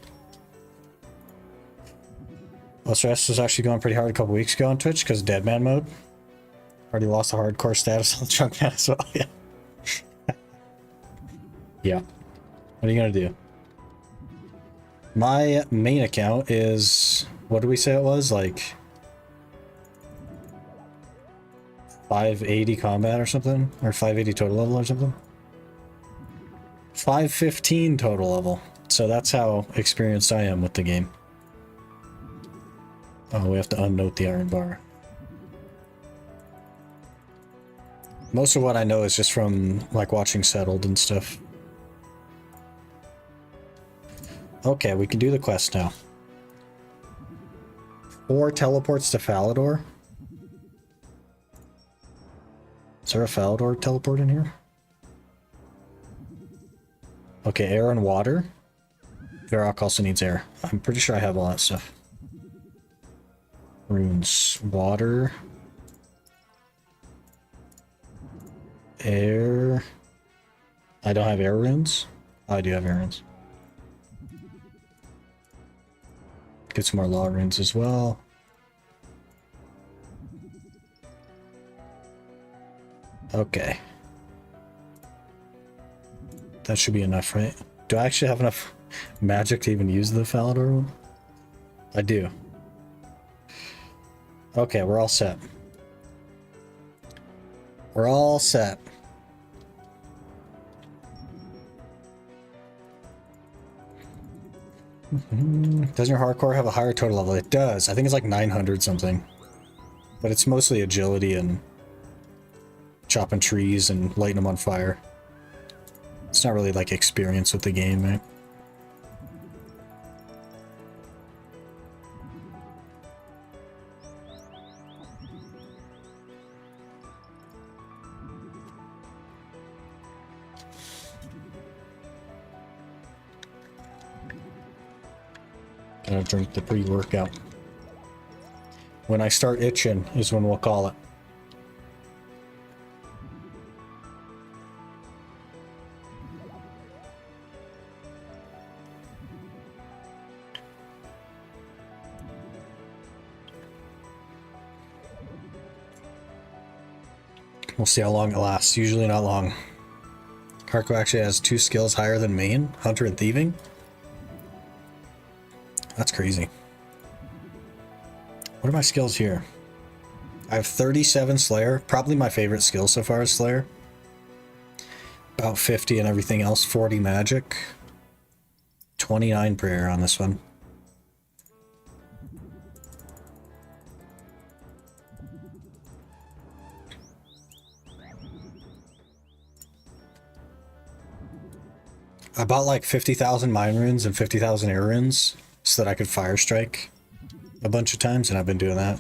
OSRS was actually going pretty hard a couple weeks ago on Twitch because Deadman mode. Already lost a hardcore status on the Chunkman as well. Yeah. Yeah. What are you gonna do? My main account is, what did we say it was? Like 580 combat or something? Or 580 total level or something? 515 total level. So that's how experienced I am with the game. Oh, we have to unnote the iron bar. Most of what I know is just from like watching Settled and stuff. Okay, we can do the quest now. 4 teleports to Falador. Is there a Falador teleport in here? Okay, air and water. Varrock also needs air. I'm pretty sure I have all that stuff. Runes. Water. Air. I don't have air runes. Oh, I do have air runes. Get some more law runes as well. Okay. That should be enough, right? Do I actually have enough magic to even use the Falador one? I do. Okay, we're all set. We're all set. Doesn't your hardcore have a higher total level? It does. I think it's like 900 something. But it's mostly agility and chopping trees and lighting them on fire. It's not really like experience with the game, right? Gotta drink the pre-workout. When I start itching is when we'll call it. We'll see how long it lasts. Usually not long. Hardcore actually has 2 skills higher than main, Hunter and Thieving. That's crazy. What are my skills here? I have 37 Slayer, probably my favorite skill so far is Slayer. About 50 and everything else, 40 Magic. 29 Prayer on this one. I bought like 50,000 Mine Runes and 50,000 Air Runes so that I could Fire Strike a bunch of times, and I've been doing that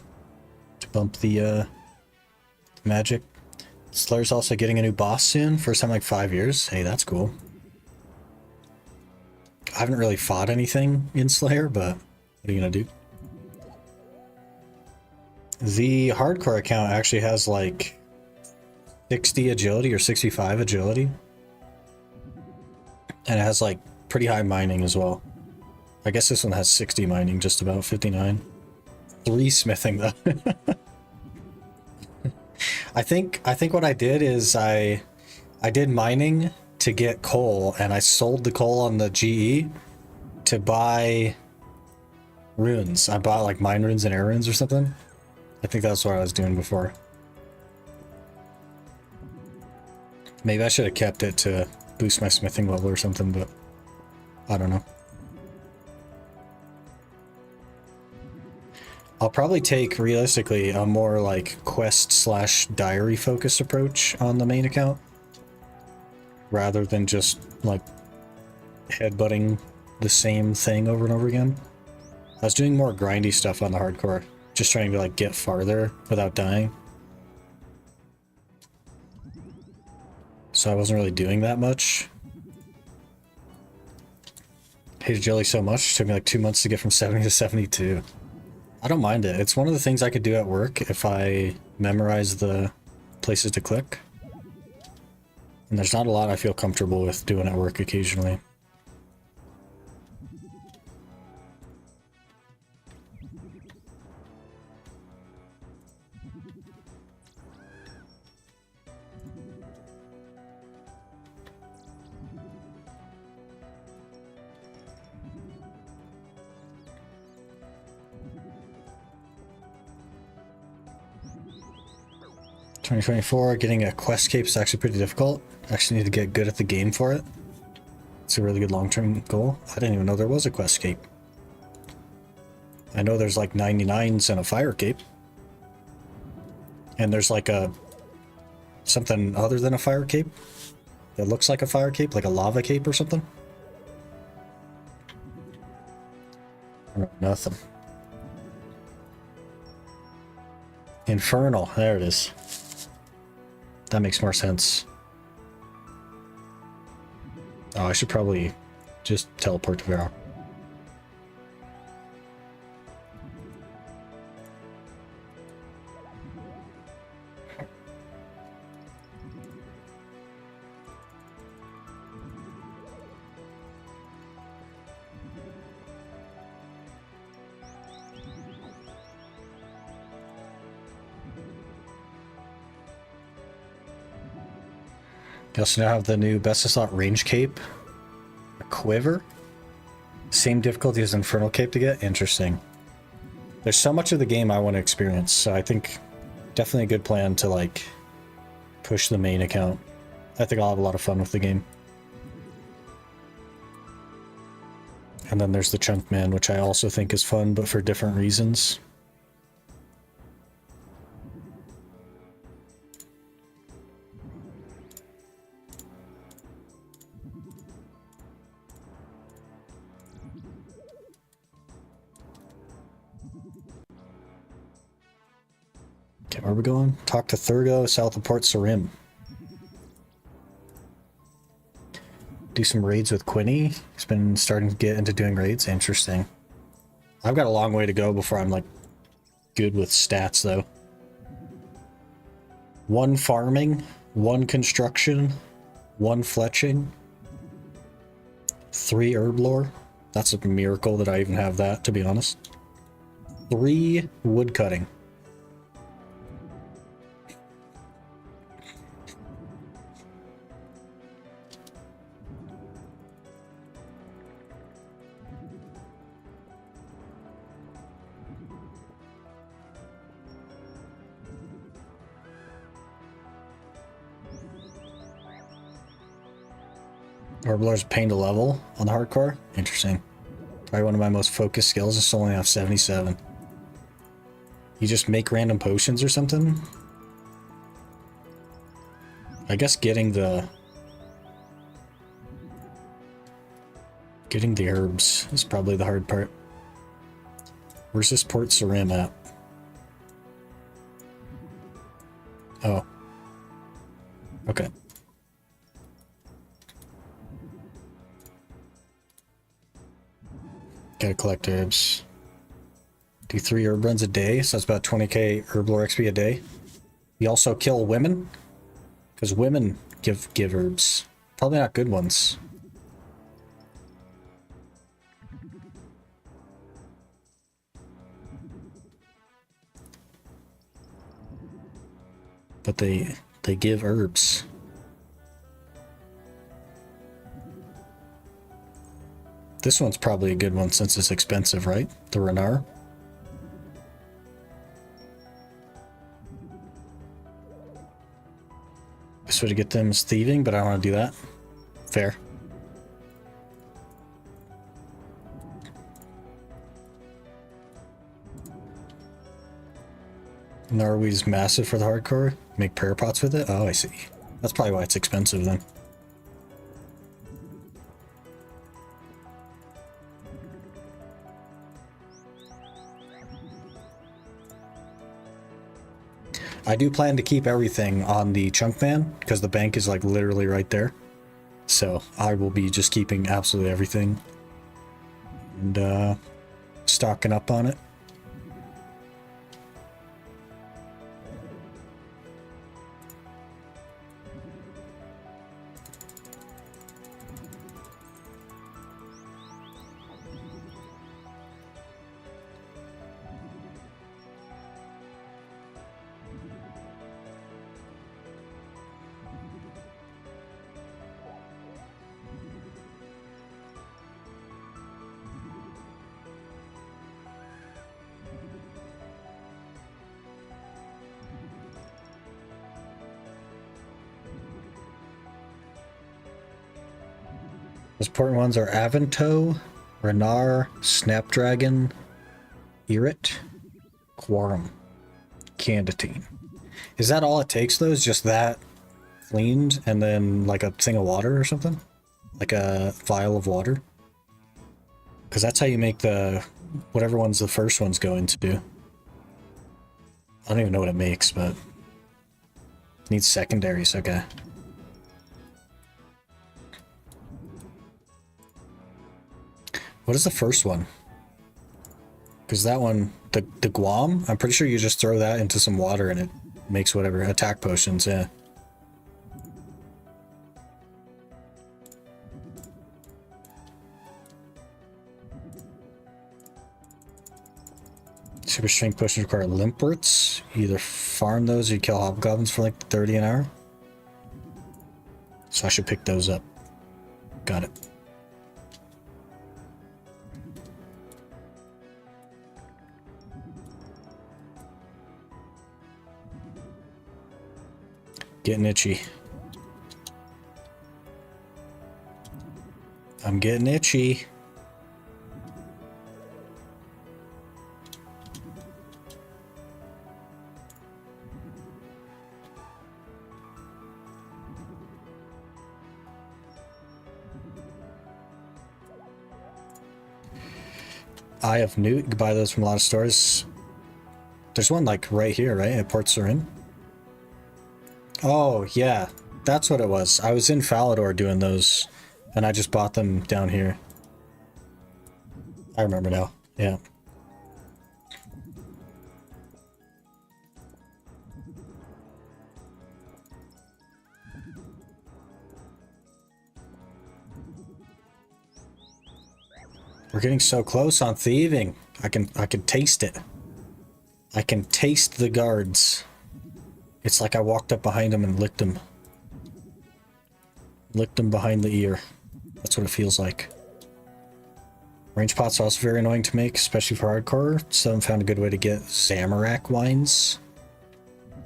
to bump the magic. Slayer's also getting a new boss soon, first time in like 5 years. Hey, that's cool. I haven't really fought anything in Slayer, but what are you gonna do? The hardcore account actually has like 60 agility or 65 agility. And it has like pretty high mining as well. I guess this one has 60 mining, just about 59. 3 smithing though. I think what I did is I did mining to get coal, and I sold the coal on the GE to buy runes. I bought like mine runes and air runes or something. I think that's what I was doing before. Maybe I should have kept it to boost my smithing level or something, but I don't know. I'll probably take, realistically, a more like quest/diary focused approach on the main account, rather than just like headbutting the same thing over and over again. I was doing more grindy stuff on the hardcore, just trying to like get farther without dying. So I wasn't really doing that much. Hated jelly so much, it took me like 2 months to get from 70 to 72. I don't mind it. It's one of the things I could do at work if I memorize the places to click. And there's not a lot I feel comfortable with doing at work occasionally. $2024, getting a quest cape is actually pretty difficult. I actually need to get good at the game for it. It's a really good long-term goal. I didn't even know there was a quest cape. I know there's like 99s and a fire cape. And there's like a something other than a fire cape that looks like a fire cape, like a lava cape or something. Nothing. Infernal, there it is. That makes more sense. Oh, I should probably just teleport to Vero. You also now have the new Best of Slot range cape. A quiver. Same difficulty as Infernal Cape to get. Interesting. There's so much of the game I want to experience, so I think definitely a good plan to like push the main account. I think I'll have a lot of fun with the game. And then there's the Chunkman, which I also think is fun, but for different reasons. Okay, where are we going? Talk to Thurgo, south of Port Sarim. Do some raids with Quinny. He's been starting to get into doing raids. Interesting. I've got a long way to go before I'm like good with stats though. 1 farming, 1 construction, 1 fletching, 3 herb lore. That's a miracle that I even have that, to be honest. 3 wood cutting. Herbler's pain to level on the hardcore. Interesting. Probably one of my most focused skills is only have 77. You just make random potions or something? I guess getting the herbs is probably the hard part. Where's this Port Sarim at? Oh. Okay. Gotta collect herbs. Do 3 herb runs a day, so that's about 20k herblore XP a day. We also kill women, because women give herbs. Probably not good ones. But they give herbs. This one's probably a good one since it's expensive, right? The Renar. Best way to get them is thieving, but I don't want to do that. Fair. Narwee's massive for the hardcore. Make prayer pots with it? Oh, I see. That's probably why it's expensive then. I do plan to keep everything on the Chunkman because the bank is like literally right there. So I will be just keeping absolutely everything and stocking up on it. Those important ones are Avanto, Renar, Snapdragon, Irit, Quorum, Candidine. Is that all it takes though? Is just that cleaned and then like a thing of water or something? Like a vial of water? Because that's how you make the whatever ones the first one's going to do. I don't even know what it makes, but it needs secondaries, okay. What is the first one? Because that one, the Guam, I'm pretty sure you just throw that into some water and it makes whatever, attack potions, yeah. Super strength potions require limperts. You either farm those or you kill hobgoblins for like 30 an hour. So I should pick those up. Got it. Getting itchy. I'm getting itchy. Eye of Newt, you can buy those from a lot of stores. There's one like right here, right? At Port Sarim. Oh, yeah. That's what it was. I was in Falador doing those, and I just bought them down here. I remember now. Yeah. We're getting so close on thieving. I can taste it. I can taste the guards. It's like I walked up behind them and licked them. Licked them behind the ear. That's what it feels like. Range pots are also very annoying to make, especially for hardcore. Some found a good way to get Zamorak wines.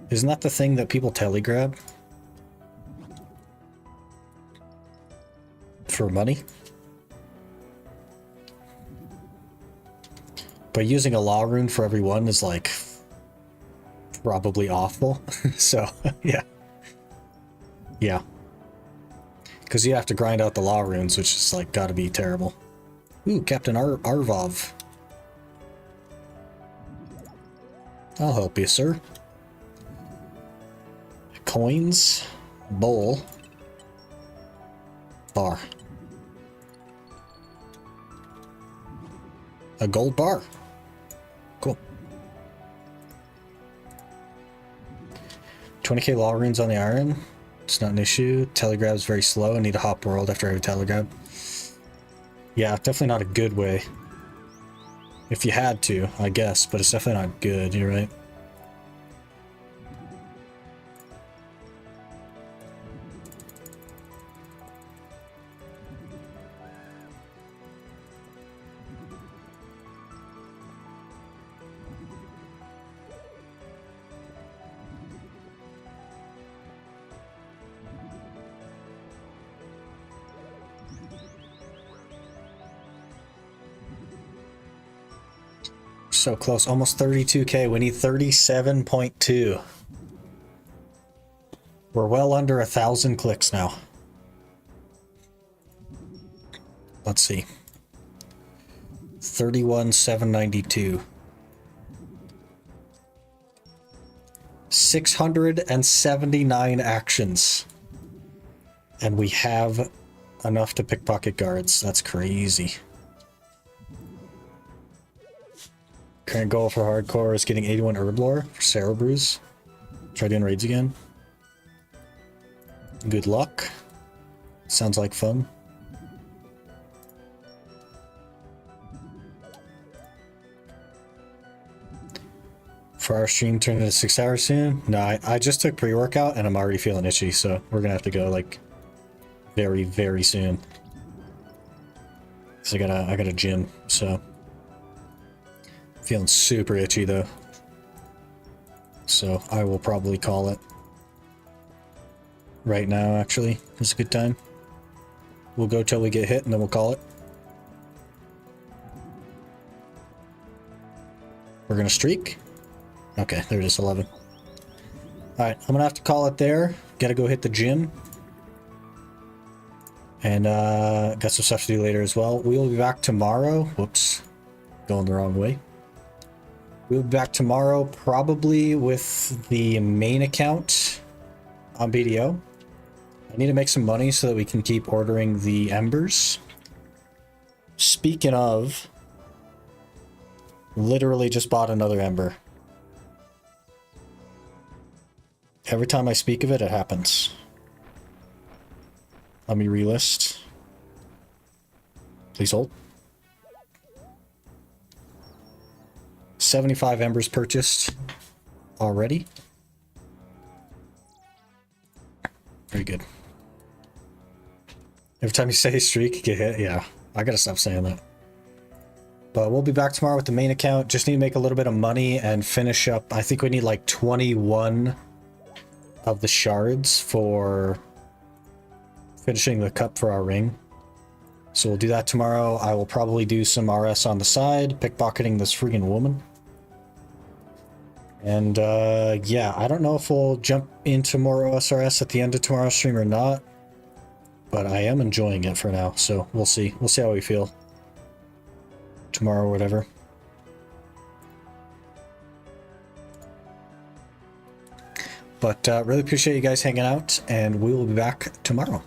Isn't that the thing that people telegrab? for money. But using a law rune for every one is like probably awful. So yeah. Yeah. Because you have to grind out the law runes, which is like gotta be terrible. Ooh, Captain Arvov. I'll help you, sir. Coins, bowl, bar. A gold bar. Cool. 20k law runes on the iron. It's not an issue. Telegrab's very slow. I need to hop world after every telegrab. Yeah, definitely not a good way. If you had to, I guess, but it's definitely not good, you're right. So close, almost 32k. We need 37.2. We're well under 1,000 clicks now. Let's see. 31,792. 679 actions. And we have enough to pickpocket guards. That's crazy. Current goal for hardcore is getting 81 herb lore for Sarah Brews. Try doing raids again. Good luck. Sounds like fun. For our stream turn into 6 hours soon? No, I just took pre-workout and I'm already feeling itchy, so we're gonna have to go like very, very soon. So I got a gym, so feeling super itchy though. So I will probably call it right now, actually. It's a good time. We'll go till we get hit and then we'll call it. We're gonna streak. Okay, there it is, 11. Alright, I'm gonna have to call it there. Gotta go hit the gym. And got some stuff to do later as well. We will be back tomorrow. Whoops. Going the wrong way. We'll be back tomorrow, probably with the main account on BDO. I need to make some money so that we can keep ordering the embers. Speaking of, literally just bought another ember. Every time I speak of it, it happens. Let me relist. Please hold. 75 embers purchased already. Very good. Every time you say streak, you get hit. Yeah, I gotta stop saying that. But we'll be back tomorrow with the main account. Just need to make a little bit of money and finish up. I think we need like 21 of the shards for finishing the cup for our ring. So we'll do that tomorrow. I will probably do some RS on the side, pickpocketing this friggin' woman. And yeah, I don't know if we'll jump into more OSRS at the end of tomorrow's stream or not, but I am enjoying it for now, so we'll see. We'll see how we feel tomorrow or whatever. But really appreciate you guys hanging out, and we will be back tomorrow.